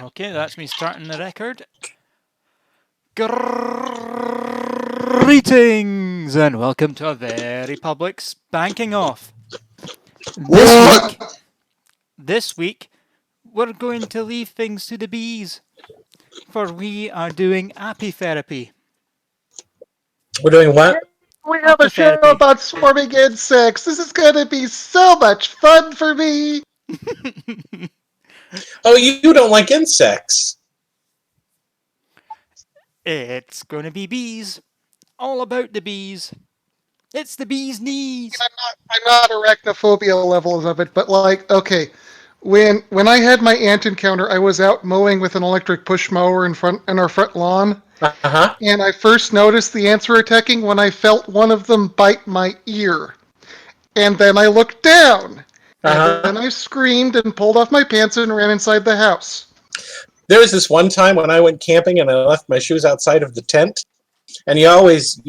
Okay, that's me starting the record. Greetings and welcome to a very public spanking off. This week, we're going to leave things to the bees, for we are doing apitherapy. We're doing what? We have a show Apitherapy. about swarming insects. This is going to be so much fun for me. Oh, you don't like insects. It's going to be bees. All about the bees. It's the bee's knees. I'm not arachnophobia levels of it, but like, okay, when I had my ant encounter, I was out mowing with an electric push mower in our front lawn, Uh-huh. and I first noticed the ants were attacking when I felt one of them bite my ear, and then I looked down, and then I screamed and pulled off my pants and ran inside the house. There was this one time when I went camping and I left my shoes outside of the tent. And you always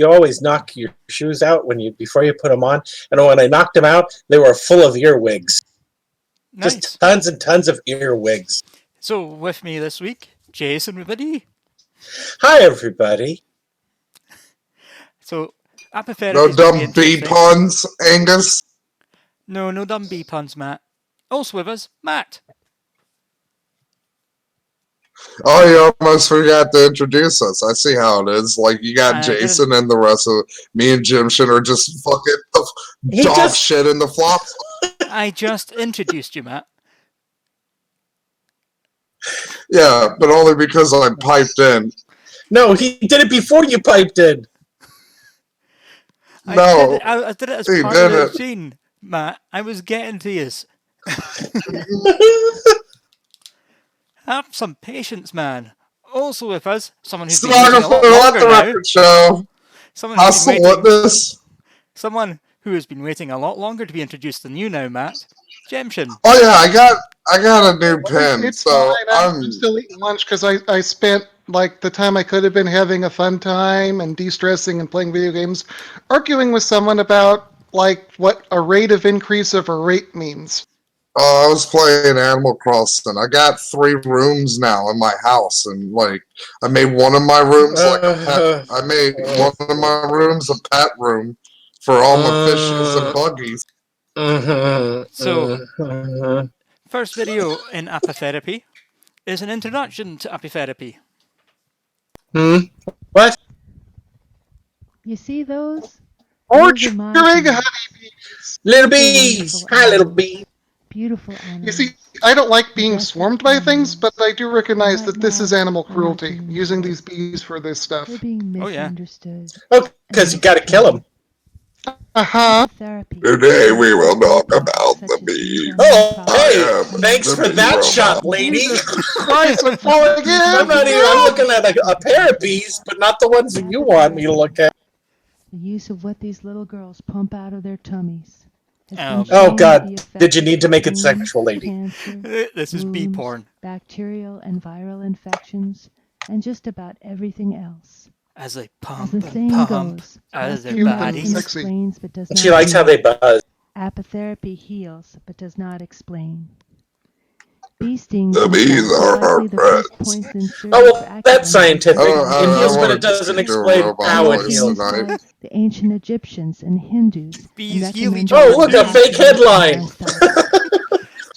knock your shoes out before you put them on. And when I knocked them out, they were full of earwigs. Nice. Just tons and tons of earwigs. So with me this week, Jason, everybody. Hi, everybody. So apitherapy. No dumb bee puns, Angus. No dumb bee puns, Matt. Also with us, Matt. Oh, you almost forgot to introduce us. I see how it is. Like, you got Jason and the rest of me and Jimshin are just fucking dog shit in the flops. I just introduced you, Matt. Yeah, but only because I piped in. No, he did it before you piped in. I did it as he part did of the it. scene, Matt. I was getting to you. Have some patience, man. Also with us, someone who's been waiting a lot longer now. Show. Someone who has been waiting a lot longer to be introduced than you now, Matt. Jemshin. Oh yeah, I got a new pen. It's so fine. I'm still eating lunch because I spent like the time I could have been having a fun time and de-stressing and playing video games, arguing with someone about like what a rate of increase of a rate means. I was playing Animal Crossing. I got 3 rooms now in my house, and like I made one of my rooms like a pet. I made one of my rooms a pet room for all my fishes and buggies. So, first video in apitherapy is an introduction to apitherapy. What? You see those? Orchard honeybees. Little bees. Hi, little bees. Beautiful animals. You see, I don't like being swarmed by things, but I do recognize that this is animal cruelty, using these bees for this stuff. They're being misunderstood. Oh, because you got to kill them. Uh-huh. Today we will talk about the bees. Oh, hey, thanks for that shot, lady. Christ, I'm falling again. I'm looking at a pair of bees, but not the ones that you want me to look at. The use of what these little girls pump out of their tummies. Oh God! Did you need to make it sexual, lady? Cancer, this is bee porn. Bacterial and viral infections, and just about everything else. As they pump as the and pump goes, out of their human bodies. Explains, but does She not likes how they buzz. Apitherapy heals, but does not explain. Bee stings The bees are our friends. Oh, well, that's scientific. It heals, but it doesn't explain how it heals. The ancient Egyptians and Hindus. Bees heal each other. Oh, look, a fake headline.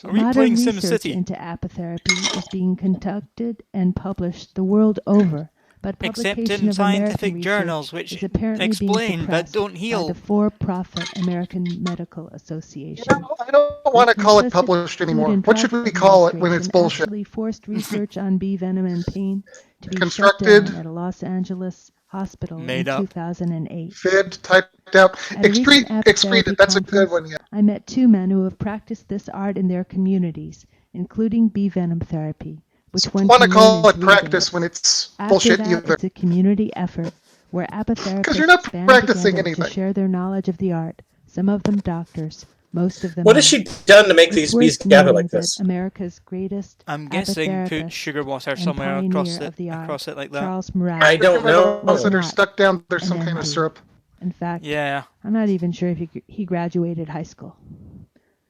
Are we playing SimCity? Into apitherapy is being conducted and published the world over, but except in scientific journals which explain but don't heal. By the for-profit American Medical Association. I don't want to call it published anymore. What should we call it when it's bullshit? Forced research on bee venom and pain to be constructed shut down at a Los Angeles hospital made in up. 2008. Fed, typed out, excreted. That's a good one. Yeah. I met 2 men who have practiced this art in their communities, including bee venom therapy. Which one want to call it practice when it's bullshit either. It's a community effort where apitherapists because you're not practicing anything. To share their knowledge of the art. Some of them doctors, most of them. What has she done to make these bees gather like this? America's greatest. I'm guessing put sugar water somewhere across it like that. Charles Murray. I don't know. Ones that are stuck down, there's some kind of syrup. In fact, yeah. I'm not even sure if he graduated high school,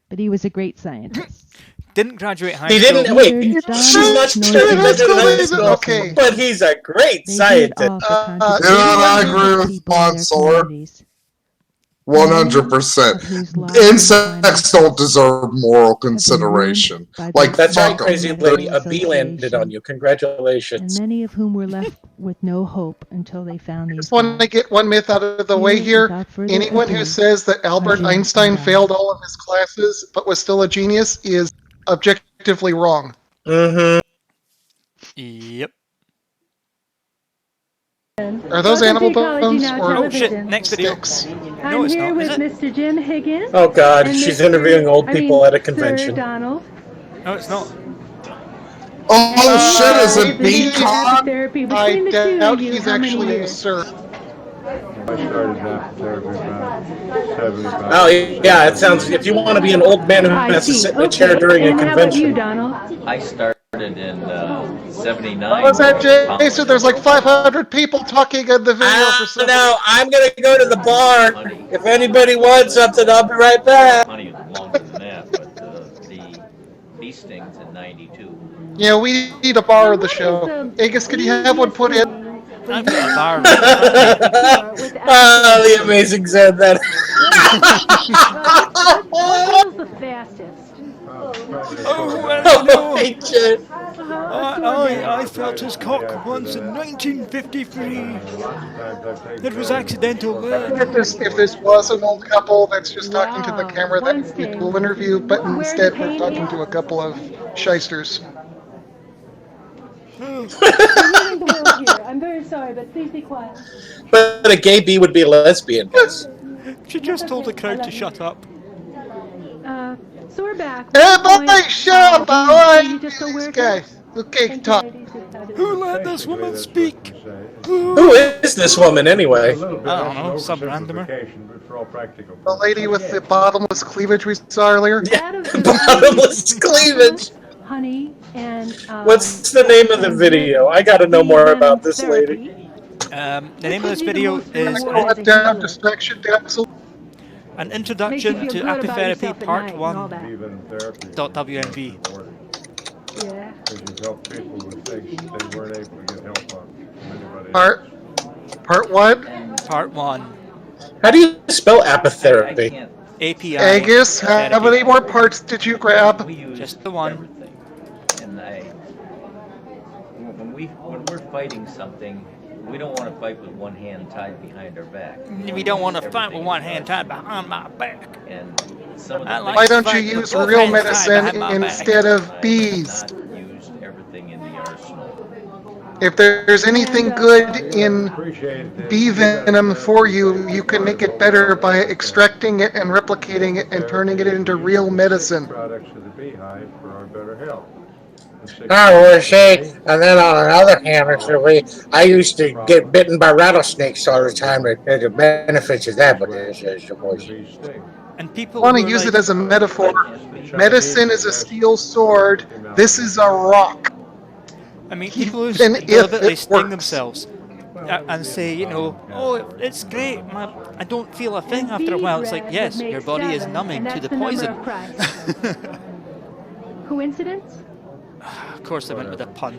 but he was a great scientist. Didn't graduate high He school. didn't. Wait, Research she's not done, sure he no graduated high evidence school, Okay. but he's a great They do it scientist. all for You contributing know what? I to agree the with people in their Mansoor. communities, 100%. of whose lives and Insects don't deserve moral have been ruined consideration. by Like, the That's right, fuck 'em. crazy Medical lady. A bee landed on Association, you. and Congratulations. many of whom were left with no hope until they found I these just want to guys. get one myth out of the way here. Without further Anyone who ado, says that Albert Jim Einstein and I. failed all of his classes but was still a genius is objectively wrong. Mm-hmm. Yep. Are those Welcome animal to Ecology bones Now or Oh shit! Television. Next video. sticks? No, I'm it's here not. Is with it? Mr. Jim Higgins. Oh God, and she's Mr. interviewing old people at a convention. Sir Donald. No, it's not. Oh shit, is it Presenting BCon? Apitherapy. I Between the two doubt of you, he's how many actually a years? sir. I started Apitherapy about 75. Oh yeah, it sounds. If you want to be an old man who I has to see. sit in a chair Okay. during a And how about you, convention. Donald? I started in '79. What was that, Jason? There's like 500 people talking in the video for some No, I'm gonna go to the bar. If anybody wants something, I'll be right back. Honey was longer than that, but the bee stings in '92. Yeah, we need a bar of the What is show. the Angus, can you have one put in? for I've you got a bar to right in front of me. with Oh, the Apitherapy? amazing said that. What heals the fastest? Oh well, Oh, no. my shit. I felt his cock once in 1953. It was accidental then. If this was an old couple that's just talking to the Wow. camera, that would be a cool interview, but Where the instead we're pain talking is? to a couple of shysters. We're moving the world here. I'm very sorry, but please be quiet. But a gay bee would be a lesbian. Yes. She just told the crowd to shut up. So we're back. Hey, Point, boy, shut up! I you like just go these where it guys. goes. Okay, Thank you, talk. ladies. We've had it. Who let this woman speak? Who is this woman anyway? I don't know, some randomer. The lady with the bottomless cleavage we saw earlier. Out of the Bottomless cleavage. honey and What's the name of the video? I gotta know more about this lady. The name of this video is Cut down distraction damsel. An Makes you Introduction feel to good about Apitherapy yourself at Part night and 1. all that. .wmv. Yeah. Because you help people with things they weren't able to get help on from anybody else. Part what? Part 1. How do you spell I apitherapy? can't. API. Angus, how therapy. many more parts did you grab? We use Just the one. everything, and when we're fighting something, we don't want to fight with one hand tied behind our back. We don't want to fight with one hand tied behind my back. And some of I the like Why to don't fight you with use both real hands tied medicine behind my back. instead of I bees? have not used everything in the arsenal. If there's anything good in bee venom for you, you can make it better by extracting it and replicating it and turning it into real medicine. Products of the beehive for our better health. Oh, well, see, and then on another hand, I used to get bitten by rattlesnakes all the time. There's the benefits of that, but there's of course. And I people want to were use like, it as a metaphor. Medicine is a steel sword. This is a rock. I mean, people who Even if deliberately it sting works. themselves and say, you know, oh, it's great, I don't feel a thing after a while. It's like, yes, your body is numbing to the poison. Coincidence? Of course, I went with a pun.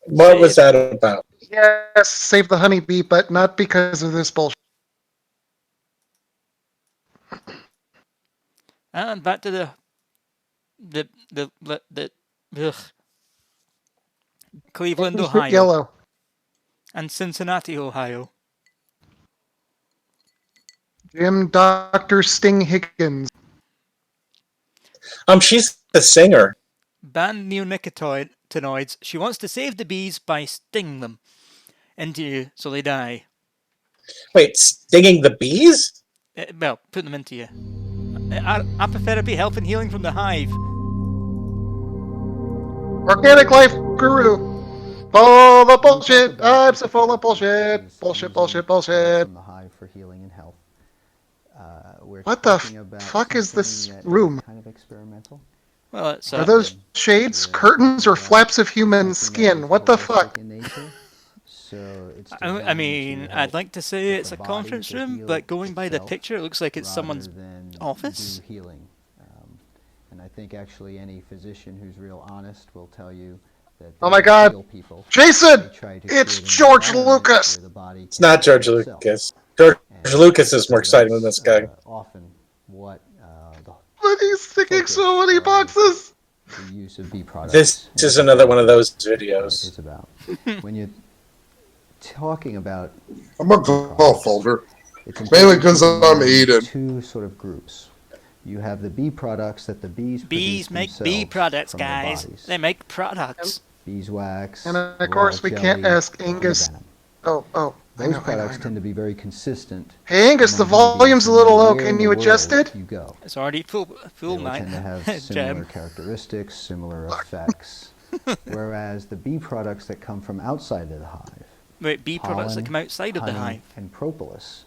What was that about? Yes, save the honeybee, but not because of this bullshit. And back to ugh. Cleveland, Ohio, Yellow. and Cincinnati, Ohio. Jim Dr. Sting Higgins. She's the singer. Banned neonicotinoids. She wants to save the bees by stinging them into you so they die. Wait, stinging the bees? Well, put them into you. Apitherapy, health and healing from the hive. Organic Life Guru. Full of bullshit. I'm so full of bullshit. Bullshit, bullshit, bullshit. From the hive for healing and health. We're What the talking about fuck is this something that room? is kind of experimental. Well, it's Are those shades, curtains, or flaps of human skin? What the fuck? In nature. So it's I designed mean, to I'd help like to say it's a the body conference to room, heal but going by the itself picture, it looks like it's rather someone's than office. do healing. And I think actually any physician who's real honest will tell you that Oh my they God. heal people. Jason! They try to It's create an George environment Lucas! where the body It's can not George heal itself. Lucas. George And Lucas is more so exciting than this that's, guy. often what the But he's sticking so focus many of boxes! the use of bee products. This and is another one of those is videos. about. When you're talking about I'm a golf folder. it's Mainly important 'cause to keep in I'm mind eating. two sort of groups. You have the bee products that the bees Bees produce make themselves bee products, from their guys. bodies. They make products. Beeswax, And of raw course, we can't jelly, ask and Angus. venom. Oh, I Those know. products tend to be very consistent. Hey, Angus, the among honeybees, volume's a no little matter low. where Can in the you adjust world it? You go. It's already full, They will man. tend to have similar Gem. characteristics, similar effects. Whereas the bee products that come from outside of the hive, Wait, bee products that pollen, come outside of the honey, hive. and propolis,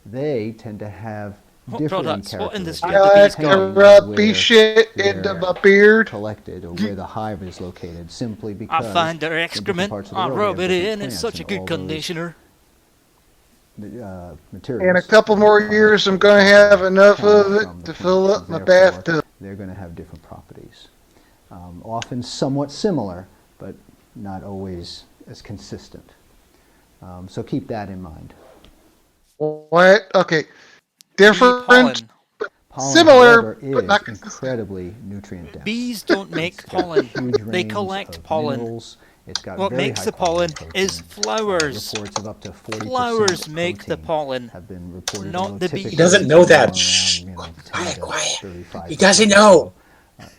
they tend to have What differing products? What industry I have the bees like got? to depending rub on bee where shit they're into my beard. collected or where the hive is located, simply I because find their in different excrement, parts of the I world, rub they have it different in, it's plants such a and good all those, conditioner. materials. In a couple more years, I'm going to have enough of come it from the to fill plants, up my and therefore, bathtub. They're going to have different properties. Often somewhat similar, but not always as consistent. So keep that in mind. What? Okay. Bee Different, pollen. Pollen, similar, however, but is not consistent. incredibly nutrient dense. Bees don't make It's got pollen. huge They range collect of pollen. minerals. It's got What very makes high the quality pollen protein. is flowers. Reports of up to 40% Flowers make the protein pollen, have been reported, not although the bee. typically He doesn't it's know more that. around, Shh. 10 Quiet, to quiet. 35%. He doesn't know.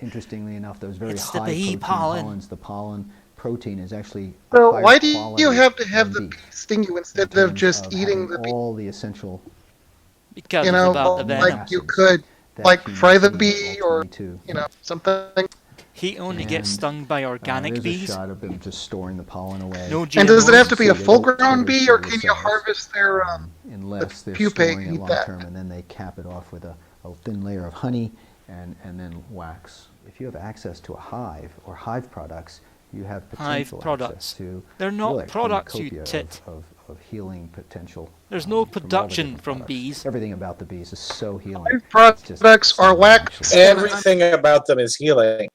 Interestingly enough, those very It's the high bee protein pollen. pollens, the pollen protein is actually a So higher why do quality you have to have than the beef bee sting you in instead of terms just of eating having the bee? all the essential Because You it's know, about the amino venom. like you acids could, that like humans fry the need bee or, ultimately to. you know, something. He only gets And, stung by organic there's bees. a shot of them just storing the pollen away. No And does it have to GMOs. be a See, they don't full-grown trigger bee, or cell can you cells, harvest their unless they're pupae storing and it eat long that? term, and then they cap it off with a thin layer of honey and then wax. If you have access to a hive or hive products, you have Hive potential products. access to They're not really a products, you cornucopia tit. of healing potential. There's no from all the production different from products. bees. Everything about the bees is so healing. Hive It's just products are stunning, wax. actually. Everything about them is healing.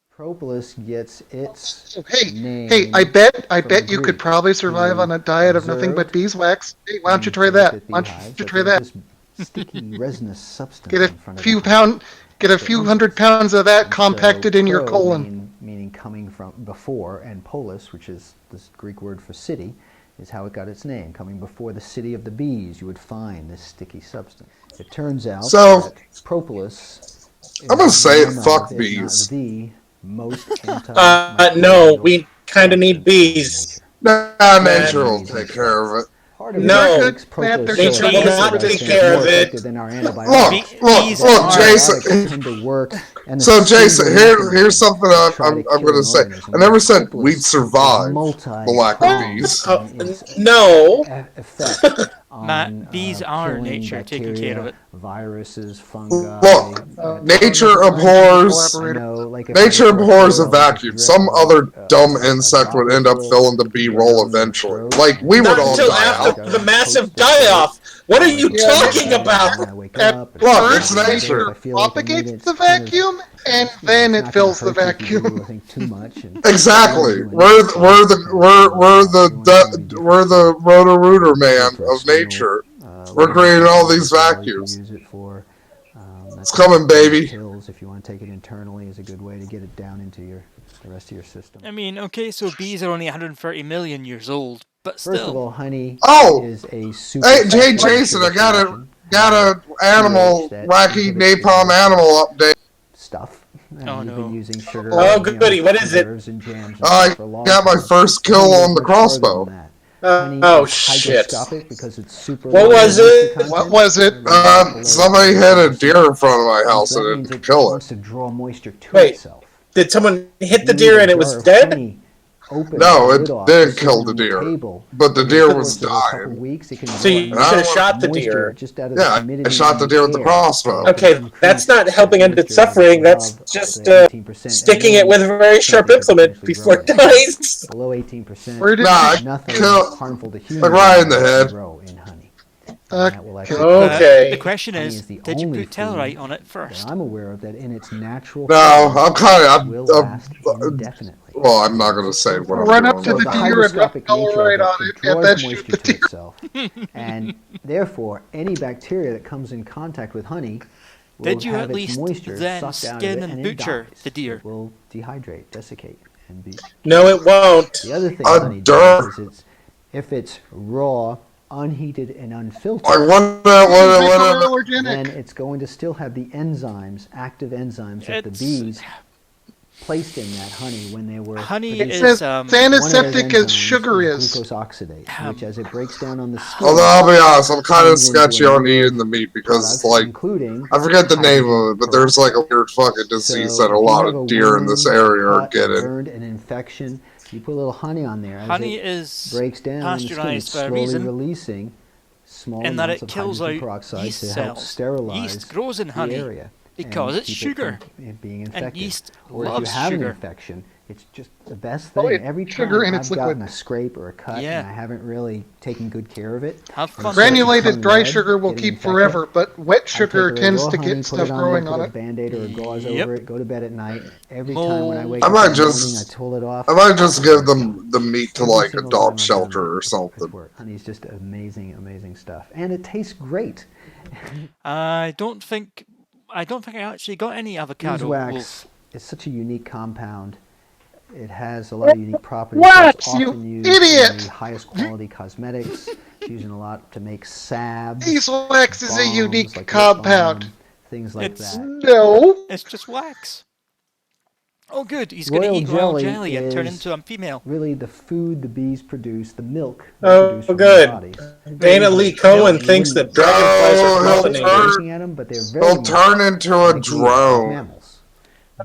Propolis gets its name Hey, I bet from the you could Greeks probably survive who on a diet of nothing but observed beeswax. Hey, why don't you in try that? delicate Why don't beehives you that try there was that? this sticky resinous substance Get a in front of few the hive. get a few hundred pounds of that compacted in your pro colon. meaning coming from before, and polis, which is this Greek word for city, is how it got its name. Coming before the city of the bees, you would find this sticky substance. It turns out So, that propolis is I'm gonna say one fuck of, bees. if not the most No, antimicrobial we kind of need substance bees. in nature. Nah, Man. nature will Amazing take stuff. care of it. Part of No. it You're makes good, Matt. propolis They're so Nature will bees- not effective take that care it's more of it. effective than our antibiotics. Bees Look, are- Jason. Antibiotics tend to work, and the So, Jason, single here's something mechanism to try I'm to going kill to an say. organism, I never whereas said propolis we'd is survive the lack of multi-pronged bees. in its No. effect on Matt, bees are killing nature taking bacteria, care of it. viruses, fungi. Look, nature abhors. I know, like if Nature I were to abhors a throw vacuum. drip Some of other dumb a insect would droplet end up full filling the bee down roll your eventually. throat, Like, and we would Not all until die after out. the massive coats the throat. die-off. What are you Yeah, talking nature- about? When I wake At up, Look, first, it's nature. If I feel like I need propagates it, the it's kind of, vacuum, and you know, then it's it not gonna fills the hurt you if you do, vacuum. I think, too much. And Exactly. doing We're that, so we're it the depends we're on we're everyone's gonna be the different. we're the roto-rooter Use it man for of external, nature. We're labor creating all purposes these as well. You can vacuums. use it for, It's coming, baby. pills. If you want to take it internally, is a good way to get it down into the rest of your system. I mean, okay, so bees are only 130 million years old, but First of still. all, honey Oh! is a super. Hey, saturated Jason, I sugar got a solution, animal that wacky inhibits the napalm absorption animal update. stuff. Oh, You've no. been using sugar. Oh, goody, what is it? preserves and jams and I stuff for a long got my time. first kill Honey on goes the much further crossbow. than that. Oh, Honey is shit. hygroscopic because it's super What low was moisture it? content, What was it? below Somebody had a 5%. deer in front of my house So that and means it it kill it. wants to draw moisture to Wait. itself. Did someone hit the You deer need and a it was jar of dead? honey open No, the it lid off, didn't sit kill on the deer, table. but the In deer the was course of a couple dying. weeks, it can So you draw should have enough shot the moisture deer. just out of the Yeah, humidity I shot in the deer with the air. crossbow. Okay, that's not helping end its suffering. That's just sticking it with a very sharp implement before it dies. Below 18%, Where did Nah, you I nothing kill harmful to like humans right in the can head. grow in honey. Uh, That will actually Okay. The question honey is, is the did you only put Tellarite food on it that first? I'm aware of that in its natural No, form I'm kind of. will last indefinitely. Well, I'm not going to say what I'm run up doing. to the the deer and rub hygroscopic nature of Tellarite on it it, and draws then shoot moisture the to deer? itself. And therefore, any bacteria that comes in contact with honey will Did you have at its least moisture then sucked out of skin it, and and butcher it dies. the deer? It will dehydrate, desiccate, and be. No, it won't. The other thing A honey dirt. does is if it's raw, unheated, and unfiltered, Like what? then it's going to still have the enzymes, active enzymes that the bees placed in that honey when they were Honey It is says one of antiseptic those as enzymes sugar is is. glucose oxidase, which as it breaks down on the skin, Although I'll be honest, I'm kind of turns into sketchy a on number of eating the meat because, products, like, including I forget the name hydrogen of it, but there's like a weird fucking disease So that a if you lot have of a deer in this wound, area are cut, getting. burned, an infection, you put a little honey on there. As Honey it is breaks down on the skin, it's pasteurized for a slowly reason, releasing small in that amounts it of kills hydrogen out peroxide yeast to help cells. sterilize Yeast grows in the honey area because and it's keep sugar. it from being And infected. yeast Or if you loves have an sugar. infection, it's just the best Oh, thing. it's Every time sugar and I've it's gotten liquid. a scrape or a cut Yeah. and I haven't really taken good care of it, Have and fun. it's starting to Granulated turn dry red, sugar will getting keep infected, forever, but wet I sugar take a tends raw to honey, get put it stuff on growing there, on put a it. Band-Aid or a gauze Yep. over it, go to bed at night. Every time when I wake I up might in the morning, I just, pull it off. I might just give them the meat to Every like a single dog time I've done shelter that, or it's something. worked. Honey's just amazing, amazing stuff, and it tastes great. I don't think I actually got any avocado Beeswax wolf. is such a unique compound. It has a lot of unique properties. Wax, It's you often used idiot! in the highest quality cosmetics. It's used in a lot to make salves. Beeswax is a bombs, unique like lip compound. balm, things like It's that. No. it's just wax. Oh, good. He's Royal going to eat royal jelly jelly and turn is into a female. Really, the food the bees produce, the milk they Oh, produce from their good. bodies. Dana Lee Cohen thinks that dragonflies are Oh, he'll pollinated. Looking at them, but they're very He'll much turn into a like bees, like drone. mammals.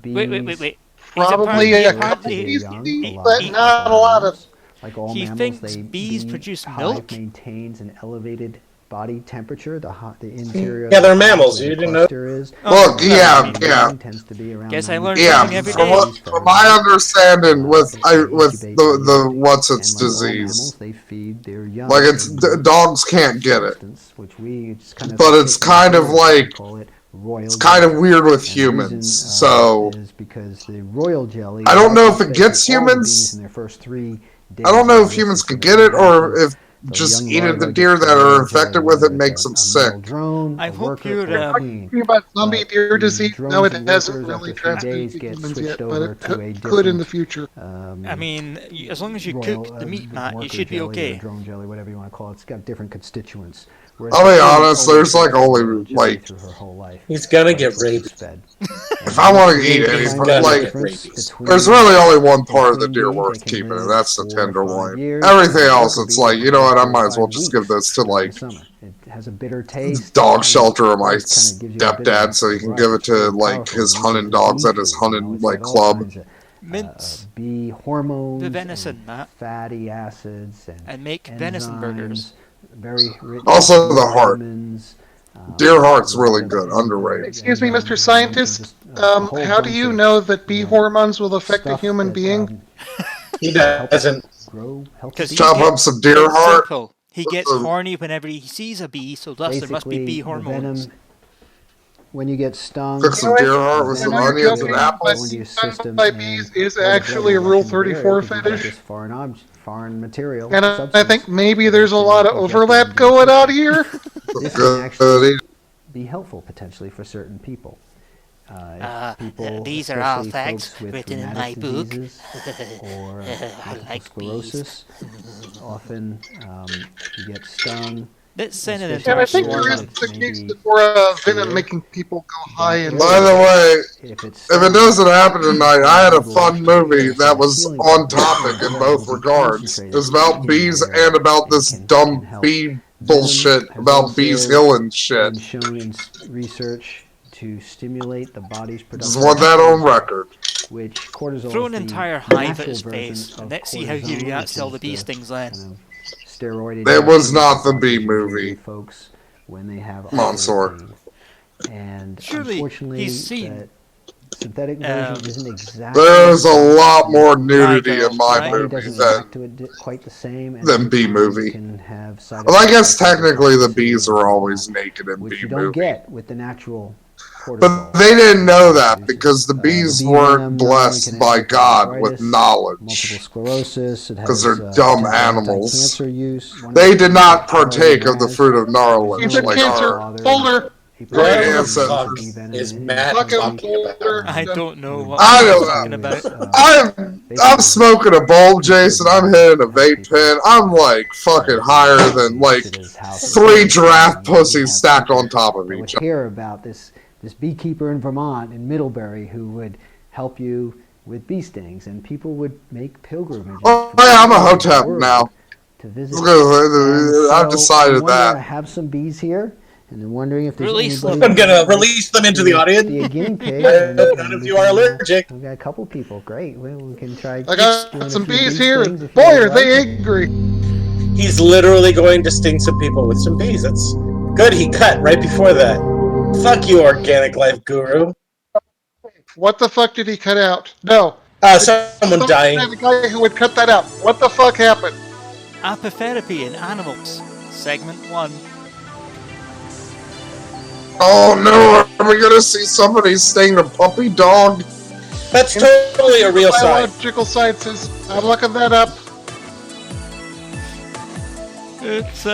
Wait. Probably He's a apparently- couple They're young, species, alive, but like not a all lot of. mammals. Like all He mammals, thinks the bees bee produce hive milk? maintains an elevated body temperature. The interior. Yeah, of they're the hive mammals. where You the didn't know? cluster is. Oh, Look, yeah. Tends to be around Guess I 90 learned Yeah, something every from day. my understanding with with incubate the very what's early. its And like all disease, mammals, they feed their young. like it's dogs can't get it, Which we just kind of but it's kind of like call it royal it's kind jelly. of weird with And the humans. reason, So is because the royal jelly. I don't know let's if it face gets all the bees humans. in their first 3 days I don't know of if humans can existence get when it they or hatch, if the just young eating the larva deer gets that the are royal infected jelly, with it whether makes it's them a sick. male drone, I a hope worker, you're, or a Talking queen. about zombie But deer the disease. drones No, it and hasn't workers really after 3 days transmitted to get humans switched yet, over but to a it could in the different, future. I mean, as long as you royal, cook the meat, Matt, you worker should be jelly or okay. drone jelly, whatever you want to call it. It's got different constituents. Whereas I'll the be queen honest, always there's like gets only royal jelly like through her whole life. He's gonna Right, get so she's rabies. fed. If I want to eat He's any, gonna like get rabies. there's really only one part of the deer worth keeping, and that's the tenderloin. Everything else, it's like, you know what, I might as well just give this to like Summer. It has a bitter taste. dog shelter of my Kinda gives you a bit of stepdad, so he can give it to like his hunting dogs at his hunting like club. Mince Bee hormones, the venison, and Matt, fatty acids, and make venison burgers. Very rich Also the heart. vitamins, Deer heart's really good, underrated. Excuse me, Mr. Scientist. How do you know that bee hormones will affect a human being? He doesn't. grow healthy Because bees. Chop up some deer it's heart. simple. He gets horny whenever he sees a bee, so thus there must be Basically, bee the hormones. venom, when you get stung, Cook some deer heart with I some know you're onions and joking, apples. but go into your stung system by and bees is all the blood actually a will Rule rush into your area 34 because you've got fetish. this foreign material. And I substance think maybe there's a that's lot of injected overlap into your going on system. here. This can actually Good. be helpful potentially for certain people. These are all especially facts folks with written in rheumatic my book. diseases or multiple like sclerosis. Often you get stung. Let's send it And I into think Sure, there is it's the case maybe for venom clear. making people go high and By the way, If it's if it doesn't happen tonight, I had a fun movie that was on topic in both regards. It was about bees and about this dumb bee bullshit about bees healing shit. been shown in research to stimulate the body's production. Just want that on record. which cortisol Throw an is entire the hive at natural his face, version and of let's see how he cortisone, reacts to all the which bee is stings then. kind of steroid. It was injection not the that bee doctors usually movie. give folks when they have Mansoor. arthritis pain. And Surely unfortunately, he's seen that synthetic version isn't exactly. There's a lot more the nudity girl, in my right? body movie doesn't react to than it quite the same, and than over bee time movie. you can have side Well, I effects guess like technically the hepatotoxicity bees and are all always that, naked in which bee you don't movie. get with the natural cortisol. But they didn't know that Produces, because the bees bee weren't venom not only can blessed by amplify God with arthritis, knowledge. multiple sclerosis. It Because has they're dumb potential animals. anti-cancer use. One of They the did things not that Darwin partake of the has fruit of was knowledge He's no a like cancer our father folder. What Apitherapists the use fuck bee venom is in Matt Fuck him, country. talking about? I don't know what I Matt is don't talking know. about. I'm basically smoking a bowl, Jason. I'm hitting a help vape people pen. I'm like fucking higher than like babysitters' houses. 3 giraffe You have pussies stacked people on top of that would each other. hear about this beekeeper in Vermont, in Middlebury, who would help you with bee stings, and people would make pilgrimages Oh from yeah, I'm a all over the hotep world now. to visit. I've And so decided I'm wondering, I that. have some bees here, and I'm wondering if there's Release anybody them. I'm gonna who would release them into be the audience. be a guinea pig. I and, hope none of we you are can, allergic. We've got a couple people. Great. Well, we can try. I doing got a some few bees bee here. stings if you Boy, would are they like. angry. He's literally going to sting some people with some bees. That's good. He cut right before that. Fuck you, organic life guru. What the fuck did he cut out? No. Someone dying. The guy who would cut that out. What the fuck happened? Apitherapy in animals, segment 1. Oh no, are we gonna see somebody sting a puppy dog? That's totally a real sign. Biological sciences. I'm looking that up. It's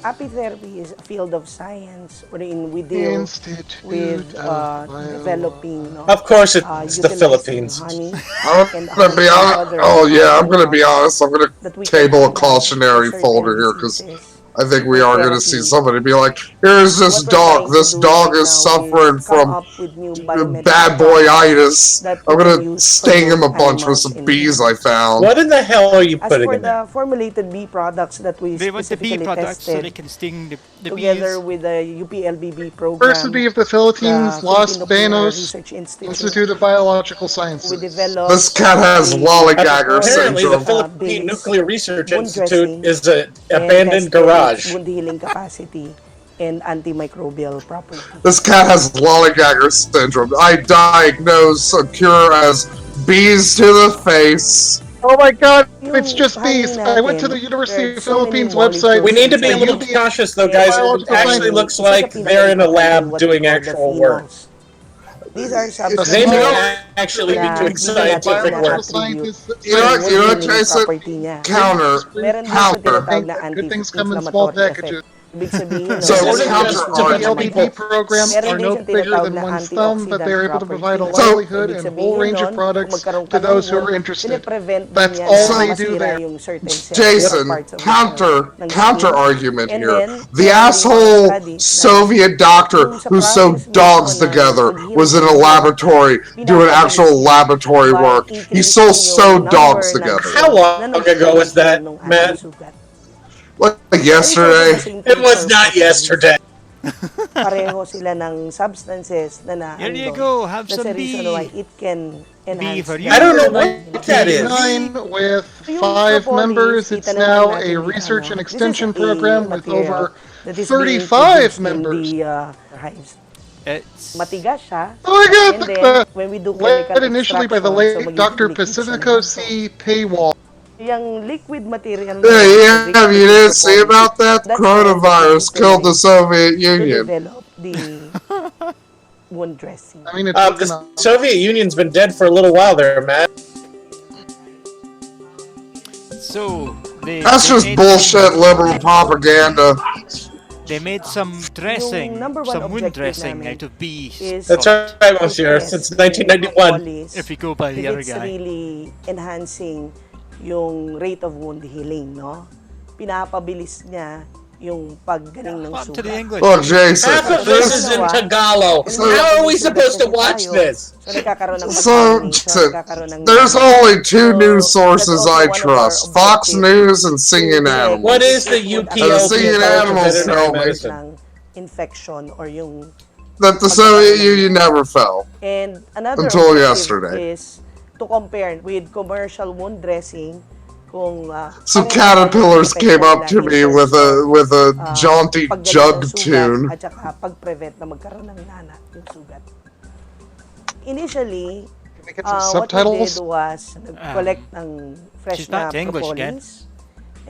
Apitherapy is a field of science wherein we deal Institute with of developing, Of course, it's the utilizing Philippines. honey I'm and gonna be honest. other Oh yeah, I'm gonna be honest. I'm gonna that we can table a find out cautionary for certain folder here because diseases. I think we are gonna see Therapy. somebody be like, "Here's this What we're trying dog. to This do dog right is now suffering is come from up with new biomedical bad products boyitis. that I'm we can gonna use for sting him a both bunch with animals some and bees I humans. found." What in the hell are you As putting for in there? the formulated bee products that we They want the bee specifically products so they tested can sting the together bees. with the UPLBB program, University of the Philippines, the Los Philippine Nuclear Banos Research Institute, Institute of Biological we Sciences. developed This cat has a lollygagger Apparently, the syndrome. Philippine base, Nuclear Research wound Institute dressing, is an and abandoned tested its garage. wound healing capacity and antimicrobial properties. This cat has lollygagger syndrome. I diagnose a cure as bees to the face. Oh my god, Yung it's just honey bees. I went to the natin, University there are of so many Philippines website. We molecules need to be a The little UB cautious, though, and guys. It biological actually science. looks isa sa like they're in a pinaka-importante, lab what we doing call the actual work. phenols. These are They may substances actually be na doing hindi na natin scientific work. ina-attribute You know, yung you know, wound healing Jason, property niya. counter, Meron din siya counter. tinatawag na Good things come in small anti-inflammatory effect. packages. Ibig sabihin, So, This no, isn't counter just The to bunch of argument. people. LBB programs meron are din no siyang bigger tinatawag than na one's thumb, but antioxidant they're able to provide a property. livelihood Ibig and a whole sabihin range of nun, kung products magkaroon to ka ng those who wound, are interested. piniprevent din That's niya all na they do masira there. yung certain cells or Jason, parts of the counter cell ng counter skin. argument And here. then, The meron ding mga asshole studies na Soviet doctor yung sa who sewed process dogs mismo ng together pag-heal was in ng a wound, laboratory doing actual pinapabilis niya laboratory by work. He increasing still yung sewed number dogs ng together. How cells na long ago was nag-heal that, nung Matt? ating sugat. Like And it's also yesterday. the same It thing was for not yesterday. pareho sila ng substances na Here you naandun. go, have That's some the reason why bee. it can enhance for the you. I don't know immune what that is. Nine with Yung 5 propolis, members. It's itanong lang now natin a dito, research and This is extension a program with material over that is being 35 produced in members. the hives. It's Matigas siya. Oh my god, And look then, at when we do that. chemical Led initially by the extraction, so late magiging Dr. liquid siya Pacifico na. C. Paywall. Yung liquid material na Yeah, yan, you didn't see propolis, about that? that's the one that we Coronavirus killed the utilize Soviet to Union. develop the wound dressing. I mean, it's The Soviet Union's been dead for a little while there, Matt. so That's just bullshit liberal propaganda. They made some dressing, Yung number one some wound objective dressing namin out of bees. is That's salt, right, Monsieur, since 1991. if you go by the if other it's guy. really enhancing yung rate of wound healing, no? Pinapabilis niya yung paggaling ng What to the sugat. English? Look, Jason, Half of this is in Tagalog. How are we supposed to watch this? So, nagkakaroon ng So, contamination, nagkakaroon ng there's only two So, news that's sources also I one of our trust: Fox objectives News and to Singing direct Animals. What is the food UPLB Singing College of Animals Veterinary tell me. Medicine? ng infection or yung that the Soviet Union never fell. And another Until objective yesterday. is to compare with commercial wound dressing kung Some pareho ba yung caterpillars came epekto up nila to in me terms with a of, jaunty paggaling ng jug sugat tune. at saka pag-prevent na magkaroon ng nana yung sugat. Initially, Can we get some what we did subtitles? was nag-collect ng fresh she's back na to English again. propolis.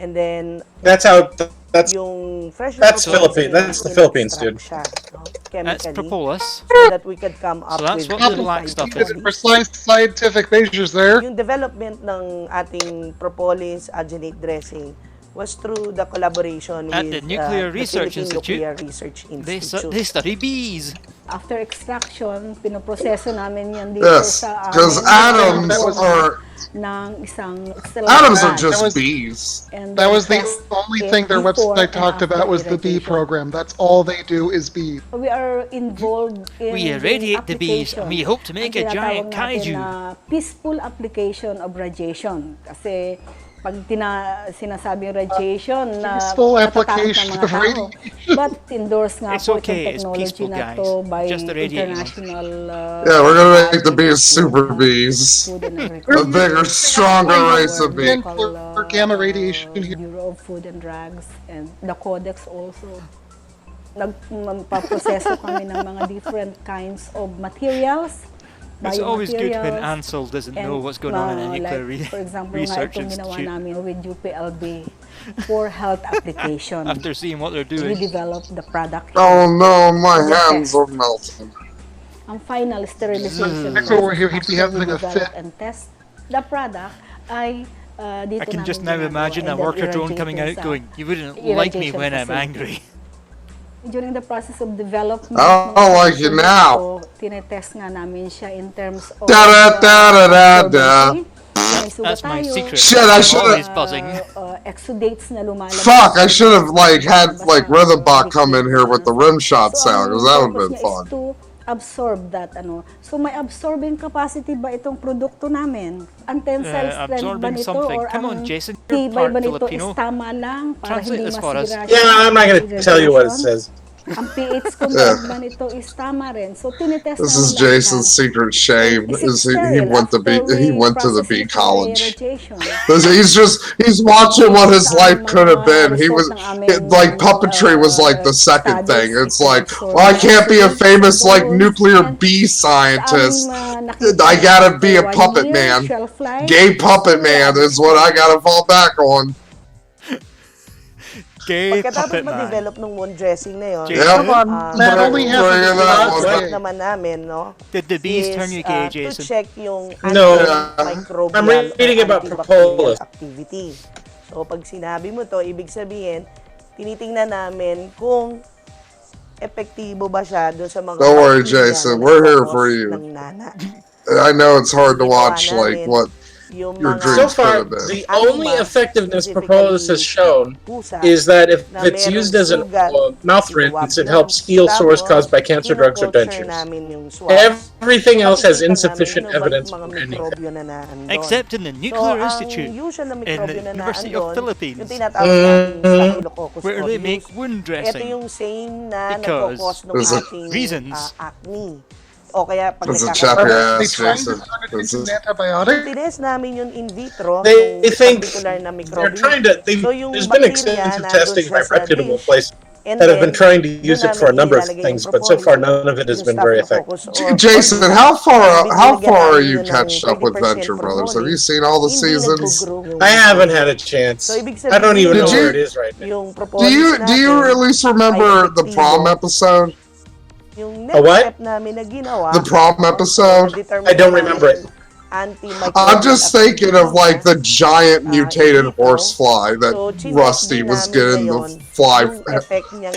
And then, That's how. That's yung fresh na that's propolis, That's the Philippines, in-extract dude. siya, no, That's chemically, propolis. so that we could come up So that's with what the black different stuff types is. of Precise scientific measures there. Yung development ng ating propolis alginate dressing was through the collaboration At with the Nuclear the Research Philippine Institute, Nuclear Research They Institute. study bees. After extraction, pinoproseso namin yan dito Yes, sa because amin. atoms are Ng isang atoms are plant. just was- bees. And That then was the test only it thing their before website and talked after about was the bee irradiation. program. That's all they do is bee. We are involved in We irradiate the bees and we hope to make a ang giant tinatawag natin kaiju. na peaceful application of radiation. Kasi pag sinasabi yung radiation na Peaceful natatakot application ng mga of tao. radiation. But endorse nga It's po okay, itong it's technology peaceful, na guys. to by Just irradiating them. international Yeah, we're gonna make the body bees of, super uh, bees. Food and A Agriculture. bigger, stronger race of bees. Local, For gamma radiation here. Bureau of Food and Drugs and the Codex also. Nagpaproseso kami ng mga different kinds of materials. It's always good when biomaterials, Ansel doesn't and, know what's going on in a nuclear like, for example, research nga itong ginawa institute. namin with UPLB for health application. After seeing what they're We doing. developed the product. Oh no, my The hands test. are melting. Ang final sterilization That's over here, he'd be after we having a develop fit. and test the product ay dito I can namin just now ginagawa, imagine a and then worker drone coming out irradiating sa going, "You wouldn't like me irradiation when I'm facility. angry." During the process of development, I don't like you now. so, tinetest nga namin siya in terms of Da-da-da-da-da-da. That's my secret. Shit, I I'm should've- always buzzing. Exudates na lumalabas. Fuck, I should have had Rhythmbot come in here with the rim shot So, sound, because ang that would have purpose been niya is fun. to absorb that So may absorbing capacity ba itong produkto namin? Ang tensile strength ba absorbing nito something. or Come on, ang Jason, you're tibay part ba nito Filipino. is tama lang para Translate hindi this for us. masira Yeah, I'm not going to tell you what it says. Ang pH content ba nito is tama rin. So tinetest This namin is lahat Jason's na. secret shame. Is it Is he sterile went to after he we went to the process bee it for college. irradiation? He's watching what his life could have been. He was like puppetry was like the second thing. It's like, well, I can't be a famous like nuclear bee scientist. I gotta be a puppet man. Gay puppet man is what I gotta fall back on. Gay Pagkatapos puppet man. mag-develop ng wound dressing na yun, Yep. Come on, man, only half of bring the it out. jobs step gay. naman namin, no, Did the bees is turn you gay, to Jason? check yung No. antimicrobial I'm reading or about antibacterial propolis. activity. So pag sinabi mo to, ibig sabihin, tinitingnan namin kung epektibo ba siya doon sa mga Don't worry, bacteria Jason. na We're here nagkakos for you. ng nana. I know it's hard to watch like what Yung your mga So dreams could far, have been. the only effectiveness propolis has shown is that if it's used as a mouth rinse, it helps heal sores caused by cancer drugs or dentures. Everything else has insufficient evidence for anything. Except in the Nuclear Institute in the University of Philippines, where they make wound Ito dressing. yung same na Because nagkakos ng there's a- ating reasons. acne. O kaya pag There's a nagkakaroon- chap your They ass, trying to Jason. turn it This into is- an antibiotic. Tines namin yun in vitro. They yung think particular na they're microbial. trying to. So yung There's been bacteria extensive nandun testing siya by sa reputable dish. places And that have been then, trying to use doon it for a namin number of ilalagay things, yung but so far propolis, none of it has yung been very staphylococcus effective. aureus. Jason, how Binibigyan far are namin you yun ng catched up with 20% Venture Brothers? Have you propolis. seen all the Hindi seasons? nag-grow yung I haven't had a chance. So, ibig I don't even sabihin know Did where you- it is right now. Yung Do propolis you natin, at least remember the epektibo. prom episode? Yung A next what? step namin na ginawa, The prom episode? I don't remember it. I'm just thinking of like the giant mutated horsefly that Rusty was getting the fly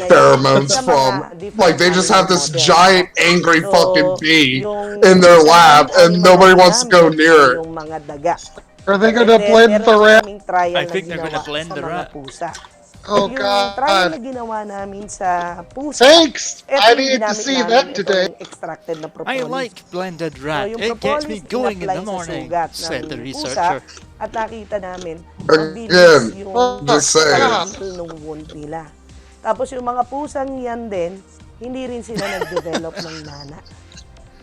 pheromones from. Like they just have this giant angry fucking bee in their lab and nobody wants to go near it. Yung mga daga. Are they gonna blend the rat? I think they're gonna blend the rat. Oh Yung trial na God! ginawa namin sa pusa. Thanks. Ito I yung need to ginamit see namin, that ito today. yung extracted na I propolis. like blended So, rat. yung It gets me propolis going in in-apply the sa morning, sugat said the ng researcher. pusa, at nakita namin, Again, mabilis yung just saying. pag-heal ng wound nila. Tapos yung mga pusang yan din, hindi rin sila nag-develop ng nana.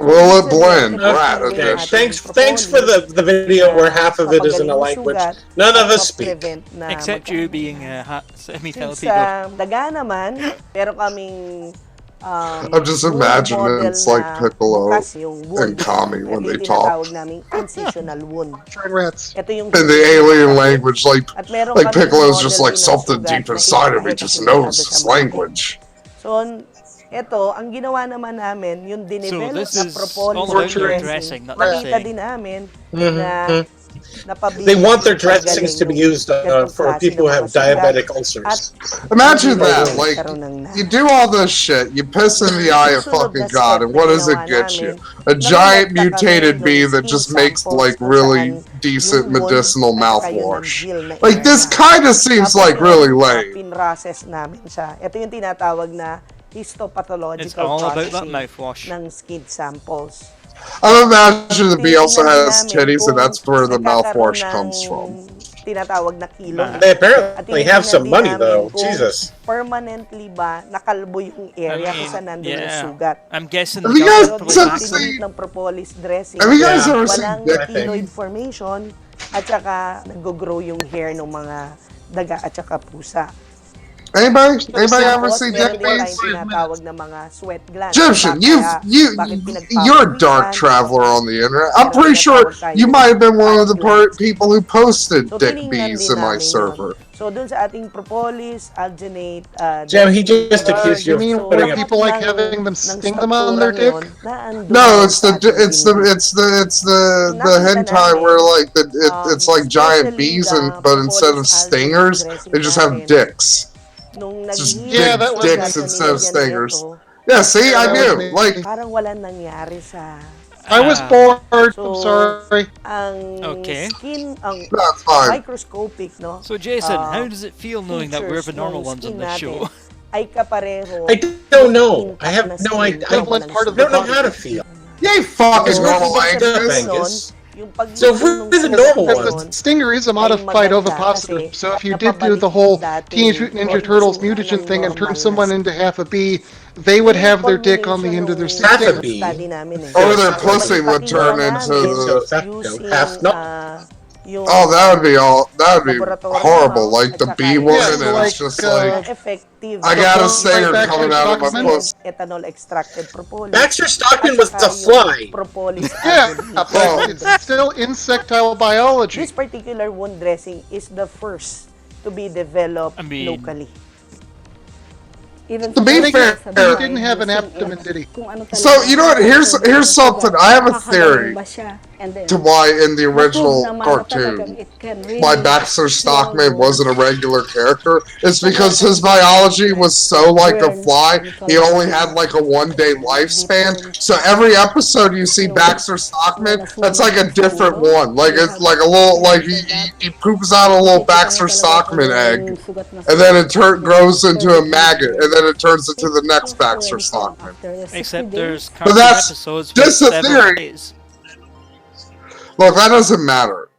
Will it blend? Rat Okay. edition. Thanks for the video where half of it is in a language none of us speak. Except you being semi-Filipino. Sa daga naman, meron kaming I'm just imagining it's like Piccolo and Kami when they talk. Incisional wound. Ito yung In the alien language, like Piccolo's just like something deep inside of me just knows this language. So, ito, ang ginawa naman namin, yung dinevelop na propolis dressing, nakita din namin na they want their dressings to be used for people who have diabetic ulcers. Imagine that, like, you do all this shit, you piss in the eye of fucking God, and what does it get you? A giant mutated bee that just makes, like, really decent medicinal mouthwash. Like, this kind of seems like really lame. Pinrases namin siya. Ito yung tinatawag na histopathological processing ng skin samples. I'm imagining the bee also has titties, and that's where the mouthwash comes from. Tinatawag na kilo. They apparently have some money, though. Jesus. Permanently ba nakalbo yung area kung saan nandun yung sugat? I'm guessing have you guys ever seen ng propolis dressing. Have you guys ever seen walang keloid formation at saka nag-grow yung hair ng mga daga at saka pusa. Anybody ever see dick bees? Egyptian, you're a dark traveler on the internet. I'm pretty sure you might have been one of the people who posted dick bees in my server. So dun sa ating propolis, alginate, Jim, he just accused you. You mean where people like having them sting them on their dick? No, it's the hentai where like it's like giant bees, but instead of stingers, they just have dicks. Just dicks instead of stingers. Yeah, see, I knew. Like, parang walang nangyari sa. I was bored. I'm sorry. Ang skin, ang that's fine. microscopic, no? So, Jason, how does it feel knowing that we're the normal ones on this show? Ay kapareho. I don't know. I have no idea. I don't know how to feel. You ain't fucking normal languages. So who is the normal one? Stinger is a modified ovipositor, so if you did do the whole Teenage Mutant Ninja Turtles mutagen thing and turn someone into half a bee, they would have their dick on the end of their stinger. Half a bee? Or their pussy would turn into half. No. Oh, that would be horrible. Like the bee woman, and it's just like, I got a stinger coming out of my pussy. Ethanol extracted propolis. Baxter Stockman was a fly. Yeah, but it's still insectile biology. This particular wound dressing is the first to be developed locally. To be fair, he didn't have an abdomen, did he? So, you know what, here's something, I have a theory to why in the original cartoon, why Baxter Stockman wasn't a regular character. It's because his biology was so like a fly, he only had like a one-day lifespan, so every episode you see Baxter Stockman, that's like a different one. Like, it's like a little, like, he poops out a little Baxter Stockman egg, and then it grows into a maggot, and then it turns into the next Baxter Stockman. Except there's but that's episodes just a theory. Days. Look, that doesn't matter.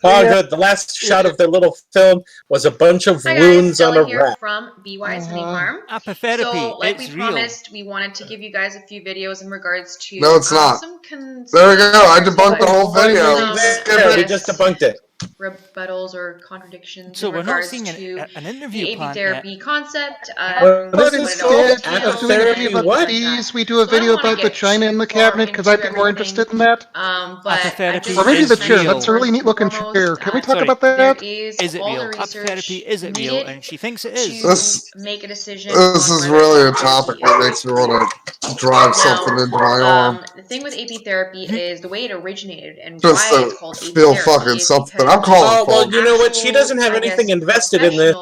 Oh, good. The last shot of their little film was a bunch of wounds on a rat. From BY's Honey Farm. Apitherapy, so, like it's we promised, we wanted to give you guys a few videos in regards to. No, it's not. There we go. I debunked the whole video. Yeah, we just debunked it. Rebuttals or contradictions. So in we're not regards seeing to an interview the AVPSO concept. But instead of doing a video about the bees, we do a video about the china in the cabinet because I'd be more interested in that. Or maybe the chair. That's a really neat looking chair. Can we talk about that? Is it real? Apitherapy, is it real? And she thinks it is. Make a decision. This is really a topic that makes me want to drive something into my arm. The thing with Apitherapy is the way it originated and just why it's called feel fucking something. I'm calling well, you know what? She doesn't have anything invested in this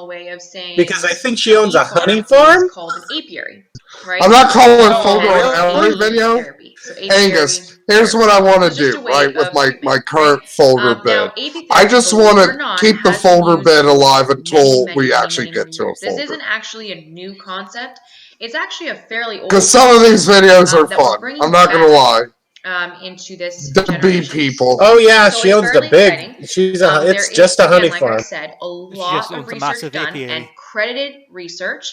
because I think she owns a honey farm. Called an apiary, right? I'm not calling Folder on every video. Angus, here's what I want to do, right, with my current folder bed. I just want to keep the folder bed alive until we actually get to a folder. This isn't actually a new concept. It's actually a fairly old. Because some of these videos are fun. I'm not gonna lie. Into this the bee people. Oh yeah, so she owns the big. She's a. It's just a honey farm. Like I said, a lot of research done and credited research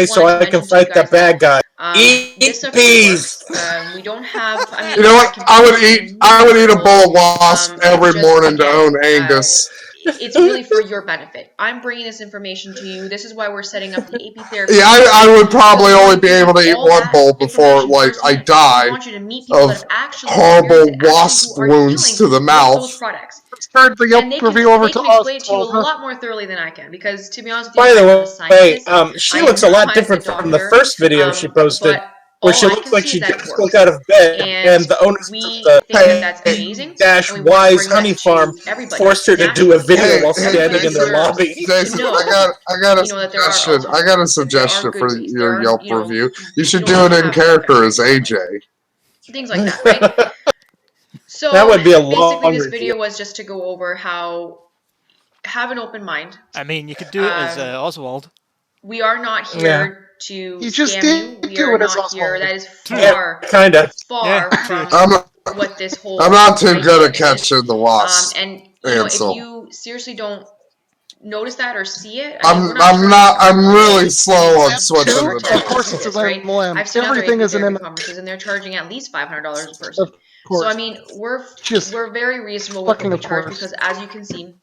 Okay, so wanted to I can mention to you fight the guys that bad guy. Eat this stuff peas. we don't have. I mean, You know what? I would eat a bowl of wasp every morning to own Angus. It's really for your benefit. I'm bringing this information to you. This is why we're setting up the Apitherapy. Yeah, I would probably only be able to eat one bowl before, like, I die of horrible wasp wounds to the mouth. Those products. Start the Yelp review over to us. They can explain it to you a lot more thoroughly than I can, because to be honest with By you, the I'm not a way, scientist. she looks a lot different from the first video she posted, where she looks like she just woke out of bed, and the owners of the Dash-Wise Honey Farm forced her to do a video while standing in their lobby. Jason, I got a suggestion. I got a suggestion for your Yelp review. You should do it in character as AJ. Things like that, right? So that would be a basically, this video was just to go over how have an open mind. I mean, you could do it as Oswald. We are not here to scam you. We do are it as not here. Oswald. That is far from what this whole. I'm not too good at catching the wasp. And if you seriously don't notice that or see it, I'm really slow on switching the Of course, it's right? I've seen Everything is an conferences, and they're charging at least $500 a person. So I mean, we're very reasonable with what we charge, because as you can see,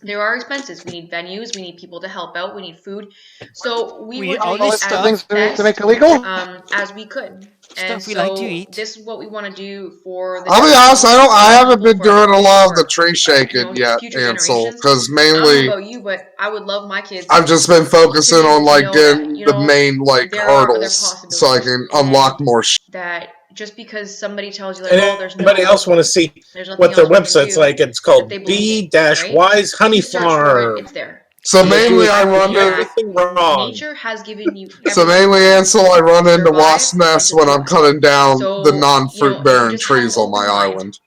there are expenses. We need venues, we need people to help out, we need food. So we were doing as best to make illegal as we could. And we so like to eat. This is what we want to do for the. I'll be honest, I haven't been doing a lot of the tree shaking yet, Ansel, because mainly. I don't know about you, but I would love my kids. I've just been focusing on like getting the main like hurdles, so I can unlock more. That just because somebody tells you like, oh, there's anybody else want to see what their website's like? It's called B-Wise Honey Farm. It's there. So mainly I run everything wrong. Nature has given you. So mainly, Ansel, I run into wasp nests when I'm cutting down the non-fruit bearing trees on my island.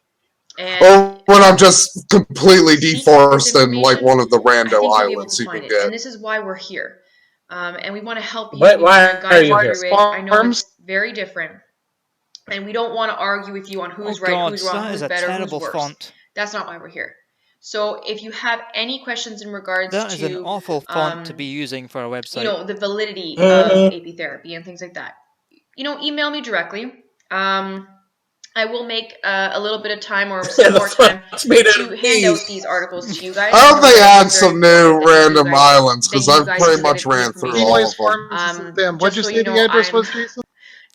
Or when I'm just completely deforesting like one of the rando islands you can get. And this is why we're here. And we want to help you. Why are you here? I know it's very different. And we don't want to argue with you on who's right, who's wrong, who's better, who's worse. Font. That's not why we're here. So if you have any questions in regards to... That is an awful font to be using for a website. The validity of Apitherapy and things like that. Email me directly. I will make a little bit of time or some more time to hand out these articles to you guys. I hope they add some new random islands, because I've pretty much ran through all of them. What'd you say the address was, Jason?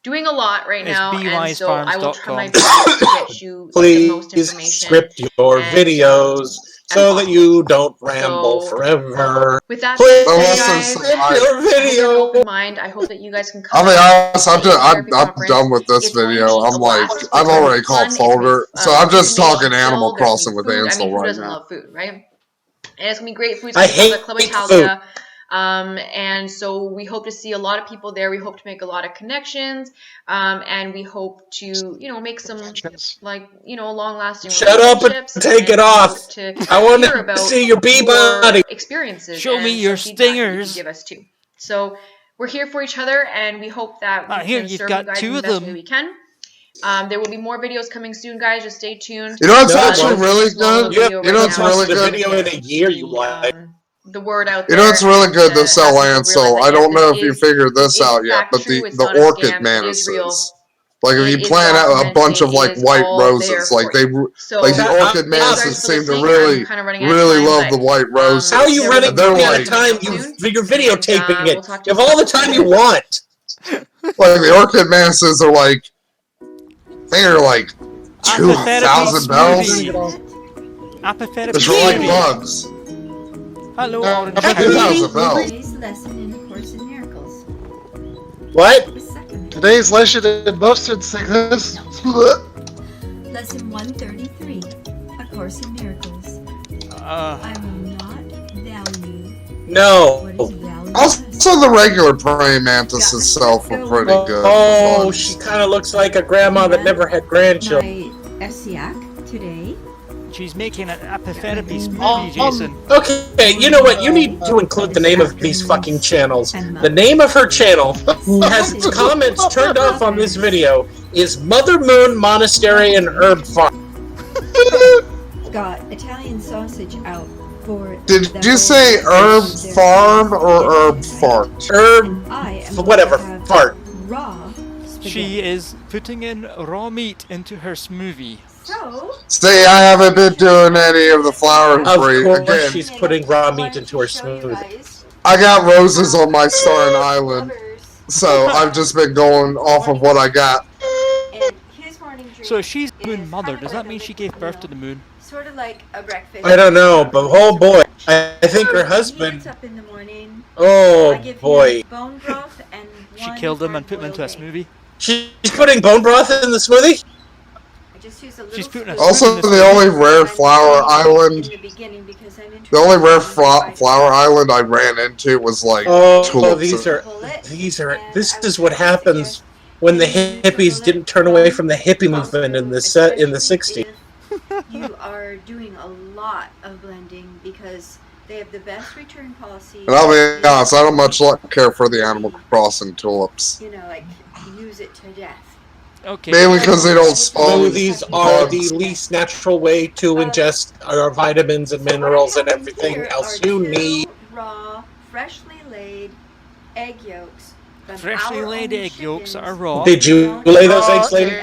Doing a lot right now, and so I will try my best to get you the most information. Please script your videos so that you don't ramble forever. With that said, guys, your video. Open mind. I hope that you guys can come. I'll be honest, I'm done with this video. I've already called folder, so I'm just talking Animal Crossing with Ansel right now. Who doesn't love food, right? And it's gonna be great food. I hate food. And so we hope to see a lot of people there. We hope to make a lot of connections, and we hope to, make some long-lasting Shut up and take it off. I want to see your bee body experiences. Show me your stingers. You give us too. So we're here for each other, and we hope that we can serve you guys in the best way we can. There will be more videos coming soon, guys. Just stay tuned. You know what's actually really good? You know what's really good? Video in a year you like. The word out there. You know, it's really good to sell Ansel. I don't know if you figured this out yet, but the orchid manises. Like if you plant out a bunch of like white roses, like the orchid manises seem to really love the white roses. How are you running out of time? You're videotaping it. You have all the time you want. Like the orchid manises are like, they're like 2,000 bells. Apitherapy. They're like bugs. Hello, Today's lesson in A Course in Miracles. What? Today's lesson in mustard sickness. Lesson 133, A Course in Miracles. I will not value No. what is valued. Also, the regular praying mantis itself are pretty good. Oh, she kind of looks like a grandma that never had grandchildren. My SCAC today. She's making an Apitherapy smoothie, Jason. Okay, you know what? You need to include the name of these fucking channels. The name of her channel, who has its comments turned off on this video, is Mother Moon Monastery and Herb Farm. Got Italian sausage out for. Did you say herb farm or herb fart? Herb, whatever, fart. Raw She is putting in raw meat into her smoothie. So, See, I haven't been doing any of the flower free. Of course, Again, she's putting raw meat into her smoothie. I got roses on my Starn Island, so I've just been going off of what I got. So if she's moon mother, does that mean she gave birth to the moon? sort of like a breakfast. I don't know, but oh boy, I think her husband. Up in the morning. Oh I give boy, him bone broth and She killed him and put him into a smoothie. she's putting bone broth in the smoothie. I just use a little She's putting a Also, spoon in the only rare flower island, the only rare flower island I ran into was like tulips. This is what happens when the hippies didn't turn away from the hippie movement in the '60s. You are doing a lot of blending because they have the best return policy. And I'll be honest, I don't much care for the Animal Crossing tulips. You know, like use it to death. Okay. Mainly because they don't spawn. Smoothies are the least natural way to ingest our vitamins and minerals and everything else you need. Raw, freshly laid egg yolks. Freshly laid egg yolks are raw. Did you lay those eggs, lady?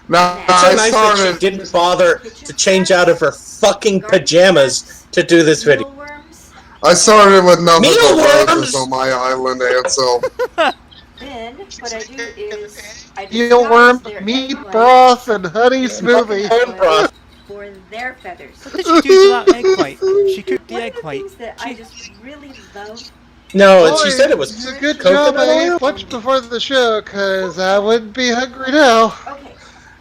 Now, It's so nice that she didn't bother to change out of her fucking pajamas to do this video. I started with nothing but roses on my island, Ansel. Then what I do is I Eelworm, meat broth, and honey smoothie. for their feathers. What did she do to that egg white? She cooked the egg white. Things that I just really love. No, and she said it was a good job I ate lunch before the show, because I would be hungry now. Okay.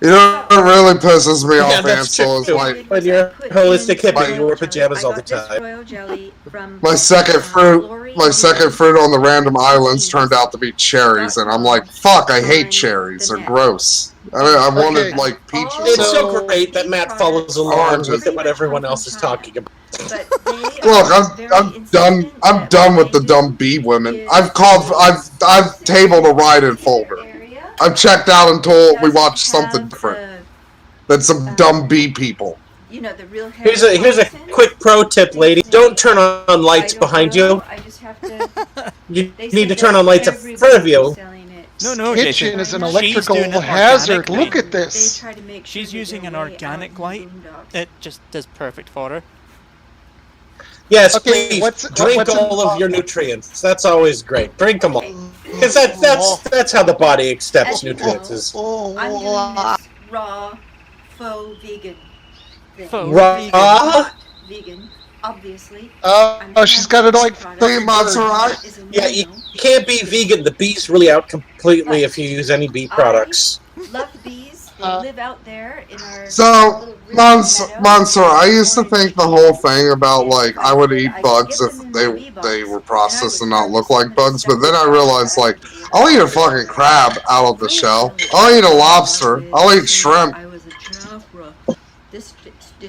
You know what really pisses me off, that's Ansel, is true. like When you're a holistic hippie, you wear pajamas all the time. my second fruit on the random islands turned out to be cherries, and I'm like, fuck, I hate cherries. They're gross. I mean, I wanted like peaches. It's so great that Matt follows along with what everyone else is talking about. Look, I'm done. I'm done with the dumb bee women. I've tabled a write-in folder. I've checked out until we watch something different than some dumb bee people. You know, the real Here's a quick pro tip, lady. Don't turn on lights behind you. I just have to. You need to turn on lights in front of you. No, Kitchen Jason. is an She's electrical doing an hazard. organic Look at this. She's using an organic light. It just does perfect for her. Yes, Okay, please drink all of your nutrients. That's always great. Drink them all, because that's how the body accepts nutrients. I'm doing this raw, faux vegan thing. Raw? Vegan, obviously. Oh, she's got it like Three months, right? Yeah, you can't be vegan. The bee's really out completely if you use any bee products. Love bees. They live out there in our So, Monster, I used to think the whole thing about like I would eat bugs if they were processed and not look like bugs, but then I realized like I'll eat a fucking crab out of the shell. I'll eat a lobster. I'll eat shrimp.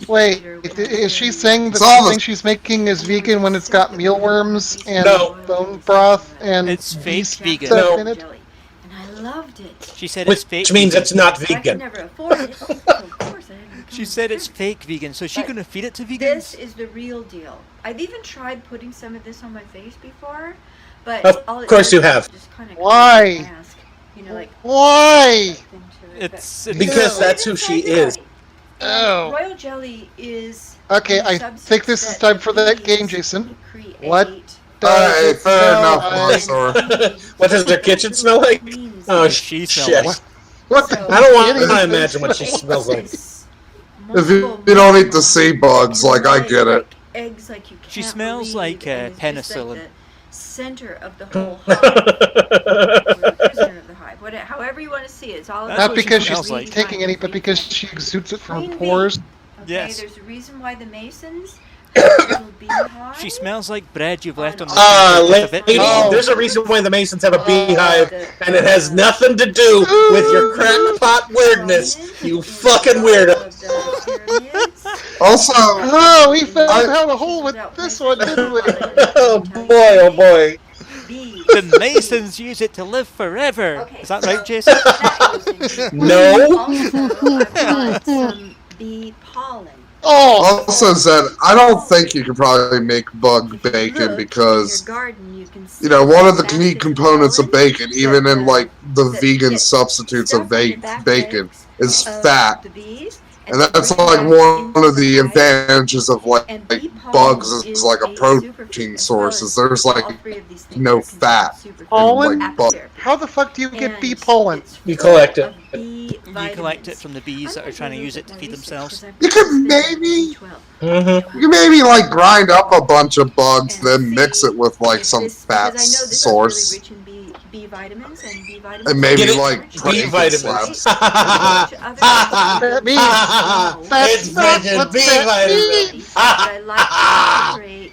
Wait, is she saying that the thing she's making is vegan when it's got mealworms and bone broth and it's fake vegan. stuff in it? And I loved it. She said it's fake. Which means vegan. it's not I could vegan. never afford it, so of course I didn't. She said it's fake vegan, so she gonna feed it to vegans? This is the real deal. I've even tried putting some of this on my face before, but Of course you have. Why? You know, like Why? It's Because that's who she is. Oh. Royal jelly is Okay, I think this is time for that game, Jason. What Alright, fair enough, smell Monster. What does her kitchen smell like? Oh, she shit. smells. What the I don't want to imagine what she smells like. If you don't eat the sea bugs, like I get it. Eggs like you can't She smells believe, like and it's just penicillin. like the center of the whole hive. Or the center of the hive. However you want to see it. It's all That's Not what she because she's smells like. taking any, but because she exudes it from her Green pores. Okay, Yes. there's a reason why the Masons have a little beehive. She smells like bread you've left on the Lady, there's a reason why the Masons have a beehive, and it has nothing to do with your crackpot weirdness, you fucking weirdo. Also, Oh, we found out a hole with this one, didn't we? Oh boy, oh boy. The Masons use it to live forever. Is that right, Jason? No. Also, I've got some bee pollen. Oh! Also said, I don't think you could probably make bug bacon because, you know, one of the key components of bacon, even in like the vegan substitutes of bacon, is fat. And that's like one of the advantages of like bugs is like a protein source, is there's like no fat in Pollen? like bugs. How the fuck do you get bee pollen? You collect it. You collect it from the bees that are trying to use it to feed themselves. You could maybe Mm-hmm. you maybe like grind up a bunch of bugs, then mix it with like some fat source, and maybe like B vitamins. That means It's vegan B vitamins. I like to incorporate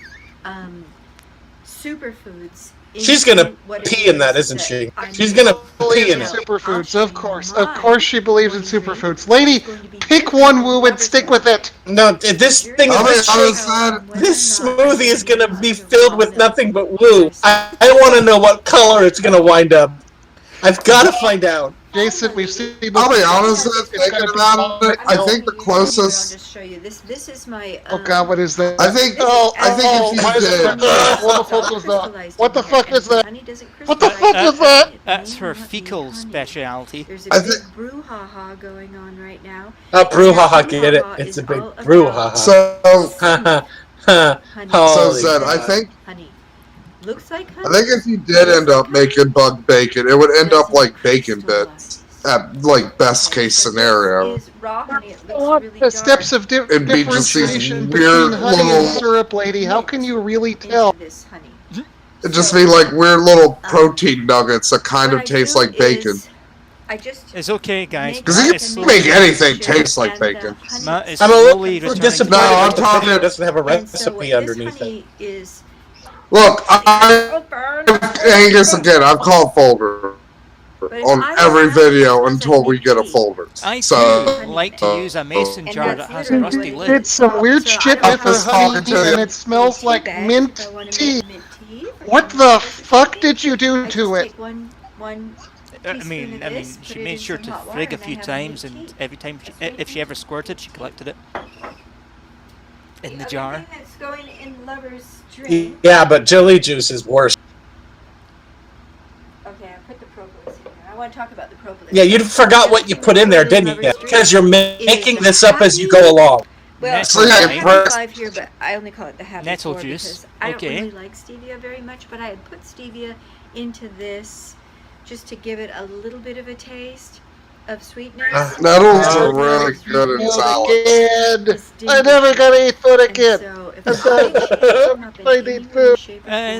superfoods. She's gonna pee in that, isn't she? She's gonna pee in it. Superfoods, of course. Of course she believes in superfoods. Lady, pick one woo and stick with it. No, this thing this smoothie is gonna be filled with nothing but woo. I want to know what color it's gonna wind up. I've got to find out. Jason, we've seen. I'll be honest with thinking about it. I think the closest. I'll just show you. This is my. Oh God, what is that? I think if you did. What the fuck is that? What the fuck is that? What the fuck is that? That's her fecal specialty. There's a big brouhaha going on right now. Brouhaha, get it? It's a big brouhaha. So Zed, I think. Honey. Looks like honey. I think if you did end up making bug bacon, it would end up like bacon bits at like best case scenario. The steps of It'd be just these differentiation weird between honey and little. syrup, lady. How can you really tell? It'd just be like weird little protein nuggets that kind of taste like bacon. It's okay, guys. Because you can make anything taste like bacon. Matt is I'm a slowly little returning. disappointed No, I'm that the talking- video doesn't have a recipe underneath it. Look, Angus, again, I've called folder on every video until we get a folder. I So, do like to use a mason jar that has a rusty lid. Did some weird shit with her honey, and it smells like mint tea. What the fuck did you do to it? I mean, she made sure to frig a few times, and every time, if she ever squirted, she collected it in the jar. That's going in lover's drink. Yeah, but jelly juice is worse. Okay, I put the propolis in there. I want to talk about the propolis. Yeah, you forgot what you put in there, didn't you? Because you're making this up as you go along. Well, So yeah, I have 5 here, but I only call it the happy Nettle 4 juice. because I don't Okay. really like stevia very much, but I had put stevia into this just to give it a little bit of a taste of sweetness. Nettles are really good in salad. Again. I never gotta eat food again. So if I need food.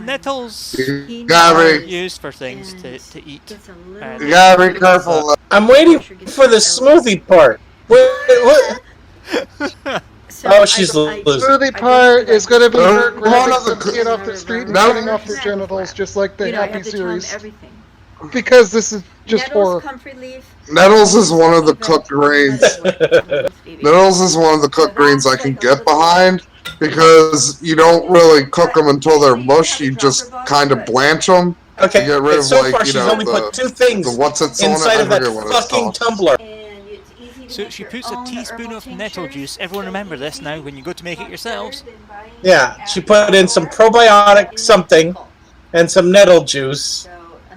Nettles You gotta be, used for things to eat. you gotta be careful. I'm waiting for the smoothie part. What? Oh, she's losing. Smoothie part is gonna be her One grabbing of the some kid off the street and No. cutting off their genitals, just like the you know, I Happy have to tell 'em series. everything. Because this is just Nettles, horror. comfrey leaf, Nettles is one of the cooked greens. Nettles is one of the cooked greens I can get behind because you don't really cook them until they're mush. You just kind of blanch them. Okay, to get rid and of so like far you she's know only put 2 things the what's it on it. inside I of that forget what it's fucking called. tumbler. and it's easy to So make she your puts a own teaspoon herbal of nettle tinctures. juice. Everyone remember this now when you go to make it yourselves. Yeah, she put in some probiotic something and some nettle juice.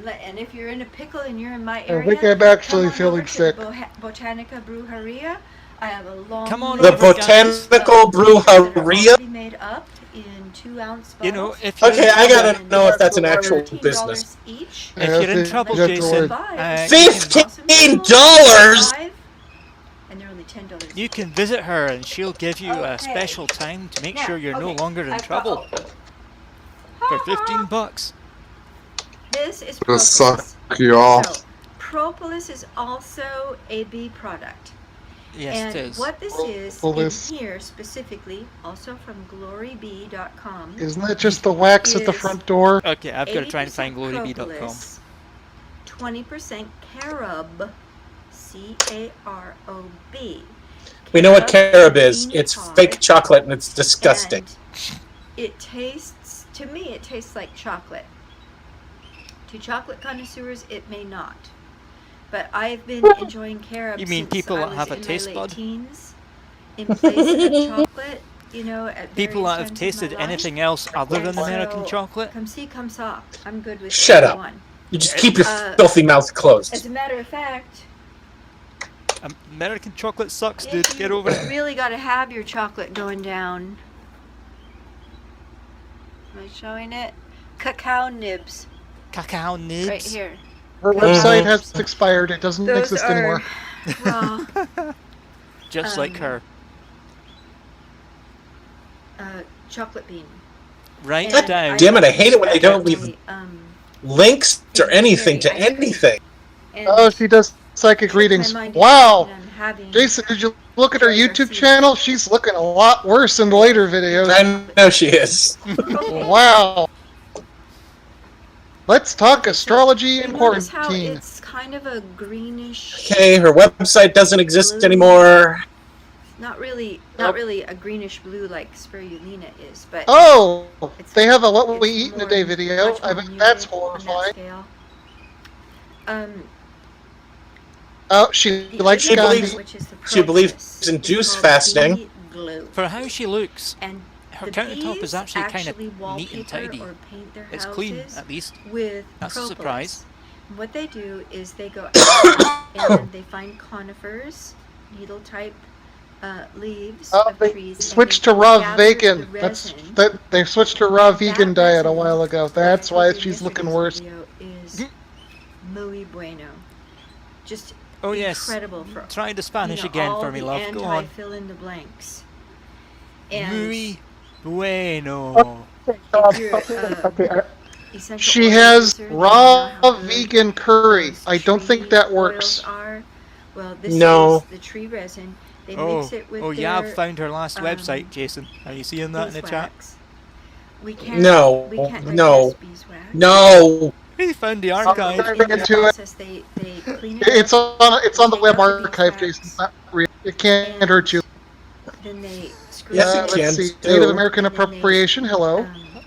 So, and if you're in a pickle and you're in my I area, think I'm actually come on feeling over to sick. Botanica Breweria. I have a long Come on list The over, guys. Botanical of juices that are Breweria? already made up in 2-ounce bottles. You know, if you're Okay, I gotta know if that's an actual $15 business. each. If you're in trouble, That's Jason, right. $15? And they're only $10. you can visit her and she'll give you a special time to make sure you're no longer in trouble for $15. This is It'll propolis. suck you off. So, propolis is also a bee product. Yes, And it is. what this is Propolis. in here specifically, also from glorybee.com. Isn't that just the wax at the front door? Okay, I've got to try and find 80% glorybee.com. propolis, 20% carob, C-A-R-O-B. We know what carob is. It's fake chocolate and it's disgusting. And it tastes, to me, it tastes like chocolate. To chocolate connoisseurs, it may not. But I've been enjoying carob You mean since people I that was have a in my taste late bud? teens. in place of chocolate, you know, at People that various have times of tasted my life. anything else other And than American so, chocolate. come see, come saw. I'm good with Shut either up. one. You just keep your filthy mouth closed. As a matter of fact, American chocolate sucks, dude. Get over it. you really got to have your chocolate going down. Am I showing it? Cacao nibs. Cacao nibs? Right here. Her website has expired. It doesn't exist anymore. Well, just like her. Chocolate bean. Right down. Damn it, I hate it when they don't leave links or anything to anything. Oh, she does psychic readings. Wow. Jason, did you look at her YouTube channel? She's looking a lot worse in the later videos. I know she is. Wow. Let's talk astrology and Notice how quarantine. it's kind of a greenish. Okay, her website doesn't exist anymore. Not really a greenish blue like spirulina is, but Oh, they have a what we eat in a day video. I bet that's horrifying. Oh, she likes Gandhi. She believes in juice fasting. For how she looks, and her countertop is actually kind of neat and tidy. It's clean, at least. With That's a surprise. What they do is they go out and they find conifers, needle type leaves of trees. They switched to raw vegan. They switched to raw vegan diet a while ago. That's why she's looking worse. Is muy bueno. Just oh yes. incredible for try the Spanish again for me, love. Go on. Fill in the blanks. Muy bueno. She has raw vegan curry. I don't think that works. Well, this no. is the tree resin. They mix it with yeah, I've found her last website, Jason. Are you seeing that in the chat? We can't, no. We can't no. Beeswax. No. He found the archive. It's on the web archive, Jason. It's not real. It can't hurt you. Then they screw yes, it let's see. Native American appropriation. Hello.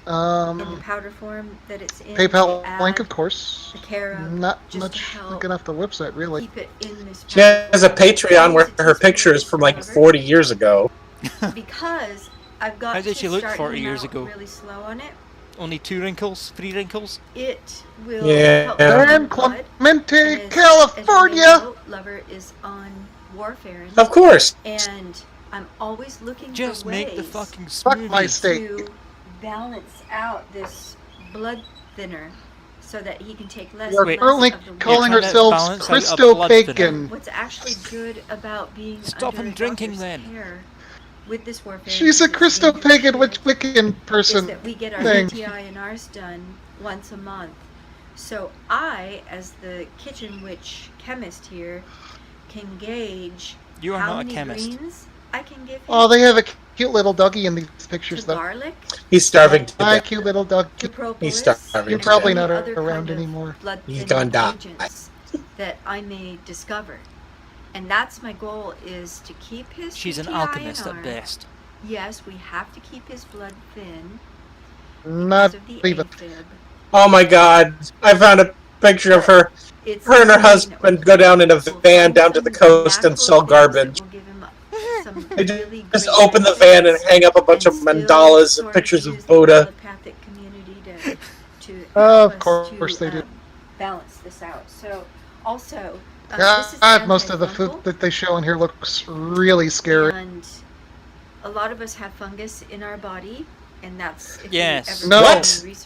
In the powder form that it's in. PayPal link, of course. The carob, not much looking off the website, really. Keep it in this she has a Patreon where her picture is from like 40 years ago. Because I've got. How did she look 40 years ago? Really slow on it. Only 2 wrinkles, 3 wrinkles. It will. Yeah. San Clemente, California. Lover is on warfare. Of course. And I'm always looking just for ways make the fucking Fuck my state. to balance out this blood thinner so that he can take less. You're currently calling herself Christo Pagan. What's actually good about being stop him drinking then. With this warfare, she's a Christo Pagan Wiccan person. That we get our thing. UTI and ours done once a month. So I, as the kitchen witch chemist here, can gauge you are how not many a chemist. greens I can give him. Oh, they have a cute little doggy in these pictures, though. Garlic. He's starving to death. Cute little dog. He's starving. You're probably not around anymore. He's gonna die. That I may discover. And that's my goal, is to keep his She's an UTI alchemist and at best. Yes, we have to keep his blood thin. Not even. Oh my god. I found a picture of her. Her and her husband go down in a van down to the coast and sell garbage. They just open the van and hang up a bunch of mandalas and pictures of Buddha. Of course they do. Balance this out. So, also, God, most of the food that they show in here looks really scary. And a lot of us have fungus in our body, and that's yes. No,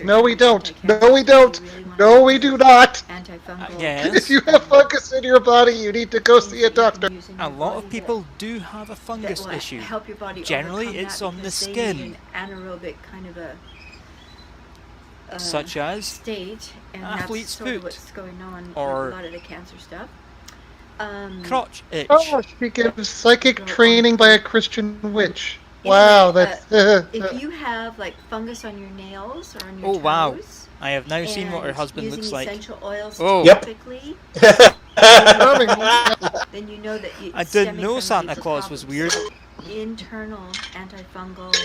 no, we don't. No, we don't. No, we do not. Antifungal. Yes. If you have fungus in your body, you need to go see a doctor. A lot of people do have a fungus issue. Help your body generally, it's on the skin. Anaerobic kind of a such as state, and athlete's that's sort of foot, what's going on or with a lot of the cancer stuff. Crotch itch. Oh, she gives psychic training by a Christian witch. Wow, that's. If you have like fungus on your nails or on your toes, wow! I have now seen what her husband looks like. Essential oils specifically, then you know that I didn't know Santa Claus was weird. Internal antifungal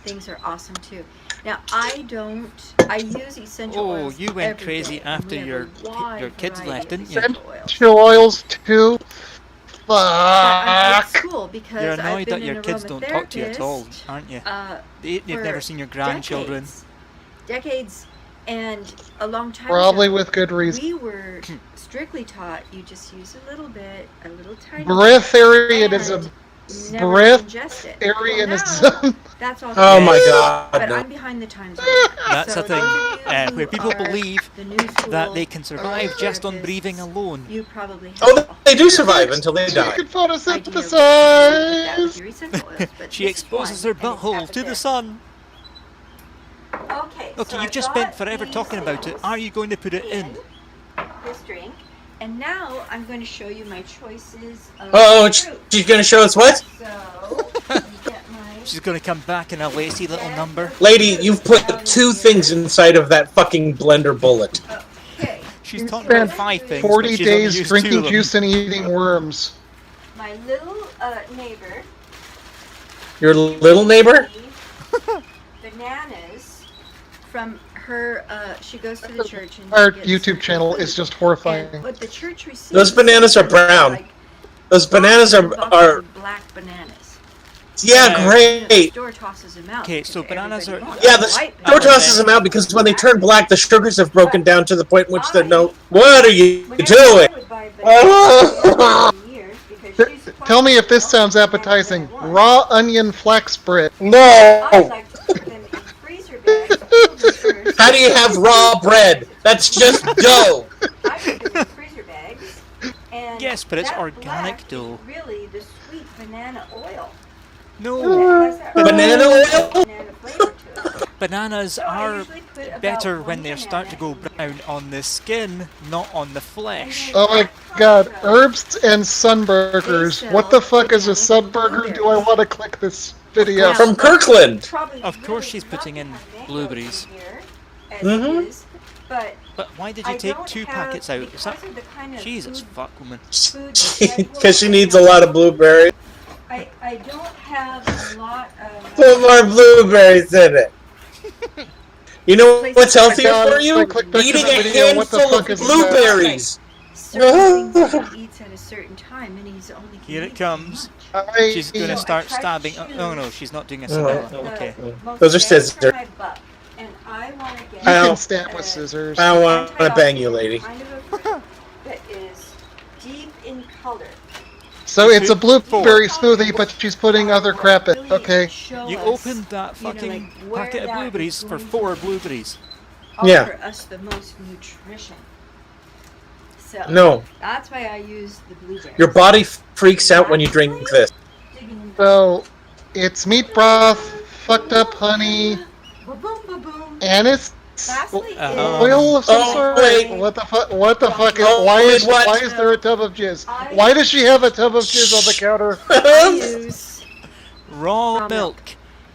things are awesome too. Now I use essential oils. Oh, you went crazy after your kids left, didn't you? Essential oils too. I'm Fuck. old school because You're I've annoyed been that your an kids don't talk to you at all, aromatherapist, aren't you? You've for never seen your grandchildren. decades, and a long time Probably ago, with good reason. we were strictly taught you just use a little bit, a little tiny Breatharianism. bit, and never ingest it. Well, Breatharianism. now, that's all Oh my changed, God, but no. I'm behind the times on that. That's So the thing, those of you where who people are believe the new that school they can survive just on aromatherapists, breathing alone. you probably have Oh, a they do whole survive until they You die. can idea of what to do with that photosynthesize. pure essential oils, but She this exposes is her one, and it's butthole to the Apitherapy. sun. Okay, Okay, so you've I just spent got forever these talking about it. things Are you going to put it in? this drink, and now I'm going to show you my choices of Oh, fruit. she's gonna show us what? So, you get my She's going to come back in a lacy little number. Lady, you've put 2 things inside of that fucking blender bullet. Okay. She's You talking about spent 5 things, 40 but she's only days used 2 drinking of them. juice and eating worms. My little neighbor. Your little neighbor? Bananas from her. She goes to the church and Our she gets YouTube channel is just horrifying. And what the church receives. Those bananas are brown. Like Those bananas boxes are of black bananas. yeah, The great. store tosses them out. Okay, so bananas are... Yeah, the store tosses them out because when they turn black, the sugars have broken down to the point in which they know, what are you doing? Tell me if this sounds appetizing. Raw onion flax bread. No! like to put them in freezer bags. How do you have raw bread? That's just dough. I put them in freezer bags. And Yes, but it's that organic black dough. is really the sweet banana oil. No. Banana oil? Banana flavor to it. Bananas are usually put about better one when they start to go brown on the skin, not on the flesh. Oh my god, herbs and sunburgers. What the fuck is a sunburger? Do I want to click this video? From Kirkland. Of course she's putting in blueberries. Mm-hmm. But why did you take 2 packets out? Is that... Because of the kind of Jesus, food- fuck, woman. Because she needs a lot of blueberries. I don't have a lot of... Put more blueberries in it. You know what's healthier for you? Eating a handful of blueberries. Certain things that he eats at a certain time, and he's only... Here it comes. She's going to start stabbing... Oh no, she's not doing a stab. Okay. Those are scissors. And I want to get... You can stab with scissors. I don't want to bang you, lady. kind of a fruit that is deep in color. So it's a blueberry smoothie, but she's putting other crap in. Okay. You opened that fucking packet of blueberries for 4 blueberries. Yeah. Offer us the most nutrition. So No. that's why I use the blueberry. Your body freaks out when you drink this. So it's meat broth, fucked up honey, and it's oil of some sort. wait. What the fuck? What the fuck? Oh, Why wait, is what? why is there a tub of jizz? Why does she have a tub of jizz on the counter? I use Raw milk.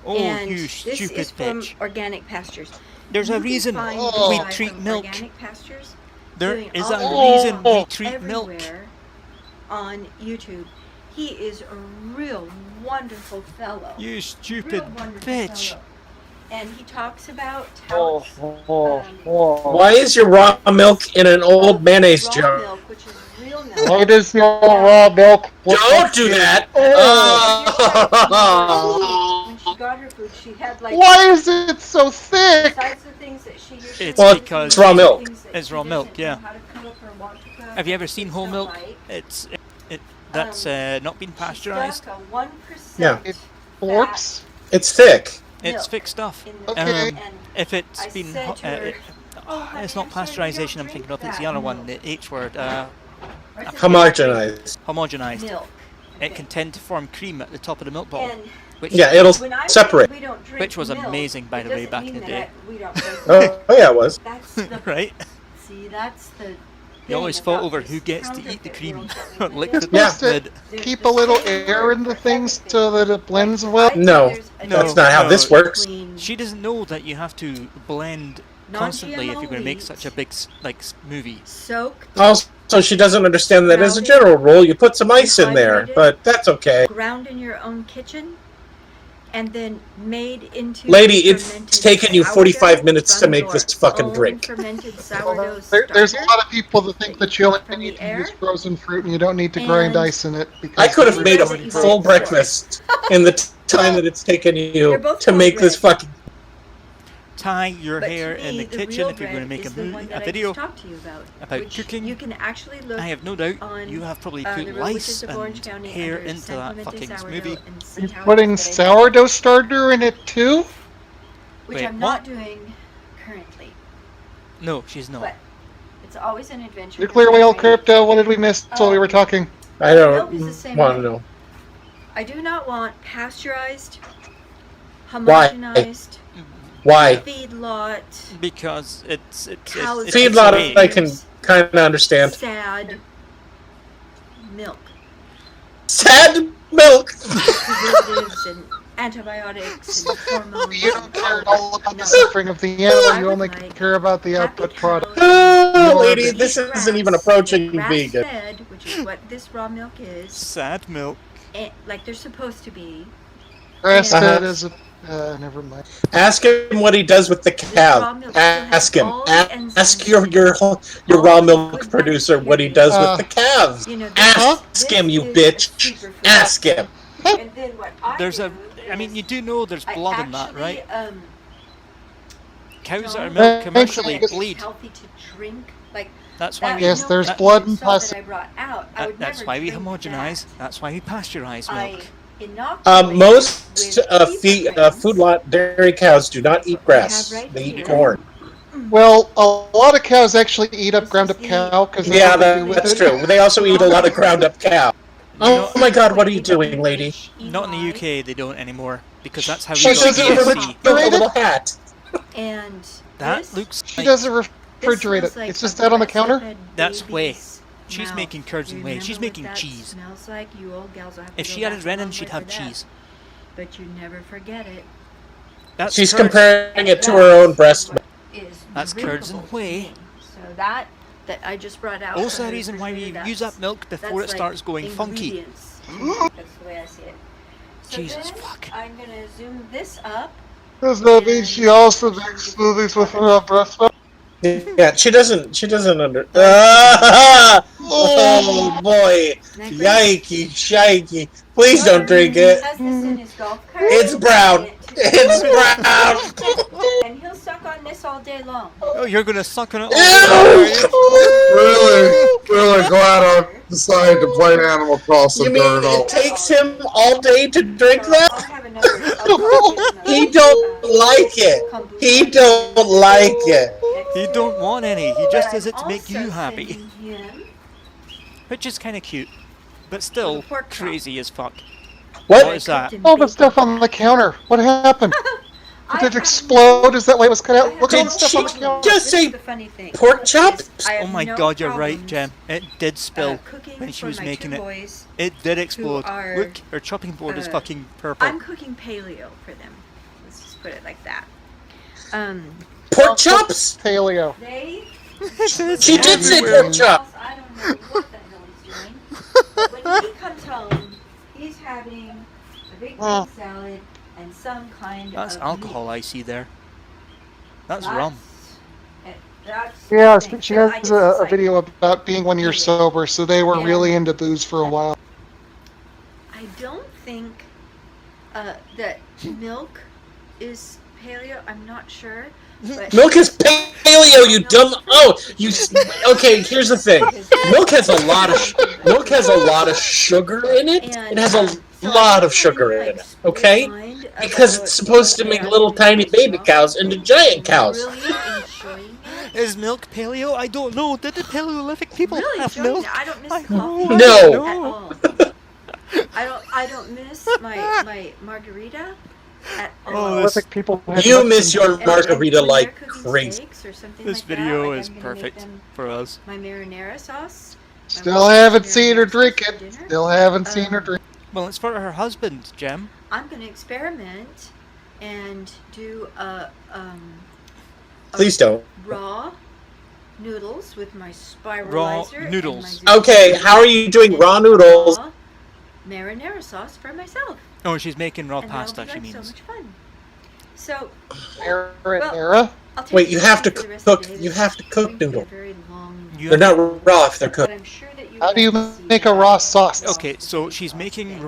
Oh, and you this stupid is from bitch. organic pastures. There's You a can reason find we this guy treat from milk. Organic pastures There doing is all a reason we this treat milk. everywhere on YouTube. He is a real wonderful fellow. You stupid Real wonderful bitch. fellow. And he talks about how Why is your raw milk in an old mayonnaise raw jar? milk, which is real milk. Why does your raw milk? Don't do that! When she got her food, she had like. Why is it so thick? Besides the things that she usually It's Well, because it's raw milk. It's raw milk, yeah. Have you ever seen whole milk? That's not been pasteurized. Yeah. It warps. It's thick. It's thick stuff. Okay. If it's been... it's not pasteurization I'm thinking of, it's the other one, the H word. Homogenized. Homogenized. Milk. It can tend to form cream at the top of the milk bottle. And Which, Yeah, it'll when I separate. say we don't drink Which was milk, amazing, by it the way, doesn't back in mean the that day. we don't drink milk. Oh, yeah, it was. That's the right? See, that's the. You always thing fought about over this who gets to eat the counterfeit cream. world that we Lick live the in. Yeah. lid. Keep a little air in the things so that it blends well. No, that's not how this works. She doesn't know that you have to blend constantly if you're going to make such a big movie. Soak. Also, she doesn't understand that as a general rule, you put some ice in there, but that's okay. Ground in your own kitchen. and then made into Lady, it's taken you 45 minutes to make this fucking drink. Fermented sourdough There's a lot of people that think that you only need to use frozen fruit and you don't need to grind ice in it. I could have made a full breakfast in the time that it's taken you to make this fucking... Tie your hair in the kitchen if you're going to make a video about cooking. You can actually look I have no doubt you have probably put lice and hair into that fucking smoothie. Are you putting sourdough starter in it too? Which Wait, I'm not doing currently. No, she's not. But it's always an adventure. Nuclear whale crypto, what did we miss while we were talking? I don't want to know. I do not want pasteurized, Why? homogenized, Why? feedlot. Because it's feedlot. I can kind of understand. Sad milk. Sad milk. Preservatives and antibiotics and hormones. You don't care at all about the suffering of the animal. You only care about the output product. Lady, this isn't even approaching vegan. Fed, which is what this raw milk is. Sad milk. Like they're supposed to be. Grass-fed is a... never mind. Ask him what he does with the cow. Ask him. Ask your raw milk producer what he does with the calves. Ask him, you bitch. Ask him. And then what I mean, you do know there's blood in that, right? Cows that are milk commercially bleed. Healthy to drink, like that's why. Yes, there's blood and pus. That's why we homogenize. That's why we pasteurize milk. Most food lot dairy cows do not eat grass. They eat corn. Well, a lot of cows actually eat up ground up cow because that's true. They also eat a lot of ground up cow. Oh my God! What are you doing, lady? Not in the UK, they don't anymore because that's how we she got doesn't KFC. a little hat. And that looks. She doesn't refrigerate it. It's just out on the counter. That's whey. She's making curds and whey. She's making cheese. Like? You old gals will have to if she added Renin, she'd have cheese. But you never forget it. She's comparing it to her own breast milk. That's curds and whey. So that I just brought out. Also, the reason why we use up milk before it starts going funky. That's the way I see it. So Jesus fuck. I'm gonna zoom this up. Does that mean she also makes smoothies with her breast milk? Yeah, she doesn't under. Oh boy! Yikey, shikey! Please don't drink it. It's brown. It's brown. And he'll suck on this all day long. Oh, you're gonna suck on it all day? Really glad I decided to play Animal Crossing. You mean it takes him all day to drink that? He don't like it. He don't like it. He don't want any. He just does it to make you happy. Which is kind of cute, but still crazy as fuck. What is that? All the stuff on the counter. What happened? Did it explode? Is that why it was cut out? Look at all the stuff on the counter. Just say pork chops? Oh my God, you're right, Jem. It did spill when she was making it. It did explode. Look, her chopping board is fucking purple. I'm cooking paleo for them. Let's just put it like that. Pork chops? Paleo. She did say pork chops. I don't know what the hell he's doing. But when he comes home, he's having a big salad and some kind That's of alcohol I see there. That's rum. Yeah, she has a video about being when you're sober, so they were really into booze for a while. I don't think that milk is paleo. I'm not sure. But milk is paleo, you dumb. Oh, you. Okay, here's the thing. Milk has a lot of sugar in it. It has a lot of sugar in it. Okay, because it's supposed to make little tiny baby cows into giant cows. Is milk paleo? I don't know. Did the Paleolithic people have milk? I don't miss coffee No. at all. I don't miss my margarita at all. You miss your margarita like crazy. This video is perfect for us. My marinara sauce. Still haven't seen her drink it. Still haven't seen her drink. Well, it's for her husband, Jem. I'm gonna experiment and do Please don't. Raw noodles with my spiralizer. Raw noodles. Okay, how are you doing raw noodles? Marinara sauce for myself. Oh, she's making raw and pasta, that'll be, she like, means. so much fun. So, Era. I'll take Wait, you this have on to for the rest of cook. the day. You This have to is cook going to be a noodles. very long You They're have not raw if they're but cooked. I'm sure that you How would do you like to see make a that. raw sauce? Okay, so she's making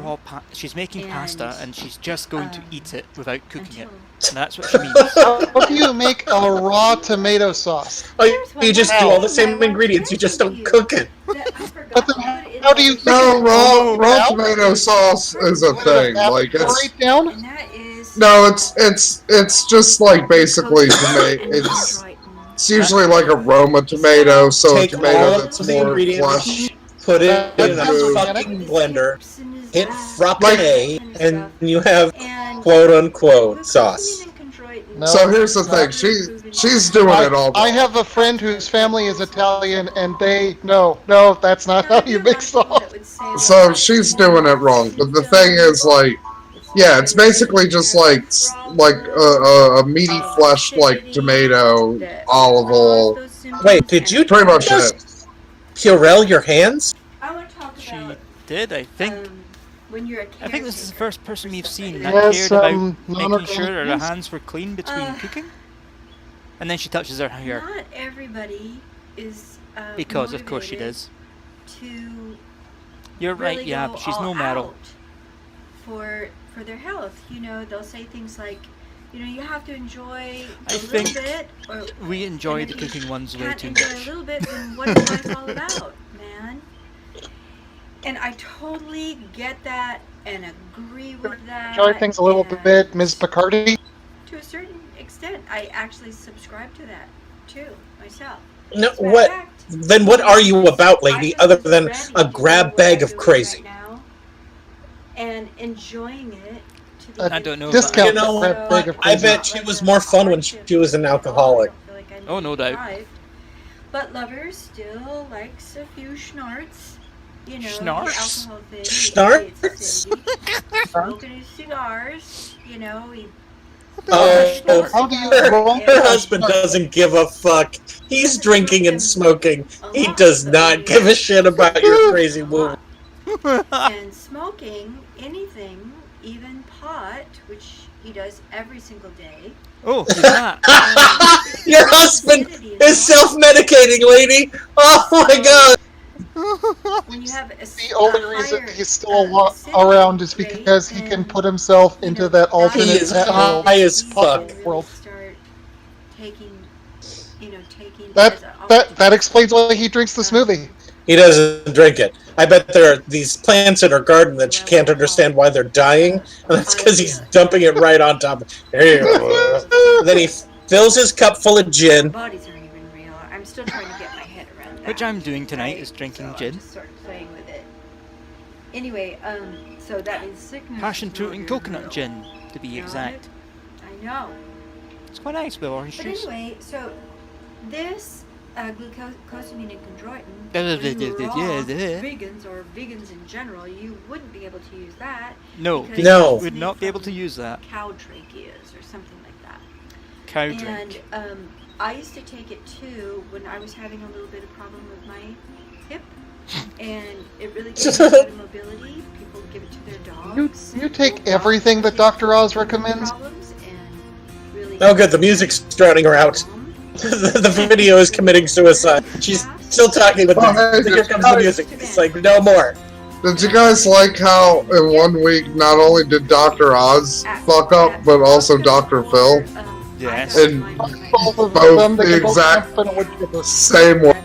she's making pasta, And, and she's just going to eat it without cooking it. until That's what she means. How do you make a raw tomato sauce? Oh, There's one you just more do all the thing I same wanted to ingredients. You just mention don't to you cook it. that I forgot But to then put in how do you the cook No, it? raw Now? tomato sauce is a Let it thing. Like evaporate down? and that is no, it's just like basically tomato. and It's usually like a Roma tomato, so a Take tomato all that's of the more ingredients, flesh. put it That in a sounds Remove. organic. fucking blender, hit frappe, Like- and you have and quote unquote glucosamine sauce. and chondroitin No. So here's the it's thing. not. She's doing it all. I have a friend whose family is Italian, and they no, that's not how you make sauce. So she's doing it wrong. But the thing is, like, yeah, it's basically just like a meaty flesh like tomato, olive oil. Wait, did you Pretty much just it. Purell your hands? I want to talk She about did, I think. when you're a I think this is the caretaker first person for we've seen somebody. that Yes, cared about making non-organic sure that her meats. hands were clean between cooking. And then she touches her hair. Not everybody is Because, of course, she motivated does. to You're right, really yeah, go but she's all no Meryl. out for their health. You know, they'll say things like, you know, you have to enjoy I a think little bit. Or, we enjoy and the if you cooking ones way can't too enjoy much. a little bit, then what is life all about, man? And I totally get that and agree with that. Enjoy things a little and bit, Ms. Picardi. to a certain extent, I actually subscribe to that too myself. No, As a matter of what? fact, Then what are you about, lady, I other just than ready a to do grab what bag I'm of doing crazy? right now and enjoying it to the I I don't know. Discount You know that bag of I crazy. bet she was more fun when she was an alcoholic. Oh, no doubt. But lovers still likes a few schnarts. You know, Schnarts? the alcohol thing. Schnarts? It's acidity. Smoking his cigars. You know, he. Oh, How do you roll her husband doesn't give a fuck. He's drinking and smoking. He does not give a shit about your crazy woo. And smoking anything, even pot, which he does every single day. Oh, he's not. Your husband is self-medicating, lady. Oh my god. When you have The only reason he's still around is because he can put himself into that He alternate is high as fuck. world. Start taking, taking That explains why he drinks the smoothie. He doesn't drink it. I bet there are these plants in her garden that she can't understand why they're dying, and that's because he's dumping it right on top. There you go. Then he fills his cup full of gin. Bodies aren't even real. I'm still trying to get my head around that. Which I'm doing tonight is drinking so gin. I'm just sort of playing with it. Anyway, so that means sickness. Passion is fruit not and real. coconut gin, to be Got exact. it? I know. It's quite nice with orange But juice. anyway, so this glucosamine and chondroitin, Yeah, when you were raw yeah. vegans or vegans in general, you wouldn't be able to use that. No, because No. it's would made not be able to from use that. cow tracheas or something like that. Cow And drink. I used to take it too when I was having a little bit of problem with my hip, and it really gave me a lot of mobility. People give it to their dogs. You take everything that Dr. Oz recommends. Problems and really Oh good, the music's drowning her out. The video is committing suicide. She's still talking, but here comes the music. It's like, no more. Did you guys like how in 1 week not only did Dr. Oz fuck up, but also Dr. Phil? Yes. And Both of both them, they the can both exact jump in a wood. same way.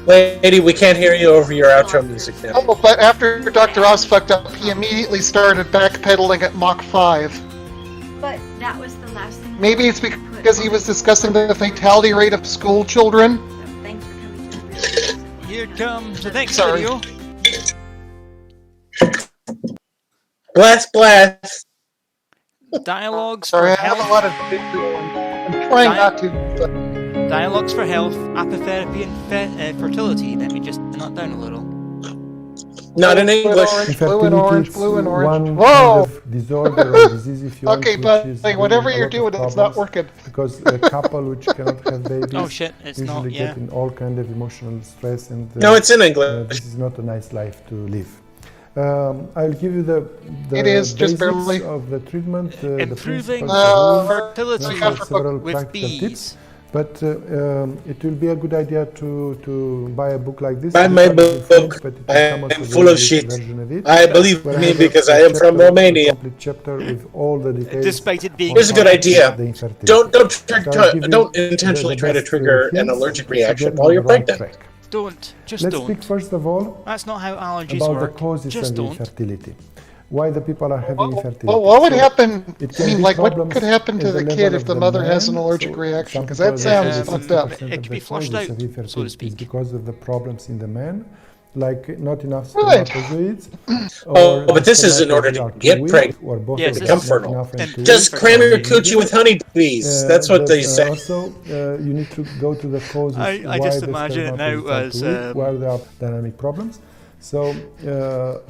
Lady, we can't hear you over your outro music now. Oh, but after Dr. Oz fucked up, he immediately started backpedaling at Mach 5. But that was the last thing. Maybe it's because he was discussing the fatality rate of school children. Thanks for coming to the video. Here comes the next Sorry. video. Blast, blast. Dialogues Sorry, for I have a health. lot of video. I'm trying not to. But Dialogues for health, apitherapy, and fertility. Let me just turn that down a little. Not in English. Orange, blue and orange, blue and orange. One Whoa! kind of disorder or disease, if you Okay, want, but which is like, whatever bringing a you're lot of doing, it's not problems, working. because a couple which cannot have babies Oh shit, it's usually not, yeah. get in all kind of emotional stress, and No, it's in English. this is not a nice life to live. I'll give you the It is just basics barely of the treatment, Improving the fertility several with practical bees. tips. But it will be a good idea to buy a book like this. Buy my book. I am full of shit. I believe me because I am from Romania. Complete chapter with all the details. Despite it being. Here's a good idea. Don't intentionally try to trigger an allergic reaction while you're pregnant. Don't. Just Let's don't. speak first of all That's not how allergies about work. the causes Just and don't. infertility. Why the people are having infertility. Well, what would happen? It I can mean, be like, what problems could happen to in the the kid level if of the the mother man. has an allergic So reaction? some Because that people sounds say fucked 60% up. of It could the be flushed causes out, of infertility so to speak. is because of the problems in the man, like not enough Right. spermatozoids. Oh, but this is in order to get pregnant, or both Yes, of to them come not fertile. enough and too Just weak. cram your coochie with honeybees. That's what But, they say. Also, you need to go to the causes. I why just the imagine it now spermatozoids are as, too weak, where there are dynamic problems. So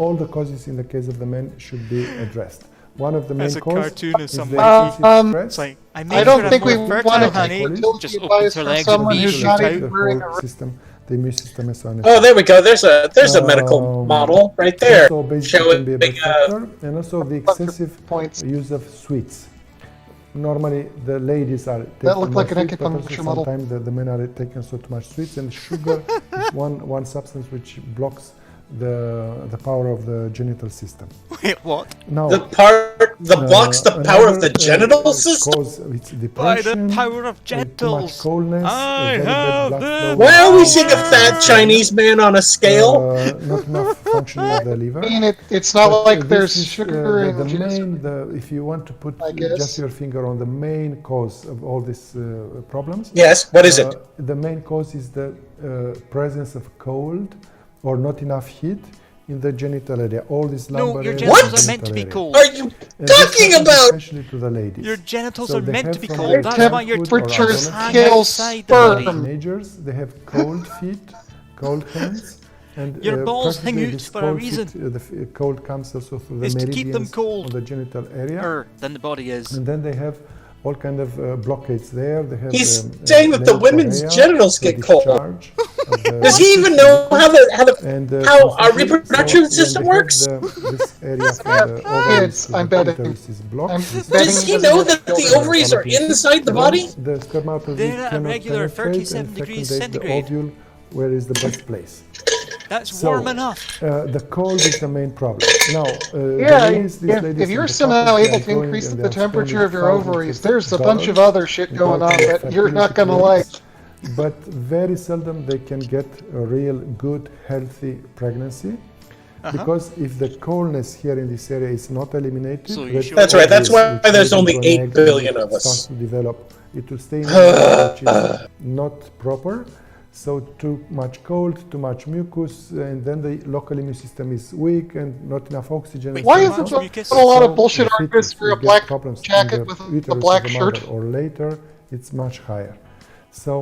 all the causes in the case of the men should be addressed. One of the main As a causes cartoon of is some the lady. excessive stress. It's like, I I made don't her think a we more want fertile to honey. take Just guilty opens advice her from legs someone and bees who's shoot not out. even The wearing whole a system, the immune system and so on. Oh, there we go. There's a medical model right there. So basically can be a Showing big factor, and also the excessive points. use of sweets. Normally, the ladies are taking That looked more like an sweets, but also acupuncture model. sometimes the men are taking so too much sweets, and sugar is one substance which blocks the power of the genital system. Wait, what? Now, The part that blocks the power of the genital system? Cause it's By depression, the power of too much genitals. coldness, I very bad have blood the flow. Why are we seeing a fat Chinese man on a scale? Not enough functioning of the liver. I mean, it's not But, like this there's is, sugar in the juice. if you want to put I guess. just your finger on the main cause of all these problems. Yes, what is it? The main cause is the presence of cold or not enough heat in the genital area. All these No, lumbar your areas genitals and are meant to be genital area. cold. Are you And this talking happens about? especially to the ladies. Your genitals So are they meant have to be from cold. their That's why your childhood or temperatures hang kill outside the body. sperm. Teenagers, they have cold feet, cold hands, and Your balls hang practically out this for a cold reason. feet, the cold comes also through the It's to keep them meridians cold. on the genital area, Than the body is. and then they have all kind of blockades there. They have He's saying that the late women's urea, genitals the get cold. discharge of the Does he even know how and, how our constantly, reproduction when system they have works? This area from the ovaries Kids, to the I'm betting. clitoris is blocked. I'm This betting Does he doesn't know have that the children. ovaries are inside the body? The spermatozoid They're at a cannot regular penetrate 37 and degrees fecundate the centigrade. ovule, where is the best place. That's So, warm enough. The cold is the main problem. Now, Yeah, these ladies if you're and the somehow couples, they able are to going increase and the they are temperature of spending your thousands ovaries, of there's a bunch of dollars other shit going on without that you're not going to fertility like. clinics, but very seldom they can get a real good, healthy pregnancy. Because if the coldness here in this area is not eliminated, So you That's right. That's why which there's goes only into an 8 egg billion and of us. starts to develop, it will stay in an area which is not proper. So too much cold, too much mucus, and then the local immune system is weak and not enough oxygen. Wait, Why too is much it mucus? a lot of So bullshit the artists fetus wear a will get black problems in jacket the with a uterus black of the shirt? mother, or later it's much higher. So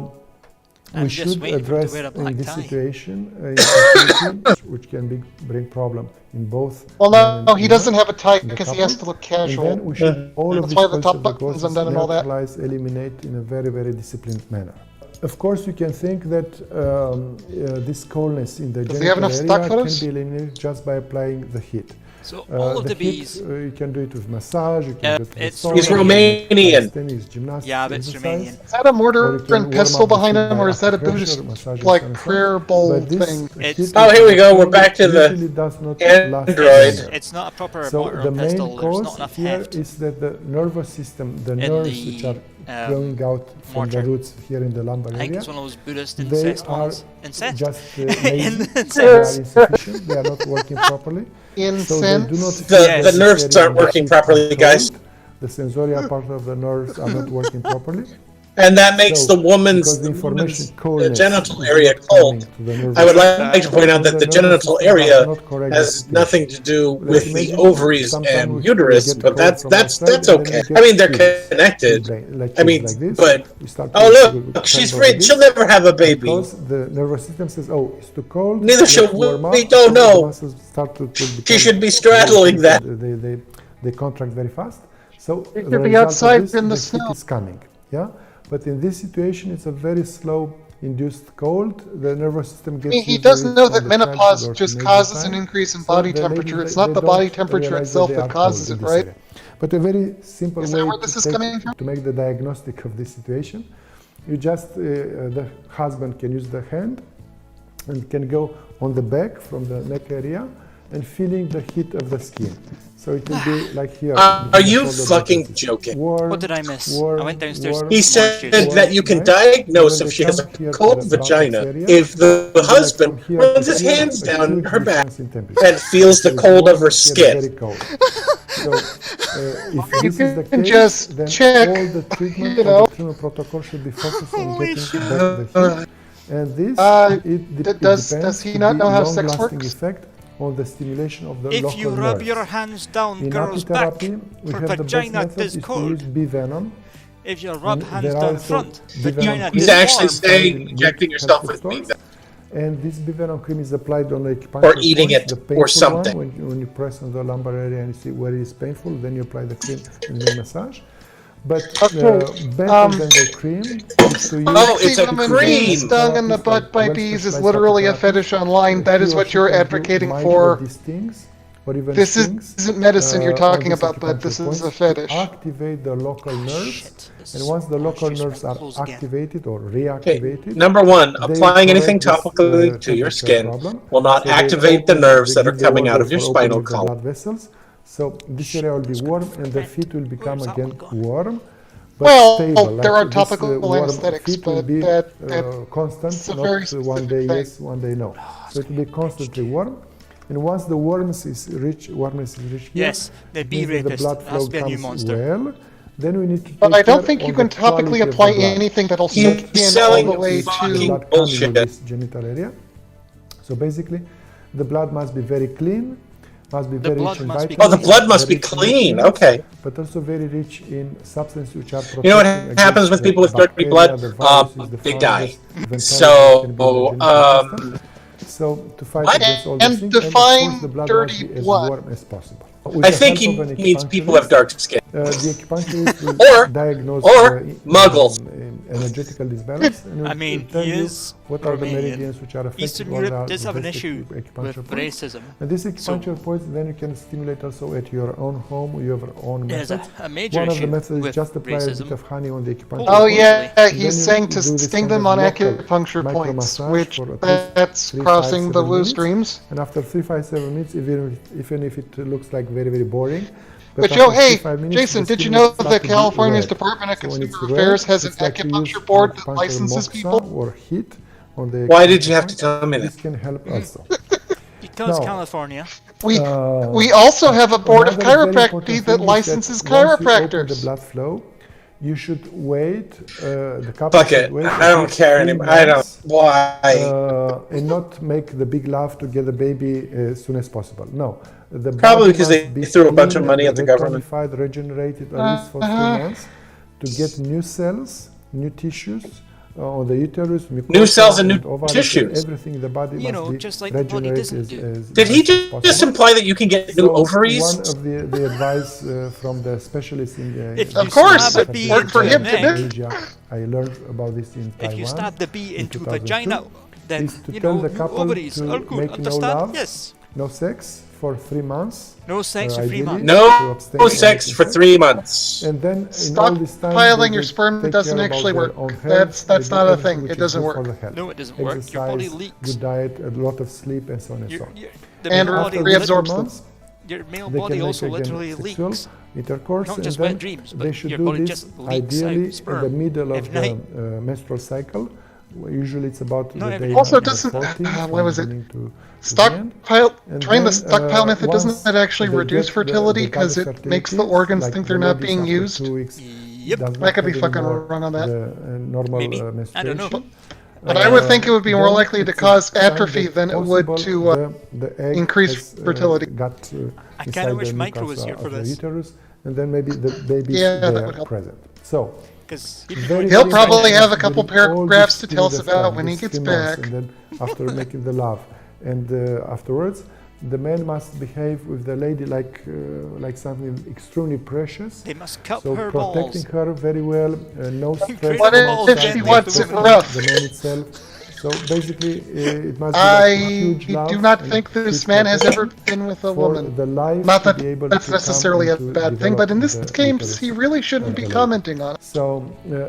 I'm we just should waiting for him to address wear a black in this tie. situation infertility, which can bring problem in both. Well, men no, and he women doesn't have a tie in the because he has to couple. look casual. And then we should all of That's these why the causes top of the button's causes undone and all that. neutralize, eliminate in a very, very disciplined manner. Of course, you can think that this coldness in the Does he have genital enough stock area can photos? be eliminated just by applying the heat. So all of the heat, bees. you can do it with massage. You can do it with It's sauna, He's you can do it with Romanian. calisthenics, gymnastics, Yeah, but it's exercise. Romanian. Is that a Or mortar you can and warm pestle up the behind feet him, by or is that a acupressure, Buddhist massage and like so on and so on. prayer bowl But this thing? It's- heat Oh, here we go. We're back to the usually does not Android. last It's, longer. it's not a proper So mortar the and main pestle. There's not cause enough here heft. is that the nervous system, the In nerves the, which are growing out from the mortar. roots here in the lumbar I think area, it's one of those Buddhist they incest are ones. Incest? just lazy, they are Incest. insufficient, they are not working properly. So they do not Incense. feel The this nerves area aren't in the working feet properly, are guys. cold. The sensorial part of the nerves are not working properly. And that makes So, the woman's, because the information the coldness genital is area not coming cold. to the nervous I would system, like to point out that and the nervous genital system does area not correct the has situation. nothing to do Let's with the imagine ovaries sometime and we uterus, get but cold that's from that's outside, that's and then okay. we I mean, get they're fevers. connected. Like I mean, kids like this, but we start oh to look, she's tremble free. like She'll this, never have a baby. because the nervous system says, "Oh, it's too cold." Neither let's should warm up," we. Oh and the no, muscles start to she become should be very straddling tense, that. and They contract very fast. So They the could be result of outside this, in the heat snow. is coming. Yeah, but in this situation, it's a very slow induced cold, the nervous system gets. He doesn't know that menopause just causes an increase in body temperature. It's not the body temperature itself that causes it, right? But a very simple way to make the diagnostic of this situation, you just, the husband can use the hand and can go on the back from the neck area and feeling the heat of the skin. So it will be like here. Are you fucking joking? What did I miss? I went downstairs. He said that you can diagnose if she has a cold vagina if the husband runs his hands down her back and feels the cold of her skin. So, if you this is the can case, just then check, all the treatment, all the treatment protocol should be focused on getting back the heat. And this, does he not know how sex long-lasting works? effect on the stimulation of the If local you rub nerves. your hands down In girl's back, apitherapy, we her have the best vagina method is is to cold. use bee venom. If you rub hands There are down also front, bee venom vagina cream is He's actually warm. saying injecting yourself with stores. bee venom. And this bee venom cream is applied on the acupuncture Or eating points, it, the painful or something. One, when you press on the lumbar area and you see where it is painful, then you apply the cream and make massage. But better than the cream is to use... Oh, it's a cream! Being stung in the butt by bees is literally a fetish online. That is what you're advocating for. This isn't medicine you're talking about, but this is a fetish. Activate the local nerves, and once the local nerves are activated or reactivated... Number one, applying anything topically to your skin will not activate the nerves that are coming out of your spinal column. So this area will be warm and the feet will become again warm, but Well, stable. there are This, topical warm anesthetics, feet will but be that's constant, a not very one day specific yes, one day no. So it will be constantly warm. And once the warmth is reached here, Yes, the bee means that the rapist blood flow has been a new comes monster. well. Then we need to But take I don't care think you on can the quality topically of apply the blood. anything that'll He's soak in all selling the way fucking to... Blood coming in bullshit. this genital area. So basically, the blood must be very clean, must be very rich in vitamins. Oh, the blood must be clean. Okay. But also very rich in substances which are protecting You know what happens with people with dirty blood? They die. So to fight What? against all And these things, define and of course the blood dirty must be as blood. warm as possible. I think he means people have dark skin. The acupuncturist will diagnose muggles. Energetical disbalance. And I mean, tell he you is what are the Romanian. meridians which are affected. Eastern what Europe are does the have an best issue acupuncture with points. racism. And this acupuncture points, then you can stimulate also at your own home, your own There's methods. a major One of the issue methods is with just apply a racism. bit of honey on the acupuncture Oh point. yeah, And then he's you saying to do this sting kind them of on local acupuncture points, micromassage which for at least that's 3, 5, crossing 7 the loose minutes. streams. And after 3-5-7 minutes, even if it looks like very, very boring. But after Joe, hey, 3-5 minutes, Jason, the did you skin know will start that to be California's red. Department of So when it's Consumer red, Affairs has an it's like to use acupuncture board that acupuncture licenses moxa people? or heat on the Why did you have to acupuncture tell me This that? can help also. Because Now, California. We also have a board of another very important chiropractic thing that is licenses once you open the chiropractors. blood flow, you should wait. The couple Fuck should it. wait I don't care 3 anymore. I don't. months, Why? and not make the big laugh to get the baby as soon as possible. No. The Probably body because must they be threw a bunch of clean money and at the government. retonified, regenerated at least for 3 months to get new cells, new tissues on the uterus, mucosa, New cells and new ovaries, tissues. everything in the body must be just like the body regenerated doesn't do. Did he best as just possible. imply that you can get new So ovaries? one of the advice from the specialists in If Of course, stab a it bee worked for into him the to neck, do. Asia, I learned about this in Taiwan. if you stab the bee in into 2002, vagina, then is to you tell know the couple ovaries to are good. make no Understand? love, Yes. no sex for 3 months. No sex for 3 ideally, months. to No abstain from sex having for 3 months. And then in all this time, Stockpiling they your will sperm take doesn't care about actually their work. own health. That's They not do a everything thing. which It is doesn't good work. for the health. No, it doesn't work. Your body Exercise, leaks. good diet, a lot of sleep, and so on and so on. The And male body reabsorbs them. months, Your male they body can also make again literally sexual leaks. intercourse, Not and just then wet dreams, but they should your do body this just leaks ideally out sperm in the middle of every the night. menstrual cycle. Usually it's about Not the every day night. Also, number doesn't 14 what from was it? beginning to the end. Stockpile, And trying the then, stockpile method, doesn't once that actually they reduce get fertility the because double it makes the fertility, organs like think the they're not ladies being after used? 2 weeks Yep. does not I could be have fucking anymore wrong on that. the normal Maybe. I menstruation. don't know. But I would think it would be more likely to cause atrophy than it would to the egg increase has, fertility. Got I inside kinda wish the Michael mucus was here of for the this. uterus, and then maybe the baby's Yeah, that there would help. present. So Because He'll probably have a couple paragraphs to tell us about when he gets back. And then after making the love, and afterwards, the man must behave with the lady like something extremely precious. They must cup so her protecting balls. her very well, no stress. What if she wants it rough? The man itself. So basically, it must be like a huge love. I do not think this man has ever been with a woman. Not that that's necessarily a bad thing, but in this case, he really shouldn't be commenting on it. So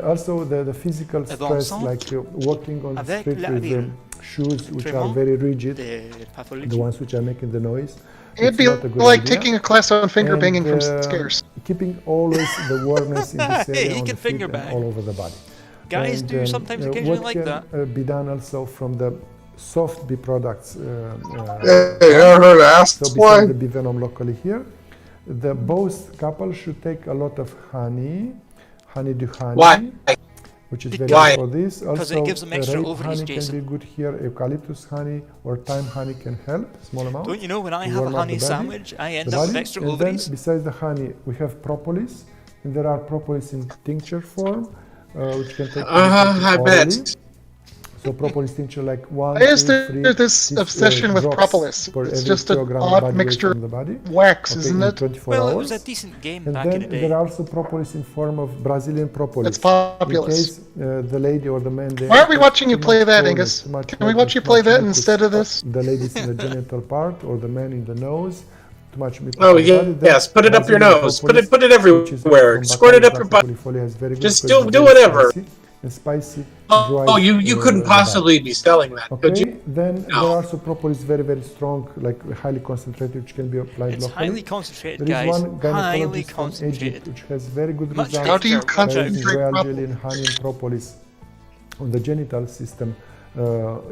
also the physical stress, like walking on the street with shoes which are very rigid, the ones which are making the noise. It'd be like taking a class on finger banging from scarce. Keeping always the warmness in this area He on can the finger feet bang. and all over the body. Guys do sometimes occasionally like that. What can be done also from the soft bee products? Hey, I heard ask so besides the bee venom locally here, both couples should take a lot of honeydew honey. Why? Which is very good for this. Because Also, it gives them extra rape ovaries, honey Jason. can be good here. Eucalyptus honey or thyme honey can help, small amount. Don't you know when I to have a warm up honey the body, sandwich, I end the up with body. extra And ovaries? then besides the honey, we have propolis, and there are propolis in tincture form, which can take I bet. orally. So propolis tincture like 1, Why is 2, there 3 this obsession with drops propolis? per It's every just an kilogram odd body weight mixture from the body. wax, Okay, isn't in it? 24 Well, hours. it was a decent game And back in the then day. there are also propolis in form of Brazilian propolis. It's populous. In case the lady or the man... Why are we watching you play that, Angus? Can we watch you play that instead of this? The ladies in the genital part or the man in the nose. Too much mucus Oh on the body. Then yes, put it up your Brazilian nose. propolis, Put it which is everywhere. from Squirt it up your butt. Bacillus has very good Just because do it's very whatever. spicy and spicy. Oh, you couldn't possibly be selling that, could you? Then there are also propolis very strong, like highly concentrated, which can be applied It's locally. highly concentrated, There is guys. one Highly gynecologist from concentrated. Egypt, which has very good Much results. How do you danger, concentrate royal propolis? jelly and honey and propolis on the genital system.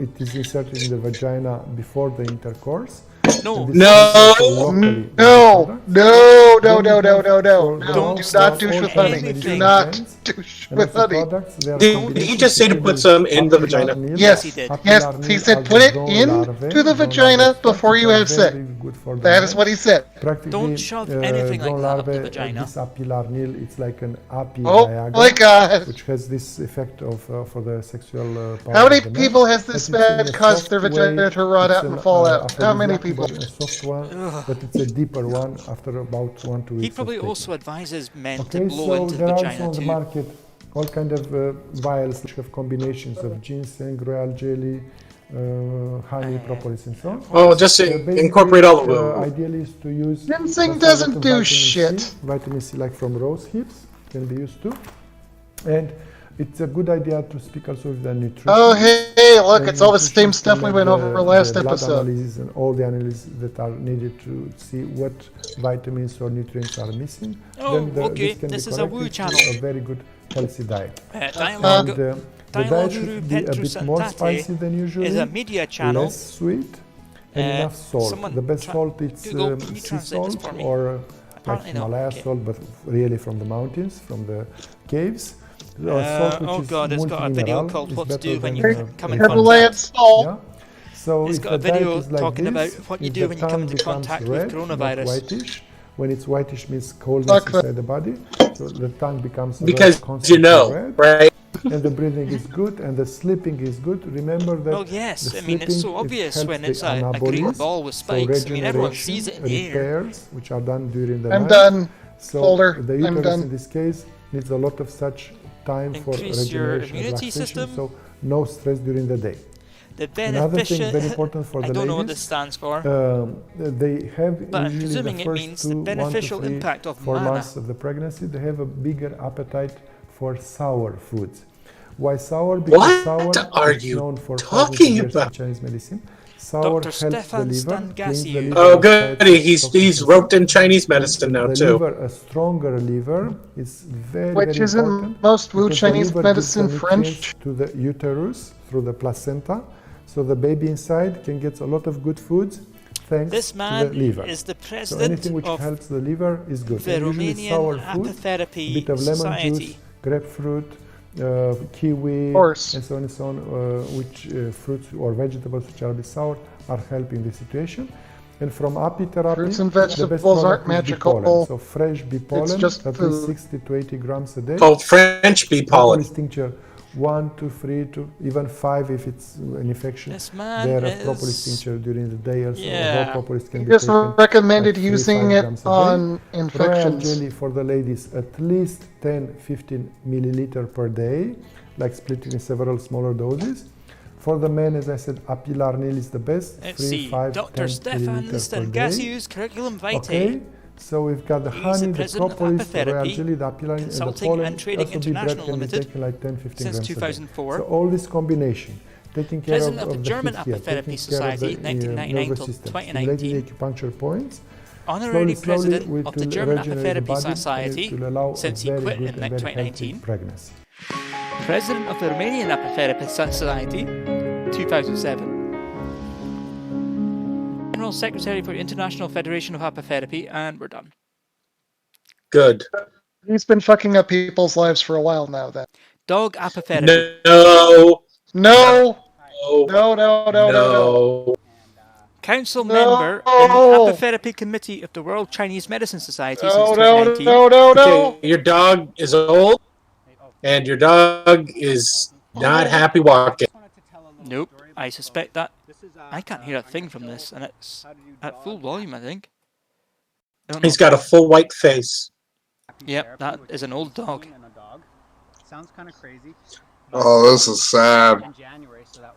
It is inserted in the vagina before the intercourse. No. No, do not douche with honey. Do not douche with honey. Did he just say to put some in the vagina? Yes, he said put it into the vagina before you have sex. That is what he said. Don't shove anything like that up the vagina. This apilarnil, it's like an api Oh Viagra, my God. which has this effect of for the sexual power How many of the man. people has this But it's in man a caused soft their vagina way, to rot it's out an, and fall out? How many aphrodisiac, people? but a soft one, but it's a deeper one after about 1 to 2 weeks. He probably of taking. also advises men to Okay, blow so into the there are also vagina on the too. market all kind of vials which have combinations of ginseng, royal jelly, honey, propolis, and so on. Oh, just Basically, incorporate all of them. ideally is to use Ginseng also a lot doesn't of do vitamin shit. C, vitamin C like from rose hips can be used too, and it's a good idea to speak also with the nutrition. Oh, hey, look, it's all the same stuff we went over last episode. Analysis and all the analyses that are needed to see what vitamins or nutrients are missing. Oh, then okay, can this be is a woo corrected channel. to a very good healthy diet. Dialogue, And, the diet should be a bit more spicy than usually, is a media channel. less sweet, and enough salt. someone The best salt is Google, can you sea translate this salt for me? or like Apparently not, Himalaya okay. salt, but really from the mountains, from the caves. Salt which oh is God, it's got a video multimineral called is What to better Do When than, You Come in Himalayan Contact. salt. Yeah. So It's if got a the diet video is like talking about this, what you if do the when you come tongue into becomes contact with red, coronavirus. Not whitish. When it's whitish means coldness Fuck that. inside the body. So the tongue becomes Because red, constantly you know, red. right? And the breathing is good and the sleeping is good. Remember that. Well, yes, the I mean, it's so sleeping, it obvious helps when the it's a green anabolism, ball with so spikes. I mean, everyone regeneration, sees it in the air. repairs, which are done during the I'm night. done. So Folder, the I'm uterus done. in this case needs a lot of such time for Increase your regeneration, immunity relaxation, system. so no stress during the day. The Another thing beneficial. very important for I the don't know what this ladies, stands for. they have But I'm usually presuming the it first means the 1 to beneficial 3, impact of 4 mana. months of the pregnancy, they have a bigger appetite for sour foods. Why sour? Because What sour are is you known for talking years in about? Chinese medicine. Sour Dr. helps the Stefan liver, cleans the liver Oh, of good. fats, He's toxins, roped in Chinese medicine now the too. liver, a stronger liver, is very, Which very isn't important. most woo because the Chinese liver medicine gives the French? nutrients to the uterus through the placenta, so the baby inside can get a lot of good foods thanks This to man the liver. is the So president anything which of helps the liver is good. the And usually Romanian sour food, a Apitherapy bit of lemon Society. juice, grapefruit, kiwi, course. and so on and so on, which fruits or vegetables which are a bit sour are helping the situation. And from Apitherapy, Fruits and the best vegetables aren't product is bee magical. pollen. So fresh bee pollen, just at food. least 60 to 80 grams a day. Called French bee pollen. Propolis tincture 1 to 3 to even 5 if it's an infection. This man They are is... properly tinctured during the day, or so Yeah. whole propolis can You be just taken recommended like 3-5 using it grams a day. on Royal infections. jelly for the ladies at least 10-15 milliliter per day, like split in several smaller doses. For the men, as I said, Apilarnil is the best. Let's 3, see. 5, Dr. 10 Stefan milliliter per day. Stangasius, Curriculum Vitae. Okay, so we've got the He's honey, the the president of propolis, the royal Apitherapy, jelly, the Apilarnil, and the Consulting pollen. and Trading Also, bee bread International can be Limited taken like 10-15 since grams a day. 2004. So all this combination, taking care President of the the German heat here, Apitherapy taking care of Society, the 1999 nervous till system, 2019. stimulating the acupuncture points. Honorary President it of the will German regenerate the Apitherapy body, and Society it will allow since a he very quit good in and very healthy 2019. pregnancy. President of the Romanian Apitherapy Society, 2007. General Secretary for International Federation of Apitherapy, and we're done. Good. He's been fucking up people's lives for a while now, then. Dog Apitherapy. No. No. No. Council No. member in the Apitherapy Committee of the World Chinese Medicine Society since 2019. Okay, your dog is old, and your dog is not happy walking. Nope, I suspect that. I can't hear a thing from this, and it's at full volume, I think. He's got a full white face. Yep, that is an old dog. Sounds kind of crazy. Oh, this is sad.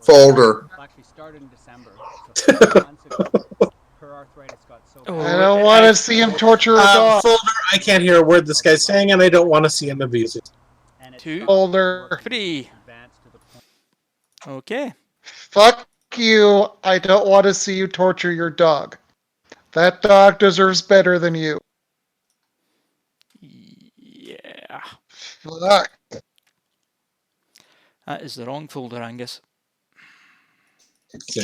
Folder. Actually started in December. So 4 months ago, her arthritis got so bad. I don't want to see him torture a dog. Folder, I can't hear a word this guy's saying, and I don't want to see him abuse it. 2, Folder. 3. Okay. Fuck you. I don't want to see you torture your dog. That dog deserves better than you. Yeah. Fuck. That is the wrong folder, Angus.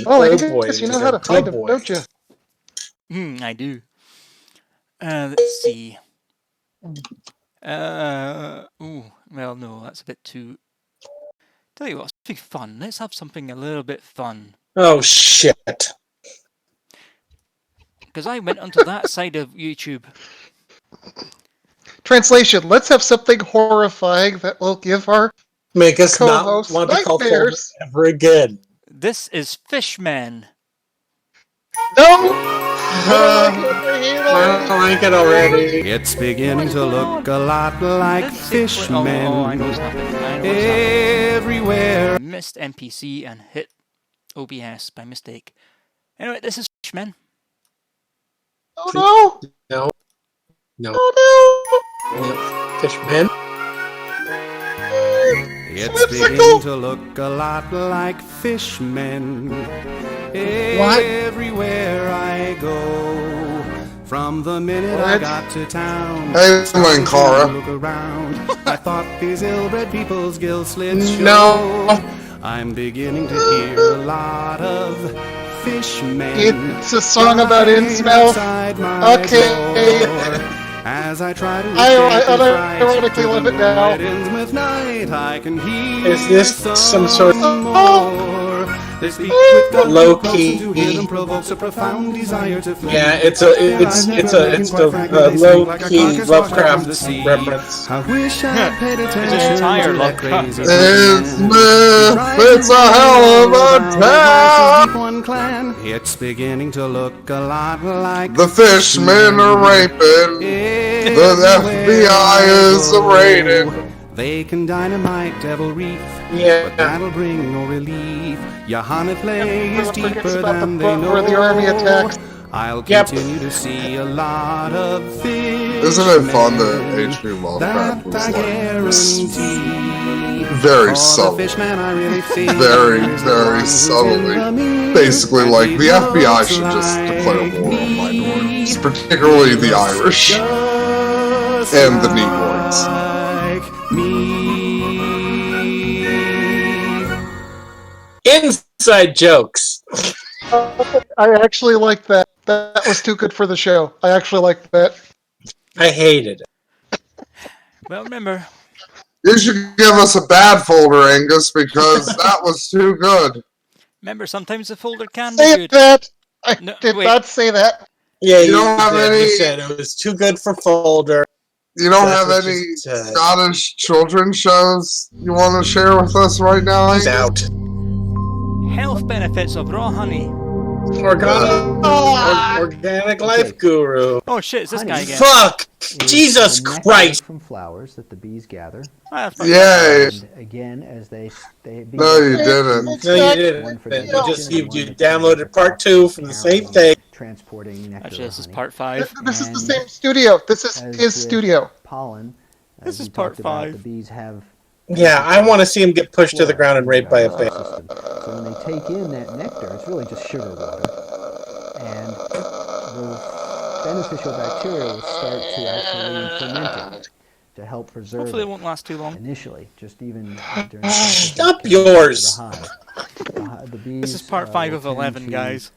Oh, I guess you know how to find him, don't you? I do. Let's see. Ooh, well, no, that's a bit too... Tell you what, something fun. Let's have something a little bit fun. Oh, shit. Because I went onto that side of YouTube. Translation, let's have something horrifying that will give our Make us not co-hosts want to call Folder nightmares. ever again. This is Fishmen. No! I don't like it already. It's beginning to look a lot like Fishmen. I know it's not. Everywhere. Missed NPC and hit OBS by mistake. Anyway, this is Fishmen. Oh no! No. Oh no! Fishmen. It's beginning to look a lot like Fishmen. Everywhere I go. From the minute I got to town. Hey, Lankara. Look around. I thought these ill-bred people's gill slits show. No. I'm beginning to hear a lot of Fishmen. It's a song about in-smell. Okay. As I try to ironically love it now. ends with night, I can hear Is this some sort of they speak with low key? To hear them provokes a profound desire to flee. Yeah, it's a low key Lovecraft reference. I wish I paid attention. It's an entire Lovecraft. It's a hell of a town. One clan. It's beginning to look a lot like the fishmen are raping. The FBI is raiding. They can dynamite Devil Reef, but that'll bring no relief. Johanna Play is deeper than they know. The army attacks. I'll continue to see a lot of fish. Isn't it fun that H.P. Lovecraft was like very subtle, very, very subtly, basically like the FBI should just declare war on minorities, particularly the Irish and the Negroids. Inside jokes. I actually like that. That was too good for the show. I actually liked that. I hated it. Well, remember. You should give us a bad folder, Angus, because that was too good. Remember, sometimes the folder can say be good. That. I did not say that. Yeah, you don't have any. You said it was too good for folder. You don't have any Scottish children's shows you want to share with us right now? He's out. Health benefits of raw honey. Organic life guru. Oh shit, it's this guy again. Fuck! Jesus Christ! From flowers that the bees gather. Yay! And again, as they No, you didn't. No, you didn't. You downloaded part 2 from the same thing. Transporting nectar. Actually, this is part 5. This is the same studio. This is his studio. Pollen. This is part 5. The bees have. Yeah, I want to see him get pushed to the ground and raped by a fish. So when they take in that nectar, it's really just sugar water, and the beneficial bacteria will start to actually ferment it to help preserve. Hopefully, it won't last too long. Initially, just even during Stop yours. The bees, this is part 5 of 11, guys.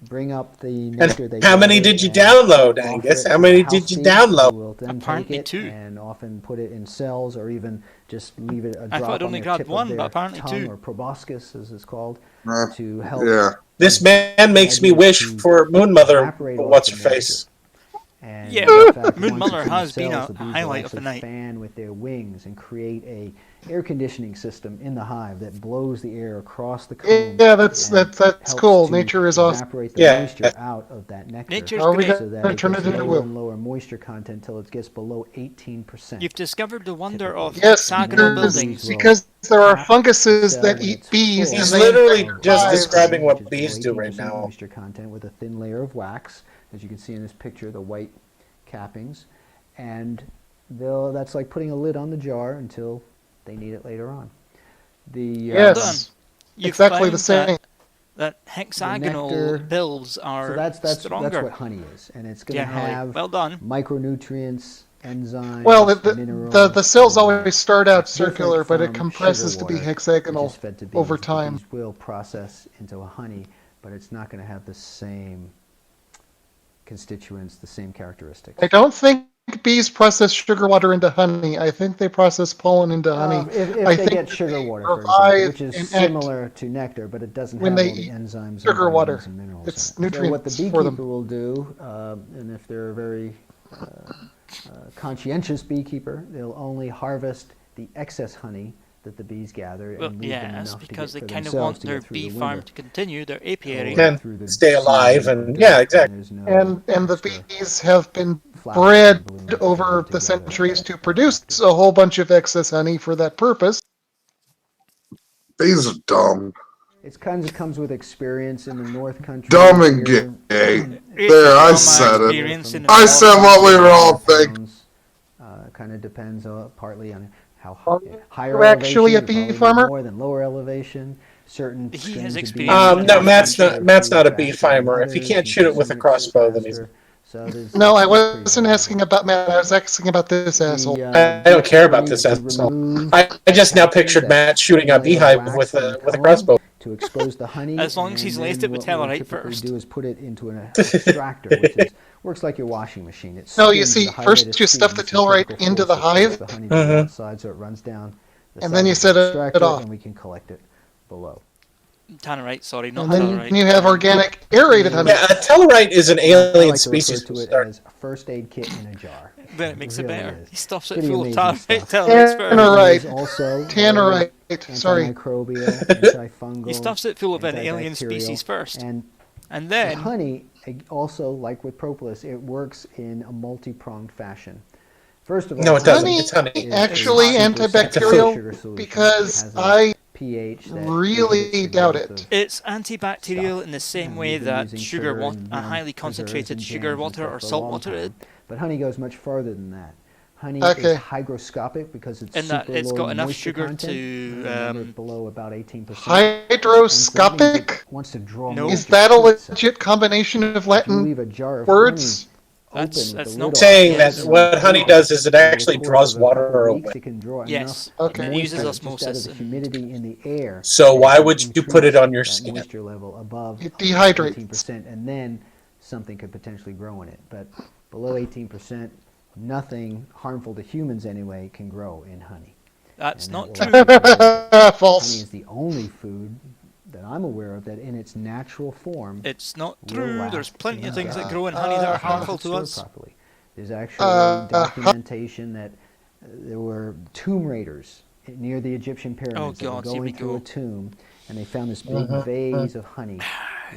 Bring up the nectar. And how many did you download, Angus? How many did you download? Will then apparently take it 2. and often put it in cells, or even just leave it a drop I thought I'd on only the grabbed tip 1, of but their apparently tongue, 2. or proboscis, as it's called, to help. Yeah. This man makes me wish for Moon Mother. What's her face? And yeah, in fact, Moon once Mother it's in has the been cells, a the bees will highlight of the actually night. fan with their wings and create a air conditioning system in the hive that blows the air across the comb. Yeah, that's cool. Nature is awesome. Evaporate the moisture out of that nectar. Nature's How are we great. So that gonna it turn gets it into lower wool? and lower moisture content until it gets below 18%. You've discovered the wonder of Yes, hexagonal buildings. because there are funguses that eat bees. He's and they literally infect just hives. describing what Which is bees do below right 18% now. moisture content with a thin layer of wax, as you can see in this picture, the white cappings, and that's like putting a lid on the jar until they need it later on. Yes, exactly the same. That hexagonal nectar, bills are so that's stronger. what honey is, and it's going to Generally. have Well done. micronutrients, enzymes, Well, minerals. the cells always start out different circular, but it from compresses sugar to be water, hexagonal which is fed to bees. over The time. bees will process into a honey, but it's not going to have the same constituents, the same characteristics. I don't think bees process sugar water into honey. I think they process pollen into honey. If I they think get sugar water, for revive example, which and is similar to nectar, but it doesn't when have all they the eat enzymes, sugar and water. vitamins and minerals. It's in it. So what the nutrients beekeeper for them. will do, and if they're a very conscientious beekeeper, they'll only harvest the excess honey that the bees gather Well, and leave them yes, enough because to they get kind of themselves want to their get through bee the farm winter. to continue, their apiary. Can Through the stay alive season and of yeah, death, exactly. there's no And the extra bees have been flowers bred and blooms that over come the together. centuries to produce a whole bunch of excess honey for that purpose. Bees are dumb. It kind of comes with experience in the North Country. Dumb and here. gay. It's There, I from my said experience it. in the I North said what we were all Towns, thinking. kind of depends partly on how higher You're actually a elevation, you bee probably farmer? more than lower elevation. Certain He strains has of experience bees in No, the Matt's not a bee faster than farmer. If he others, can't you shoot can it with a see crossbow, then he's. faster. So there's- No, I it's pretty wasn't variable. asking about Matt. I was asking about this asshole. I don't care about this asshole. I just now pictured Matt shooting a beehive with a crossbow. To expose the honey. As long as he's and laced then it with what we'll Tellarite typically first. do is put it into an extractor, which works like your washing machine. It No, you spins see, the hive first at its you stuff speed, the so Tellarite typical into the force that hive. pushes the honey to the outside so it runs down the And then you side of the set it extractor, off. and we can collect it below. Tannerite, sorry, not And then Tellarite. you have organic aerated honey. Yeah, Tellarite is an I alien like to species. refer to it as a first aid kit in a jar. Then it makes it really better. is. He stuffs it Pretty full of amazing Tellarite. stuff. Tellarites first. Tannerite. There's also Tannerite. Sorry. antimicrobial, antifungal. He stuffs it full of an alien antibacterial, species first. And And the then honey, also like with propolis, it works in a multi-pronged fashion. First of all, No, it doesn't. Honey It's honey. is actually antibacterial because I pH that really inhibits the doubt growth it. of it's antibacterial in the same way we've been that using sugar sugar water, and, a highly preserves concentrated and sugar jams and water stuff or for a salt long water time. is. But honey goes much farther than that. Honey Okay. is hygroscopic because it's In that super it's low got enough moisture sugar content, to, remember, below about 18%. Hydroscopic? Wants to draw No. Is moisture that a to itself. legit combination of If you Latin leave a jar of words? honey That's- open that's with the not lid Saying off, that and what honey does is it over the actually course draws of a couple water weeks, away. it can draw Yes. enough Okay. It uses moisture just out osmosis. of the humidity in the air. So that why it would can you put it on your increase that skin? moisture level above It dehydrates. 18%, and then something could potentially grow in it. But below 18%, nothing harmful to humans anyway can grow in honey. That's And not that true. will- False. Honey is the only food that I'm aware of that in its natural form It's not will true. last There's plenty in of things jar that grow in honey that are harmful to stored us. properly. There's actually documentation that there were tomb raiders near the Egyptian pyramids that were going through a tomb, and they found this big vase of honey.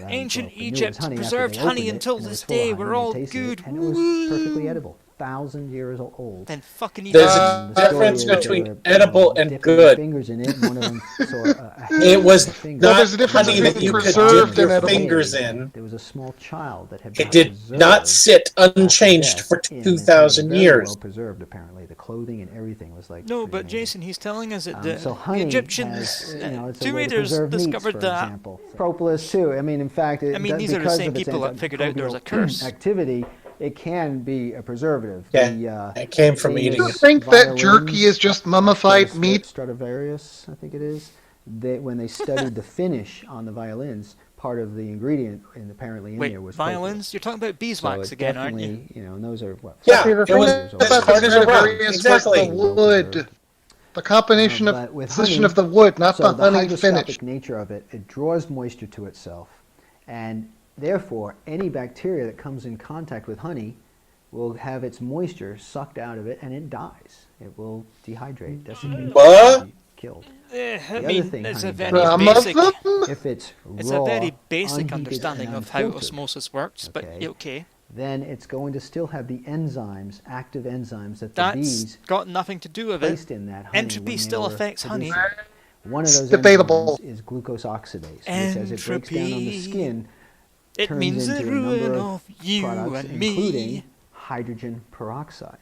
Ancient Egypt preserved honey until this day. We're all good. And it was perfectly edible. 1,000 years old. Then fucking There's a difference between edible and good. Fingers in it, and one of them saw it was not there's a difference honey that you could preserved dip your and fingers in. There was a small child that had it did not sit unchanged for 2,000 years. Well preserved, apparently. The clothing and everything was like. No, but Jason, he's telling us that the Egyptians, tomb raiders discovered that. Propolis too. I mean, in fact, these are the same people that figured out there was a curse. Activity. It can be a preservative. Yeah, it came from eating. Do you think that jerky is just mummified meat? Stradivarius, I think it is. When they studied the finish on the violins, part of the ingredient apparently in there was violins. propolis. You're talking about beeswax again, aren't you? You know, and those are what? Yeah, it was as hard as a rock. Exactly. The wood. The combination of the wood, not the honey finish. The hygroscopic nature of it, it draws moisture to itself, and therefore, any bacteria that comes in contact with honey will have its moisture sucked out of it, and it dies. It will dehydrate, desiccate, be killed. I mean, it's a very basic. If it's a very basic understanding of how osmosis works, but okay. Then it's going to still have the enzymes, active enzymes that the bees. That's got nothing to do with it. In that honey entropy still affects honey. One of those debatable enzymes is glucose oxidase, which as it breaks down on the skin. It means the ruin of you products, and me. Including hydrogen peroxide.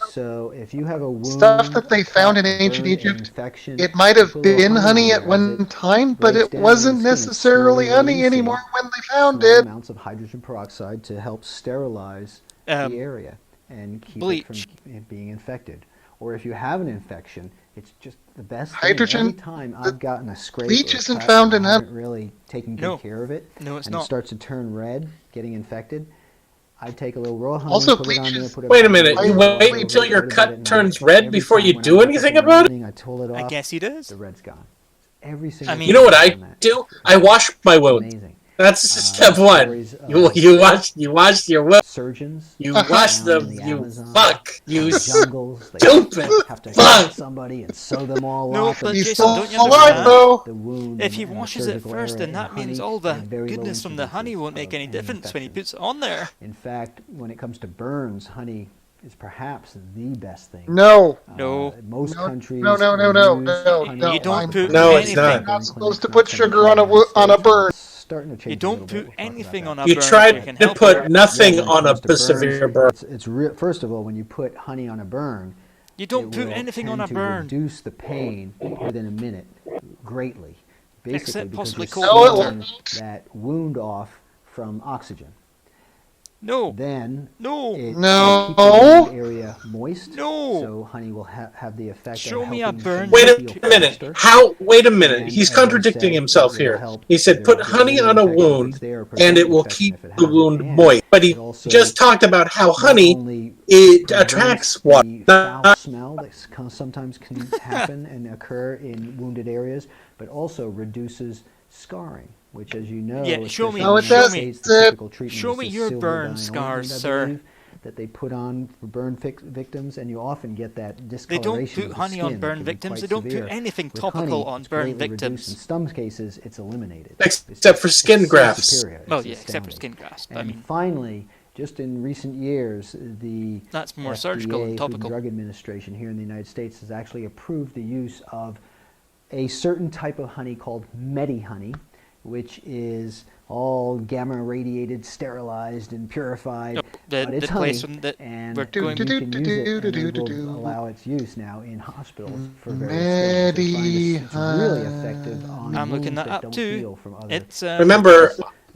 So if you have a wound, stuff that they found in ancient Egypt, it might have been honey at one time, but it wasn't necessarily honey anymore when they found it. Amounts of hydrogen peroxide to help sterilize the area and keep it from being infected. Or if you have an infection, it's just the best hydrogen. Every time I've gotten a scrape, bleach isn't found in honey. Really taking good care of it. No, it's and not. It starts to turn red, getting infected. I'd take a little raw honey, also, put it on there, put it wait a minute, you wait until your cut turns red before you do anything about it? I told it off. I guess he does. The red's gone. Every single. You know what I do? I wash my wounds. Amazing. That's step one. You wash your wounds. Surgeons. You wash them. You fuck. You jungles. stupid. Have to hit somebody and sew them all no, off. But Jason, don't you understand? If he washes it first, then that means all the goodness from the honey won't make any difference when he puts it on there. In fact, when it comes to burns, honey is perhaps the best thing. No. Most countries. No. You don't put anything. You're not supposed to put sugar on a burn. Starting to change. You don't put anything on a burn. You tried to put nothing on a severe burn. It's first of all, when you put honey on a burn, you don't put anything on a burn. Reduce the pain within a minute greatly. Basically, except possibly cold water. That wound off from oxygen. No. Then no. Keep the area moist. No. So honey will have the effect. Show me a burn. Wait a minute. Wait a minute. He's contradicting himself here. He said put honey on a wound and it will keep the wound moist. But he just talked about how honey attracts water. The foul smell that sometimes can happen and occur in wounded areas, but also reduces scarring. Which, as you know, show me your burn scars, sir. That they put on for burn victims, and you often get that discoloration. They don't put honey on burn victims. They don't put anything topical on burn victims. In some cases, it's eliminated. Except for skin grafts. Oh yeah, except for skin grafts. And finally, just in recent years, the that's more surgical and topical. Food and Drug Administration here in the United States has actually approved the use of a certain type of honey called medihoney, which is all gamma radiated, sterilized, and purified. But it's honey, and you can use it, and will allow its use now in hospitals for various things. It's really effective on I'm looking that that up don't too. heal from other It's remember,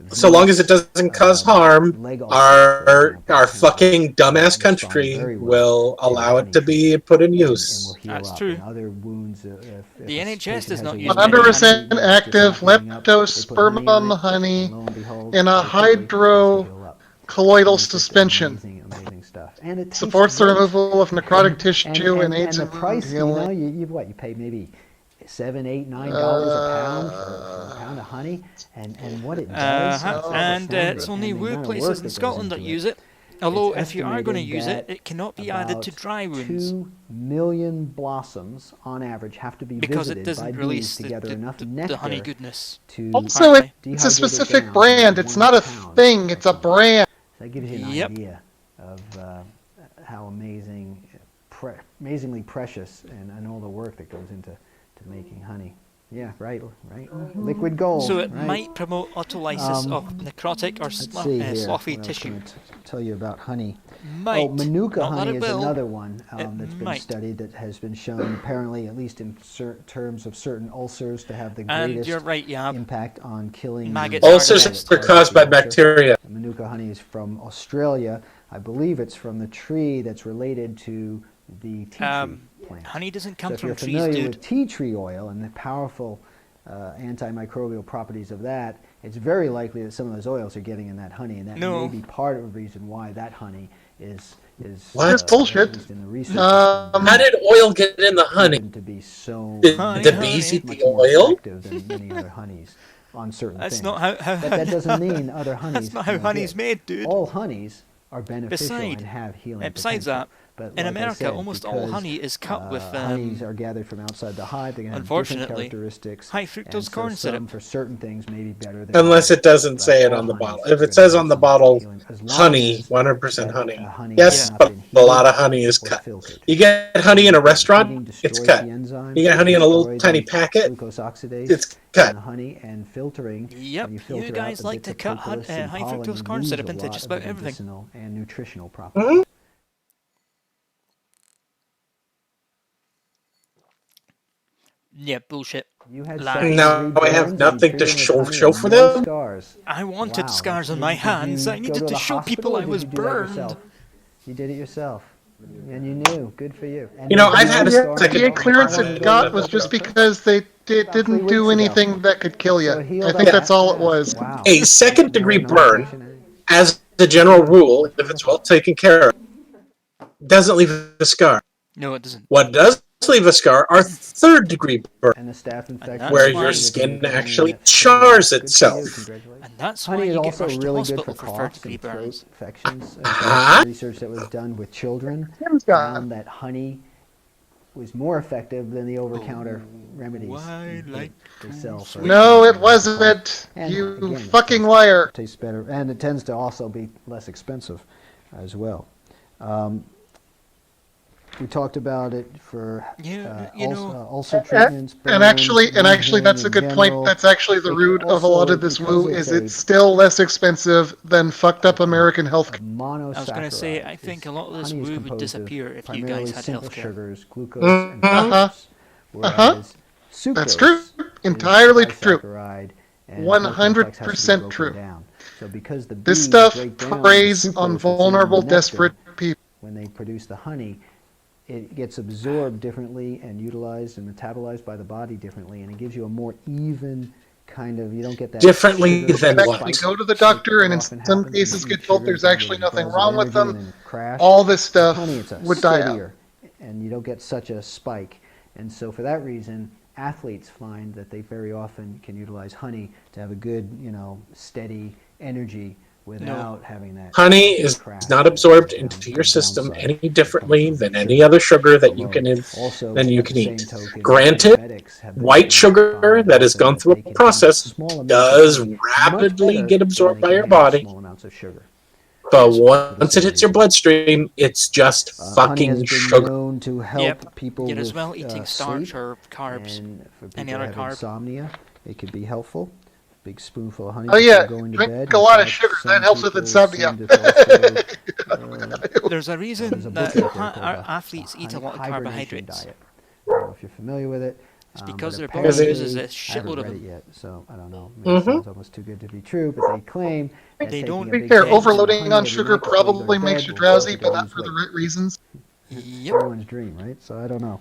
so long as it doesn't cause harm, our fucking dumbass country will allow it to be put in use. That's true. Other wounds, the NHS does not use 100% active leptospermum honey in a hydrocolloidal suspension. Amazing stuff. And it supports the removal of necrotic tissue and aids in the price. You pay maybe $7, $8, $9 a pound for a pound of honey, and what it does. And it's only woo places in Scotland that use it. Although, if you are going to use it, it cannot be added to dry wounds. 2 million blossoms, on average, have to be because it visited doesn't by release bees to gather enough nectar the honey goodness. to Also, it's a specific brand. It's not a thing. It's a brand. So that gives you an idea of how amazingly precious, and all the work that goes into making honey. Yeah, right. Liquid gold. So it right? might promote autolysis of necrotic or slothy tissue. Tell you about honey. Might. Manuka Not honey it is will. another one that's been might. studied that has been shown, apparently, at least in terms of certain ulcers, to have the And greatest you're right, yeah. impact on killing maggots. Ulcers are caused by bacteria. Manuka honey is from Australia. I believe it's from the tree that's related to the tea tree plant. Honey doesn't come So from if you're trees, familiar dude. with tea tree oil and the powerful antimicrobial properties of that, it's very likely that some of those oils are getting in that honey, and that may be part of the reason why that honey is What? Bullshit. in the research How did oil get in the honey? to be so Did the bees eat the oil? than many other honeys on certain That's things. not how But that doesn't mean other honeys. That's not how don't honey's get. made, dude. All honeys are beneficial and have healing besides potential. that, But in like I America, said, almost all because, honey is cut with. honeys are gathered from outside the hive. They can have different unfortunately, characteristics. high and fructose so corn some syrup. for certain things may be better than Unless others. it doesn't But say it all on the honeys bottle. are If it good says for on the some bottle, healing, as long honey, as 100% honey. honey Yes, has but not been a lot of heated honey is or cut. filtered. You get honey in a Heating restaurant, it's destroys cut. the enzymes You get honey in a little destroy tiny the packet, glucose oxidase it's cut. in the honey, and filtering. Yep, when you filter you out guys the like bits to of cut propolis and high pollen, fructose you corn lose syrup a into lot just of about the everything. medicinal and nutritional properties. Yeah, bullshit. You had Lies. Now I have nothing to show for no them. scars. I wanted Wow. scars on Did- my did hands. you I go needed to to the show people hospital, or I did was you do that burned. yourself? You did it yourself, and you knew. Good for you. And You know, did I've had a scar The second. clearance it got was just because it didn't do weeks ago. anything that could kill you. So it healed I think up that's that all it fast. was. Wow. A second degree No burn, infection. as a general rule, if it's well taken care of, doesn't leave a scar. No, it doesn't. What does leave a scar are third degree burns, And the staph infection. that's where why- your with skin the actually honey, chars good for you, itself. congratulations. And that's Honey why is you get also rushed to really good hospital for for coughs third-degree and throat burns. infections. Uh-huh. Research that was done with children Tim's got- found that honey was more effective than the over-counter remedies why like they sell. For No, it wasn't. And You again, it fucking liar. tastes better, and it tends to also be less expensive as well. We talked about it for ulcer treatments. And actually, that's a good point. That's actually the root of a lot of this woo. Is it's still less expensive than fucked up American health. I was going to say, I think a lot of this woo would disappear if you guys had simple healthcare. sugars, glucose, and fructose. Whereas sucrose That's true. Entirely is true. disaccharide, and 100% broken true. down. So because the This bees stuff break down preys the sucrose on that's in the vulnerable, nectar, desperate people. when they produce the honey, it gets absorbed differently and utilized and metabolized by the body differently, and it gives you a more even kind of, you don't get that Differently sugar than spike what? Actually go to the doctor, and in often some happens cases when get told sugar there's can actually get a nothing buzz of wrong with energy and them. then crash. All this stuff Honey, it's a would die out. steadier, and you don't get such a spike. And so for that reason, athletes find that they very often can utilize honey to have a good, steady energy without having that. Honey is crash not absorbed into your system any differently than any other sugar that you can eat. Granted, white sugar that has gone through a process does rapidly get absorbed by your body, small amounts of sugar. but once it hits your bloodstream, it's just Honey has fucking been sugar. known to help people Yet with as well eating starch sleep, or carbs, and for people any who other have carb. insomnia, it could be helpful. Big spoonful of honey. Oh yeah, before going to drink bed. a lot In of fact, sugar. some That helps with people insomnia. seem to also, There's a reason there's a that book out there called our the athletes eat a lot of hibernation carbohydrates. diet. I don't know if you're familiar with it. It's because but their body apparently- uses a I shitload haven't of read them. it yet, so I don't know. Maybe it sounds almost too good to be true, but they claim that They taking don't a To be big fair, taste of overloading honey on every sugar night before you go to probably makes bed you will drowsy, cause but you to not lose for the weight. right reasons. Yep. Everyone's dream, right? So I don't know.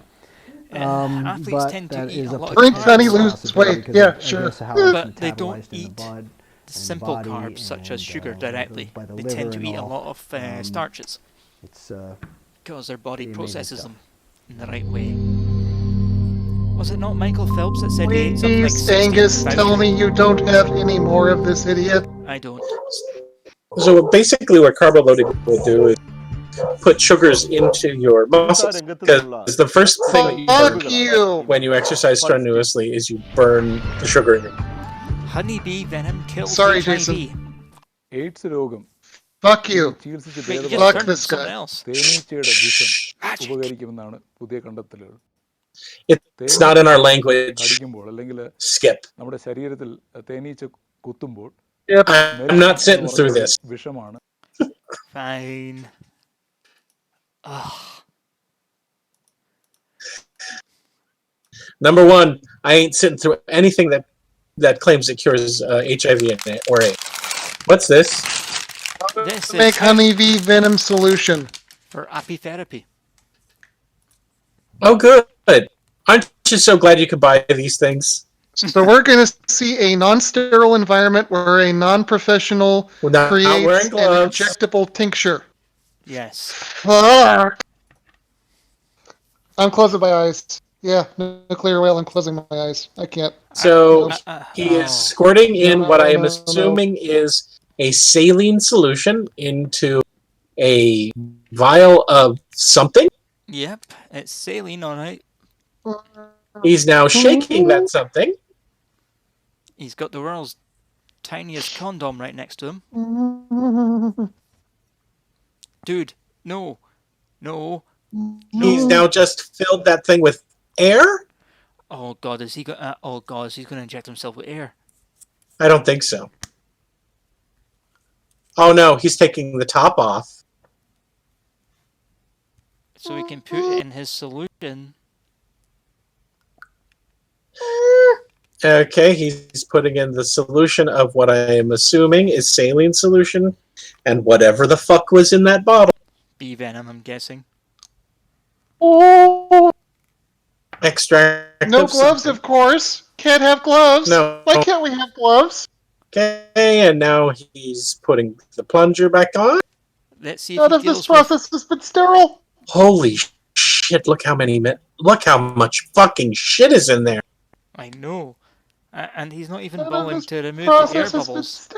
Athletes but tend to that eat is a lot of Drink carbs. honey, lose weight. because Yeah, of, I sure. guess, how it's But they don't metabolized in the eat blood and the simple body carbs such as and, sugar goes directly. by the They liver tend to and eat a all. lot of starches It's because their body pretty amazing processes stuff. them in the right way. Was it not Michael Phelps that said he ate something like Please, 60 Angus, voucher? tell me you don't have any more of this idiot. I don't. So basically, what carbo loading will do is put sugars into your muscles, because the first thing that you burn when you exercise strenuously is you burn the sugar in your. Honeybee venom kills Sorry, HIV. Jason. AIDS രോഗം Fuck you. ചികിത്സിച്ച് Wait, you just Fuck turned this into something guy. else. തേനീച്ചയുടെ വിഷം ഉപകരിക്കുമെന്നാണ് പുതിയ കണ്ടെത്തലുകൾ. It's not in our language. കടിക്കുമ്പോൾ അല്ലെങ്കിൽ Skip. നമ്മുടെ ശരീരത്തിൽ തേനീച്ച കുത്തുമ്പോൾ I'm not sitting through this. വിഷമാണ്. Fine. Ugh. Number one, I ain't sitting through anything that claims it cures HIV or AIDS. What's this? This Make honeybee venom solution for apitherapy. Oh, good. Aren't you so glad you could buy these things? So we're going to see a non-sterile environment where a non-professional creates an injectable tincture. Yes. Fuck. I'm closing my eyes. Yeah, nuclear whale. I'm closing my eyes. I can't. So he is squirting in what I am assuming is a saline solution into a vial of something. Yep, it's saline, all right. He's now shaking that something. He's got the world's tiniest condom right next to him. Dude, no. He's now just filled that thing with air? Oh god, is he going he's going to inject himself with air. I don't think so. Oh no, he's taking the top off. So he can put it in his solution. Okay, he's putting in the solution of what I am assuming is saline solution and whatever the fuck was in that bottle. Bee venom, I'm guessing. Extract. No gloves, of course. Can't have gloves. No. Why can't we have gloves? Okay, and now he's putting the plunger back on. Let's see if None of this process has been sterile. Holy shit! Look how much fucking shit is in there. I know. And he's not even bothering to remove the air bubbles.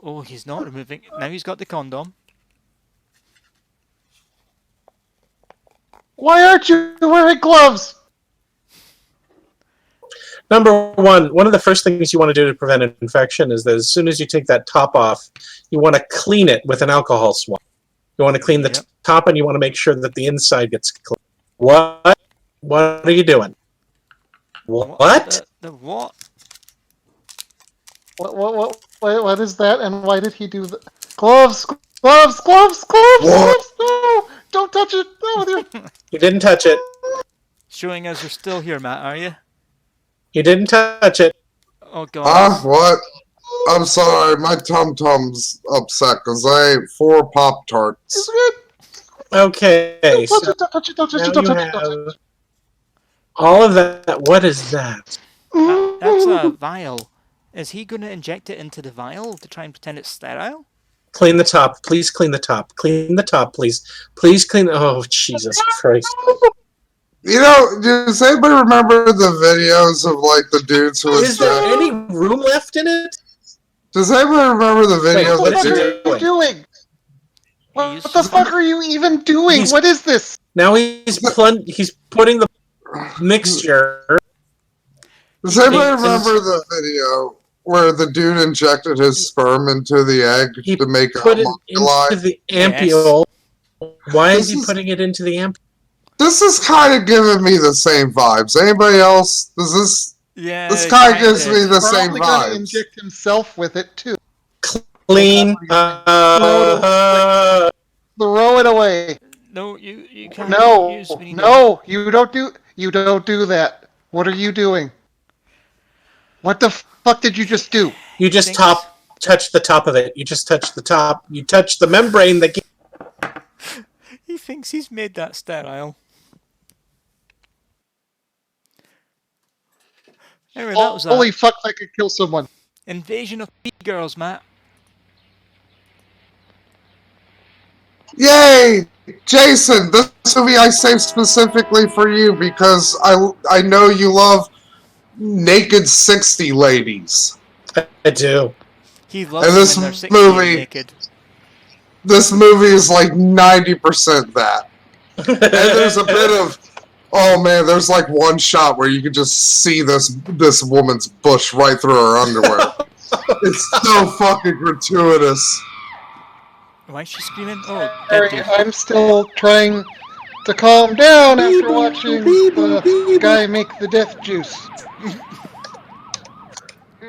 Oh, he's not removing. Now he's got the condom. Why aren't you wearing gloves? Number one of the first things you want to do to prevent an infection is that as soon as you take that top off, you want to clean it with an alcohol swab. You want to clean the top, and you want to make sure that the inside gets clean. What are you doing? What? The what? What is that? And why did he do that? Gloves! No! Don't touch it! No, with your... You didn't touch it. Showing us you're still here, Matt, are you? You didn't touch it. Oh god. What? I'm sorry, my tum-tum's upset because I ate 4 Pop-Tarts. It's good. Okay, Don't touch it. All of that. What is that? That's a vial. Is he going to inject it into the vial to try and pretend it's sterile? Clean the top. Please clean the top. Clean the top, please. Please clean. Oh, Jesus Christ. You know, does anybody remember the videos of, like, the dudes who... Is there any room left in it? Does anybody remember the videos? What are you doing? What the fuck are you even doing? What is this? Now he's putting the mixture. Does anybody remember the video where the dude injected his sperm into the egg to make a put it into the ampoule? Yes. Why is he putting it into the ampoule? This is kind of giving me the same vibes. Anybody else? Yeah. This kind of gives me the same vibes. Probably gonna inject himself with it too. Clean. Throw it away. No, you can't. No, you don't do that. What are you doing? What the fuck did you just do? You just touched the top of it. You just touched the top. You touched the membrane that. He thinks he's made that sterile. Anyway, that was Holy fuck, I could kill someone. Invasion of bee girls, Matt. Yay! Jason, this movie I saved specifically for you because I know you love naked 60 ladies. I do. He loves them when they're 60 and naked. This movie is like 90% that. And there's a bit of, oh man, there's like one shot where you can just see this woman's bush right through her underwear. It's so fucking gratuitous. Why is she screaming? Oh, sorry, I'm still trying to calm down after watching the guy make the death juice.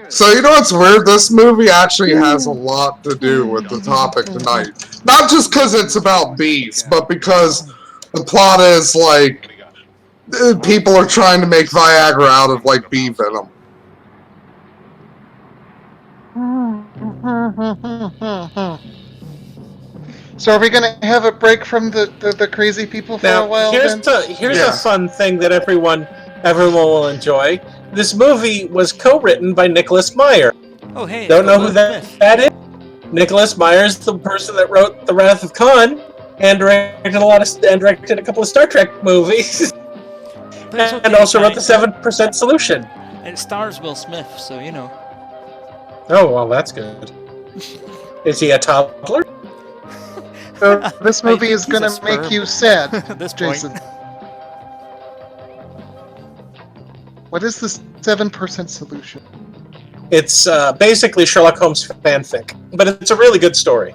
So you know what's weird? This movie actually has a lot to do with the topic tonight. Not just because it's about bees, but because the plot is like people are trying to make Viagra out of like bee venom. So are we going to have a break from the crazy people for a while then? Here's a fun thing that everyone will enjoy. This movie was co-written by Nicholas Meyer. Oh, hey. Don't know who that is? Nicholas Meyer is the person that wrote The Wrath of Khan and directed a couple of Star Trek movies. And also wrote the 7% Solution. And it stars Will Smith, so you know. Oh, well, that's good. Is he a toddler? So this movie is going to make you sad, this Jason. What is the 7% Solution? It's basically Sherlock Holmes fanfic, but it's a really good story.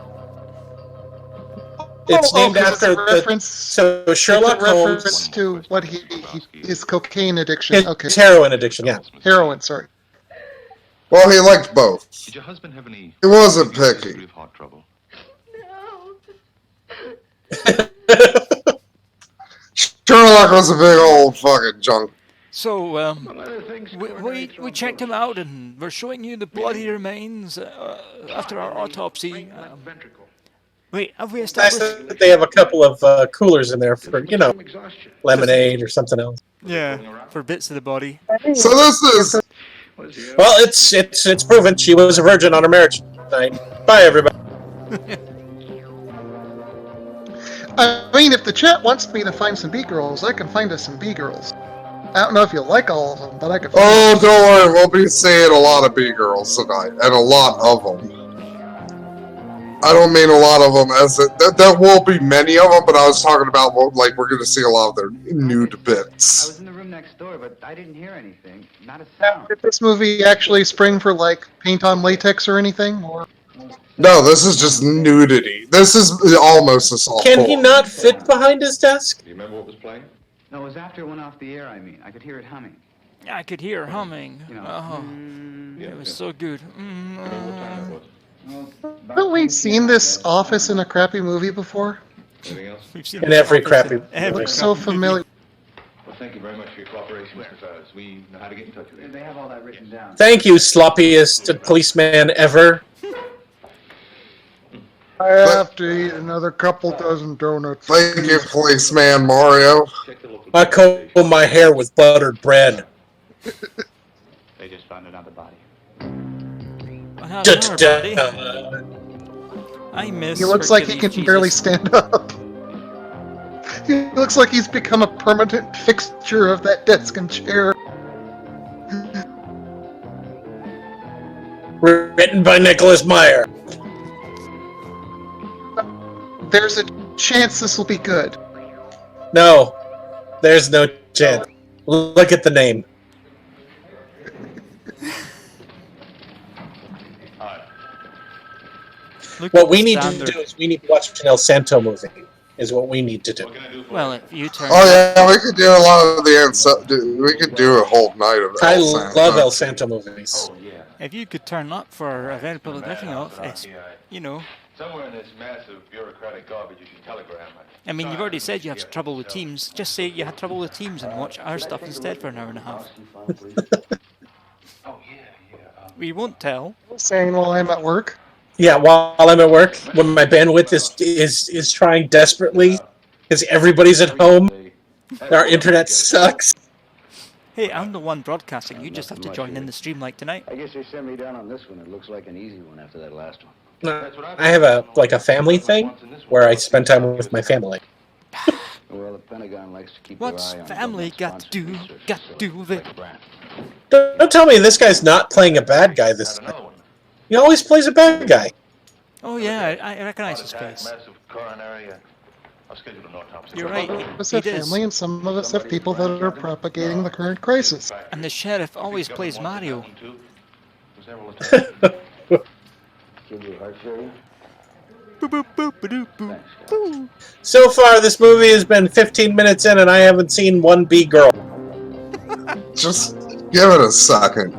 It's named after so Sherlock Holmes. Reference to what his cocaine addiction. His heroin addiction, yeah. Heroin, sorry. Well, he liked both. Did your husband have any? He wasn't picky. Heart trouble? Sherlock was a big old fucking junk. So, we checked him out, and we're showing you the bloody remains after our autopsy. Wait, have we established? Nice that they have a couple of coolers in there for, lemonade or something else. Yeah, for bits of the body. So this is. Well, it's proven she was a virgin on her marriage night. Bye, everybody. I mean, if the chat wants me to find some B-girls, I can find us some B-girls. I don't know if you'll like all of them, but I can find Oh, don't worry. We'll be seeing a lot of B-girls tonight, and a lot of them. I don't mean a lot of them as there will be many of them, but I was talking about like we're going to see a lot of their nude bits. I was in the room next door, but I didn't hear anything. Not a sound. Did this movie actually spring for like paint on latex or anything? Or No, this is just nudity. This is almost a soft Can he not fit behind his desk? Do you remember what was playing? No, it was after it went off the air, I mean. I could hear it humming. I could hear humming. You know, It was so good. haven't we seen this office in a crappy movie before? Anything else? We've seen In every crappy. It looks so familiar. Well, thank you very much for your cooperation, Mr. Ferris. We know how to get in touch with you. They have all that written down. Thank you, sloppiest policeman ever. I have to eat another couple dozen donuts. Thank you, policeman Mario. I comb my hair with buttered bread. They just found another body. I miss. He looks like he can barely stand up. He looks like he's become a permanent fixture of that desk and chair. Written by Nicholas Meyer. There's a chance this will be good. No, there's no chance. Look at the name. What we need to do is we need to watch an El Santo movie. Is what we need to do. Well, if you turn. Oh yeah, we could do a lot of the. We could do a whole night of. I love El Santo movies. Oh, yeah. If you could turn up for a very public drinking off, it's, Somewhere in this massive bureaucratic garbage, you should telegram. I mean, you've already said you have trouble with Teams. Just say you had trouble with Teams and watch our stuff instead for an hour and a half. We won't tell. Saying while I'm at work. Yeah, while I'm at work, when my bandwidth is trying desperately, because everybody's at home, our internet sucks. Hey, I'm the one broadcasting. You just have to join in the stream like tonight. I guess they sent me down on this one. It looks like an easy one after that last one. I have a family thing where I spend time with my family. Well, the Pentagon likes to keep What's their eye on family got to do? Got to do with it. Don't tell me this guy's not playing a bad guy this time. He always plays a bad guy. Oh yeah, I recognize his face. You're right. Some of us have family, and some of us have people that are propagating the current crisis. And the sheriff always plays Mario. Give you a heart failure? So far, this movie has been 15 minutes in, and I haven't seen one B girl. Just give it a second.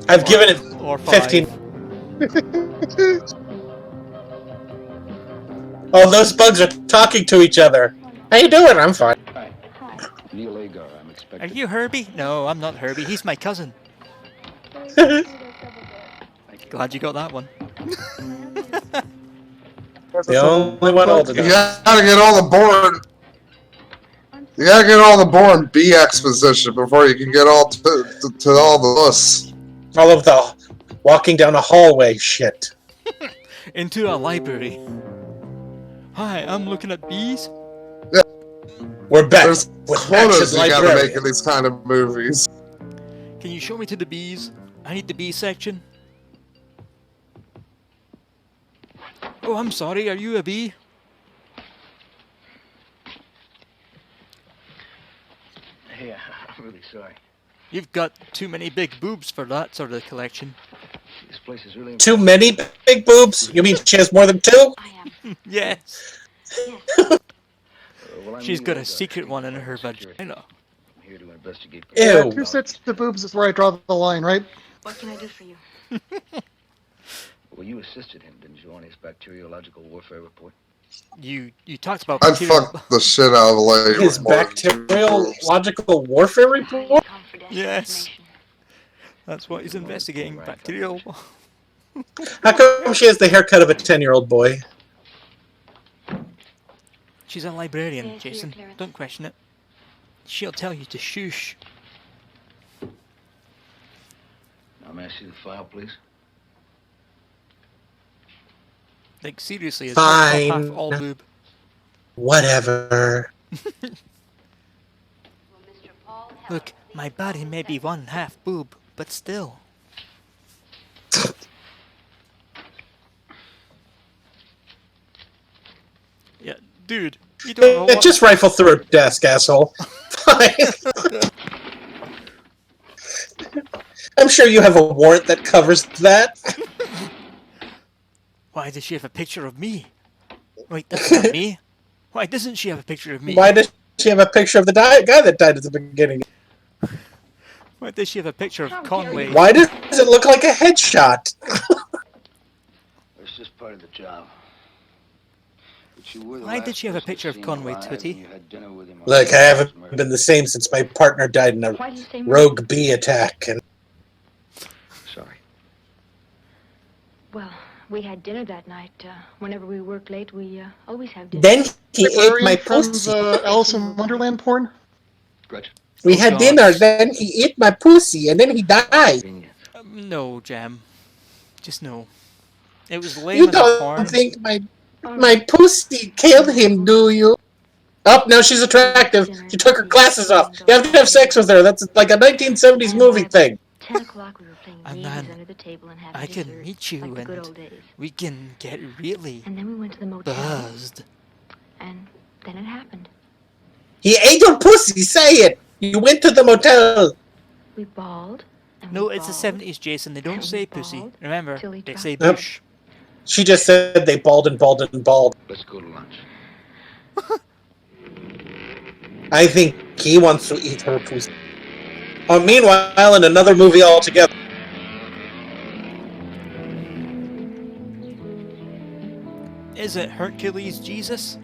I've given it or 15. Oh, those bugs are talking to each other. How you doing? I'm fine. Hi. Neil Agar, I'm expecting. Are you Herbie? No, I'm not Herbie. He's my cousin. Glad you got that one. The only one old enough. You gotta get all the board. You gotta get all the board B exposition before you can get all to all the lists. All of the walking down a hallway shit. Into a library. Hi, I'm looking at bees. Yeah. We're back. There's quotas you gotta make in these kind of movies. Can you show me to the bees? I need the bee section. Oh, I'm sorry. Are you a bee? Yeah, I'm really sorry. You've got too many big boobs for that sort of collection. This place is really Too many big boobs? You mean she has more than two? Yes. well, She's got a secret one in her vagina. I'm here to investigate. Ew. 2 sets of boobs is where I draw the line, right? What can I do for you? Well, you assisted him, didn't you, on his bacteriological warfare report? You talked about I'd bacterial... fuck the shit out of Lady. His bacteriological warfare report? Yes. That's what he's investigating. Bacterial... How come she has the haircut of a 10-year-old boy? She's a librarian, Jason. Don't question it. She'll tell you to shush. Now, may I see the file, please? Like, seriously, it's Fine. half all boob. Whatever. Look, my body may be one half boob, but still. Yeah, dude, you don't know what... Just rifle through a desk, asshole. I'm sure you have a warrant that covers that. Why does she have a picture of me? Wait, that's not me. Why doesn't she have a picture of me? Why does she have a picture of the guy that died at the beginning? Why does she have a picture of Conway? Why does it look like a headshot? It's just part of the job. Why did she have a picture of Conway, Tootie? Look, I haven't been the same since my partner died in a rogue bee attack. And Sorry. Well, we had dinner that night. Whenever we work late, we always have dinner. then he ate my From pussy. the Alice in Wonderland porn? We had dinner, then he ate my pussy, and then he died. No, Jam. Just no. It was lame You as a porn. don't think my pussy killed him, do you? Oh, no, she's attractive. She took her glasses off. You have to have sex with her. That's like a 1970s movie thing. 10 o'clock, we were playing And games then under the table and having I can dessert, meet you like the good and old days. we can get really And then we went to the motel. buzzed. And then it happened. He ate your pussy, say it! You went to the motel. We bawled. And No, we it's the bawled, 70s, Jason. They don't and say we pussy. bawled Remember, till he they dropped say dead. bush. She just said they balled and balled and balled. Let's go to lunch. I think he wants to eat her pussy. Meanwhile, in another movie altogether. Is it Hercules Jesus?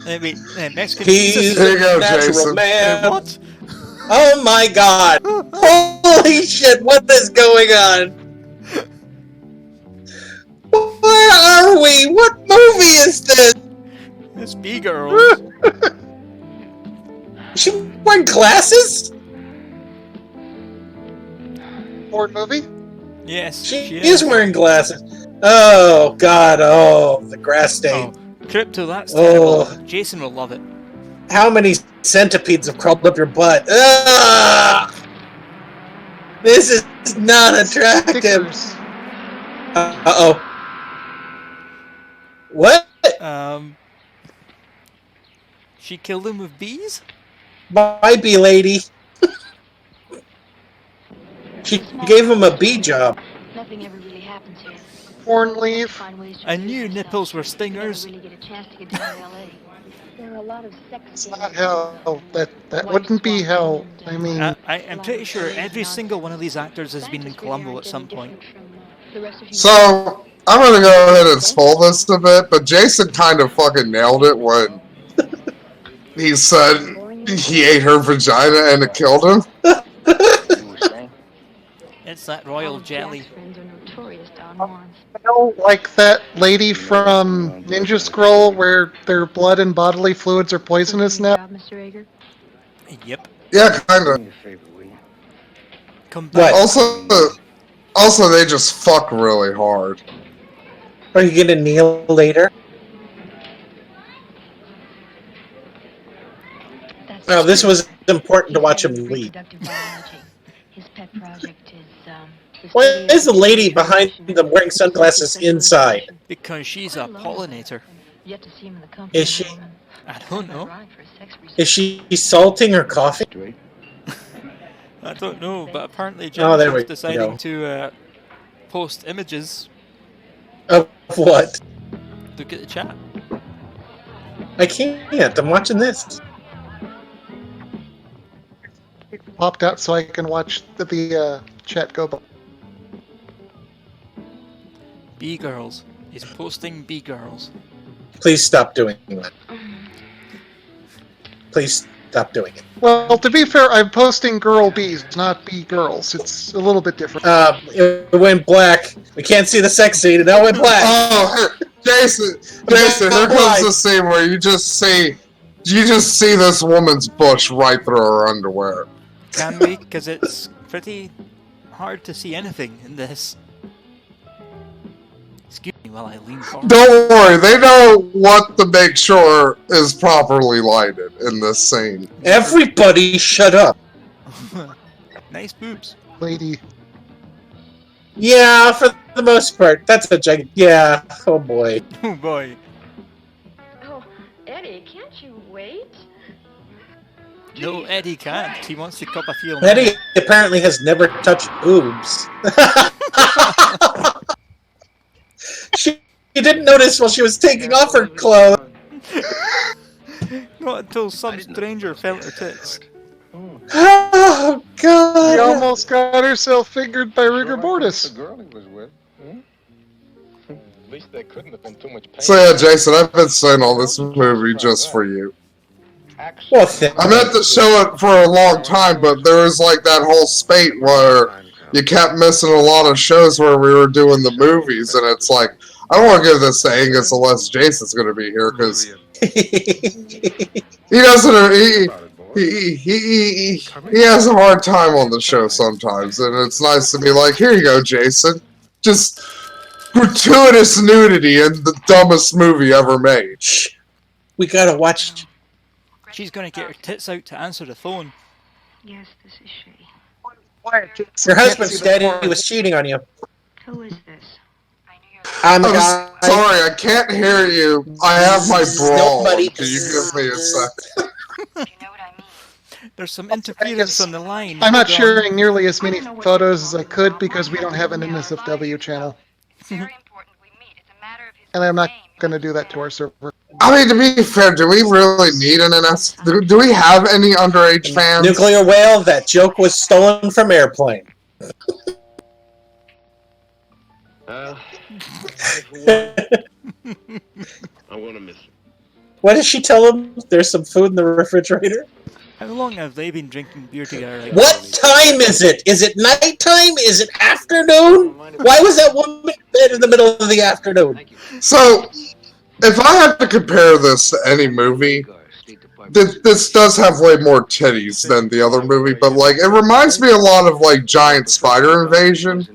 I mean, Mexican He's Jesus? a natural man. What? Oh my god! Holy shit, what is going on? Where are we? What movie is this? It's B-Girls. Is she wearing glasses? Porn movie? Yes, She is wearing glasses. Oh god, oh, the grass stain. Crypto, that's Oh. terrible. Jason will love it. How many centipedes have crawled up your butt? Ugh! This is not attractive. Uh-oh. What? She killed him with bees? Bye, bee lady. She gave him a bee job. Nothing ever really happens here. Corn leaf. I knew nipples were stingers. Really get a chance to get down to LA. There are a lot of sex. It's not hell. That wouldn't be hell. I mean, I'm pretty sure every single one of these actors has been in Colombo at some point. So I'm gonna go ahead and spoil this a bit, but Jason kind of fucking nailed it when he said he ate her vagina and it killed him. It's that royal jelly. Like that lady from Ninja Scroll where their blood and bodily fluids are poisonous now? Yep. Yeah, kinda. Come back. Also, they just fuck really hard. Are you gonna kneel later? No, this was important to watch him leave. His pet project is Why is the lady behind them wearing sunglasses inside? Because she's a pollinator. Is she? I don't know. Is she salting her coffee? I don't know, but apparently there Jennifer's we deciding go. to post images. Of what? Look at the chat. I can't. I'm watching this. It popped out so I can watch the chat go by. B-girls. He's posting B-girls. Please stop doing that. Please stop doing it. Well, to be fair, I'm posting girl bees, not bee girls. It's a little bit different. It went black. We can't see the sex scene, and now it went black. Oh, Jason, here comes the scene where you just see this woman's bush right through her underwear. Can we? Because it's pretty hard to see anything in this. Excuse me while I lean forward. Don't worry, they know what to make sure is properly lighted in this scene. Everybody shut up. Nice boobs. Lady. Yeah, for the most part. That's a giant. Yeah. Oh boy. Oh boy. Oh, Eddie, can't you wait? No, Eddie can't. He wants to cup a feel. Eddie apparently has never touched boobs. She didn't notice while she was taking off her clothes. Not until some stranger felt her tits. Oh God! She almost got herself fingered by rigor mortis. The girl he was with. At least there couldn't have been too much pain. So yeah, Jason, I've been saying all this movie just for you. Well, I meant to show it for a long time, but there was like that whole spate where you kept missing a lot of shows where we were doing the movies, and it's like, I don't want to give this to Angus unless Jason's going to be here, because he doesn't, he has a hard time on the show sometimes, and it's nice to be like, here you go, Jason. Just gratuitous nudity in the dumbest movie ever made. We gotta watch. She's gonna get her tits out to answer the phone. Yes, this is she. Your husband's dead. He was cheating on you. Who is this? I'm sorry, I can't hear you. I have my brawl. Nobody. Can you give me a sec? There's some interference on the line. I'm not sharing nearly as many photos as I could because we don't have an NSFW channel. And I'm not going to do that to our server. I mean, to be fair, do we really need an NS? Do we have any underage fans? Nuclear whale. That joke was stolen from Airplane. I'm gonna miss him. What did she tell him? There's some food in the refrigerator? How long have they been drinking beer together? Like what time is it? Is it nighttime? Is it afternoon? Why was that woman in bed in the middle of the afternoon? So, if I had to compare this to any movie, this does have way more titties than the other movie, but like it reminds me a lot of like Giant Spider Invasion.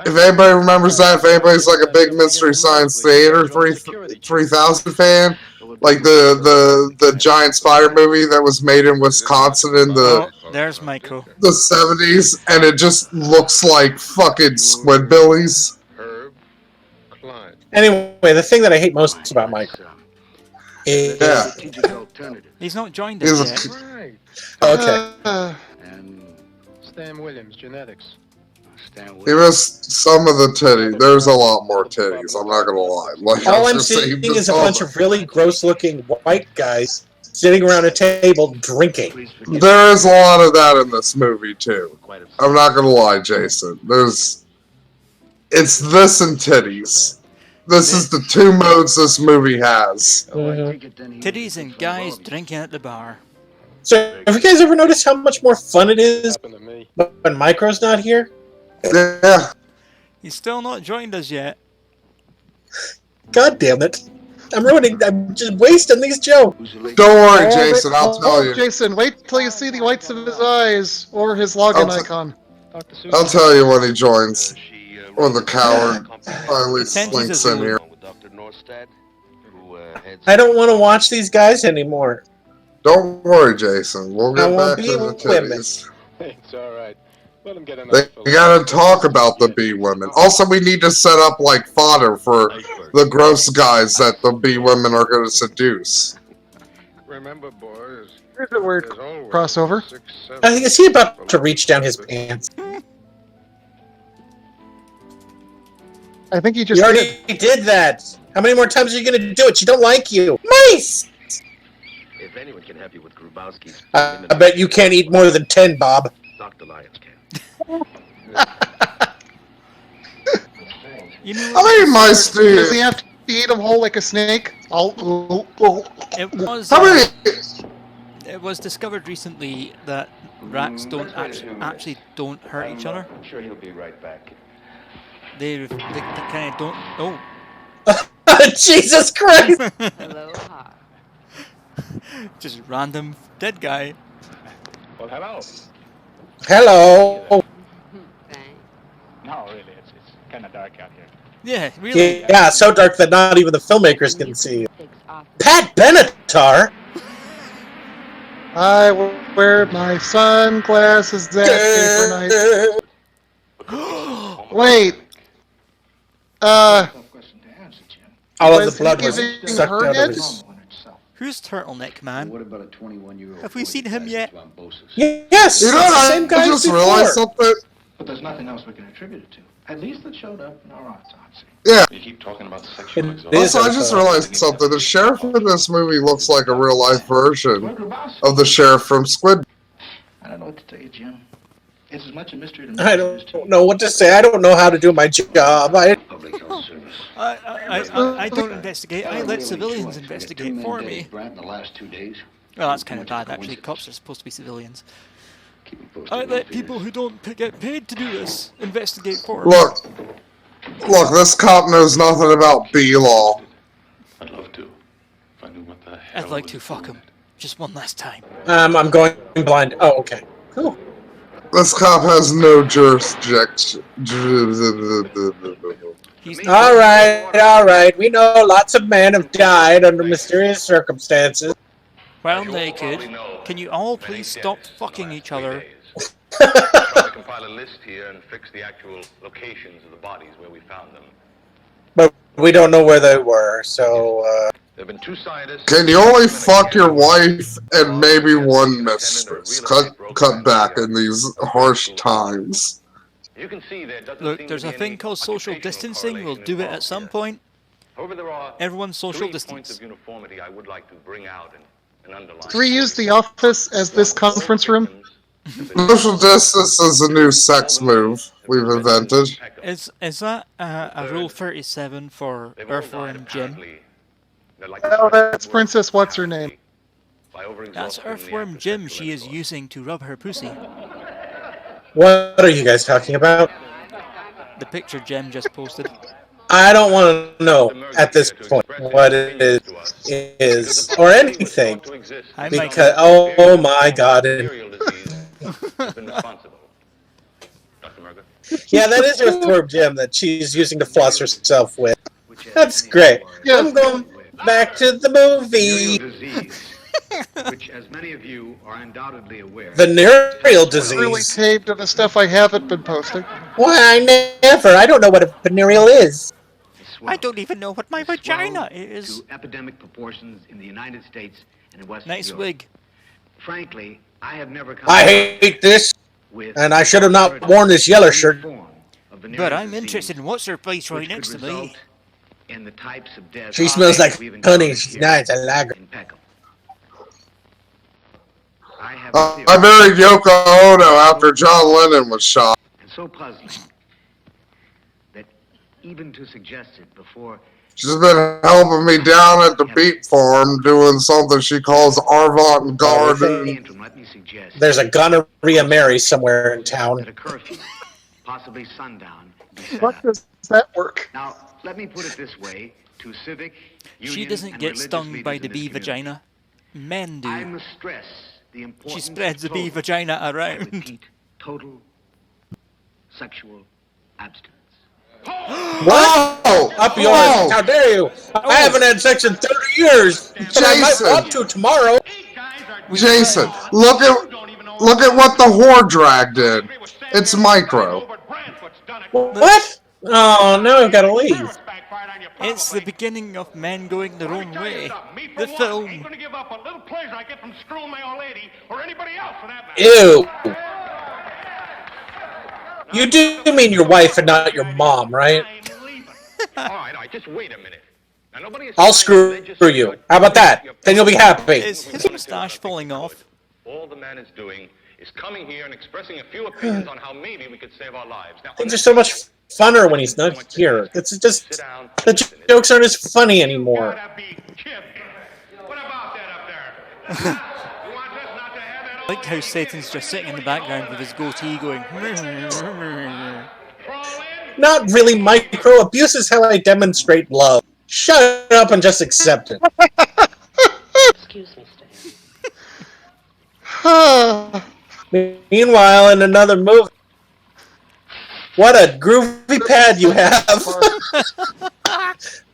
If anybody remembers that, if anybody's like a big Mystery Science Theater 3000 fan, Like the giant spider movie that was made in Wisconsin in there's Michael. The 70s, and it just looks like fucking Squidbillies. Anyway, the thing that I hate most about Micro is he's not joined us yet. Okay. And Stan Williams, genetics. Give us some of the titties. There's a lot more titties. I'm not gonna lie. Like, all I'm seeing is a bunch of really gross-looking white guys sitting around a table drinking. There is a lot of that in this movie too. I'm not gonna lie, Jason. It's this and titties. This is the two modes this movie has. Titties and guys drinking at the bar. So, have you guys ever noticed how much more fun it is when Micro's not here? Yeah. He's still not joined us yet. God damn it. I'm just wasting these jokes. Don't worry, Jason, I'll tell you. Jason, wait till you see the whites of his eyes or his login icon. I'll tell you when he joins. Or the coward finally slinks in here. I don't want to watch these guys anymore. Don't worry, Jason. We'll get back to the titties. It's alright. Let him get enough. They gotta talk about the bee women. Also, we need to set up like fodder for the gross guys that the bee women are gonna seduce. Remember, boys. Here's a weird crossover. Is he about to reach down his pants? I think he just did that. How many more times are you going to do it? She don't like you. Mice! If anyone can help you with Grubowski's... I bet you can't eat more than 10, Bob. Dr. Lyons can. How many mice do you... Does he have to eat them whole like a snake? It was... How many... It was discovered recently that rats don't actually don't hurt each other. I'm sure he'll be right back. They kind of don't. Oh, Jesus Christ! Aloha. Just random dead guy. Well, hello. Hello. No, really, it's kind of dark out here. Yeah, really. Yeah, so dark that not even the filmmakers can see. Pat Benatar. I wear my sunglasses that paper night. Wait. All of the blood was sucked out of his... Who's Turtleneck Man? What about a 21-year-old? Have we seen him yet? Yes! You know, the same guy I just before. realized something. But there's nothing else we can attribute it to. At least it showed up in our autopsy. Yeah. You keep talking about the sexual exhaustion. Also, I just realized something. The sheriff in this movie looks like a real-life version of the sheriff from Squid. I don't know what to tell you, Jim. It's as much a mystery to me. I don't know what to say. I don't know how to do my job. Public health service. I don't investigate. I let civilians investigate for me. In the last 2 days. Well, that's kind of bad, actually. Cops are supposed to be civilians. I let people who don't get paid to do this investigate for me. Look, this cop knows nothing about bee law. I'd love to. If I knew what the hell I'd like to fuck him. Just one last time. I'm going blind. Oh, okay. Cool. This cop has no jurisdiction. All right. We know lots of men have died under mysterious circumstances. Well, naked. Can you all please stop fucking each other? Try to compile a list here and fix the actual locations of the bodies where we found them. But we don't know where they were, so... There have been 2 scientists... Can you only fuck your wife and maybe one mistress? Cut back in these harsh times. You can see there doesn't Look, seem there's to a be thing any called social distancing. We'll do it at some point. However, there are Everyone's social 3 distance. points of uniformity I would like to bring out and underline. Can we use the office as this conference room? Social distance is a new sex move we've invented. Is that a Rule 37 for Earthworm Jim? Oh, that's Princess What's-Her-Name. That's Earthworm Jim she is using to rub her pussy. What are you guys talking about? The picture Jem just posted. I don't want to know at this point what it is or anything. Because, oh my god. Yeah, that is Earthworm Jim that she's using to floss herself with. That's great. Yeah, Back to the movie. Disease, which, as many of you are undoubtedly aware, Venereal Really disease. taped to the stuff I haven't been posting. Why, I never. I don't know what a venereal is. I don't even know what my vagina is. To epidemic proportions in the United States and in Western Nice Europe. wig. Frankly, I have never come I hate this, and I should have not worn this yellow shirt. But I'm interested in what's her face right next to me. In the types of deaths She smells like honey. She's nice. I like her. I married Yoko Ono after John Lennon was shot. And so puzzling that even to suggest it before. She's been helping me down at the beet farm doing something she calls avant-garde. There's a gonorrhea Mary somewhere in town. At a curfew, possibly sundown. What does that work? Now, let me put it this way: to civic, she doesn't get stung by the bee vagina. Men do. I must stress the importance. She spreads the bee vagina around. Repeat, total sexual abstinence. Whoa! Up yours! How dare you! I haven't had sex in 30 years, but I might want to tomorrow. Jason, look at what the whore drag did. It's micro. What? Oh, now I've got to leave. It's the beginning of men going their own way. The film. Ew. You do mean your wife and not your mom, right? All right, just wait a minute. I'll screw you. How about that? Then you'll be happy. Is his moustache falling off? All the man is doing is coming here and expressing a few opinions on how maybe we could save our lives. Now, Things are so much funner when he's not here. It's just the jokes aren't as funny anymore. I like how Satan's just sitting in the background with his goatee going. Not really micro. Abuse is how I demonstrate love. Shut up and just accept it. Excuse me, Stan. Meanwhile, in another movie. What a groovy pad you have.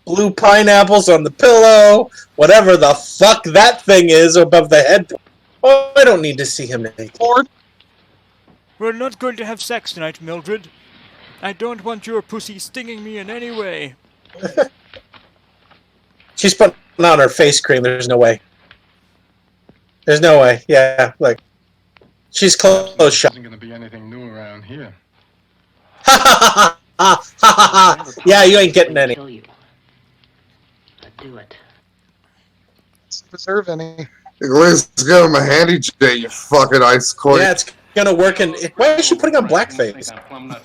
Blue pineapples on the pillow. Whatever the fuck that thing is above the head. Oh, I don't need to see him naked. We're not going to have sex tonight, Mildred. I don't want your pussy stinging me in any way. She's putting on her face cream. There's no way. There's no way. Yeah, like she's close shot. Isn't going to be anything new around here. Yeah, you ain't getting any. Do it. Preserve any. At least give him a handy J, you fucking ice queen. Yeah, it's gonna work. And why is she putting on blackface?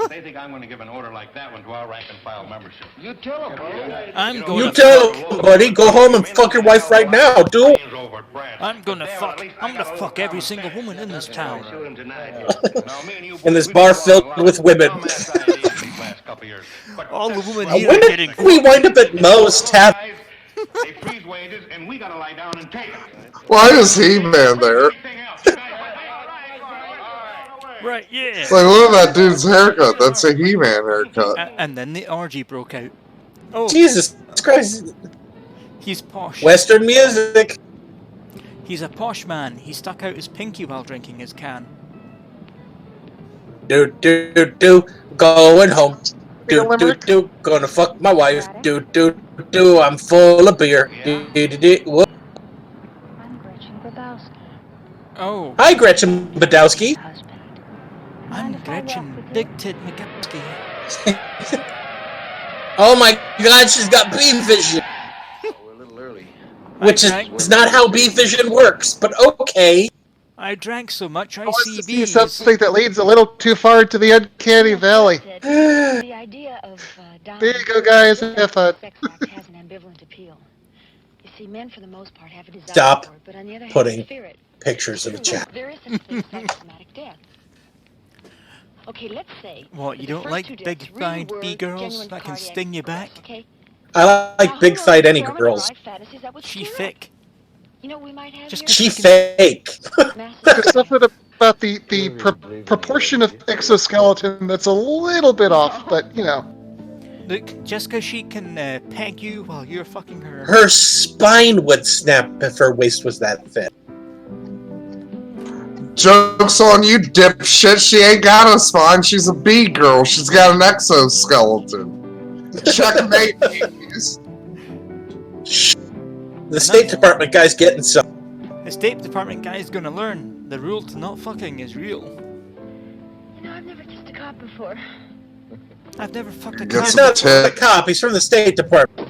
They think I'm going to give an order like that one to our rank and file membership. You tell them, You tell him, buddy. Go home and fuck your wife right now, dude. I'm gonna fuck every single woman in this town. In this bar filled with women. All the women here are When getting. did we wind up at Moe's Tap? They freeze wages, and we got to lie down and take it. Why is He-Man there? Right, yeah. Like, look at that dude's haircut. That's a He-Man haircut. And then the orgy broke out. Oh, Jesus Christ. he's posh. Western music. He's a posh man. He stuck out his pinky while drinking his can. Do. Going home. Do. Gonna fuck my wife. Do. I'm full of beer. Do. Oh. Hi, Gretchen Badowski. I'm Gretchen Big Tit McGowski. Oh my God, she's got bee vision. We're a little early. Which is not how bee vision works, but okay. I drank so much I See see bees. something that leads a little too far to the uncanny valley. The idea of There you go, guys. Have fun. has an ambivalent appeal. You see, men for the most part have a desire Stop for it, but on the other hand, putting fear it. pictures in the chat. There is such thing as psychosomatic death. Okay, let's say. What, you the don't first like two deaths big-thighed really bee were girls genuine that can cardiac sting you back? arrest, okay? I like big-thighed any girls. She thick. You know, we might have Just She fake. There's something about the proportion of exoskeleton that's a little bit off, but you know. Look, just because she can peg you while you're fucking her. Her spine would snap if her waist was that thin. Joke's on you, dipshit. She ain't got a spine. She's a bee girl. She's got an exoskeleton. Checkmate, please. The State Department guy's getting some. The State Department guy's gonna learn the rule to not fucking is real. You know, I've never kissed a cop before. I've never fucked a He's cop. not a cop. He's from the State Department.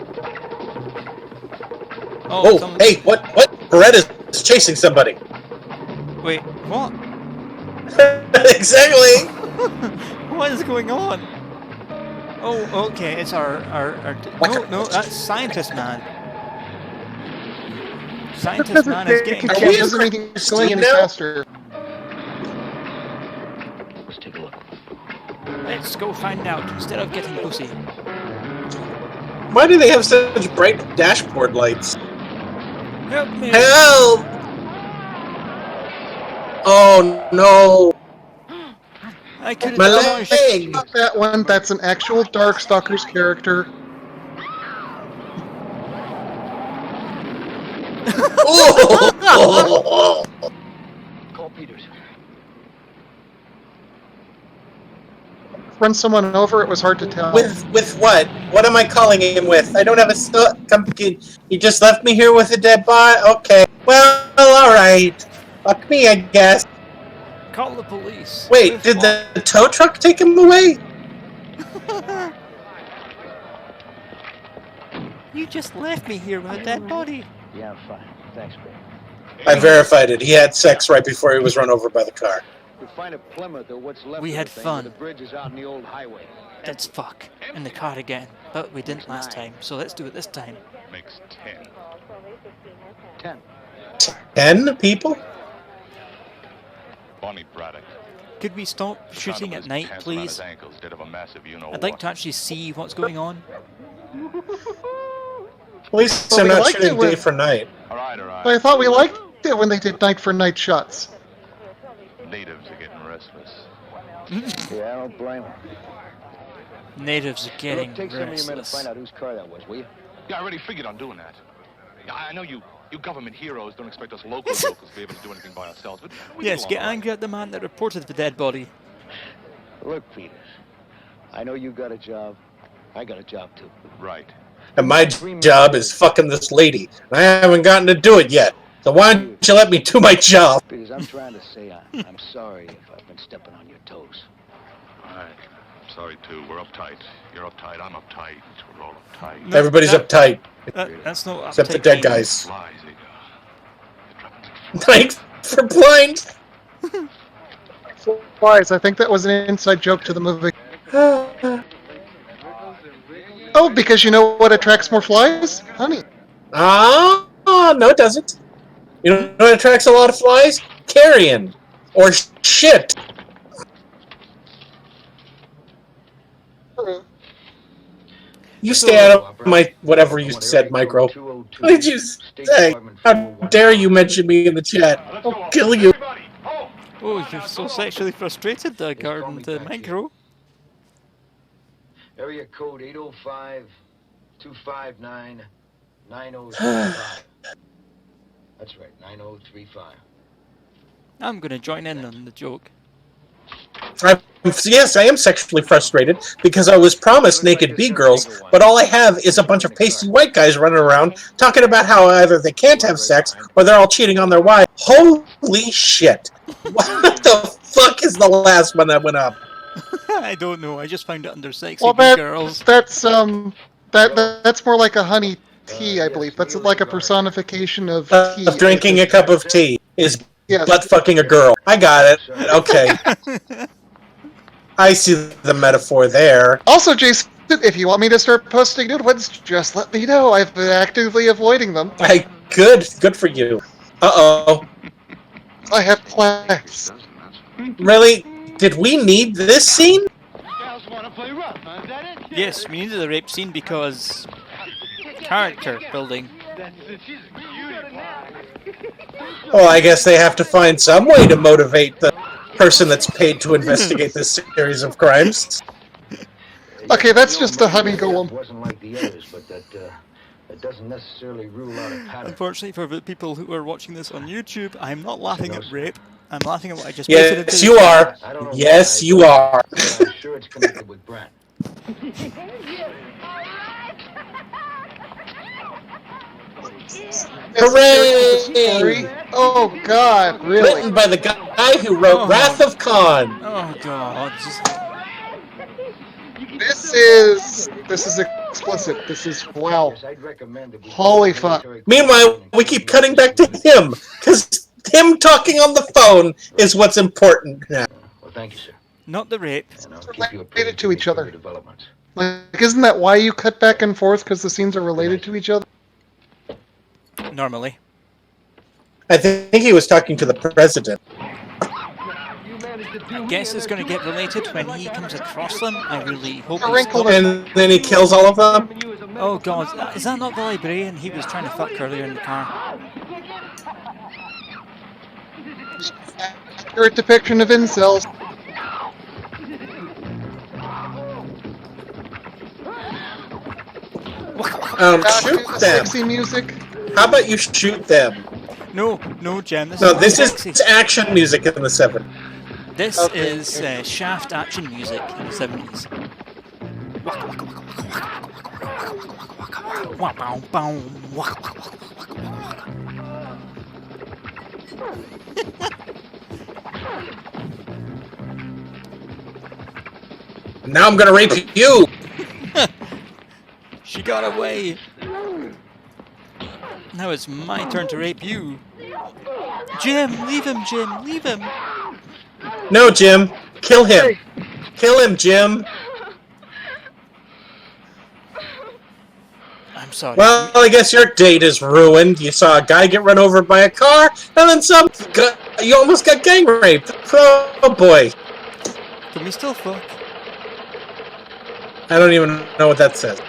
Oh, hey, what? Beretta's chasing somebody. Wait, what? Exactly. What is going on? Oh, okay, it's our no, that's Scientist Man. Scientist Man is getting killed. It doesn't mean he's going any faster. Let's take a look. Let's go find out instead of getting pussy. Why do they have such bright dashboard lights? Help me! Help! Oh no! I could my have leg. Not that one. That's an actual Darkstalkers character. Oh! Call Peters. Run someone over. It was hard to tell. With what? What am I calling him with? I don't have a you just left me here with a dead body? Okay. Well, alright. Fuck me, I guess. Call the police. Wait, did the tow truck take him away? You just left me here with a dead body. Yeah, I'm fine. Thanks, babe. I verified it. He had sex right before he was run over by the car. We find a Plymouth or what's left We of had the thing, fun. The bridge is out in the old highway. That's fuck. In the car again. But we didn't last time, so let's do it this time. Makes 10. 10. 10 people? Bonnie Braddock. Could we stop shooting at night, please? I'd like to actually see what's going on. Police Well, are we not liked shooting it when- day for night. Alright. But I thought we liked it when they did night for night shots. Natives are getting restless. Yeah, I don't blame him. Natives are getting Take some of your men to restless. find out whose car that was, will you? Yeah, I already figured on doing that. Yeah, I know you government heroes don't expect us local locals to be able to do anything by ourselves, but Yes, get angry at the man that reported the dead body. Look, Peters, I know you got a job. I got a job, too. Right. And my job is fucking this lady. And I haven't gotten to do it yet. So why don't you let me do my job? Peters, I'm trying to say I'm sorry if I've been stepping on your toes. Alright. Sorry, too. We're uptight. You're uptight. I'm uptight. We're all uptight. No, Everybody's uptight. That's not uptight. Except the dead guys. Flies, Thanks for blind. Flies. I think that was an inside joke to the movie. Oh, because you know what attracts more flies? Honey. Ah, no, it doesn't. You know what attracts a lot of flies? Carrion. Or shit. You stay out of my whatever you said, Micro. What did you say? How dare you mention me in the chat? I'll kill you. Oh, you're so sexually frustrated, Garden to Micro. Area code 805-259-9035. That's right, 9035. I'm gonna join in on the joke. Yes, I am sexually frustrated because I was promised naked bee girls, but all I have is a bunch of pasty white guys running around talking about how either they can't have sex or they're all cheating on their wives. Holy shit! What the fuck is the last one that went up? I don't know. I just found it under sexy Well, bee girls. that's more like a honey tea, I believe. That's like a personification of tea. Of drinking a cup of tea is Yes. butt fucking a girl. I got it. Okay. I see the metaphor there. Also, Jason, if you want me to start posting nude ones, just let me know. I've been actively avoiding them. Good for you. Uh-oh. I have plans. Really? Did we need this scene? Yes, we needed the rape scene because character building. Well, I guess they have to find some way to motivate the person that's paid to investigate this series of crimes. Okay, that's just a honey golem. Wasn't like the others, but that doesn't necessarily rule out a pattern. Unfortunately for the people who are watching this on YouTube, I'm not laughing at rape. I'm laughing at what I just posted into Yes, the you chat. are. Yes, you are. But I'm sure it's connected with Brent. Hooray! Oh God, really? Written by the guy who wrote Wrath of Khan. Oh God. This is explicit. This is wow. Holy fuck. Meanwhile, we keep cutting back to him because him talking on the phone is what's important now. Well, thank you, sir. Not the rape. Related to each other. Like, isn't that why you cut back and forth? Because the scenes are related to each other. Normally. I think he was talking to the president. I guess it's going to get related when he comes across them. I really hope And then he kills all of them? Oh God, is that not the librarian? He was trying to fuck earlier in the car. Accurate depiction of incels. Shoot them. Sexy music. How about you shoot them? No, Jem. This is action music in the 70s. This is Shaft action music in the 70s. Now I'm gonna rape you! She got away! Now it's my turn to rape you. Jim, leave him, Jim, leave him! No, Jim. Kill him. Kill him, Jim. I'm sorry. Well, I guess your date is ruined. You saw a guy get run over by a car, and then you almost got gang raped. Oh boy. Can we still fuck? I don't even know what that says.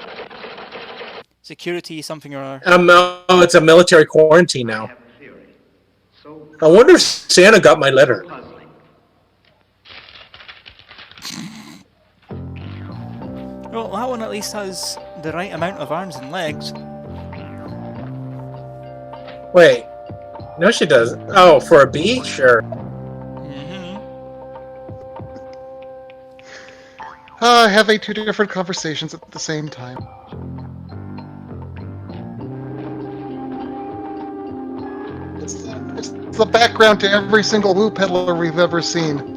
Security, something or other. Oh, it's a military quarantine now. I wonder if Santa got my letter. Well, that one at least has the right amount of arms and legs. Wait. No, she doesn't. Oh, for a bee? Sure. Having two different conversations at the same time. It's the background to every single Woo peddler we've ever seen.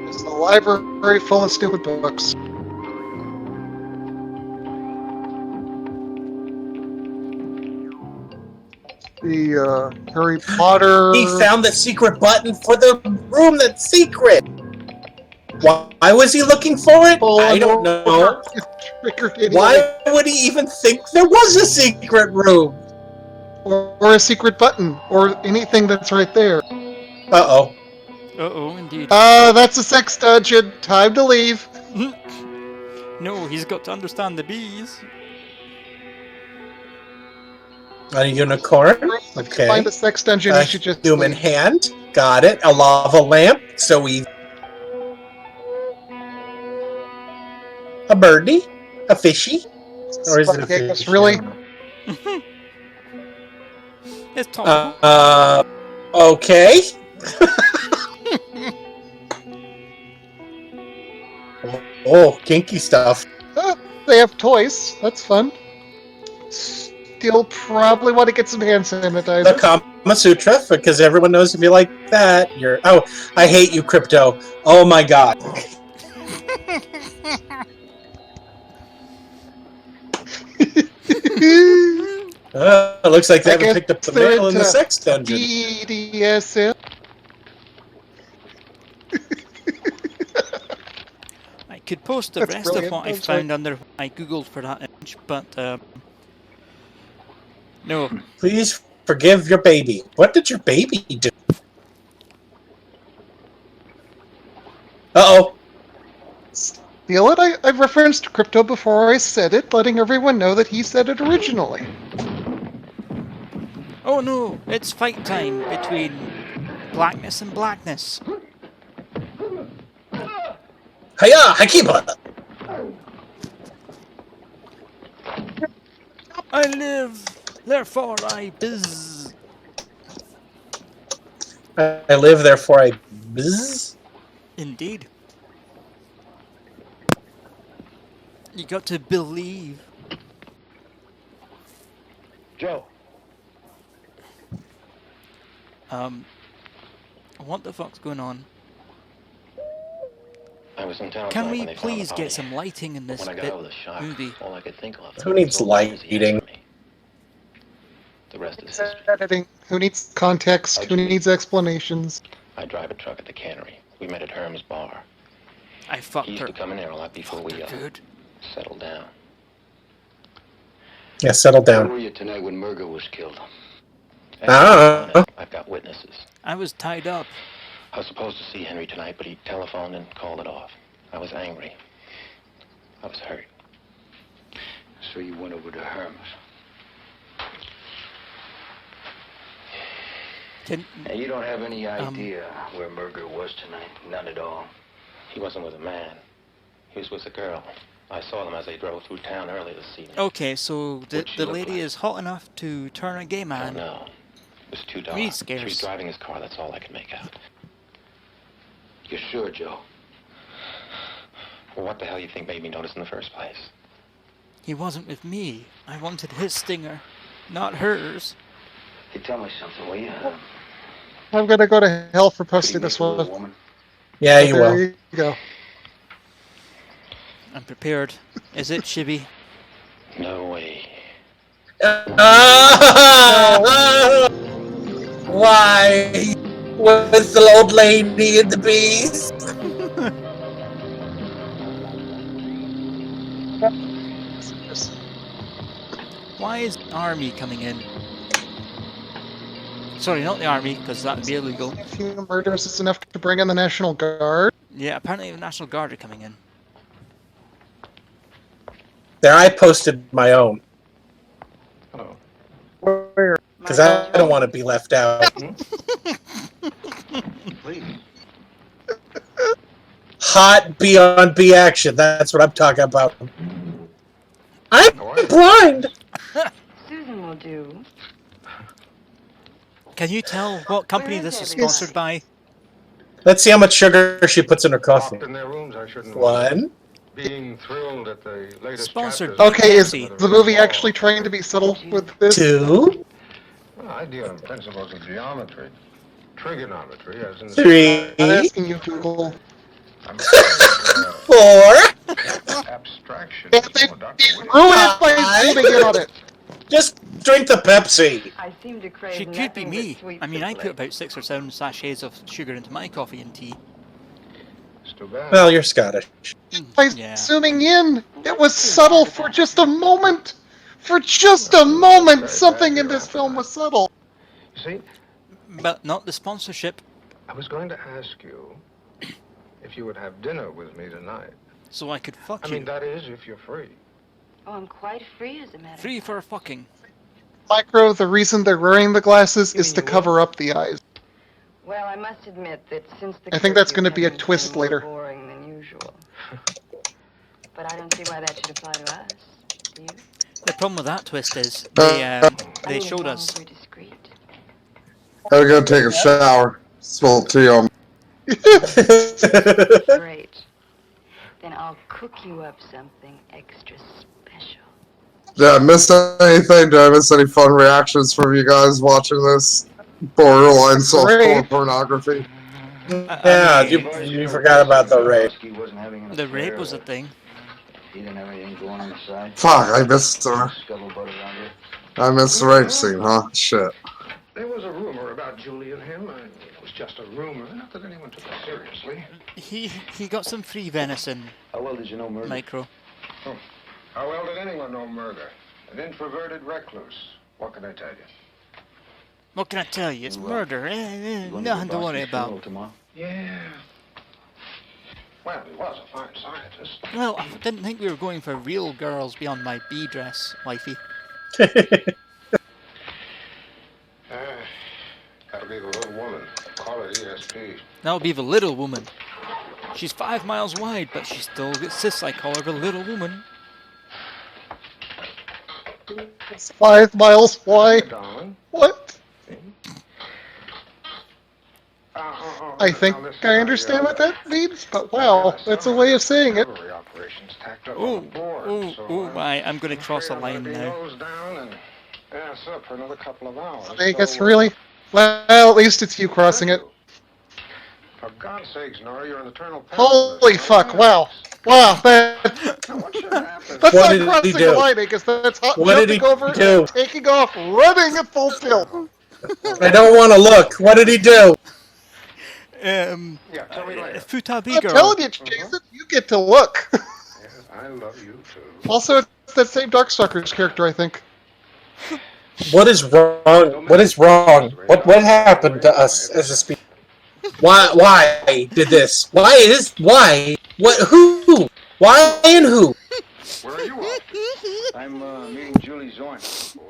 It's a library full of stupid books. The Harry Potter... He found the secret button for the room that's secret! Why was he looking for it? I don't know. Why would he even think there was a secret room? Or a secret button, or anything that's right there. Uh-oh. Uh-oh, indeed. That's a sex dungeon. Time to leave. No, he's got to understand the bees. A unicorn? Okay. Find a sex dungeon, you should just human hand. Got it. A lava lamp. So we... A birdie? A fishy? Or is it a fish? Really? It's topical. Okay. Oh, kinky stuff. They have toys. That's fun. Still probably want to get some hand sanitizer. The Kama Sutra, because everyone knows if you like that, you're... Oh, I hate you, Crypto. Oh my god. It looks like they haven't picked up the mail in the sex dungeon. BDSM. I could post the rest of what I found under I googled for that image, but no. Please forgive your baby. What did your baby do? Uh-oh. Steal it? I referenced Crypto before I said it, letting everyone know that he said it originally. Oh no, it's fight time between blackness and blackness. Hiya, Hakiba! I live, therefore I bizz. I live, therefore I bizz. Indeed. You got to believe. Joe. What the fuck's going on? I was in town Can tonight we when they found the please body. get some lighting in this When I got over the shock, movie? all I could think of Who needs lighting? The rest is history. Editing. Who needs context? Who needs explanations? I drive a truck at the cannery. We met at Herm's bar. I fucked He used her. to come in there a lot before we settled down. Yeah, settle Where down. were you tonight when Murga was killed? I've got witnesses. I was tied up. I was supposed to see Henry tonight, but he telephoned and called it off. I was angry. I was hurt. So you went over to Herm's. And you don't have any idea where Murga was tonight? None at all? He wasn't with a man. He was with a girl. I saw them as they drove through town early this evening. Okay, so the lady is hot enough to turn a gay man. No. It was too dark. Reed She scares. was driving his car, that's all I could make out. You're sure, Joe? Well, what the hell you think made me notice in the first place? He wasn't with me. I wanted his stinger, not hers. Hey, tell me something, will you? I'm gonna go to hell for posting this one. Yeah, you will. There you go. I'm prepared. Is it, Shibby? No way. Why? With the old lady and the bees? Why is the army coming in? Sorry, not the army, because that would be illegal. A few murders is enough to bring in the National Guard. Yeah, apparently the National Guard are coming in. There, I posted my own. Oh. Where? Because I don't want to be left out. Please. Hot B on B action. That's what I'm talking about. I'm blind. Susan will do. Can you tell what company this is sponsored by? Let's see how much sugar she puts in her coffee. Locked in their rooms, I shouldn't One. Being thrilled at the latest Sponsored. chapters. Okay, is the movie actually trying to be subtle with this? Two. Well, idea and principles of geometry, trigonometry, as in Three. I'm asking you, Google. I'm saying, Four. abstraction. They ruin it by zooming in on it. Just drink the Pepsi. I seem to crave She could be me. I mean, I put about 6 or 7 sachets of sugar into my coffee and tea. It's too bad. Well, you're Scottish. By zooming in, it was subtle for just a moment. For just a moment, something in this film was subtle. You see, But not the sponsorship. I was going to ask you if you would have dinner with me tonight. So I could fuck I you. mean, that is, if you're free. Oh, I'm quite free as a matter. Free for fucking. Micro, the reason they're wearing the glasses is to cover up the eyes. Well, I must admit that since the I think that's curfew, going to be a Henry's twist been more later. boring than usual. But I don't see why that should apply to us. Do you? The problem with that twist is they showed us. Gotta go take a shower. Spill tea on. Great. Then I'll cook you up something extra special. Did I miss anything? Did I miss any fun reactions from you guys watching this? Borderline softcore pornography. Yeah, you forgot about the rape. The rape was a thing. He didn't have anything going on the side. Fuck, I missed the Scuttlebutt around here. I missed the rape scene, huh? Shit. There was a rumor about Julie and him. It was just a rumor, not that anyone took it seriously. He got some free venison. How well did you know Murga? Micro. Oh. How well did anyone know Murga? An introverted recluse. What can I tell you? What can I tell you? It's murder. Nothing to worry about. Yeah. Well, he was a fine scientist. Well, I didn't think we were going for real girls beyond my bee dress, wifey. That'll be the little woman. Call her ESP. That'll be the little woman. She's 5 miles wide, but she still gets cysts. I call her a little woman. 5 miles wide. What? I think I understand what that means, but wow, that's a way of saying it. Oh my, I'm going to cross a line now. I guess really? Well, at least it's you crossing it. For God's sakes, Nora, you're an eternal Holy fuck, wow. Wow, that's not crossing the line, because that's jumping over and taking off, running at full tilt. I don't want to look. What did he do? Futa I'm telling you, Jason, you get to look. I love you too. Also, it's that same Darkstalker's character, I think. What is wrong? What is wrong? What happened to us as a species? Why did this? Why? What? Who? Why and who? Where are you off to? I'm meeting Julie Zorn.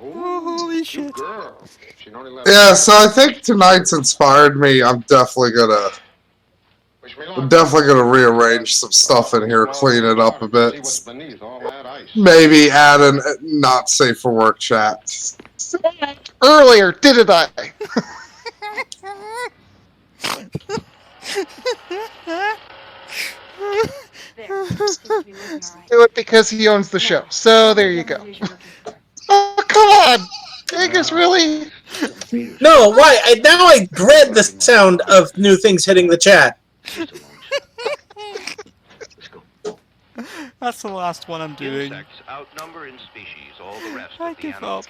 Oh, holy shit. Girl. She only left. Yeah, so I think tonight's inspired me. I'm definitely gonna rearrange some stuff in here, clean it up a bit. Maybe add a not safe for work chat. Earlier, didn't I? Do it because he owns the show. So there you go. Oh, come on! Vegas, really? No, why? Now I dread the sound of new things hitting the chat. That's the last one I'm doing. Outnumber in species all the rest I of the give animal up.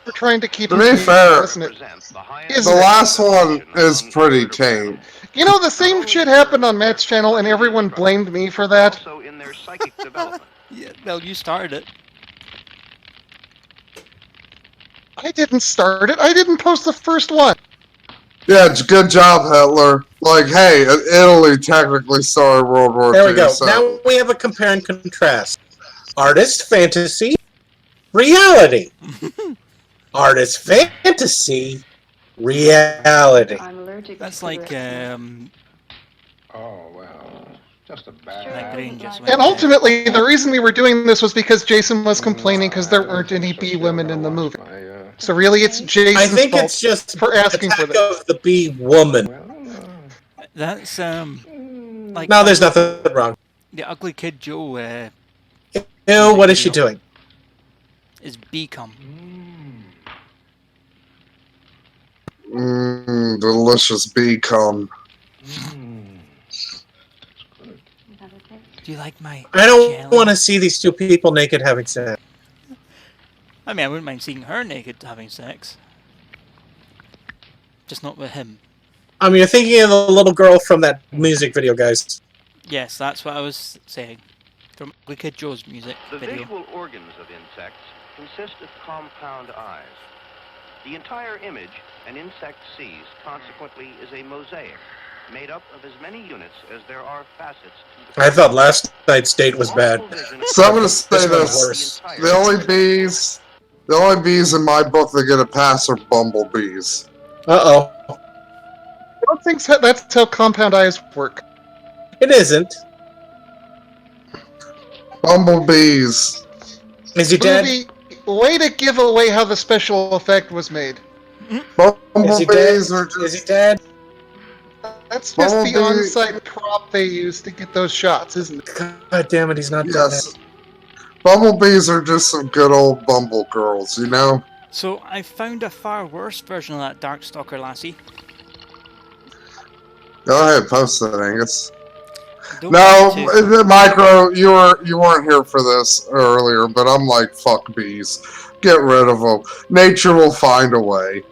We're trying to keep To be fair, isn't it? the last one is pretty tame. You know, the same shit happened on Matt's channel, and everyone blamed me for that. Also in their psychic development. Yeah, well, you started it. I didn't start it. I didn't post the first one. Yeah, good job, Hitler. Like, hey, Italy technically started World War II. There we go. So. Now we have a compare and contrast. Artist fantasy, reality. Artist fantasy, reality. I'm allergic That's to like, Oh, well, just a bad. And ultimately, the reason we were doing this was because Jason was complaining because there weren't any bee women in the movie. So really, it's Jason's I think fault it's just for asking for Attack this. of the Bee Woman. That's, like... No, there's nothing wrong. The Ugly Kid Joe, Ew, what is she doing? Is Become. Delicious bee cum. Do you like my I don't want to see these two people naked having sex. I mean, I wouldn't mind seeing her naked having sex. Just not with him. You're thinking of the little girl from that music video, guys. Yes, that's what I was saying. From Ugly Kid Joe's music The video. visual organs of insects consist of compound eyes. The entire image an insect sees, consequently, is a mosaic, made up of as many units as there are facets to the... I thought last night's date was bad. So I'm gonna say this: the only bees in my book that get a pass are bumblebees. Uh-oh. I don't think that's how compound eyes work. It isn't. Bumblebees. Is he dead? Way to give away how the special effect was made. Is he dead? Is he dead? That's just the on-site prop they use to get those shots, isn't it? God damn it, he's not dead. Bumblebees are just some good old bumble girls, you know? So, I found a far worse version of that Darkstalker lassie. Go ahead, post it, Angus. No, Micro, you weren't here for this earlier, but I'm like, fuck bees. Get rid of them. Nature will find a way.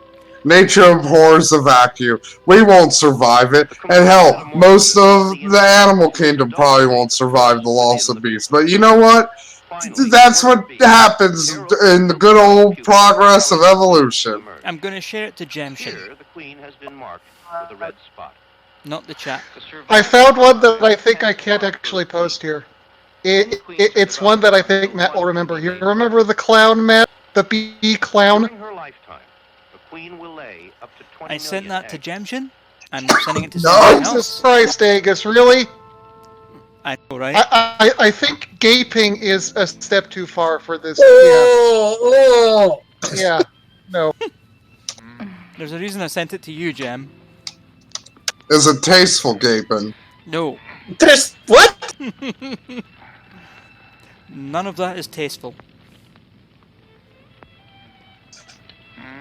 Nature abhors the vacuum. We won't survive it. And hell, most of the animal kingdom probably won't survive the loss of bees. But you know what? That's what happens in the good old progress of evolution. I'm going to share it to Jamshin. Here, the queen has been marked with a red spot. Not the chat. I found one that I think I can't actually post here. It's one that I think Matt will remember. You remember the clown, Matt? The bee clown? During her lifetime, the queen will lay up to 20 I sent million that to eggs. Jamshin. I'm not sending it to someone else. Jesus Christ, Angus, really? I know, right? I think gaping is a step too far for this. Yeah. No. There's a reason I sent it to you, Jem. Is it tasteful gaping? No. There's what? None of that is tasteful.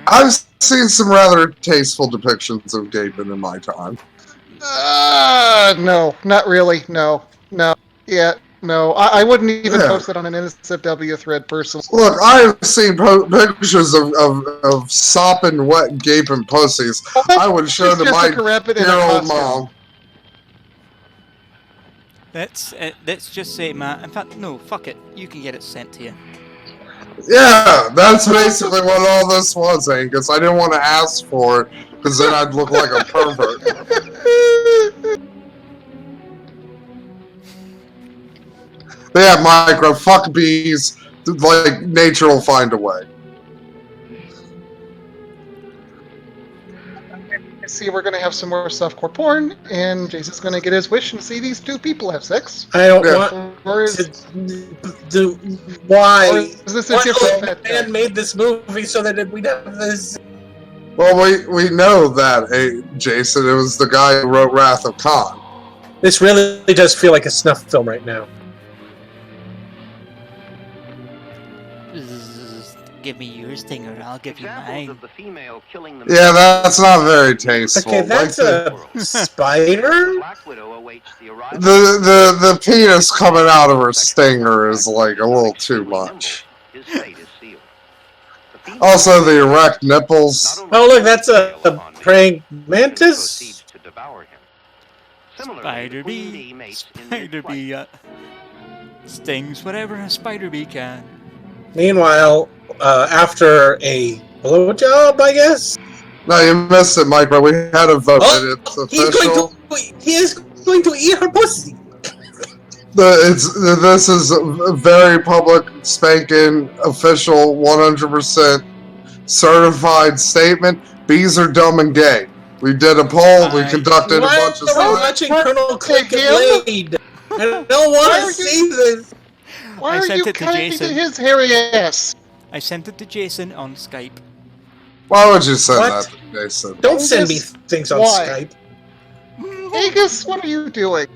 I've seen some rather tasteful depictions of gaping in my time. No, not really. No. Yeah, no. I wouldn't even post it on an NSFW thread personally. Look, I've seen pictures of sopping, wet, gaping pussies. I would show to my dear-old mom. Let's just say, Matt. In fact, no, fuck it. You can get it sent to you. Yeah, that's basically what all this was, Angus. I didn't want to ask for it, because then I'd look like a pervert. Yeah, micro, fuck bees. Like, nature will find a way. See, we're gonna have some more softcore porn, and Jason's gonna get his wish and see these two people have sex. I don't want to do. Why? Or is this a different fat guy? Man made this movie so that we'd have this. Well, we know that, Jason. It was the guy who wrote Wrath of Khan. This really does feel like a snuff film right now. Give me your stinger, I'll give you mine. Yeah, that's not very tasteful. Okay, that's a spider? The penis coming out of her stinger is like a little too much. Also, the erect nipples. Oh, look, that's a praying mantis? Spider bee stings whatever a spider bee can. Meanwhile, after a blowjob, I guess? No, you missed it, Mike, but we had a vote. It's official. He is going to eat her pussy. This is a very public, spanking, official, 100% certified statement. Bees are dumb and gay. We did a poll. We conducted a bunch of... Why are we watching Colonel Click get laid? I don't want to see this. Why are you cutting to his hairy ass? I sent it to Jason on Skype. Why would you send that to Jason? Don't send me things on Skype. Angus, what are you doing?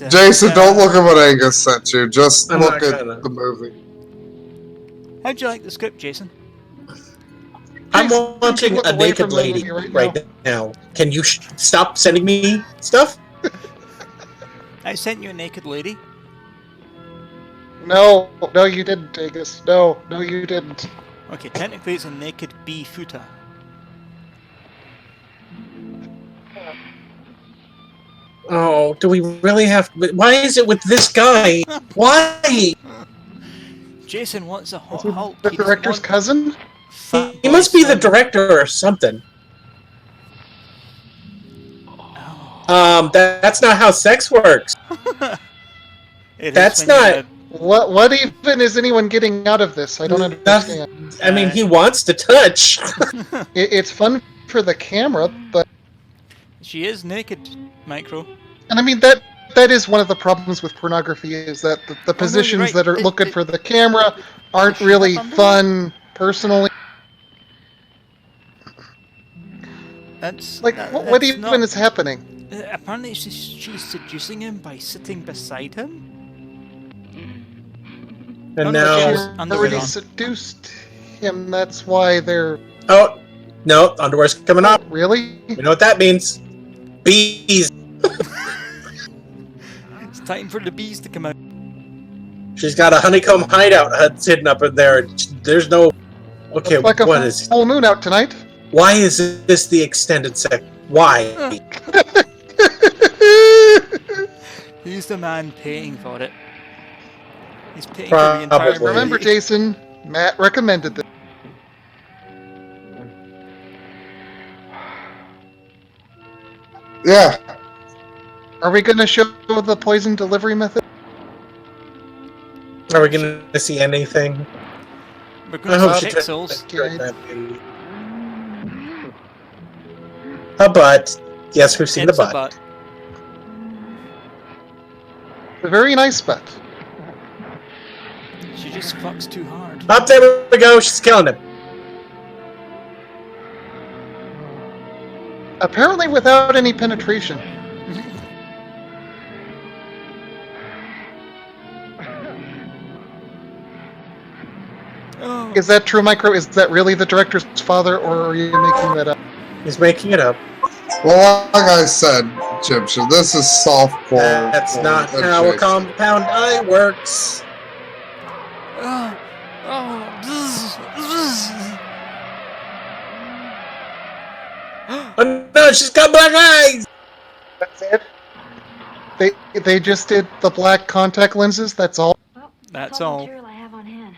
Jason, don't look at what Angus sent you. Just look at the movie. How'd you like the script, Jason? I'm watching a naked lady right now. Can you stop sending me stuff? I sent you a naked lady. No, you didn't, Angus. No, you didn't. Okay, technically it's a naked bee footer. Oh, do we really have... Why is it with this guy? Why? Jason wants a hot Hulk. The director's cousin? He must be the director or something. That's not how sex works. That's not... What even is anyone getting out of this? I don't understand. I mean, he wants to touch. It's fun for the camera, but... She is naked, Micro. And I mean, that is one of the problems with pornography, is that the positions that look good for the camera aren't really fun personally. That's... Like, what even is happening? Apparently she's seducing him by sitting beside him. And now... She's already seduced him, that's why they're... Oh, no, underwear's coming up. Really? You know what that means. Bees. It's time for the bees to come out. She's got a honeycomb hideout hidden up in there. There's no... Okay, like what is... full moon out tonight. Why is this the extended section? Why? He's the man paying for it. He's paying for the entire movie. Remember, Jason, Matt recommended this. Yeah. Are we going to show the poison delivery method? Are we going to see anything? We're going to see pixels. A butt. Yes, we've seen it's the a butt. A very nice butt. She just fucks too hard. Up there we go. She's killing him. Apparently without any penetration. Oh. Is that true, Micro? Is that really the director's father, or are you making that up? He's making it up. Well, like I said, Chipshire, this is softcore. That's not how a compound eye works. Oh no, she's got black eyes! That's it? They just did the black contact lenses, that's all? Well, that's all all. the material I have on hand.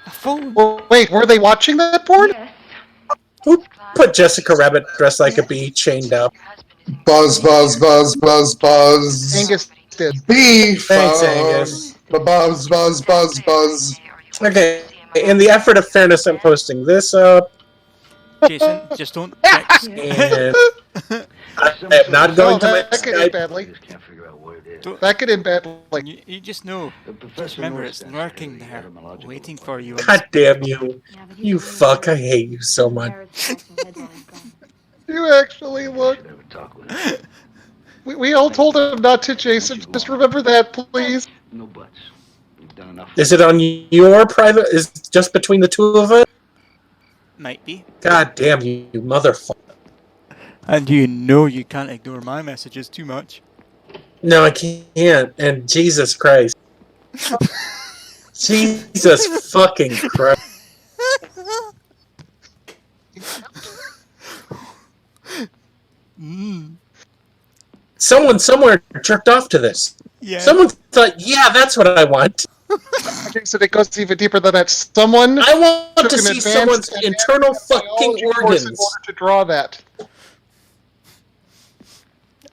A phone. Well, wait, were they watching that porn? Yes. Who put Jessica Rabbit dressed like a bee chained up? Buzz, buzz, buzz, buzz, buzz. Angus did. Beef. Thanks, Angus. Buzz, buzz, buzz, buzz. Okay, in the effort of fairness, I'm posting this up. Jason, just don't text. And I am not going to my that could end Skype. badly. Don't- That could end badly. You just know. Just remember, it's lurking there, waiting for you. God damn you. You fuck, I hate you so much. You actually look. We all told him not to, Jason. Just remember that, please. No buts. We've done enough. Is it on your private? Is it just between the two of us? Might be. God damn you, you motherfucker. And you know you can't ignore my messages too much. No, I can't. And Jesus Christ. Jesus fucking Christ. Someone somewhere jerked off to this. Yeah. Someone thought, yeah, that's what I want. Jason, it goes even deeper than that. Someone I want took to an see advanced someone's internal fucking biology course in organs. order to draw that.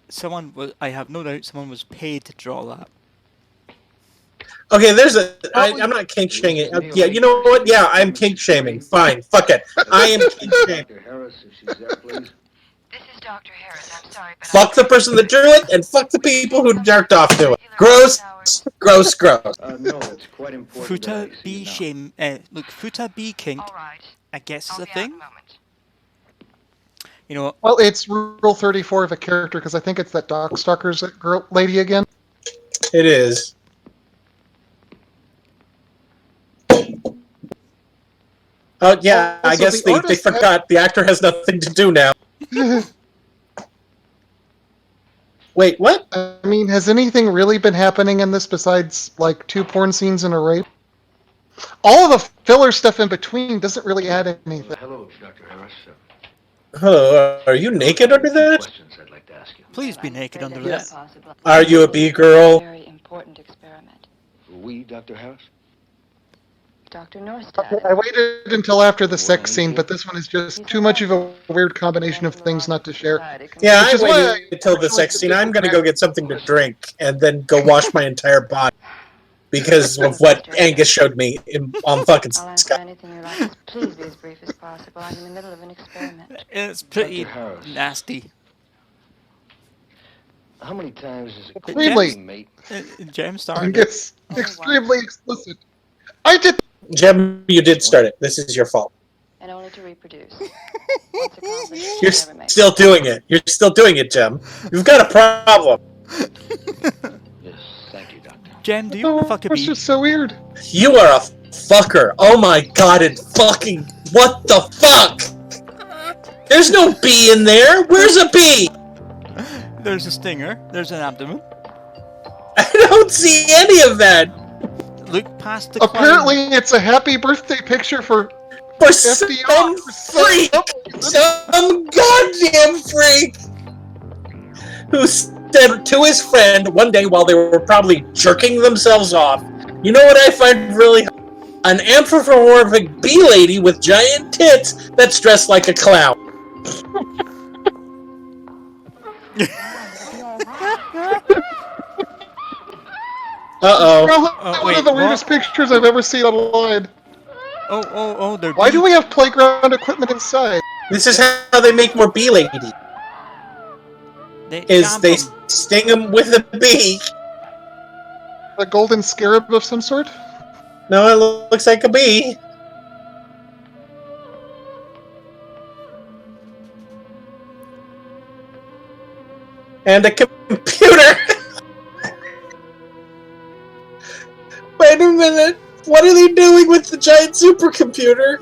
Someone was. I have no doubt someone was paid to draw that. Okay, I'm not kink shaming. Yeah, you know what? Yeah, I'm kink shaming. Fine, fuck it. I am kink shaming. Dr. Harris, if she's there, please. This is Dr. Harris. I'm sorry, but Fuck the person that drew it, and fuck the people who jerked off to it. Gross, gross, gross. No, it's quite important. Futa B shame. Look, Futa B kink. I guess is a thing. You know. Well, it's Rule 34 of a character because I think it's that Doc Stalker's girl lady again. It is. Oh yeah, I guess they forgot the actor has nothing to do now. Wait, what? I mean, has anything really been happening in this besides like 2 porn scenes and a rape? All of the filler stuff in between doesn't really add anything. Hello, Dr. Harris. Hello, are you naked under that? Questions I'd like to ask you. Please be naked under Yes. that. Are you a B-girl? Very important experiment. We, Dr. Harris? Dr. Norstad. I waited until after the sex scene, but this one is just too much of a weird combination of things not to share. Yeah, Which I is why waited until the sex scene. I'm gonna go get something to drink and then go wash my entire body because of what Angus showed me on fucking I'll answer Skype. anything you like. Just please be as brief as possible. I'm in the middle of an experiment. It's pretty Dr. Harris. nasty. How many times is it Extremely. mate? Jem started. Angus, extremely explicit. I did. Jem, you did start it. This is your fault. And only to reproduce. Once accomplished, You're never make still doing it. You're still doing it, Jem. You've got a problem. Yes, thank you, Doctor. Jem, do you want to fuck a It's bee? just so weird. You are a fucker. Oh my god, and fucking what the fuck? There's no bee in there. Where's a bee? There's a stinger. There's an abdomen. I don't see any of that. Look past the. Apparently, it's a happy birthday picture for some FDR. freak, some goddamn freak, who said to his friend one day while they were probably jerking themselves off, "You know what I find really an anthropomorphic bee lady with giant tits that's dressed like a clown." One wait, of the weirdest pictures I've ever seen online. They're Why do we have playground equipment inside? This is how they make more bee lady. They sting them with a bee. A golden scarab of some sort? No, it looks like a bee. And a computer. Wait a minute. What are they doing with the giant supercomputer?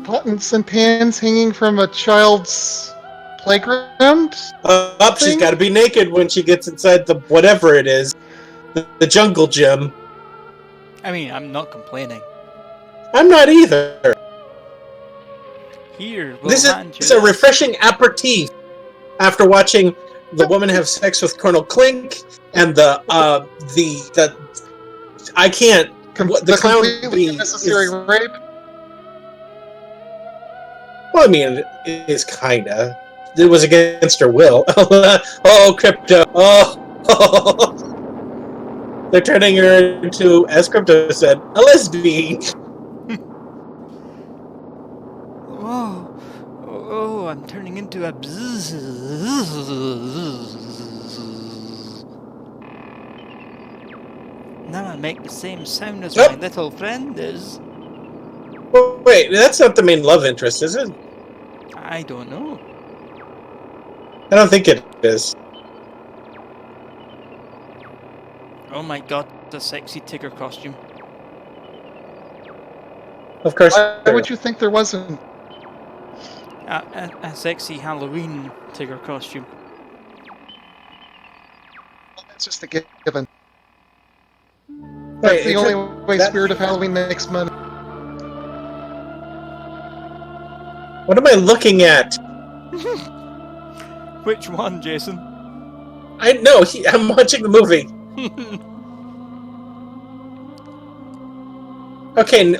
Buttons and pans hanging from a child's playground? She's got to be naked when she gets inside the whatever it is. The jungle gym. I mean, I'm not complaining. I'm not either. Here, this is a refreshing aperitif after watching the woman have sex with Colonel Klink and the I can't. The clown completely unnecessary rape. Well, I mean, it is kinda. It was against her will. Oh, Crypto. Oh. They're turning her into, as Crypto said, a lesbian. Oh, I'm turning into a Now I make the same sound as my little friend is. Oh, wait, that's not the main love interest, is it? I don't know. I don't think it is. Oh my god, the sexy Tigger costume. Of course. Why would you think there wasn't? A sexy Halloween Tigger costume. That's just a given. That's the only way Spirit of Halloween makes money. What am I looking at? Which one, Jason? I know. I'm watching the movie. Okay.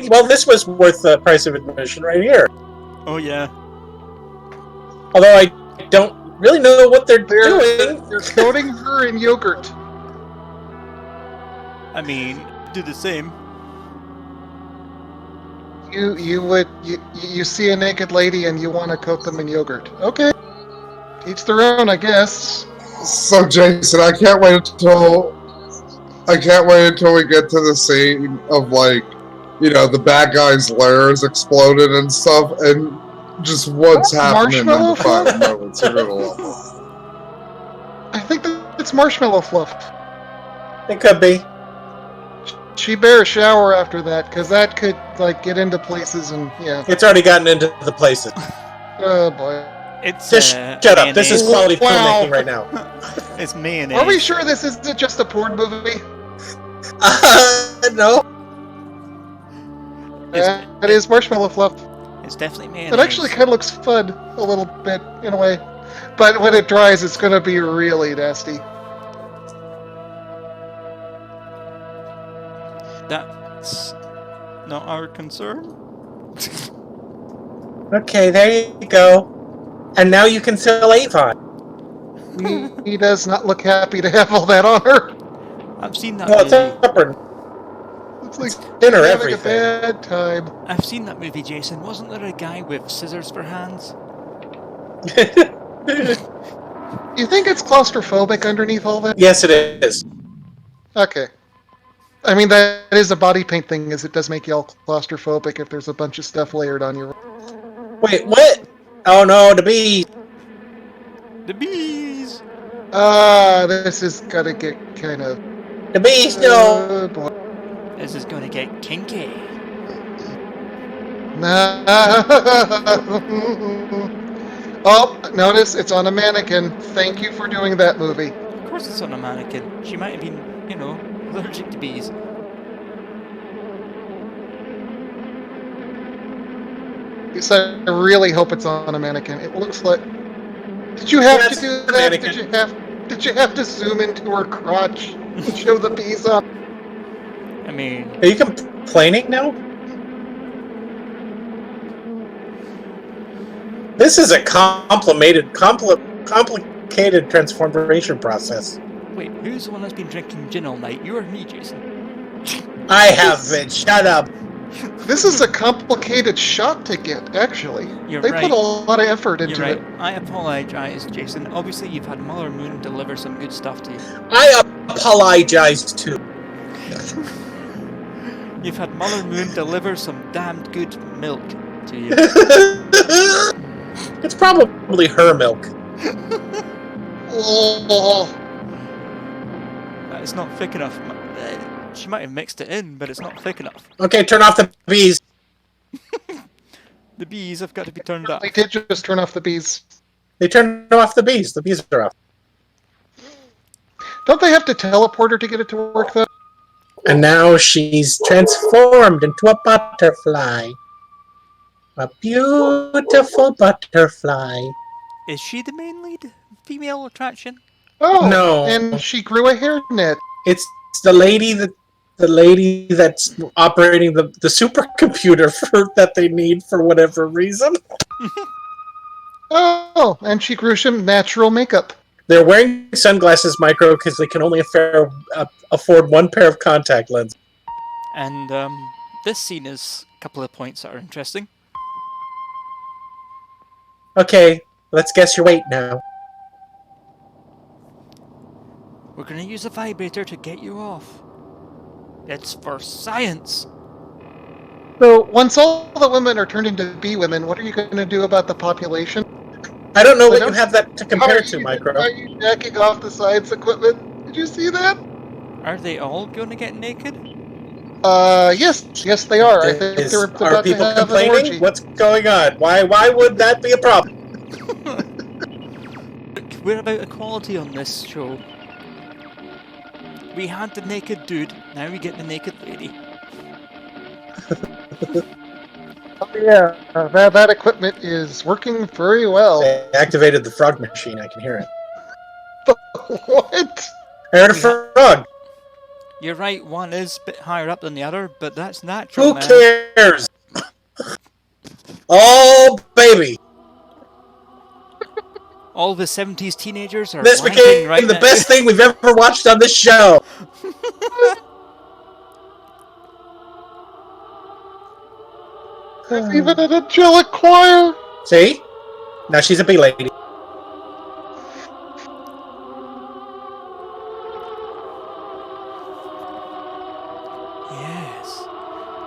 Well, this was worth the price of admission right here. Oh yeah. Although I don't really know what they're doing. They're coating her in yogurt. I mean, do the same. You see a naked lady and you want to coat them in yogurt. Okay. Each their own, I guess. So Jason, I can't wait until we get to the scene of the bad guys' lairs exploded and stuff, and just what's happening in the 5 moments. You're gonna love it. I think that it's marshmallow fluff. It could be. She better shower after that, because that could get into places and yeah. It's already gotten into the places. Oh boy. It's just shut up. This is quality filmmaking right now. It's mayonnaise. Are we sure this isn't just a porn movie? No. It is marshmallow fluff. It's definitely mayonnaise. It actually kind of looks fun a little bit in a way, but when it dries, it's going to be really nasty. That's not our concern. Okay, there you go. And now you can sell Avon. He does not look happy to have all that on her. I've seen that movie. It's like dinner having everything. a bad time. I've seen that movie, Jason. Wasn't there a guy with scissors for hands? You think it's claustrophobic underneath all that? Yes, it is. Okay. I mean, that is a body paint thing, is it does make you all claustrophobic if there's a bunch of stuff layered on you. Wait, what? Oh no, the bees! The bees! This is gonna get kind of... The bees, no! Boy. This is gonna get kinky. Oh, notice it's on a mannequin. Thank you for doing that movie. Of course it's on a mannequin. She might have been, allergic to bees. So I really hope it's on a mannequin. It looks like... Did you have to do that? Did you have to zoom into her crotch and show the bees up? I mean... Are you complaining now? This is a complicated transformation process. Wait, who's the one that's been drinking gin all night? You or me, Jason? I have been. Shut up. This is a complicated shot to get, actually. You're they right. put a lot of effort into You're right. it. I apologize, Jason. Obviously, you've had Mother Moon deliver some good stuff to you. I apologize too. You've had Mother Moon deliver some damned good milk to you. It's probably her milk. It's not thick enough. She might have mixed it in, but it's not thick enough. Okay, turn off the bees. The bees have got to be turned off. They did just turn off the bees. They turned off the bees. The bees are off. Don't they have to teleport her to get it to work, though? And now she's transformed into a butterfly. A beautiful butterfly. Is she the main lead female attraction? Oh, no. And she grew a hairnet. It's the lady that's operating the supercomputer that they need for whatever reason. Oh, and she grew some natural makeup. They're wearing sunglasses, Micro, because they can only afford one pair of contact lenses. And this scene is a couple of points that are interesting. Okay, let's guess your weight now. We're going to use a vibrator to get you off. It's for science. So, once all the women are turned into bee women, what are you going to do about the population? I don't know what you have that to compare to, Micro. Are you jacking off the science equipment? Did you see that? Are they all going to get naked? Yes, they are. I think they're about to have complaining? an orgy. What's going on? Why would that be a problem? Look, we're about equality on this show. We had the naked dude, now we get the naked lady. Oh yeah, that equipment is working very well. They activated the frog machine, I can hear it. What? I heard a frog. You're right, one is a bit higher up than the other, but that's natural. Who cares? Oh, baby. All the 70s teenagers are This became right the now. best thing we've ever watched on this show. There's even an angelic choir. See? Now she's a bee lady. Yes.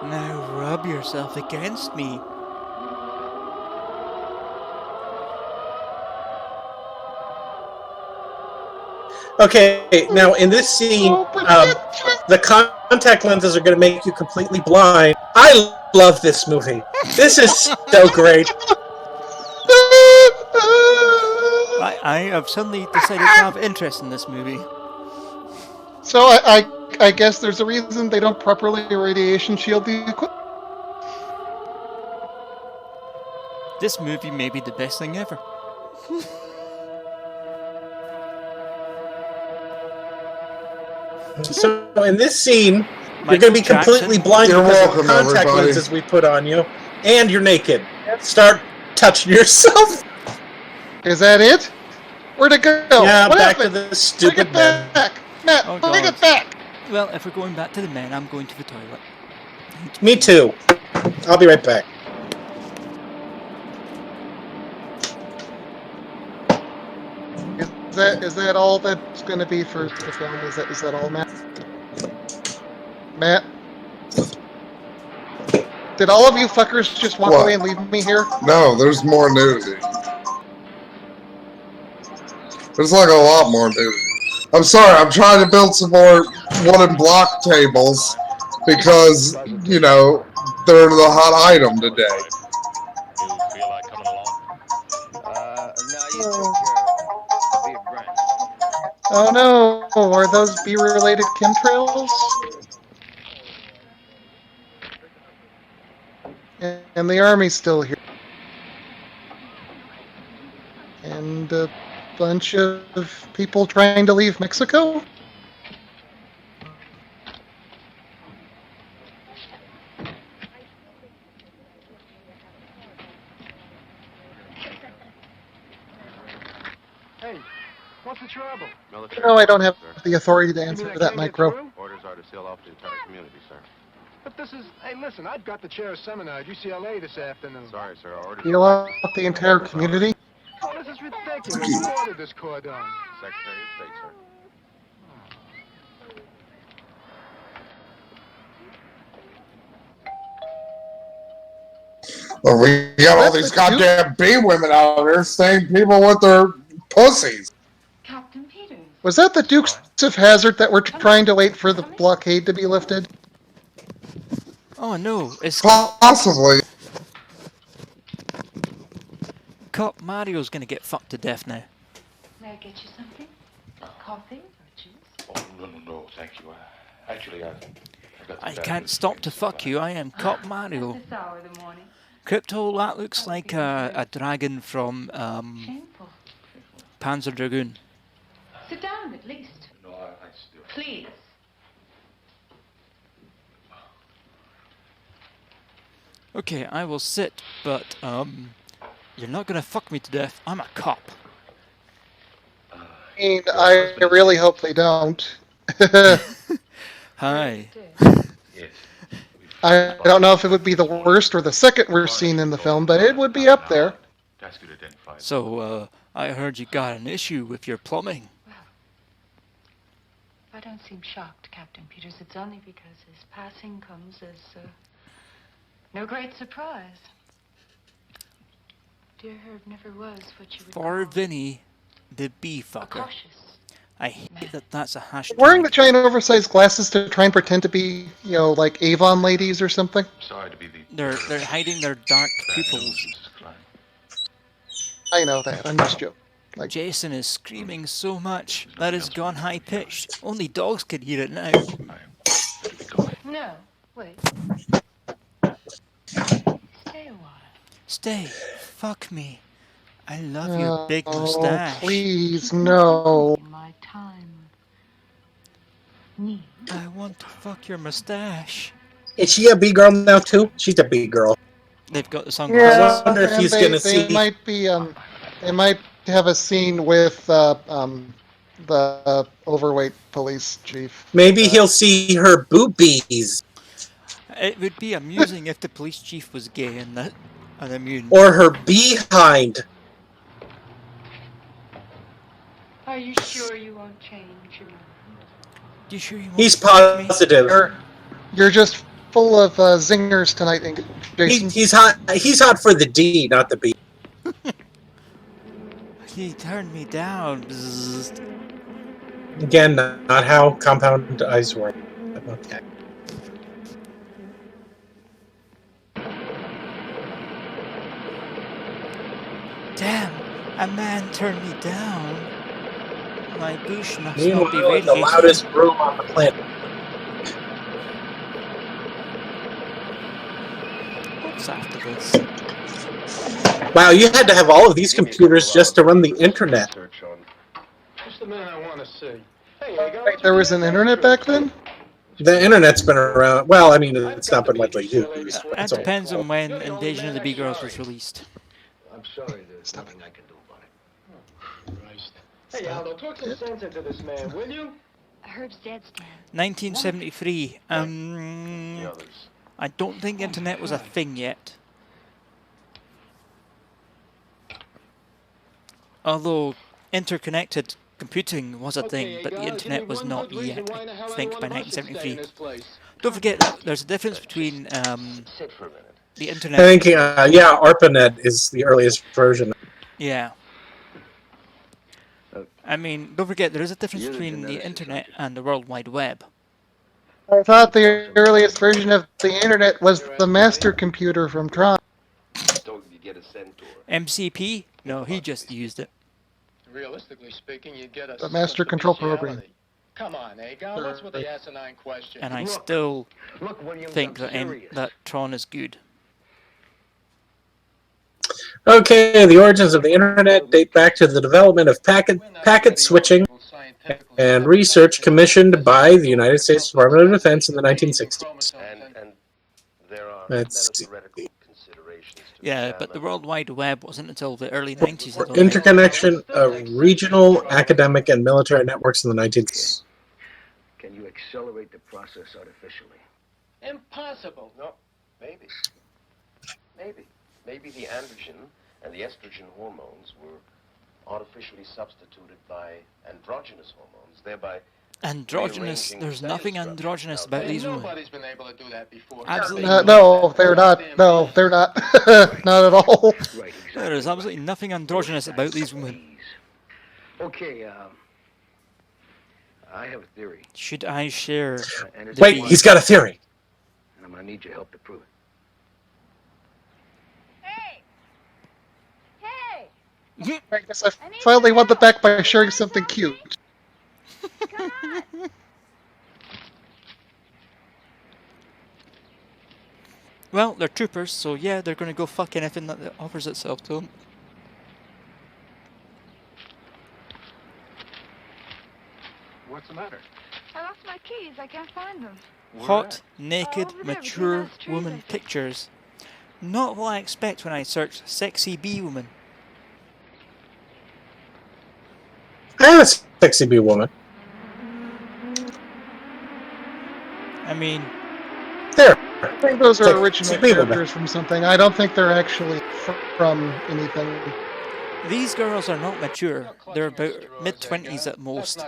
Now rub yourself against me. Okay, now in this scene, the contact lenses are going to make you completely blind. I love this movie. This is so great. I have suddenly decided to have interest in this movie. So I guess there's a reason they don't properly radiation shield the equipment. This movie may be the best thing ever. So in this scene, Michael you're going to be completely blind because of the contact everybody. lenses we put on you, and you're naked. Start touching yourself. Is that it? Where'd it go? Yeah, what back happened? to the stupid Bring it men. back, Matt. Oh, bring God. it back. Well, if we're going back to the men, I'm going to the toilet. Me too. I'll be right back. Is that all that's going to be for the film? Is that all, Matt? Matt? Did all of you fuckers just walk What? away and leave me here? No, there's more nudity. There's like a lot more nudity. I'm sorry, I'm trying to build some more wooden block tables because, you know, they're the hot item today. You feel like coming along? No, you take care of it. Be a friend. Oh no, are those bee-related chemtrails? And the army's still here. And a bunch of people trying to leave Mexico? Hey, what's the trouble? No, I don't have the authority to answer that, Micro. Orders are to seal off the entire community, sir. But this is, hey, listen, I've got the chair of seminar at UCLA this afternoon. Sorry, sir. Already. You out the entire community? Oh, this is ridiculous. Who ordered this cordon? Secretary of State, sir. Well, we got all these goddamn bee women out here saying people with their pussies. Captain Peters. Was that the Dukes of Hazzard that were trying to wait for the blockade to be lifted? Oh no, it's possibly. Cop Mario's gonna get fucked to death now. May I get you something? Coffee or juice? Oh, no, thank you. Actually, I can't stop to fuck you. I am Cop Mario. This hour of the morning. Crypto, that looks like a dragon from Shameful. Panzer Dragoon. Sit down at least. No, I still. Please. Okay, I will sit, but you're not gonna fuck me to death. I'm a cop. I really hope they don't. Hi. I don't know if it would be the worst or the second worst scene in the film, but it would be up there. So, I heard you got an issue with your plumbing. I don't seem shocked, Captain Peters. It's only because his passing comes as no great surprise. Dear Herb never was what you would For call Vinny, the bee fucker. cautious. I hate that that's a hashtag. Wearing the giant oversized glasses to try and pretend to be, like Avon ladies or something. Sorry to be the. They're hiding their dark pupils. I know that. I'm just joking. Like, Jason is screaming so much that it's gone high pitched. Only dogs can hear it now. No, wait. Stay a while. Stay. Fuck me. I love your big mustache. Please, no. My time. Me. I want to fuck your mustache. Is she a bee girl now too? She's a bee girl. They've got the song. Yeah, I wonder if he's gonna see. They might be. They might have a scene with the overweight police chief. Maybe he'll see her boobies. It would be amusing if the police chief was gay and that, and immune. Or her behind. Are you sure you won't change your mind? You sure you won't? He's positive. You're just full of zingers tonight, Jason. He's hot. He's hot for the D, not the B. He turned me down. Bzzzt. Again, not how compound eyes work. Okay. Damn, a man turned me down. My douche must not be Meanwhile, in the radiating. loudest room on the planet. What's after this? Wow, you had to have all of these computers just to run the internet. Just the man I want to see. Hey, Wait, there was an internet back then? The internet's been around. Well, I mean, it's not been widely used. It depends on when Invasion of the Bee Girls was released. I'm sorry, there's nothing I can do about it. Christ. Hey, Aldo, talk some sense into this man, will you? Herb's dead, Stan. 1973. I don't think internet was a thing yet. Although interconnected computing was a thing, but the internet was not yet, I think, by 1973. Don't forget that there's a difference between the internet. I think, yeah, ARPANET is the earliest version. Yeah. I mean, don't forget there is a difference between the internet and the World Wide Web. I thought the earliest version of the internet was the master computer from Tron. MCP? No, he just used it. Realistically speaking, you get a The master control program. Come on, Agar, what's with the asinine question? And I still think that Tron is good. Okay, the origins of the internet date back to the development of packet switching and research commissioned by the United States Department of Defense in the 1960s. And there are Let's theoretical considerations to Yeah, but the World Wide Web wasn't until the early 90s. I don't think. Interconnection of regional, academic, and military networks in the 1960s. Can you accelerate the process artificially? Impossible. No, maybe. Maybe the androgen and the estrogen hormones were artificially substituted by androgynous hormones, thereby androgynous. There's nothing androgynous about these women. Nobody's been able to do that before. Absolutely no, they're not. No, they're not. Not at all. Right, exactly. There is absolutely nothing androgynous about these women. Okay, I have a theory. Should I share? Wait, he's got a theory. And I'm gonna need your help to prove it. I guess I finally won the back by sharing something cute. Well, they're troopers, so yeah, they're gonna go fuck anything that offers itself to them. What's the matter? I lost my keys. I can't find them. Hot, naked, mature woman pictures. Not what I expect when I search sexy bee woman. I am a sexy bee woman. I mean, there. I think those are original characters from something. I don't think they're actually from anything. These girls are not mature. They're about mid-20s at most.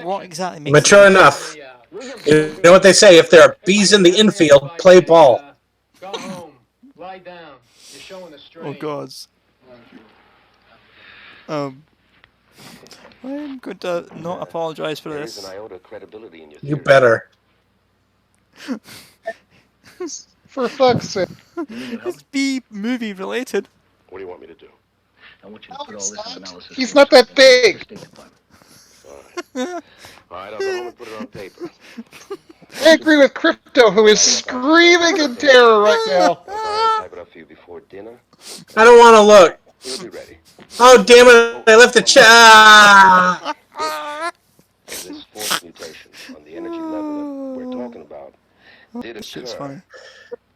What exactly makes mature them enough? You know what they say? If there are bees in the infield, play ball. Go home. Lie down. You're showing a strain. Oh gods. I'm going to not apologise for this. There is an iota of credibility in your You theory. better. For fuck's sake. It's bee movie related. What do you want me to do? I want you to put all this analysis. He's not that big. All right, I'll go home and put it on paper. I agree with Crypto, who is screaming in terror right now. I'll type it up for you before dinner. I don't want to look. You'll be ready. Oh, damn it. I left the chat. This force mutation on the energy level that we're talking about did occur.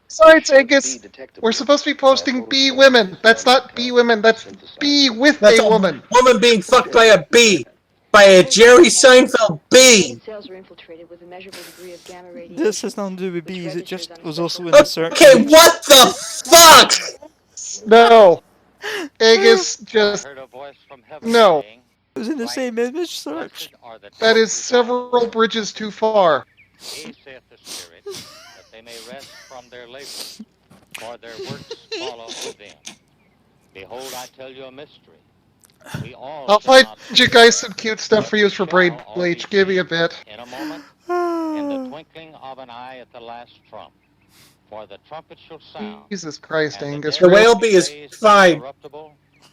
Besides, Angus, we're supposed to be posting bee women. That's not bee women, that's bee with a woman. Woman being fucked by a bee. By a Jerry Seinfeld bee. Cells are infiltrated with a measurable degree of gamma radiation. This has nothing to do with bees, it just was also in the search. Okay, what the fuck? No. Angus, just... No. It was in the same image search. That is several bridges too far. Saith the Spirit, that they may rest from their labor, for their works follow them. Behold, I tell you a mystery. We all I'll find you guys some cute stuff for use for brain bleach. Give me a bit. in a moment, in the twinkling of an eye at the last trump. For the trumpet shall sound. Jesus Christ, Angus. The whale bee is fine.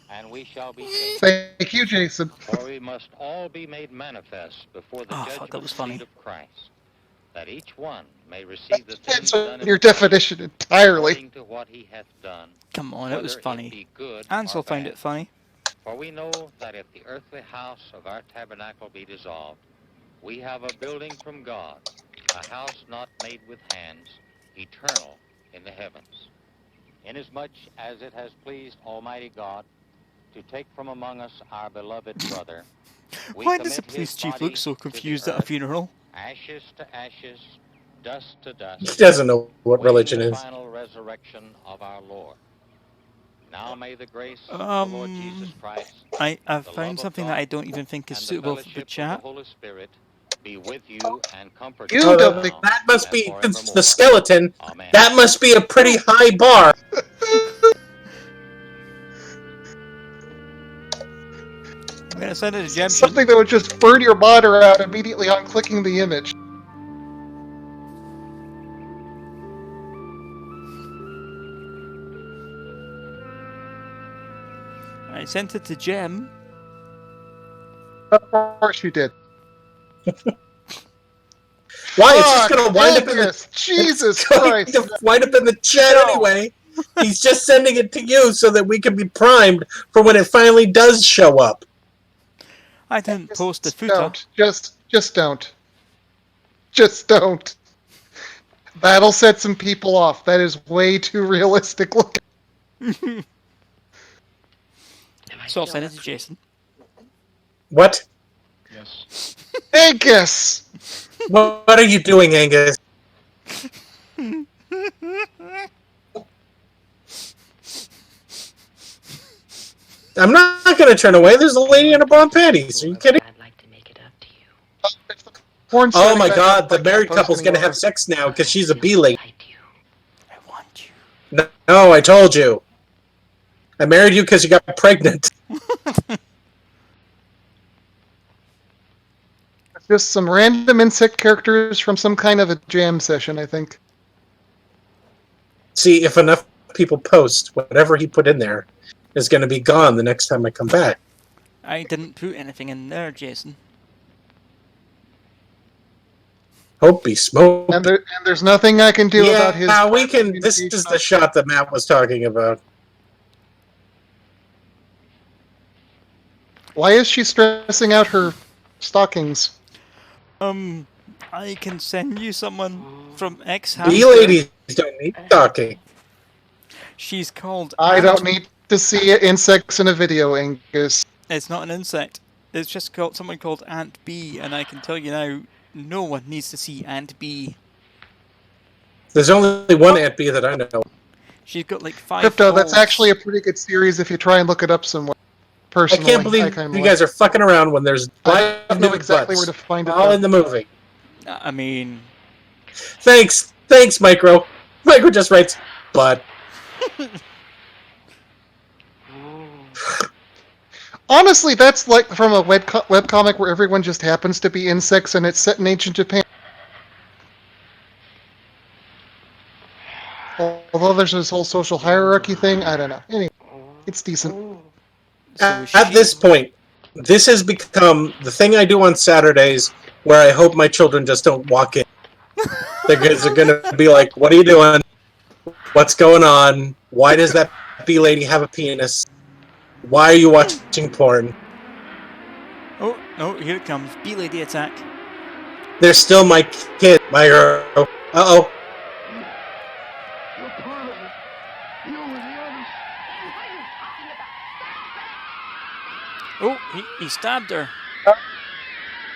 And we shall be saved. Thank you, Jason. For we must all be made manifest before the judgment seat of Christ, that each one may receive the things done in Your definition entirely. according to what he hath done. Come on, it was whether funny. be good Ansel or found bad. it funny. For we know that if the earthly house of our tabernacle be dissolved, we have a building from God, a house not made with hands, eternal in the heavens. Inasmuch as it has pleased Almighty God to take from among us our beloved brother, we Why does the commit police his chief body look so to the confused at a earth, funeral? ashes to ashes, dust to dust. He doesn't know what waiting religion the is. final resurrection of our Lord. Now may the grace of the Lord Jesus Christ, I've the found love of something God, that I don't even think is and suitable for fellowship the of chat. the Holy Spirit be with you and comfort You you don't now think- That must be and the skeleton. Amen. That must be a pretty high bar. I'm gonna send it to Jem. Something that would just burn your monitor out immediately on clicking the image. I sent it to Jem. Of course you did. Why? It's just gonna wind up in the Angus, Jesus it's going Christ. to wind up in the chat anyway. He's just sending it to you so that we can be primed for when it finally does show up. I didn't post the footer. Don't. Just don't. Just don't. That'll set some people off. That is way too realistic looking. So I'll send it to Jason. What? Yes. Angus! What are you doing, Angus? I'm not going to turn away. There's a lady in a brown panties. Are you kidding? Oh my god, the married couple's going to have sex now because she's a bee lady. I want you. No, I told you. I married you because you got pregnant. Just some random insect characters from some kind of a jam session, I think. See, if enough people post, whatever he put in there is going to be gone the next time I come back. I didn't put anything in there, Jason. Hope he smoked. And there's nothing I can do about his... Yeah, we can... This is the shot that Matt was talking about. Why is she stressing out her stockings? I can send you someone from X. Bee ladies don't need stocking. She's called... I don't need to see insects in a video, Angus. It's not an insect. It's just called someone called Aunt Bee, and I can tell you now, no one needs to see Aunt Bee. There's only one Aunt Bee that I know. She's got like 5 Crypto, that's actually a pretty good series if you try and look it up somewhere. Personally, I can't believe you guys are fucking around when there's I don't know exactly where to find it. All in the movie. I mean... Thanks, Micro. Micro just writes, but... Honestly, that's like from a webcomic where everyone just happens to be insects and it's set in ancient Japan. Although there's this whole social hierarchy thing, I don't know. Anyway, it's decent. At this point, this has become the thing I do on Saturdays where I hope my children just don't walk in. They're going to be like, what are you doing? What's going on? Why does that bee lady have a penis? Why are you watching porn? Oh, no, here it comes. Bee lady attack. They're still my kid, my girl. Uh-oh. Oh, he stabbed her.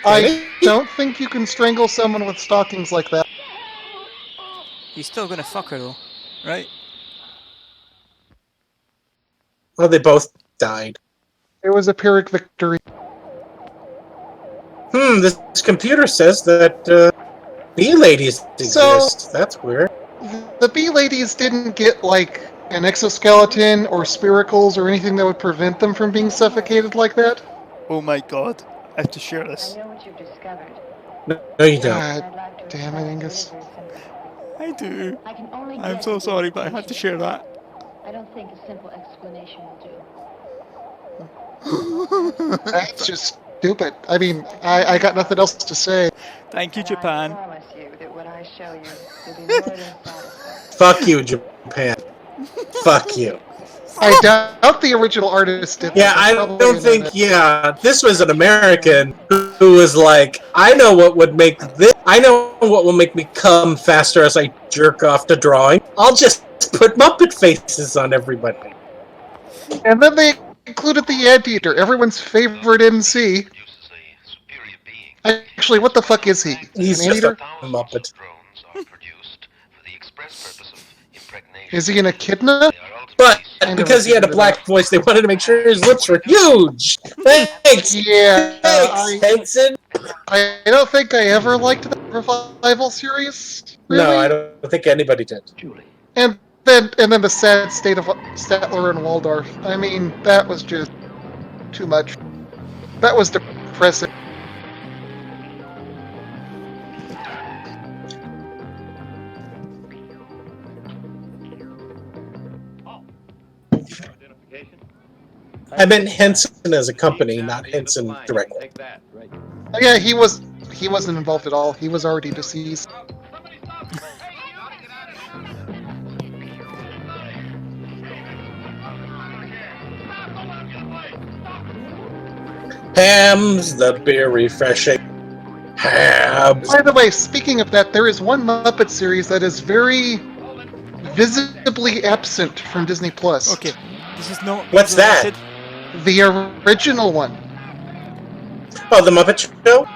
I don't think you can strangle someone with stockings like that. He's still gonna fuck her though, right? Well, they both died. It was a Pyrrhic victory. This computer says that bee ladies exist. That's weird. The bee ladies didn't get, like, an exoskeleton or spiracles or anything that would prevent them from being suffocated like that? Oh my god, I have to share this. I know what you've discovered. No, you don't. God damn it, Angus. I do. I can only I'm so sorry, but I had to share that. I don't think a simple explanation will do. That's just stupid. I mean, I got nothing else to say. Thank you, Japan. I promise you that what I show you will be more than satisfying. Fuck you, Japan. Fuck you. I doubt the original artist did. Yeah, I don't think. Yeah, this was an American who was like, I know what would make this. I know what will make me come faster as I jerk off to drawing. I'll just put Muppet faces on everybody. And then they included the Anteater, everyone's favorite MC. Actually, what the fuck is he? He's an just a Anteater? Muppet. Is he an echidna? But because he had a black voice, they wanted to make sure his lips were huge. Thanks. Yeah. Thanks, Henson. I don't think I ever liked the revival series. Really? No, I don't think anybody did. And then the sad state of Statler and Waldorf. I mean, that was just too much. That was depressing. I meant Henson as a company, not Henson directly. Oh, yeah, he wasn't involved at all. He was already deceased. Ham's the beer refreshing. Hams. By the way, speaking of that, there is one Muppet series that is very visibly absent from Disney Plus. Okay, this is not. What's that? The original one. Oh, the Muppet Show?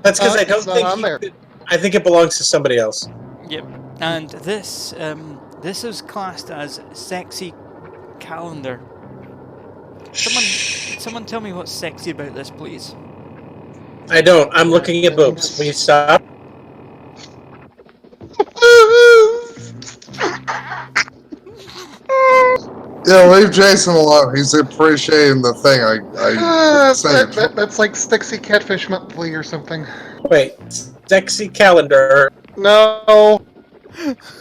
That's because I don't it's not think on there. I think it belongs to somebody else. Yep, and this is classed as sexy calendar. Someone someone tell me what's sexy about this, please? I don't. I'm looking at boobs. Will you stop? Yeah, leave Jason alone. He's appreciating the thing. I say That's like sexy catfish monthly or something. Wait, sexy calendar. No,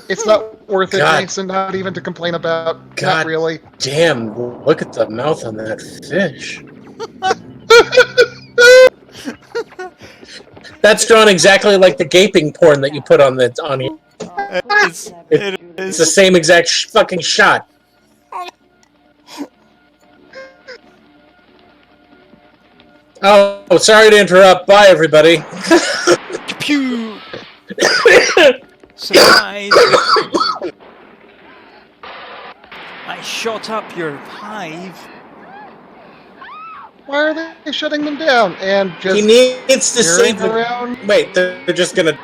it's not worth it, God. Jason. Not even to complain about. God Not really. damn! Look at the mouth on that fish. That's drawn exactly like the gaping porn that you put on you. It's the same exact fucking shot. Oh, sorry to interrupt. Bye, everybody. Pew! Surprise! I shot up your hive. Why are they shutting them down? And just he needs to save the. around? Wait, they're just gonna.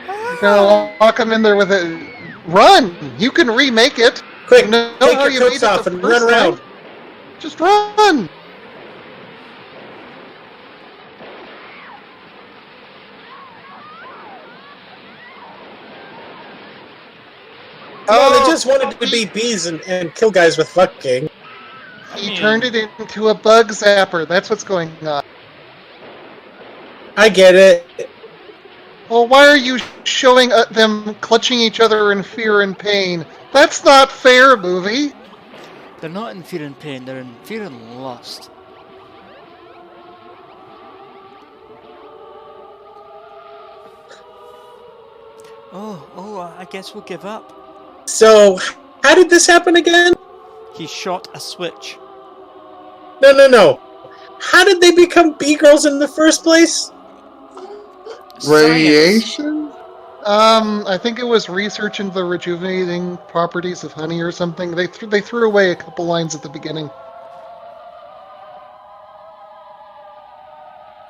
You're gonna lock them in there with it. Run! You can remake it. Quick, you know take how your you coats made it off the and first run around. time? Just run! Oh, they just wanted to be bees and kill guys with fucking. He turned it into a bug zapper. That's what's going on. I get it. Well, why are you showing them clutching each other in fear and pain? That's not fair, movie. They're not in fear and pain, they're in fear and lust. I guess we'll give up. So, how did this happen again? He shot a switch. No. How did they become bee girls in the first place? Radiation? I think it was research into the rejuvenating properties of honey or something. They threw away a couple lines at the beginning.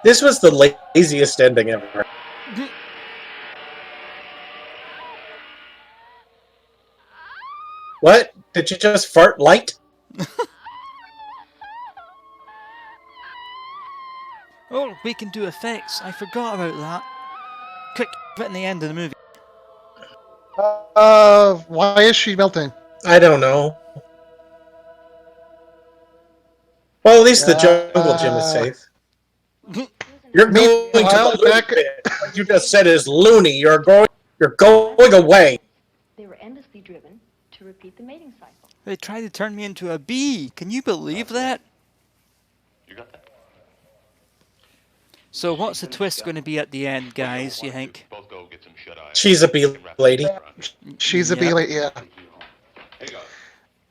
This was the laziest ending ever. What? Did you just fart light? Oh, we can do effects. I forgot about that. Quick, put in the end of the movie. Why is she melting? I don't know. Well, at least the jungle gym is safe. You're going to the loony bin. What you just said is loony. You're going away. They were endlessly driven to repeat the mating cycle. They tried to turn me into a bee. Can you believe that? You got that? So what's the twist going to be at the end, guys, you think? She's a bee lady. She's a bee lady, yeah.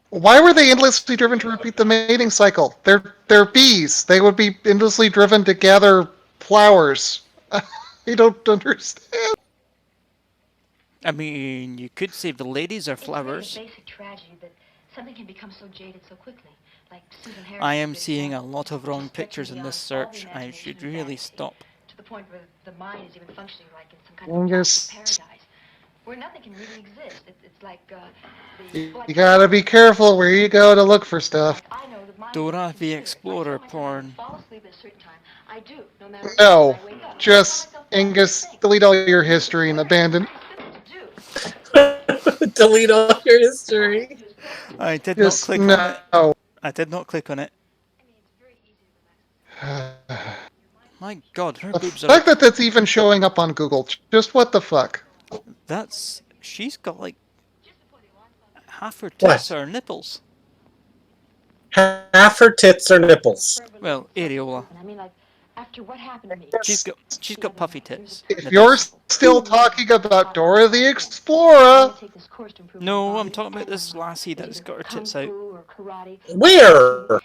Why were they endlessly driven to repeat the mating cycle? They're bees. They would be endlessly driven to gather flowers. I don't understand. I mean, you could say the ladies are flowers. It's really a basic tragedy that something can become so jaded so quickly. Like Susan Harris. I am seeing a lot of wrong pictures in this search. I should really stop. To the point where the mind is even functioning like in some kind of paradise, where nothing can really exist. It's like You gotta be careful where you go to look for stuff. Dora the Explorer porn. No, just Angus, delete all your history and abandon. Delete all your history. I did not click on it. I did not click on it. My God, her boobs are... The fact that that's even showing up on Google, just what the fuck? She's got like half her tits are nipples. Half her tits are nipples. Well, areola. I mean, like, after what happened to me. She's got puffy tits. If you're still talking about Dora the Explorer. No, I'm talking about this lassie that's got her tits out. Where?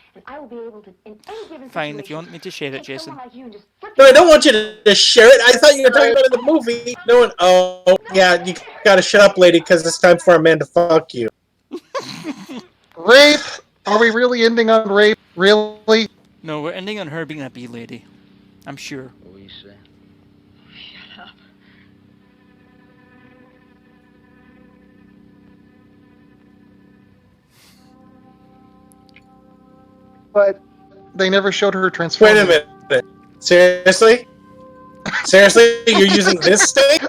Fine, if you want me to share it, Jason. No, I don't want you to share it. I thought you were talking about it in the movie. No one. Oh, yeah, you gotta shut up, lady, because it's time for a man to fuck you. Rape? Are we really ending on rape? Really? No, we're ending on her being a bee lady. I'm sure. What will you say? Shut up. but they never showed her transforming. Wait a minute. Seriously? Seriously? You're using this stick?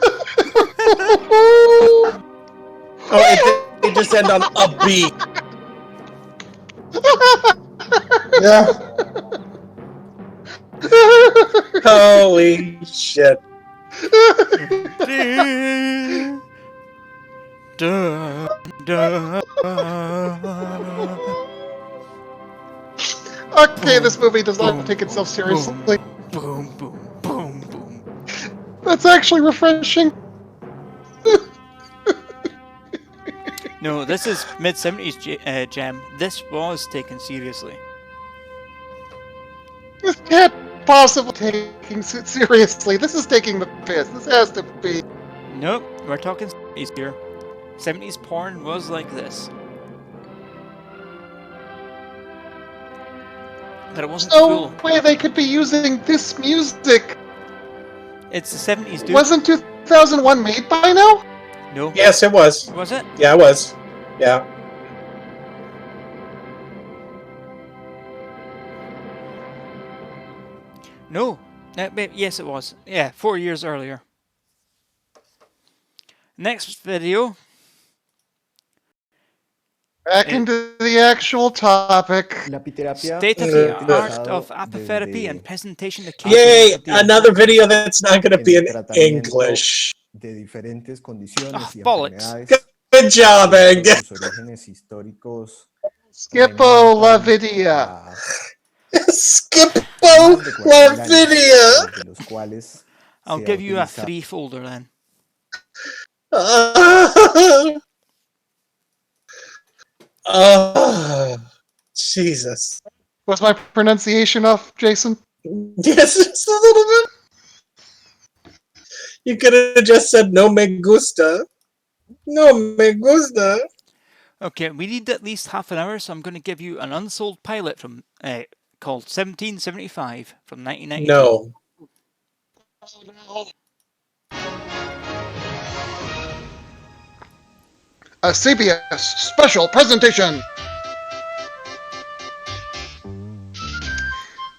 Oh, it just end on a B. Yeah. Holy shit. Okay, this movie does not take itself seriously. Boom, boom, boom, boom. That's actually refreshing. No, this is mid-70s Gem. This was taken seriously. This can't possibly taking it seriously. This is taking the piss. This has to be. Nope, we're talking 70s here. 70s porn was like this. But it wasn't No full. way they could be using this music. It's the 70s, dude. Wasn't 2001 made by now? No. Yes, it was. Was it? Yeah, it was. Yeah. No. Yes, it was. Yeah, 4 years earlier. Next video. Back into the actual topic. State of the art of apitherapy and presentation to kids. Yay! Another video that's not going to be in English. De diferentes condiciones y bollocks. enfermedades. Good job, Egg. Sus orígenes históricos. Skippo la video. Skippo la video. De los cuales I'll give you a free folder then. Jesus. Was my pronunciation off, Jason? Yes, just a little bit. You could have just said no me gusta. No me gusta. Okay, we need at least half an hour, so I'm going to give you an unsold pilot from called 1775 from 1992. No. A CBS special presentation.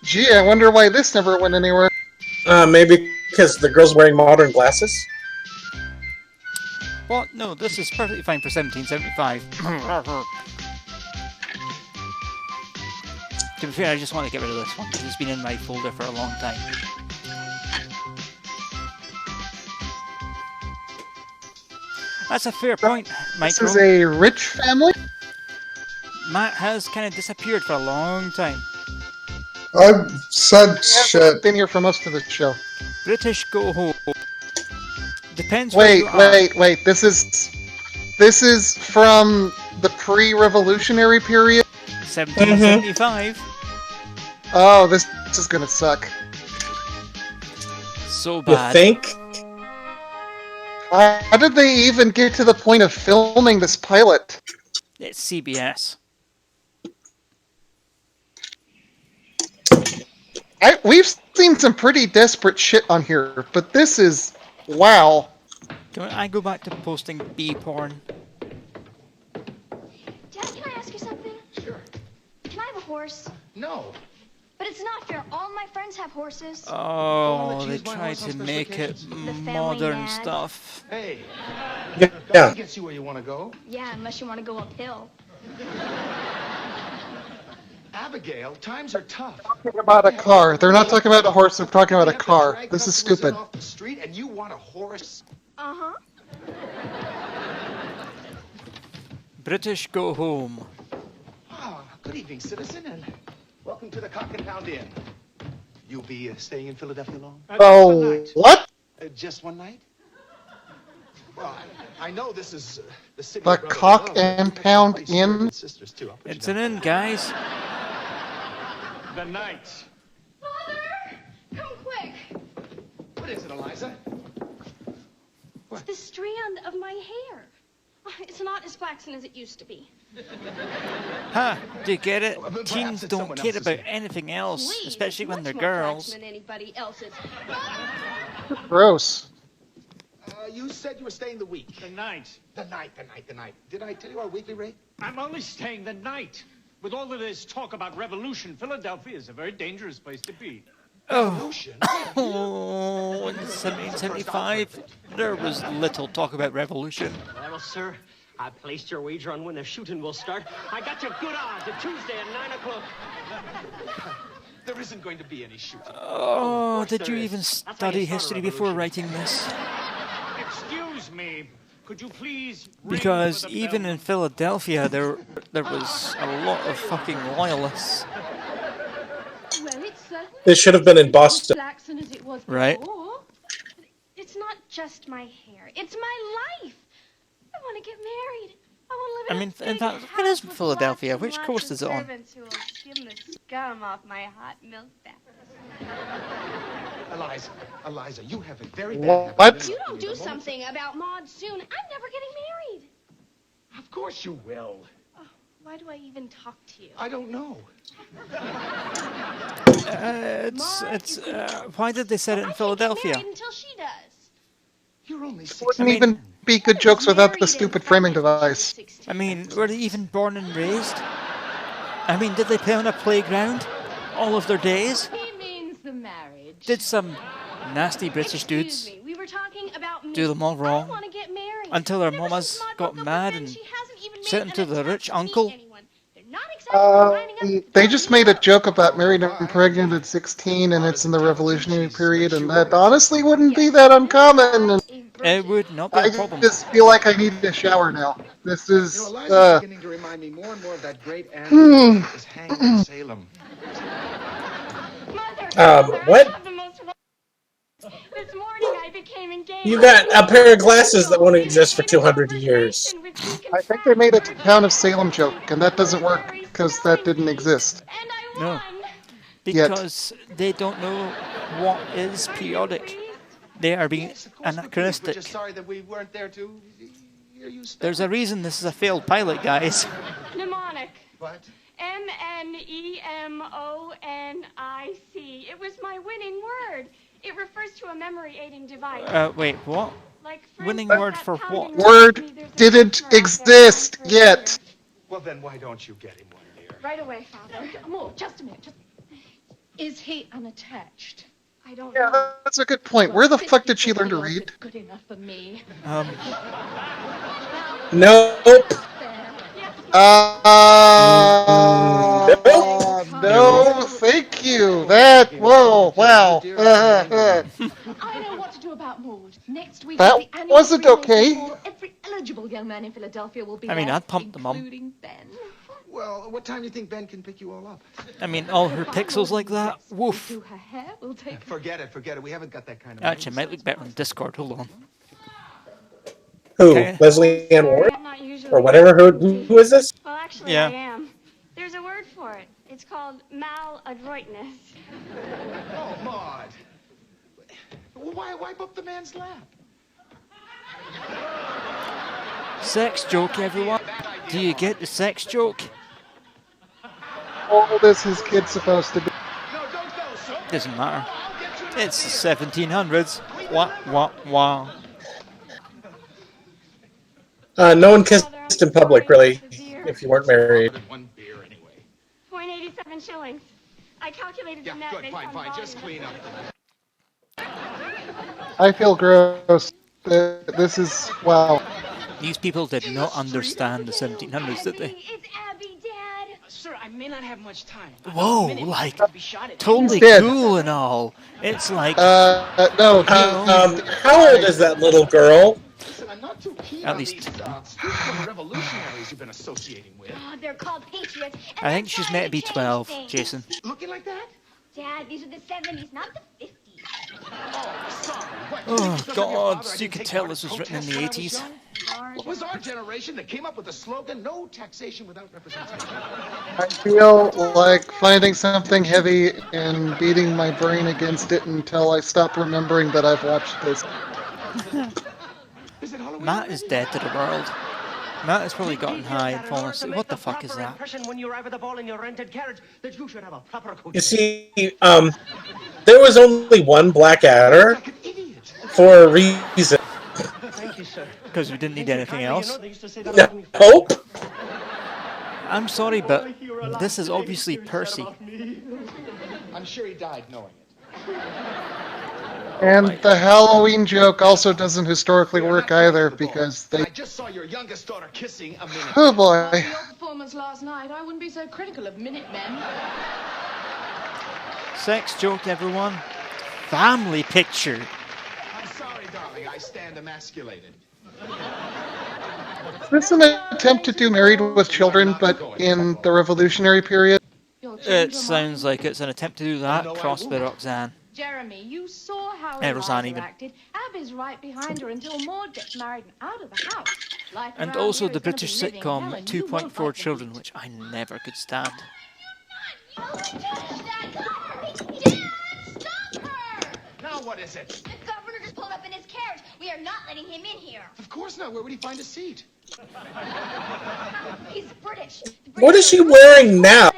Gee, I wonder why this never went anywhere. Maybe because the girl's wearing modern glasses? What? No, this is perfectly fine for 1775. To be fair, I just want to get rid of this one because it's been in my folder for a long time. That's a fair point, Micro. This is a rich family? Matt has kind of disappeared for a long time. I've said shit. Been here for most of the show. British go home. Depends where you are. Wait. This is from the pre-revolutionary period. 1775. Oh, this is gonna suck. So bad. You think? How did they even get to the point of filming this pilot? It's CBS. We've seen some pretty desperate shit on here, but this is wow. Don't I go back to posting B porn? Dad, can I ask you something? Sure. Can I have a horse? No. But it's not fair. All my friends have horses. Oh, they try to make it modern stuff. Hey. Yeah. That gets you where you want to go. Yeah, unless you want to go uphill. Abigail, times are tough. Talking about a car. They're not talking about a horse. They're talking about a car. This is stupid. Off the street and you want a horse? Uh-huh. British go home. Ah, good evening, citizen, and welcome to the Cock and Pound Inn. You'll be staying in Philadelphia long? Oh, what? Just one night? Well, I know this is the city. The Cock and Pound Inn? It's an inn, guys. The night. Father! Come quick! What is it, Eliza? It's the strand of my hair. It's not as flaxen as it used to be. Ha! Do you get it? Teens don't care about anything else, Please, especially when they're much more girls. flaxen than anybody else's. Gross. You said you were staying the week. The night. The night. Did I tell you our weekly rate? I'm only staying the night. With all of this talk about revolution, Philadelphia is a very dangerous place to be. Revolution? Oh, in 1775, there was little talk about revolution. Well, sir, I placed your wager on when the shooting will start. I got you good odds at Tuesday at 9 o'clock. There isn't going to be any shooting. Oh, did you even study history before writing this? Excuse me. Could you please Because even in Philadelphia, there was a lot of fucking loyalists. Well, it's This should have been in Boston. as it was right? before. It's not just my hair. It's my life. I want to get married. I want to live in in fact, it is Philadelphia. Which coast is it on? who will skim the scum off my hot milk bath. Eliza, you have a very What? bad habit. If you don't do something about Maud soon, I'm never getting married. Of course you will. Oh, why do I even talk to you? I don't know. Why did they set it in Philadelphia? Until she does. You're only Wouldn't even be good jokes without the stupid framing device. I mean, were they even born and raised? I mean, did they play on a playground all of their days? He means the marriage. Did some nasty British dudes We were talking about me. do them all wrong I want to get married. until their mamas got mad and sent them to the rich uncle? They just made a joke about married and pregnant at 16, and it's in the Revolutionary period, and that honestly wouldn't be that uncommon. And it would not be a problem. I just feel like I need a shower now. This is. Eliza's beginning to remind me more and more of that great animal that was hanged in Salem. What? This morning I became engaged. You got a pair of glasses that won't exist for 200 years. I think they made a town of Salem joke, and that doesn't work because that didn't exist. No. Because they don't know what is periodic. They are being anachronistic. We're just sorry that we weren't there to hear you speak. There's a reason this is a failed pilot, guys. Mnemonic. What? MNEMONIC. It was my winning word. It refers to a memory-aiding device. Wait, what? Like, Winning word for what? Word didn't exist yet. Well, then why don't you get him one, dear? Right away, Father. More, just a minute. Is he unattached? I don't Yeah, know. that's a good point. Where the fuck did she learn to read? Good enough for me. Nope. No, thank you. That, whoa, wow. I know what to do about Maud. Next week, That at the annual wasn't Freemasons okay. Ball, every eligible young man in Philadelphia will be I mean, there, I'd pump the mum. including Ben. Well, what time do you think Ben can pick you all up? I mean, all her pixels like that? Woof. Do her hair, we'll take Forget it. We haven't got that kind of Actually, it might look better on Discord. Hold on. Who? Okay. Leslie Ann Ward? I'm not usually Or whatever. Who is this? Well, actually, Yeah. I am. There's a word for it. It's called maladroitness. Oh, Maud. Why wipe up the man's lap? Sex joke, everyone. Do you get the sex joke? How old is his kid supposed to be? Doesn't matter. It's the 1700s. Wah, wah, wah. No one kissed in public, really, if you weren't married. 0.87 shillings. I calculated the net based on volume. Just clean up. I feel gross. This is, wow. These people did not understand the 1700s, did they? It's Abby, Dad. Sir, I may not have much time. Whoa, A minute, like, I'll be shot at. totally dead. cool and all. It's like, No, How old is that little girl? I'm not too keen At on least- these stupid revolutionaries you've been associating with. Oh, they're called patriots. and I think they're she's trying meant to be change 12, things. Jason. Looking like that? Dad, these are the 70s, not the 50s. Oh, sorry. What, Oh, because of your God, father, I you didn't could take tell part this in was written in the protests when I 80s. was young? It was our generation that came up with the slogan, no taxation without representation. I feel like finding something heavy and beating my brain against it until I stop remembering that I've watched this. Matt is dead to the world. Matt has probably gotten high and fallen asleep. What the fuck is that? When you arrive at the ball in your rented carriage, that you should have a proper coach. You see, there was only one Blackadder for a reason. Thank you, sir. Because we didn't need anything else. Hope? I'm sorry, but This is obviously Percy. I'm sure he died knowing it. And the Halloween joke also doesn't historically work either because they. I just saw your youngest daughter kissing a minute. Oh boy. After your performance last night, I wouldn't be so critical of Minutemen. Sex joke, everyone. Family picture. I'm sorry, darling. I stand emasculated. Is this an attempt to do Married with Children, but in the Revolutionary period? It sounds like it's an attempt to do that, crossed by Roxanne. Jeremy, you saw how Roseanne Eliza even. acted. Abby's right behind her until Maud gets married and out of the house. Life And around also here the is gonna British be living sitcom hell, and you won't 2.4 like the Children, which I never could stand. Now what is it? The governor just pulled up in his carriage. We are not letting him in here. Of course not. Where would he find a seat? He's British. What is she wearing now?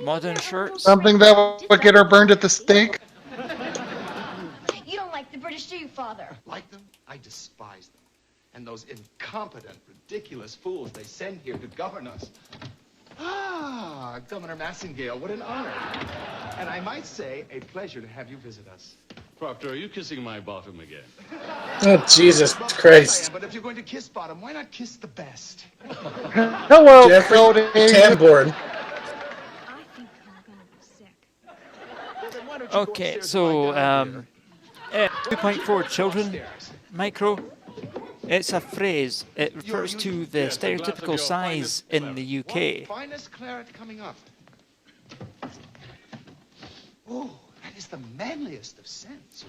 Modern shirts. Something that would get her burned at the stake? You don't like the British, do you, Father? Like them? I despise them. And those incompetent, ridiculous fools they send here to govern us. Ah, Governor Massingale, what an honor. And I might say, a pleasure to have you visit us. Proctor, are you kissing my bottom again? Oh, Jesus Christ. But if you're going to kiss bottom, why not kiss the best? Hello, Jeffrey Cody. Tamborn. Okay, so 2.4 Children, micro. It's a phrase. It refers to the stereotypical size in the UK. Finest claret coming up. Oh, that is the manliest of scents.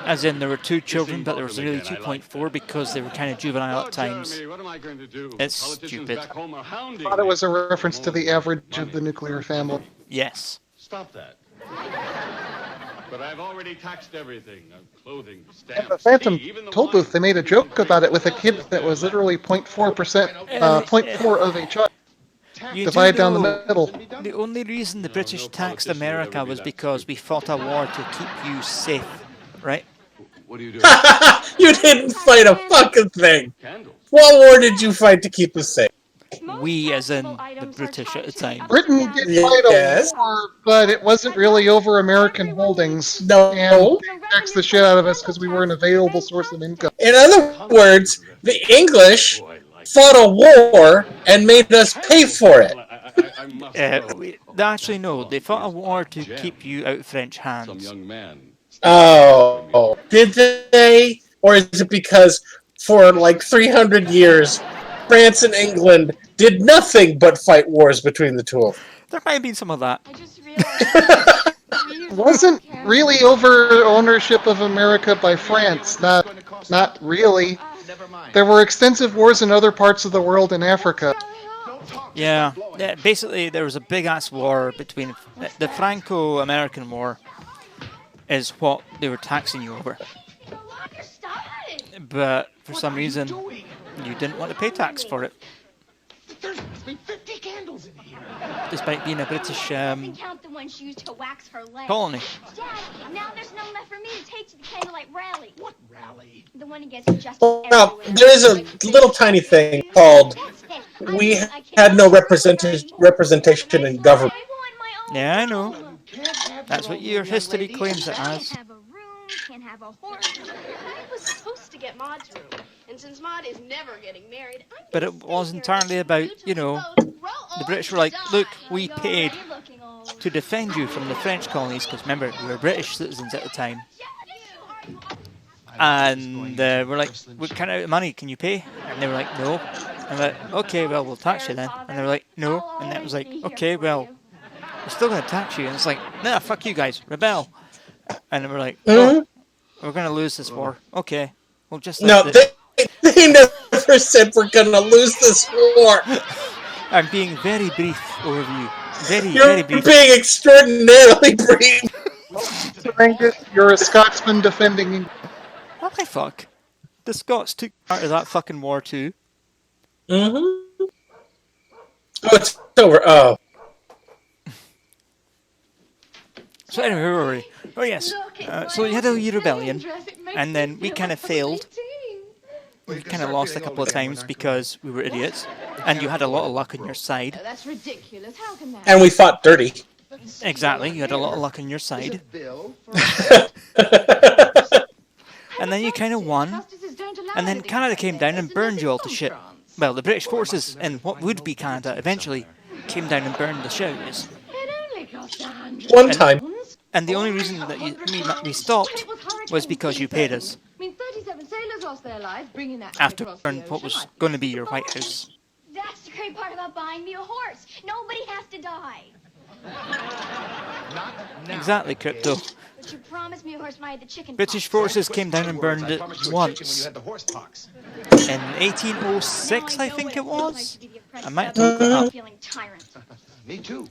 As in, there were 2 children, but there was really 2.4 because they were kind of juvenile at times. It's stupid. I thought it was a reference to the average of the nuclear family. Yes. Stop that. But I've already taxed everything. Clothing, In stamps, the Phantom tea, even the Toll Booth, they made a joke about it with a kid that was literally 0.4%, 0.4 of a child. Divided down the middle. The only reason the British taxed America was because we fought a war to keep you safe, right? What are you doing? You didn't fight a fucking thing. What war did you fight to keep us safe? We, as in the British at the time. Britain did fight a war, but it wasn't really over American holdings. No. And they taxed the shit out of us because we were an available source of income. In other words, the English fought a war and made us pay for it. Actually, no. They fought a war to keep you out of French hands. Oh, did they? Or is it because for like 300 years, France and England did nothing but fight wars between the two of them? There might have been some of that. It wasn't really over ownership of America by France. Not really. There were extensive wars in other parts of the world in Africa. Yeah, basically there was a big-ass war between... The Franco-American War is what they were taxing you over. But for some reason, you didn't want to pay tax for it. There must be 50 candles in here. Despite being a British Count the ones she used to wax her legs. colony. Dad, now there's none left for me to take to the candlelight rally. What rally? The one who gets just Well, there is a little tiny thing called we had no representation in government. Yeah, I know. That's what your history claims it as. Can't have a horse. I was supposed to get Maud's room, and since Maud is never getting married, But it was entirely about, you know, the British were like, look, we paid to defend you from the French colonies, because remember, we were British citizens at the time. And we're like, what kind of money can you pay? And they were like, no. And we're like, okay, well, we'll tax you then. And they were like, no. And that was like, okay, well, we're still going to tax you. And it's like, nah, fuck you guys, rebel. And we're like, no, we're going to lose this war. Okay, we'll just... No, they never said we're going to lose this war. I'm being very brief overview. Very brief. You're being extraordinarily brief. You're a Scotsman defending England. What the fuck? The Scots took part of that fucking war too. Mm-hmm. Oh, it's over. Oh. So anyway, where were we? Oh yes. So we had a rebellion, and then we kind of failed. we kind of lost a couple of times because we were idiots, and you had a lot of luck on your side. That's ridiculous. How can that? And we fought dirty. Exactly, you had a lot of luck on your side. And then you kind of won, and then Canada came down and burned you all to shit. Well, the British forces in what would be Canada eventually came down and burned the shows. One time. And the only reason that we stopped was because you paid us. I mean, 37 sailors lost their lives bringing that After what was going to be your White House. That's the great part about buying me a horse. Nobody has to die. Exactly, Crypto. But you promised me a horse when I had the chicken British pox. forces came down and burned it once. In 1806, I think it was. I might have to look that up. Me too.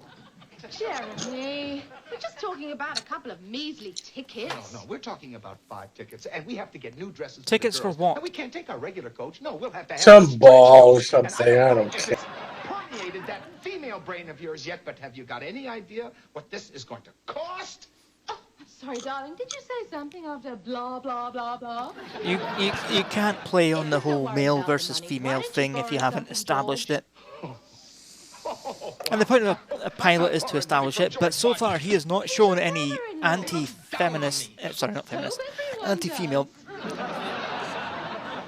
Jeremy, we're just talking about a couple of measly tickets. No, we're talking about 5 tickets, and we have to get new dresses. Tickets for what? And we can't take our regular coach. No, we'll have to have Some ball or something. I don't care. permeated that female brain of yours yet, but have you got any idea what this is going to cost? Oh, I'm sorry, darling. Did you say something after blah, blah, blah, blah? You can't play on the whole male versus female thing if you haven't established it. And the point of a pilot is to establish it, but so far he has not shown any anti-feminist, sorry, not feminist, anti-female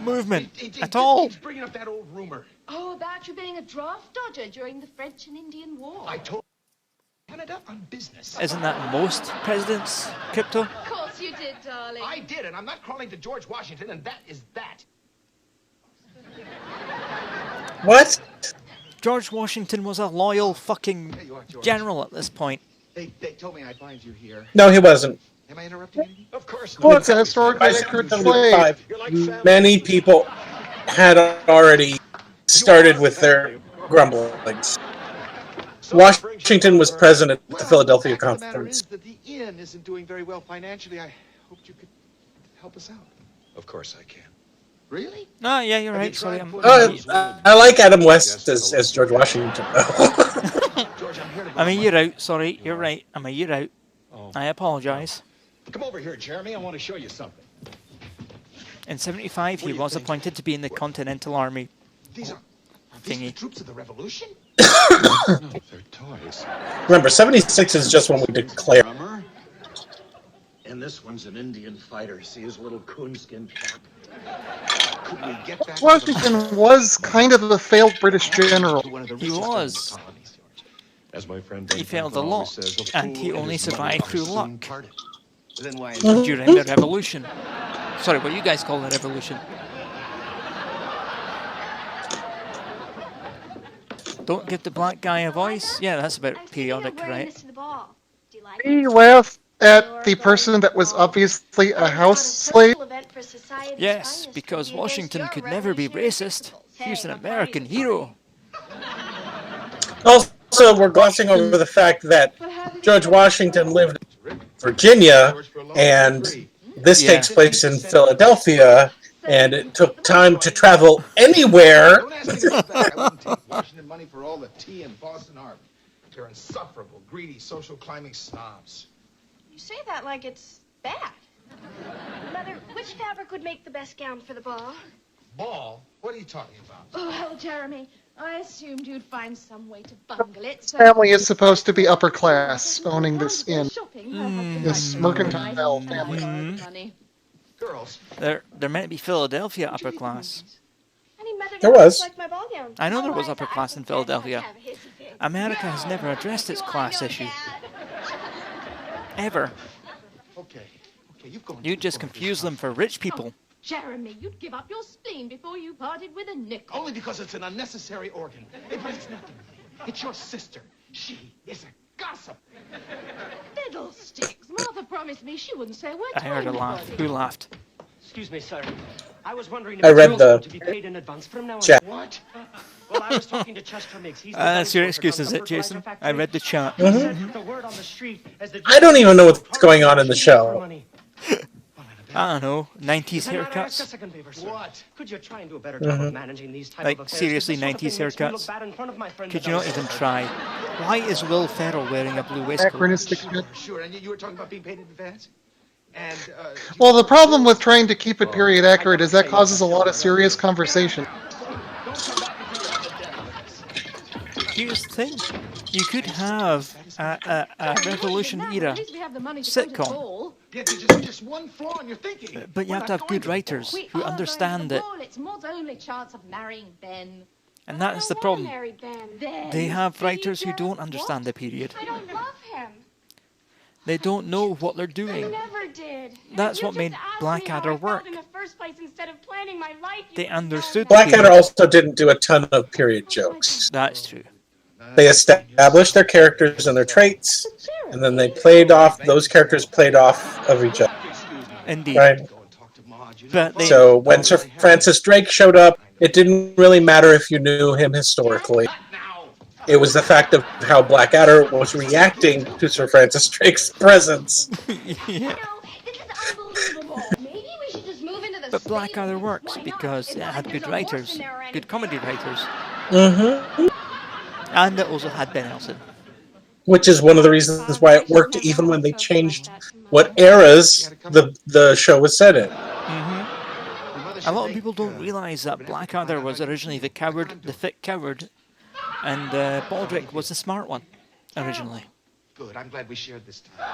movement at all. He's bringing up that old rumor. Oh, about you being a draft dodger during the French and Indian War. I told Canada on business. Isn't that most presidents, Crypto? Of course you did, darling. I did, and I'm not crawling to George Washington, and that is that. What? George Washington was a loyal fucking general at this point. They told me I'd find you here. No, he wasn't. Am I interrupting anything? Of course not. Well, it's a historically accurate slate. Many people had already started with their grumblings. Washington was present at the Philadelphia Conference. The inn isn't doing very well financially. I hoped you could help us out. Of course I can. Really? No, yeah, you're right. Sorry, I like Adam West as George Washington. I'm a year out. Sorry, you're right. I'm a year out. I apologise. Come over here, Jeremy. I want to show you something. In '75, he was appointed to be in the Continental Army. These are thingy. the troops of the Revolution? No, they're toys. Remember, 76 is just when we declare. And this one's an Indian fighter. See his little coonskin cap? Could we get back Washington was kind of a failed British general. He was. As my friend He failed a lot, and he only survived through luck. Then why During the revolution. Sorry, what you guys call the revolution? Don't give the black guy a voice? Yeah, that's about periodic, right? He laughed at the person that was obviously a house slave. Yes, because Washington could never be racist. He was an American hero. Also, we're glossing over the fact that George Washington lived in Virginia, and this takes place in Philadelphia, and it took time to travel anywhere. Don't ask me about that. I wouldn't take Washington money for all the tea in Boston Harbor. They're insufferable, greedy, social climbing snobs. You say that like it's bad. Mother, which fabric would make the best gown for the ball? Ball? What are you talking about? Oh, well, Jeremy, I assumed you'd find some way to bungle it. So Family is supposed to be upper class, owning this inn. This mercantile family. Girls. They're meant to be Philadelphia upper class. There was. Like my ball gown. I know there was upper class in Philadelphia. America has never addressed its class issue. Ever. Okay, you've gone. You just confuse them for rich people. Jeremy, you'd give up your spleen before you parted with a nickel. Only because it's an unnecessary organ. But it's nothing. It's your sister. She is a gossip. Fiddlesticks. Martha promised me she wouldn't say a word I to heard a laugh. anybody. Who laughed? Excuse me, sir. I was wondering if I read it's the to be paid in advance from now on. chat. What? Well, I was talking to Chester Miggs. He's the That's your worker excuse, from is the it, Jason? fertilizer I read the chat. factory. He said the word on the street as the I don't even know what's going on in the show. I don't know. 90s Can I ask a haircuts? second favor, sir? What? Could you try and do a better job of managing these type Like, of affairs? seriously, This sort of 90s thing makes me look haircuts? bad in front of my friend Could you not Adele. even try? Why is Will Ferrell wearing a blue waistcoat? Anachronistic shit. Sure, and you were talking about being paid in advance? Well, the problem with trying to keep it period accurate is that causes a lot of serious conversation. Here's the thing. You could have a Revolution era sitcom, Just one flaw in your thinking. but you have to have good writers who understand it. It's Maud's only chance of marrying Ben. And that's the problem. Marry Ben. They have writers who don't understand the period. I don't love him. They don't know what they're I doing. never did. That's You what made just asked me Blackadder how I work. felt in the first place instead of planning my life. They understood Blackadder period. also didn't do a ton of period jokes. That's true. They established their characters and their traits, and then they played off, those characters played off of each other. Indeed. Right? But So when Sir Francis Drake showed up, it didn't really matter if you knew him historically. It was the fact of how Blackadder was reacting to Sir Francis Drake's presence. Yeah. Maybe we should just move into the But Blackadder works because it had good writers, good comedy writers. Mm-hmm. And it also had Ben Elson. Which is one of the reasons why it worked even when they changed what eras the show was set in. A lot of people don't realise that Blackadder was originally the fit coward, and Baldric was the smart one, originally. Good, I'm glad we shared this time.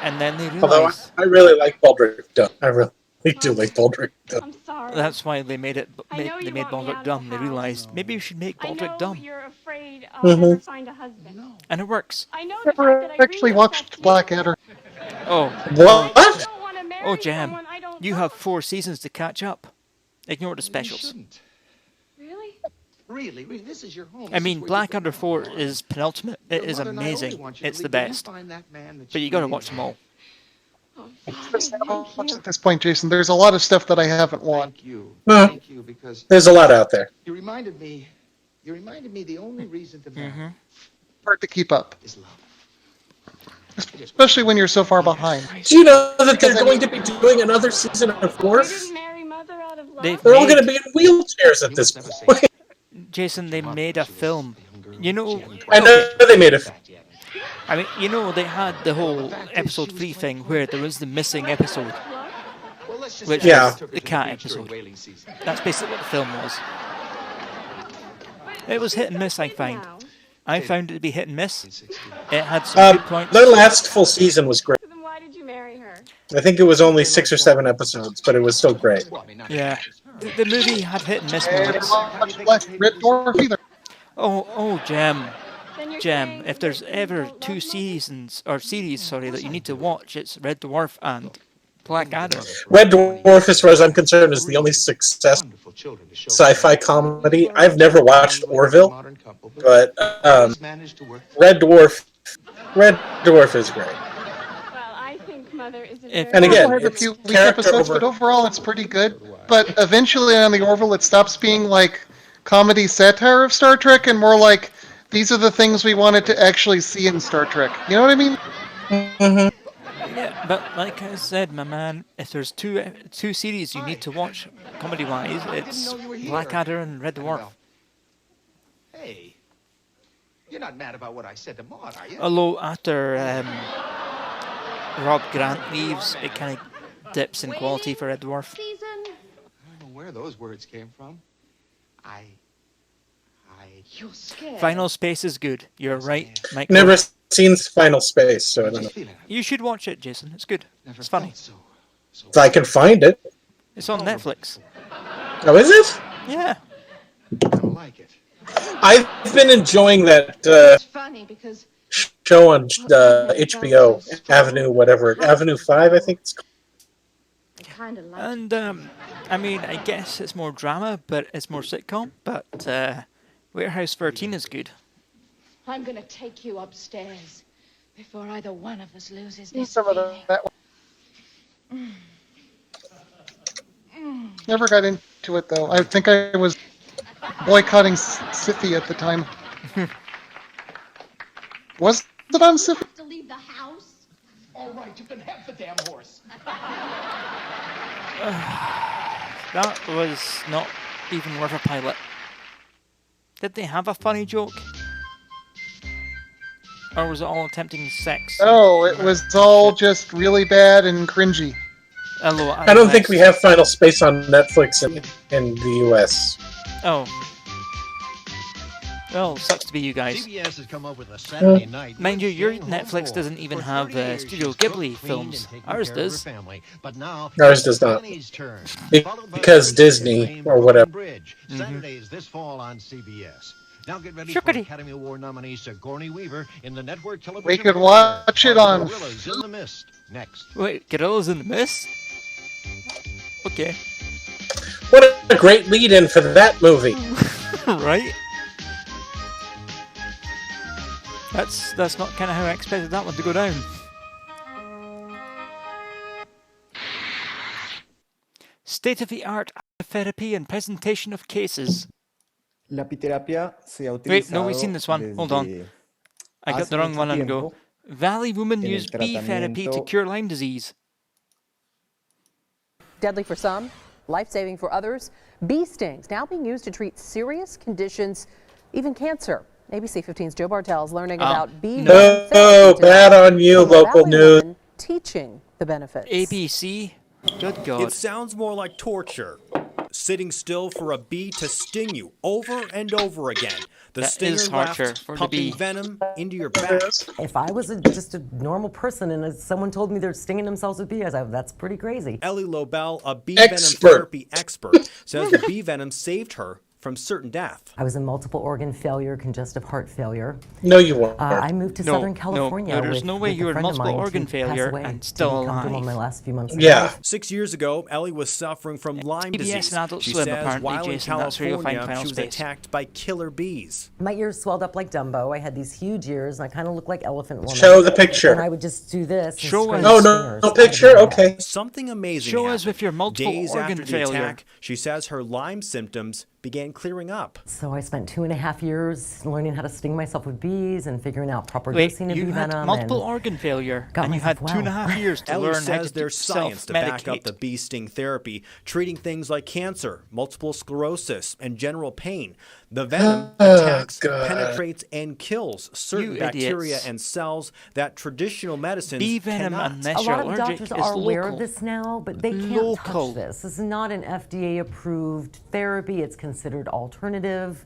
And then they Although realised... I really like Baldric Dumb. I really do like Baldric Dumb. I'm sorry. That's why they made it. I know They you made want me Baldric out dumb. of They the realised maybe we should make I Baldric know dumb, you're afraid I'll Mhm. never find a husband. and it works. I know the fact Never that I actually watched Blackadder. Oh, What? oh, Jam! You have 4 seasons to catch up. Ignore the specials. Really? Really, this is your home. I mean, Blackadder 4 is penultimate. It is amazing. It's the best. But you got to watch them all. At this point, Jason, there's a lot of stuff that I haven't watched. Thank you, because There's a lot out there. you reminded me the only reason to marry Hard to keep up. Especially when you're so far behind. Do you know that they're going to be doing another season of Worf? They've They're all made- going to be in wheelchairs at this point. Jason, they made a film. You know, I know they made a film. I mean, you know, they had the whole episode 3 thing where there was the missing episode, which was the cat episode. That's basically what the film was. It was hit and miss, I find. I found it to be hit and miss. It had some good points. Their last full season was great. Then why did you marry her? I think it was only 6 or 7 episodes, but it was still great. Yeah. The movie had hit and miss And moments. Red Dwarf either. Oh, Gem. Gem, if there's ever 2 seasons, or series, sorry, that you need to watch, it's Red Dwarf and Blackadder. Red Dwarf, as far as I'm concerned, is the only success sci-fi comedy. I've never watched Orville, but Red Dwarf is great. I think Mother is a And again, Had a it's few weak character episodes, but over. overall it's pretty good. But eventually on the Orville, it stops being like comedy satire of Star Trek and more like these are the things we wanted to actually see in Star Trek. You know what I mean? Yeah, but like I said, my man, if there's two series you need to watch comedy-wise, it's Blackadder and Red Dwarf. Hey, you're not mad about what I said to Maud, are you? Although after Rob Grant leaves, it kind of dips in quality for Red Dwarf. I don't know where those words came from. You're scared. Final Space is good. You're right, Mike. Never seen Final Space, so I don't know. You should watch it, Jason. It's good. It's funny. If I can find it. It's on Netflix. Oh, is it? Yeah. I've been enjoying that Funny because show on HBO, Avenue 5, I think it's called. I kind of like And I mean, I guess it's more drama, but it's more sitcom. But Warehouse 13 is good. I'm gonna take you upstairs before either one of us loses Seen this some of feeling. that. Never got into it though. I think I was boycotting Siffy at the time. Was it on Siffy? To leave the house? All right, you can have the damn horse. That was not even worth a pilot. Did they have a funny joke? Or was it all attempting sex? Oh, it was all just really bad and cringy. Hello, I don't think we have Final Space on Netflix in the US. Oh. Well, sucks to be you guys. CBS has come up with a Saturday night. Mind you, worth your staying home Netflix for. doesn't even For have 30 years, Studio she's cooked, Ghibli cleaned, films. and taken Ours care of her does. family. But now Ours does not. Danny's turn. Because Disney or whatever. Bridge. Saturdays this fall on CBS. Now get ready Sure-kitty. for Academy Award nominee Sigourney Weaver in the network television. We could premiere watch it of on. Gorillas in the Mist next. Wait, Gorillas in the Mist? Okay. What a great lead-in for that movie. Right? That's not kind of how I expected that one to go down. State-of-the-art therapy and presentation of cases. La apiterapia se ha utilizado. Wait, no, we've seen this one. Hold on. I got the wrong one and go. Valley woman used bee therapy to cure Lyme disease. Deadly for some, life-saving for others. Bee stings now being used to treat serious conditions, even cancer. ABC 15's Joe Bartel's learning about bee venom therapy bad on you, local news. Teaching the benefits. ABC? Good God. It sounds more like torture. Sitting still for a bee to sting you over and over again. The stinger left, pumping venom into your back. If I was just a normal person and someone told me they're stinging themselves with bees, I was like, that's pretty crazy. Ellie Lobel, a bee venom therapy expert, says the bee venom saved her from certain death. I was in multiple organ failure, congestive heart failure. No, you weren't. I moved to Southern California. No, there's no way you were in multiple organ failure and still alive. My last few months yeah. 6 years ago, Ellie was suffering from Lyme disease. And Adult She Swim, says apparently, while in Jason, that's where you'll find California, Final she was Space. attacked by killer bees. My ears swelled up like Dumbo. I had these huge ears, and I kind of looked like Elephant Woman. Show the picture. And I would just do this. Show us. Oh, no picture? Okay. Something amazing Show happened. us with your multiple Days organ after the failure. attack, she says her Lyme symptoms began clearing up. So I spent 2.5 years learning how to sting myself with bees and figuring out proper Wait, dosing of you bee had venom. multiple organ failure, and you had 2.5 years to Ellie learn how says to there's science to back up self-medicate. the bee sting therapy, treating things like cancer, multiple sclerosis, and general pain. The venom attacks, penetrates, and kills certain bacteria and cells that traditional medicines Bee venom, cannot. unless A you're lot of allergic, doctors is are aware local. of this now, but they can't touch this. This is not an FDA-approved therapy. It's considered alternative.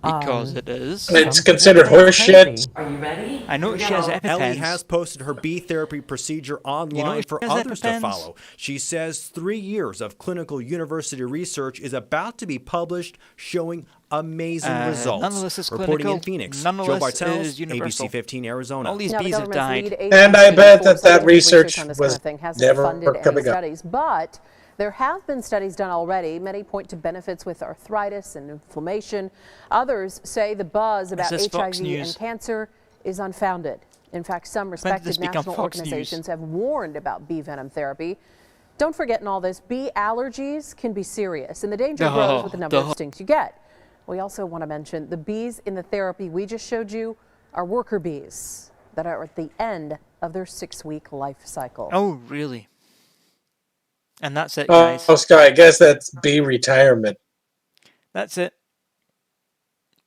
Because it is. It's considered horseshit. Are you ready? I know she has EpiPens. Ellie has posted her bee therapy procedure online for she has others to EpiPens? follow. She says 3 years of clinical university research is about to be published, showing amazing results. None of this is Reporting clinical. in Phoenix, None of Joe this Bartels, is universal. ABC 15 Arizona. All these Now, the bees have government's died. lead And I agency bet for that scientific research on this was kind of thing hasn't never funded any coming up. studies, but there have been studies done already. Many point to benefits with arthritis and inflammation. Others say the buzz about this Fox HIV News? and cancer is unfounded. In fact, some this respected become national Fox organizations have warned about bee venom therapy. Don't forget in all this, bee allergies can be serious, and the danger grows with the number of stings you get. We also want to mention the bees in the therapy we just showed you are worker bees that are at the end of their 6-week life cycle. Oh, really? And that's it, guys. Oh, Sky, I guess that's bee retirement. That's it.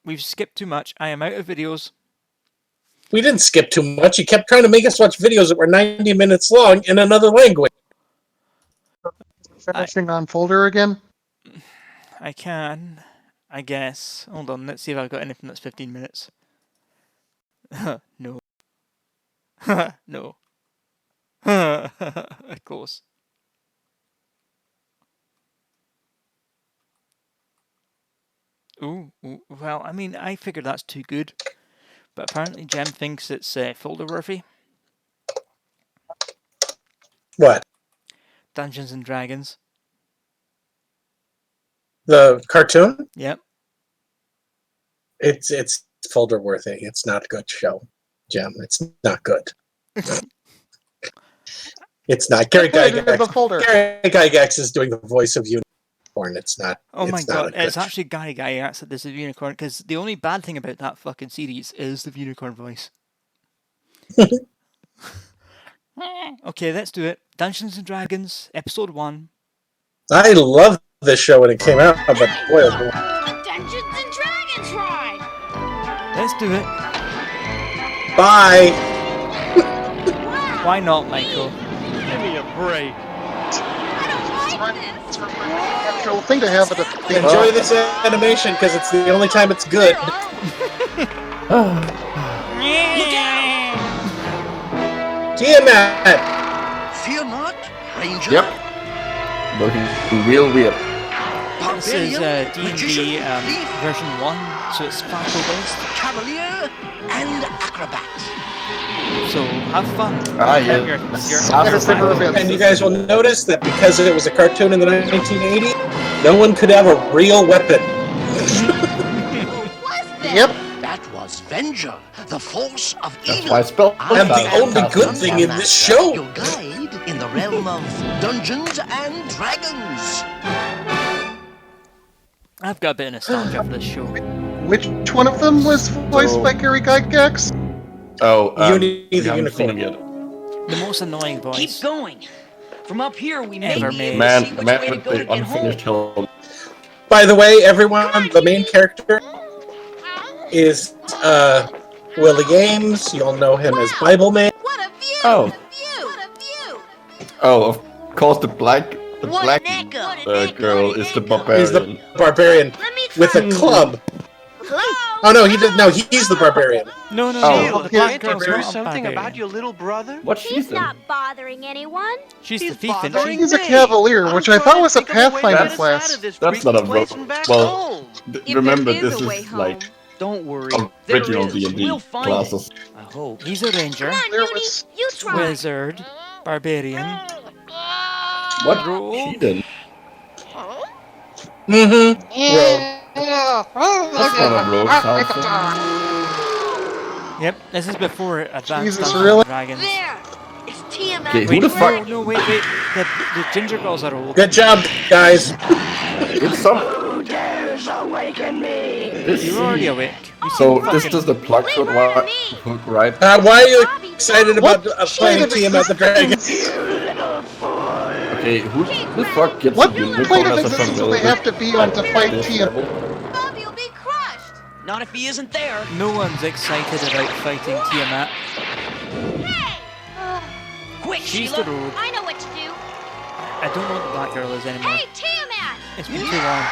We've skipped too much. I am out of videos. We didn't skip too much. You kept trying to make us watch videos that were 90 minutes long in another language. Finishing on folder again? I can, I guess. Hold on, let's see if I've got anything that's 15 minutes. No. No. Close. Ooh, well, I mean, I figured that's too good. But apparently Jem thinks it's folder-worthy. What? Dungeons and Dragons. The cartoon? Yep. It's folder worthy. It's not a good show, Jim. It's not good. It's not. Gary Gygax is doing the voice of Unicorn. It's not. Oh my it's not god, a good it's actually Gary Gygax that does the Unicorn, because the only bad thing about that fucking series is the Unicorn voice. Okay, let's do it. Dungeons and Dragons, episode 1. I loved this show when it came out, but boy, oh boy. Dungeons and Dragons ride! Let's do it. Bye. Why not, Michael? Give me a break. It's a natural thing to have at a theme Enjoy park. this animation because it's the only time it's good. Tiamat! Fear not, Ranger. Yep. Looking real weird. This is D&D version 1, so it's Sparkle based. Cavalier and acrobat. So have fun. Ah, yeah. And you guys will notice that because it was a cartoon in the 1980s, no one could have a real weapon. Yep. That was Venger, the force of That's evil. why I spelled And the only good thing in this show. Your guide in the realm of Dungeons and Dragons. I've got a bit of nostalgia for this show. Which one of them was voiced by Gary Gygax? Oh, Uni the haven't seen him Unicorn. yet. The most annoying voice. Keep going. From up here, we may Ever be made. able to Man, see the which man way to with go to the get home. unfinished helmet. By the way, everyone, the main character is Willie Ames. You all know him as Bible Man. Oh. Oh, of course the black girl is the barbarian. He's the barbarian with a club. Oh no, he did. No, he's the barbarian. No, no, Oh. no. The black girl's Hear not a something barbarian. about your little brother? What's she He's then? not bothering anyone. She's the thief, isn't she? He's a cavalier, which I thought was a Pathfinder class. That's not a well. Remember, this is like Don't worry. original There is. D&D We'll find classes. it. I hope. He's a ranger, You try. wizard, barbarian. What? She did. Mm-hmm. That's not a rogue council. Yep, this is before Advanced Jesus, Dungeons really? and Dragons. There. It's Tiamat. Okay, who Wait, the fuck? no, wait. The ginger girls are old. Good job, guys. It's some. You're already awake. You So seem this fucking- is the plug shot, right? Why are you excited about playing Tiamat the Dragon? Okay, who the fuck gets What a unicorn plane of as a existence do they familiar? have to be on to fight Tiamat? Not if he isn't there. No one's excited about fighting Tiamat. Quick, She's Sheila. the rogue. I know what to do. I don't know what the black girl is anymore. Hey, Tiamat! It's been too long.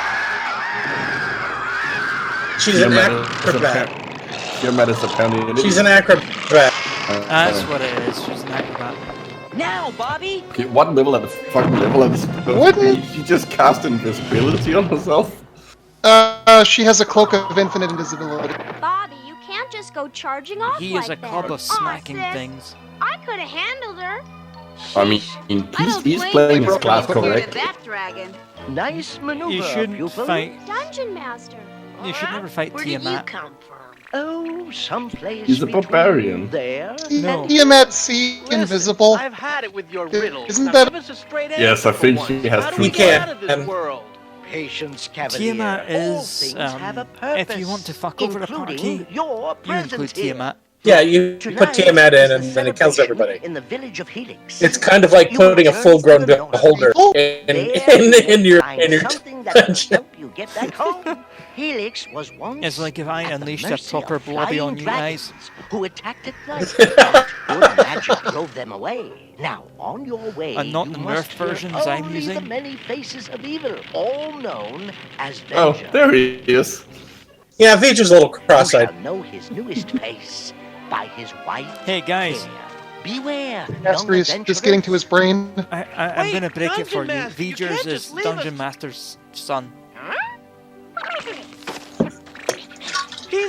She's an acrobat. Tiamat is apparently. She's an acrobat. That's what it is. She's an acrobat. Now, Bobby. Okay, what level of the fucking level of this? She just cast invisibility on herself. She has a cloak of infinite invisibility. Bobby, you can't just go charging off He like is a club of that. smacking Aw, sis, things. I could have handled her. I mean, he's playing his class correct. That dragon. Nice maneuver, You shouldn't pupil. fight. Dungeon Master. You should never fight Where did you Tiamat. come from? Oh, someplace He's a between barbarian. There. No. Tiamat see invisible. I've had it with your riddles. Isn't Now that- give us a straight Yes, I answer think for he once. has How do true we He can. get out of this world? Patience, Cavalier. Tiamat All is, things have a purpose, if you want to fuck over the including party, your you include presence here. Tiamat. Yeah, you put Tonight Tiamat is in the and then it kills celebration everybody. In the village of Helix. It's kind of like You will putting a turn full-grown to the north. beholder in your Something that will dungeon. help you get back home. Helix was once It's like if I at the unleashed a mercy proper of blobby on flying you dragons guys. who attacked at night. But good magic drove them away. Now, on your way, And not you the must Nerf hear versions I'm only using. the many faces of evil, all known as Oh, Venger. there he is. Yeah, Veej's a little You cross-eyed. shall know his newest face by his white Hey guys, hair. Beware, Master is just getting to his brain. I'm gonna break it for you. Dungeon Master, you Veejers can't is just leave Dungeon us. Master's son.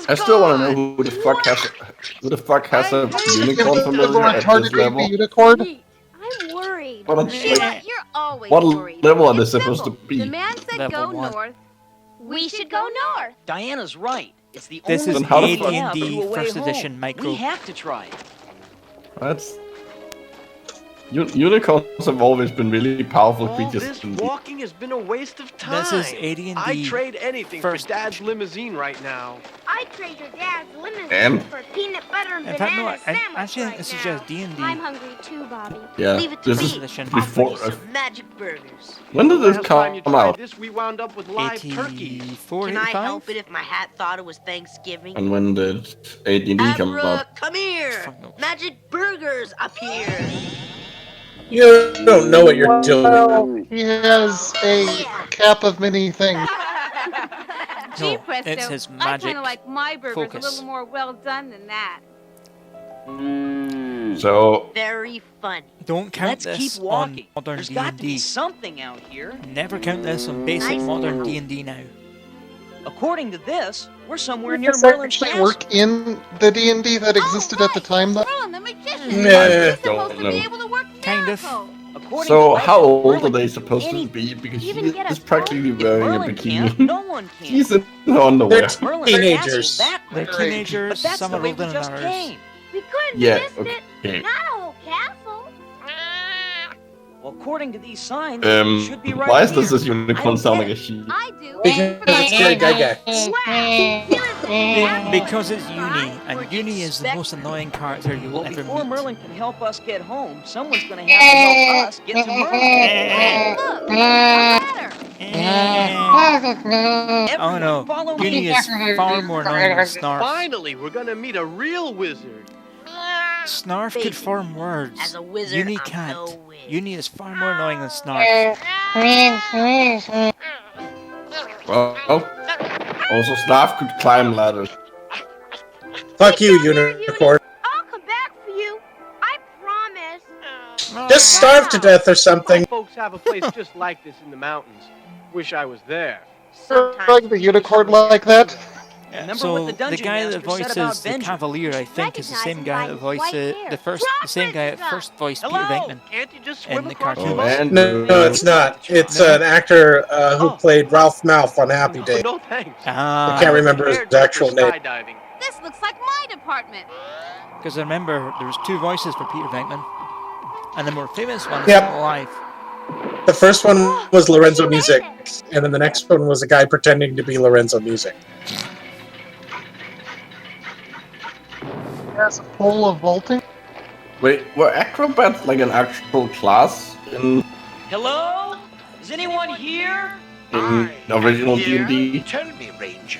I still want to know who the fuck has a unicorn familiar at this level. Unicorn? I'm worried. What, Sheila, you're always what worried. level are they It's supposed to simple. be? The man said Level go 1. north. We should go north. Diana's right. It's the This only is Then how the way fuck- to AD&D a way first home. edition, Michael. We have to try. That's Unicorns have always been really powerful All creatures. this walking has been a waste of time. This is AD&D I'd trade anything for first. Dad's limousine right now. I'd trade your dad's limousine And? for peanut butter and In fact, no, banana I sandwich actually think right this is now. just D&D. I'm hungry too, Bobby. Yeah, Leave it to this me. is Edition. before. Some magic burgers. When did this Last time you come tried out? this, we wound up with live turkey. 84, Can I 85? help it if my hat thought it was Thanksgiving? And when did AD&D come Abra, out? come here. Magic burgers up here. You don't know what you're doing. He has a cap of many things. No, it's his I magic kind of like my burgers focus. a little more well done than that. So Very funny. Don't count Let's this keep walking. on modern There's got to be D&D. something out here. Never count this on basic modern D&D now. According to this, we're somewhere near Does that Merlin's actually castle. work in the D&D that existed at the time, though? Merlin the magician. Nah. He's supposed Don't to know. be able to work Kind of. miracles. According So to how legend, old are Merlin they can supposed to any- be? Because even he get is a practically wearing a Merlin can't. bikini. No one can. He's in the underwear. They're Merlin's teenagers. castle They're backwards. teenagers, But that's some the are way older we than just ours. came. We couldn't Yeah, missed okay. it. Not a whole castle. Well, according to these signs, it should be right Why is here. this I unicorn don't sound get like a it. sheep? I do. Because it's Greg Gygax. Because it's Uni, and Uni is the most annoying character you will Well, ever before meet. Merlin can help us get home, someone's going to have to help us get to Merlin. Look, a ladder. Oh no, Follow Uni me. is far more annoying than Snarf. Finally, we're gonna meet a real wizard. Snarf could form words. As a wizard, Uni I'm can't. no whiz. Uni is far more annoying than Snarf. Well, also Snarf could climb ladders. Fuck you, unicorn. I'll come back for you. I promise. Just starve to death or something. My folks have a place just like this in the mountains. Wish I was there. Like the unicorn like that? Remember So what the dungeon guy that master said about voices the Benjamin. Cavalier, I think, is the same guy that voiced the same guy that first voiced Peter Hello? Venkman Can't you just in swim the across cartoon. Oh, and No, it's not. It's an actor who played Ralph Malph on Happy Days. No thanks. I can't remember his actual name. Skydiving. This looks like my department. Because I remember there was two voices for Peter Venkman, and the more famous one is Yep. still alive. The first one was Lorenzo Music, and then the next one was a guy pretending to be Lorenzo Music. Has a pole of vaulting? Wait, were acrobats like an actual class in Hello? Is anyone here? original D&D? Tell me, Ranger,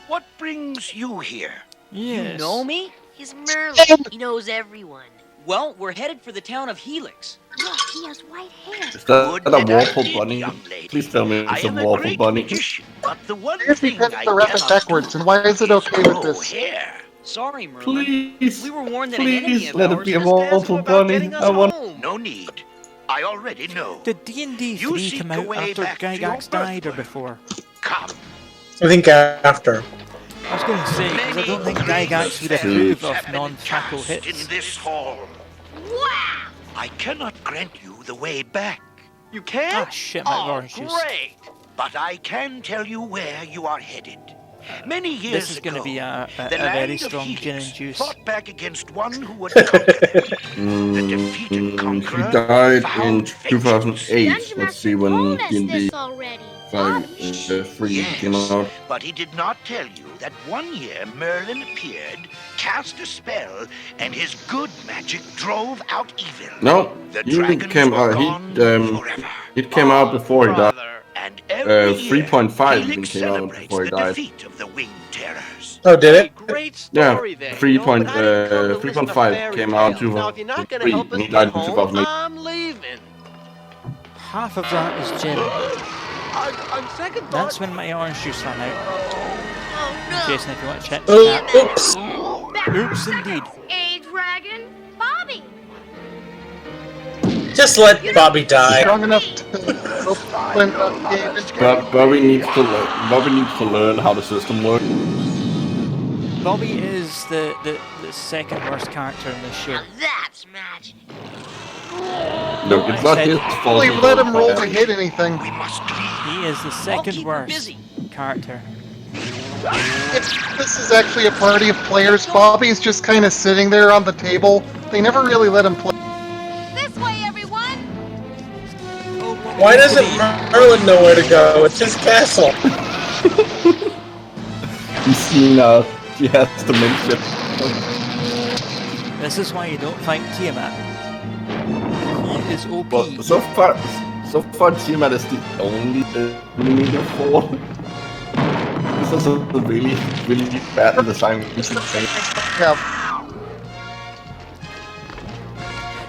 what brings you here? Yes. You know me? He's Merlin. He knows everyone. Well, we're headed for the town of Helix. Look, he has white hair. Is that a Good Warple idea, bunny? young lady. Please tell me I it's a am a Warple great bunny. magician, but the one I guess he thing pins I the rabbit cannot backwards, do and why is it okay is with grow this? hair. Sorry, Merlin. Please, We were warned that an enemy please of let it ours be a has tasked Warple about bunny. getting us I want. home. No need. I already know. Did D&D You 3 seek come a out way after back to your Gygax died or birthplace. before? Come. I think after. I was going to say, because I don't think Many Gygax would great approve spells of have been non-fatal cast hits. in this hall. Wow! I cannot grant you the way back. You can't? Ah, shit, my Oh, orange juice. great! But I can tell you where you are headed. Many years This is going to ago, be a the very land of strong gin and Helix juice. fought back against one who would conquer them. The defeated He conqueror died in found 2008. Dungeon Let's see Master when told us D&D this already. 3 came Yes, out. but he did not tell you that one year Merlin appeared, cast a spell, and his good magic drove out evil. No, The he dragons came were out. gone It came out before he died. And every year, 3.5 even Helix came out celebrates before he the died. defeat of the winged terrors. Oh, did it? Great Yeah, story there. 3.5 came out Now, if you're not gonna 2003, help us and he get died in home, 2008. I'm leaving. Half of that is gin. On second thought, That's when my orange juice ran out. Oh no! Jason, if you want to check the chat. Oops. Oops, indeed. A dragon, Bobby. Just let Bobby die. Strong enough to open up game. But Bobby needs to learn how the system works. Bobby is the second worst character in this show. Now that's magic. Look, it's not his fault. Well, let him roll to hit anything. He is the second worst character. This is actually a party of players. Bobby's just kind of sitting there on the table. They never really let him play. This way, everybody. Why doesn't Merlin know where to go? It's his castle. He's seen he has the main ship. This is why you don't fight Tiamat. He is OP. Well, so far Tiamat is the only enemy to fall. This is a really bad design. Yeah.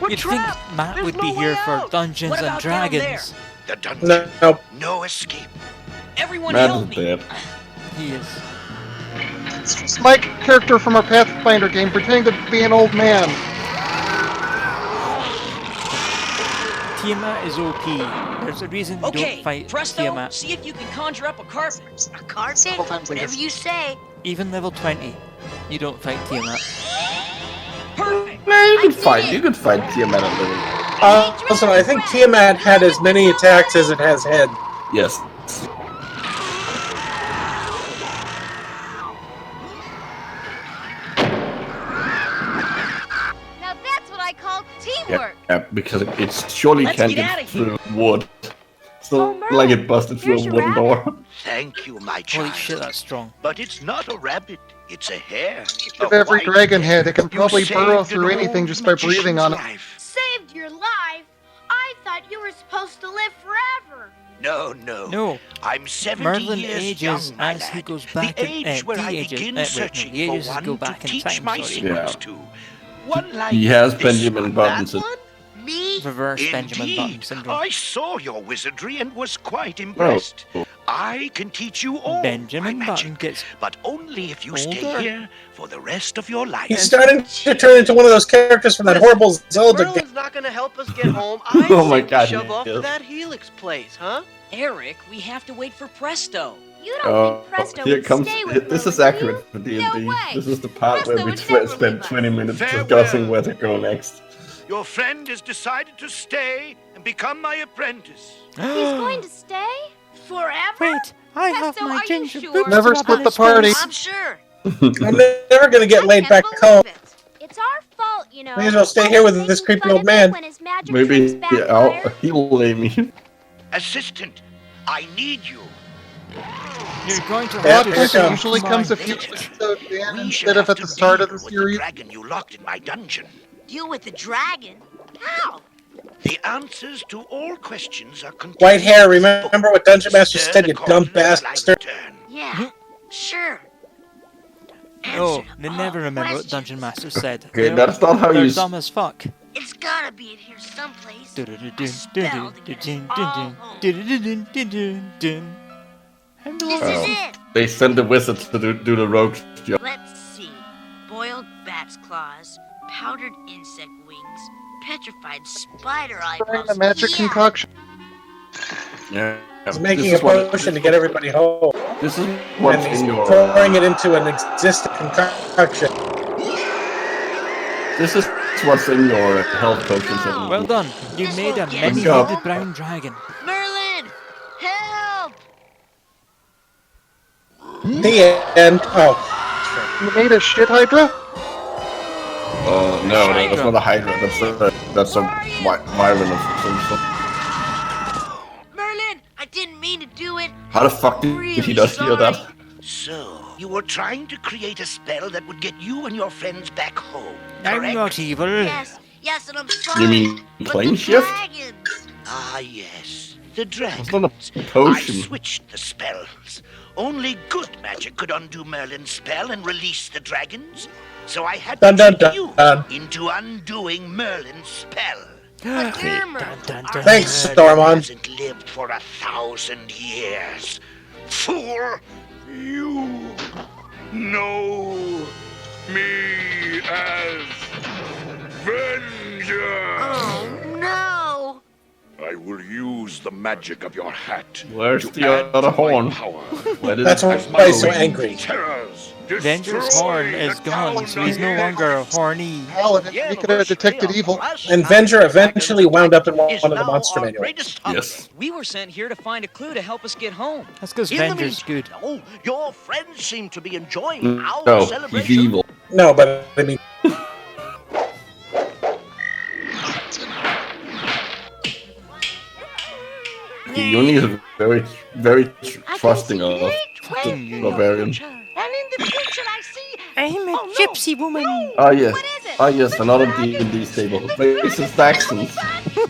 You'd think Matt would be here for Dungeons and Dragons. The dungeon. No. No escape. Everyone Matt help is me. dead. He is. It's just my character from our Pathfinder game pretending to be an old man. Tiamat is OP. There's a reason you don't fight Presto, Tiamat. see if you can conjure up a carpet. A carpet? Whatever you say. Even level 20, you don't fight Tiamat. Perfect. No, you could fight Tiamat a little. Also, I think Tiamat had as many attacks as it has head. Yes. Now that's what I call teamwork. Yeah, because it surely can't get through wood. It's not like it busted through a wooden door. Thank you, my child. Holy shit, that's strong. But it's not a rabbit. It's a hare. With every dragon head, it can probably burrow through anything just by breathing on it. Saved your life? I thought you were supposed to live forever. No. No. I'm 70 Merlin years ages young, my as he lad. goes back the in age where I begin searching for one go to back in teach time, my sorry. secrets to. One like He has this Benjamin one, Buttons. that one? Me? Reverse Benjamin Button Indeed. syndrome. I saw your wizardry and was quite impressed. I can teach you all Benjamin my Button magic, gets but only if you stay older. here for the rest of your life. He's starting to turn into one of those characters from that horrible Zelda game. Merlin's not gonna help us get home. I Oh my God, shove he off to is. that Helix place, huh? Eric, we have to wait for Presto. You don't think Presto Here would comes. stay with This is Merlin, accurate for D&D. No way. This is the part Presto where we would never spend leave us. 20 minutes Farewell. discussing where to go next. Your friend has decided to stay and become my apprentice. He's going to stay? Forever? Wait, I have Presto, my are you ginger sure? boots Never to rub split in the his party. face. I'm sure. I'm never gonna get laid back home. It's our fault, you know. May as well stay here with this creepy old man. When his magic Maybe tricks backfire. he'll lay me. Assistant, I need you. You're going to Yeah, have here to it comes. Usually comes a few episodes in instead of at the start of the With the series. dragon you locked in my dungeon. Deal with the dragon? How? The answers to all questions are contained. White hair, in this book. remember what Dungeon Master Stir said, the you cauldron dumb until I bastard. return. Yeah, sure. Oh, they never remember what Dungeon Master said. Okay, that's not how They're you. dumb as fuck. It's gotta be in here someplace. This is it. They send the wizards to do the rogue job. Let's see. Boiled bat's claws, powdered insect wings, petrified spider eyeballs. The magic concoction. Yeah. He's making a potion to get everybody home. This is what's And he's in your. pouring it into an existing concoction. This is what's in your health potions. Well done. You made a get us home. many-headed brown dragon. Merlin, help! The end. Oh. You made a shit hydra? Oh no, that's not a hydra. That's a wyvern of some sort. Merlin, I didn't mean to do it. How the fuck did he not hear that? So, you were trying to create a spell that would get you and your friends back home, I'm correct? not evil. Yes, and I'm sorry. You mean but plane the shift? dragons. Ah, yes. The dragons. It's not a I potion. switched the spells. Only good magic could undo Merlin's spell and release the dragons. So I had to trick you into undoing Merlin's spell. But Irma, our Thanks, Merlin Stormon. hasn't lived for 1,000 years. Fool! You know me as Venger! Oh no! I will use the magic of your hat. Where's to the add other to my horn? power. That's why he's so angry. Terrors, Venger's destroy horn is the gone, town so he's no again. longer horny. Paladin, he could have detected evil. And Venger eventually wound up in one of the monster manuals. Yes. We were sent here to find a clue to help us get home. That's because In the Venger's good. Oh, your friends seem to be enjoying our No, he's celebration. evil. No, but I mean, Uni is very trusting of barbarian. And in the future, I see. I'm a gypsy woman. Oh yes. Oh yes, another D&D stable. Racist Saxons.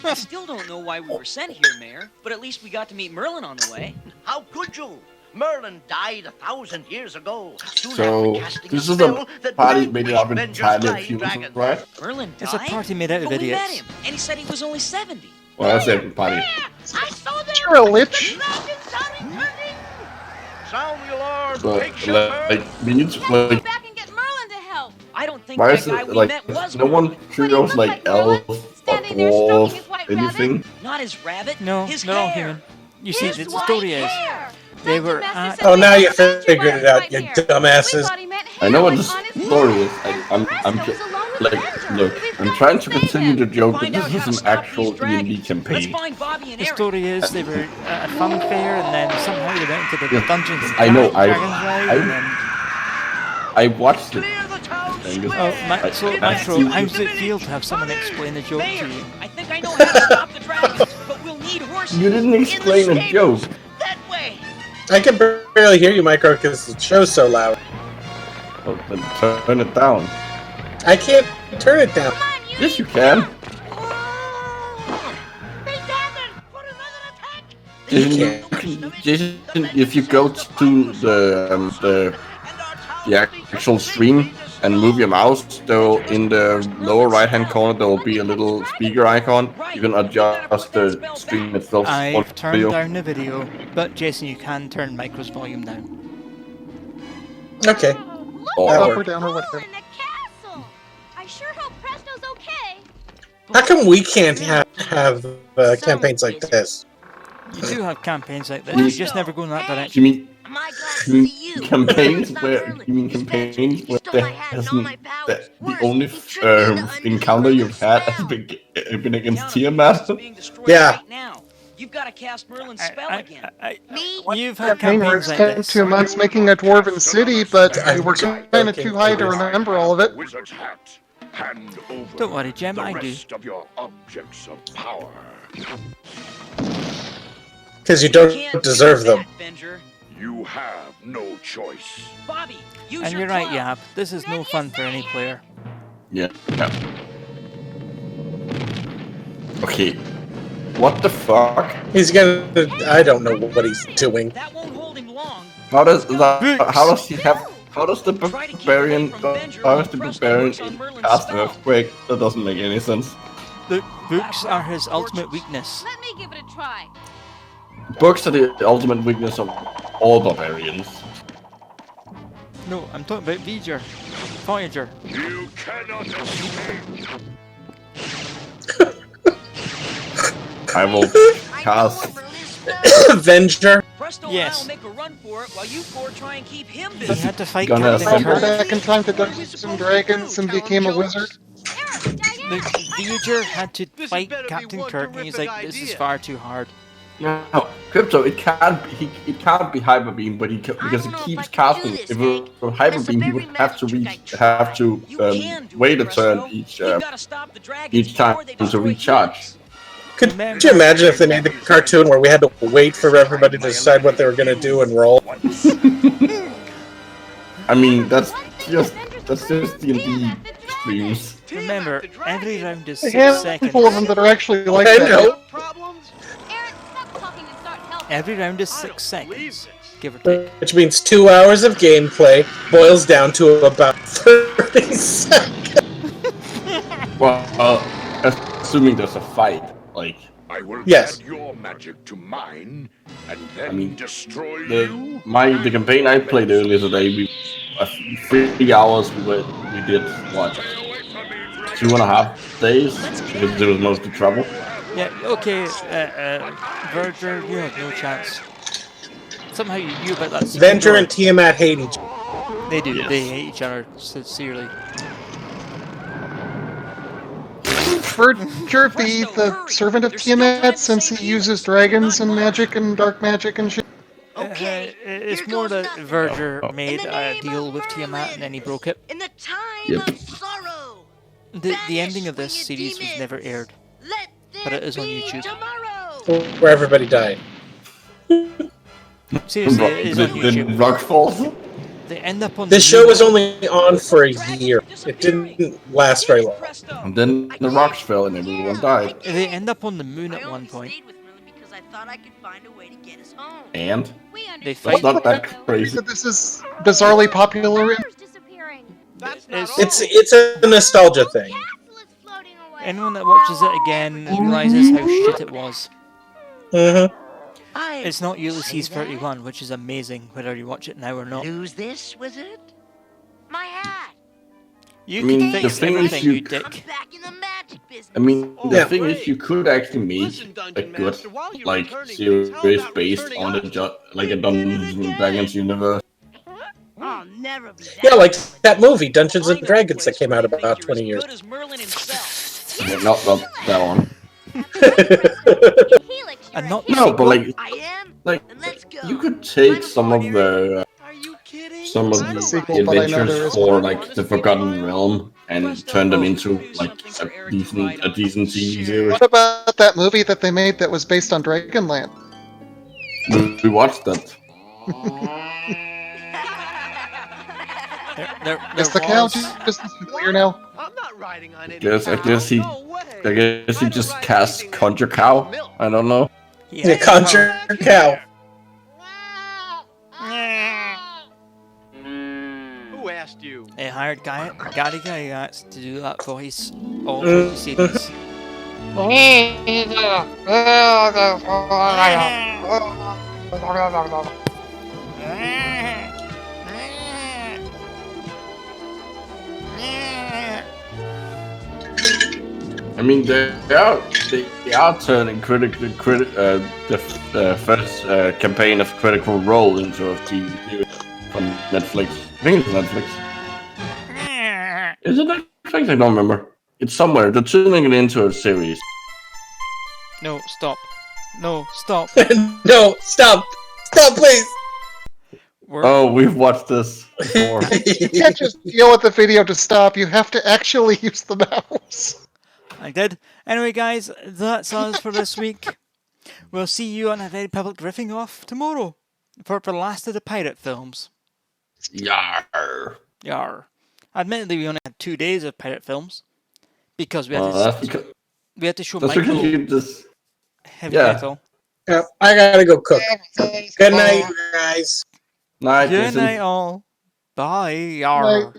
I still don't know why we were sent here, Mayor, but at least we got to meet Merlin on the way. How could you? Merlin died 1,000 years ago. So this is a party made up entirely of humans, right? Merlin died? It's a party made out of But we met idiots. him, and he said he was only 70. Well, that's a party. You're a lich. Sound the alarm. But like, we need to like. Back and get Merlin to help. I don't think Why that is guy it we like met was no one shows like elf or dwarf anything? Not his rabbit, No, his they're all hair. human. You see, the story is they were at. Oh, now you figured it out, you dumbasses. I know what the story is. I'm just like, look, I'm trying to continue the joke, but this is an actual D&D campaign. The story is they were at a fun fair and then somehow they went into the Yes, Dungeons and I know, Dragons ride and then... I watched it. Oh, so Micro, how does it feel to have someone explain the joke to you? I think I know how to stop the dragons, but we'll need horses. You didn't explain a joke. I can barely hear you, Micro, because the show's so loud. Oh, then turn it down. I can't turn it down. Yes, you can. Jason, if you go to the actual stream and move your mouse, though, in the lower right-hand corner there will be a little speaker icon. You can adjust the stream itself. I've turned down the video, but Jason, you can turn Micro's volume down. Okay. Up or down or whatever. I sure hope Presto's okay. How come we can't have campaigns like this? You do have campaigns like this, you just never go in that direction. You mean campaigns where the only encounter you've had has been against Tiamat? Yeah. You've got to cast Merlin's spell again. You've had We were campaigns like spent this. 2 months making a dwarven city, but we were kind of too high to remember all of it. Wizard's hat. Hand over Don't worry, Gem, the I do. rest of your objects of power. Because you don't deserve them. You have no choice. Bobby, use And your you're right, club. Yab. This is no fun for any player. Yeah. Okay. What the fuck? He's gonna. I don't know what he's doing. That won't hold him long. How does he have? How does the barbarian? Cast earthquake? That doesn't make any sense. The books are his ultimate weakness. Let me give it a try. Books are the ultimate weakness of all barbarians. No, I'm talking about Voyager. You cannot escape. I will cast Avenger. Presto Yes. and I'll make a run for it while you four try and keep him He busy. had to fight Gonna Captain assemble. Kirk. Back in time to Dungeons and Dragons and became a wizard. The Voyager had to fight Captain Kirk, and he's like, "This is far too hard." No, Crypto. It can't be Hyper Beam, but because he keeps casting. If it were Hyper Beam, he would have to wait a turn each time to recharge. Could you imagine if they made the cartoon where we had to wait for everybody to decide what they were gonna do and roll? I mean, that's just D&D streams. Remember, every round is A 6 handful seconds. of them that are actually like I that. know. Every round is 6 seconds, give or take. Which means 2 hours of gameplay boils down to about 30 seconds. Well, assuming there's a fight, like. I will Yes. add your magic to mine, and then I mean, destroy you. the campaign I played earlier today, 3 hours we did what, 2.5 days because there was mostly trouble. Yeah, okay, Verger, you have no chance. Somehow you knew about that. Avenger and Tiamat hate each other. They do, Yes. they hate each other sincerely. Verger be the servant of Tiamat since he uses dragons and magic and dark magic and shit. It's more that Verger made a deal with Tiamat and then he broke it. In the time Yep. of sorrow. The ending of this series was never aired, but it is on YouTube. Where everybody died. Seriously, it is on YouTube. Did Rock fall? They end up on This show was only on for a year. It didn't last very long. And then the rocks fell and everyone died. They end up on the moon at one point. Because I thought I could find a way to get us home. And? They It's fight. not that crazy. This is bizarrely popular. It's a nostalgia thing. Anyone that watches it again realizes how shit it was. It's not Ulysses 31, which is amazing, whether you watch it now or not. Lose this, was it? My hat. You I mean, can the fix thing is everything, you- you dick. I mean, the thing is, you could actually make a good, like, series based on a Dungeons and Dragons universe. I'll never be that. Yeah, like that movie, Dungeons and Dragons, that came out about 20 years. Yeah, not that one. And not No, but like you could take some of the adventures for like the Forgotten Realm and turn them into like a decent TV series. What about that movie that they made that was based on Dragonland? We watched that. Is the cow just clear now? I guess he just cast Conjure Cow. I don't know. Yeah, Conjure Cow. Who asked you? They hired Gary Gygax to do that voice all through the series. I mean, they are turning the first campaign of Critical Role into a TV series from Netflix. I think it's Netflix. Is it Netflix? I don't remember. It's somewhere. They're turning it into a series. No, stop. No, stop. No, stop. Stop, please. Oh, we've watched this before. You can't just yell at the video to stop. You have to actually use the mouse. I did. Anyway, guys, that's us for this week. We'll see you on a very public riffing off tomorrow for the last of the pirate films. Yar. Yar. Admittedly, we only had 2 days of pirate films because we had to show Michael Heavy Metal. Yeah, I gotta go cook. Good night, guys. Night, Good night, all. Bye. Yar. Night.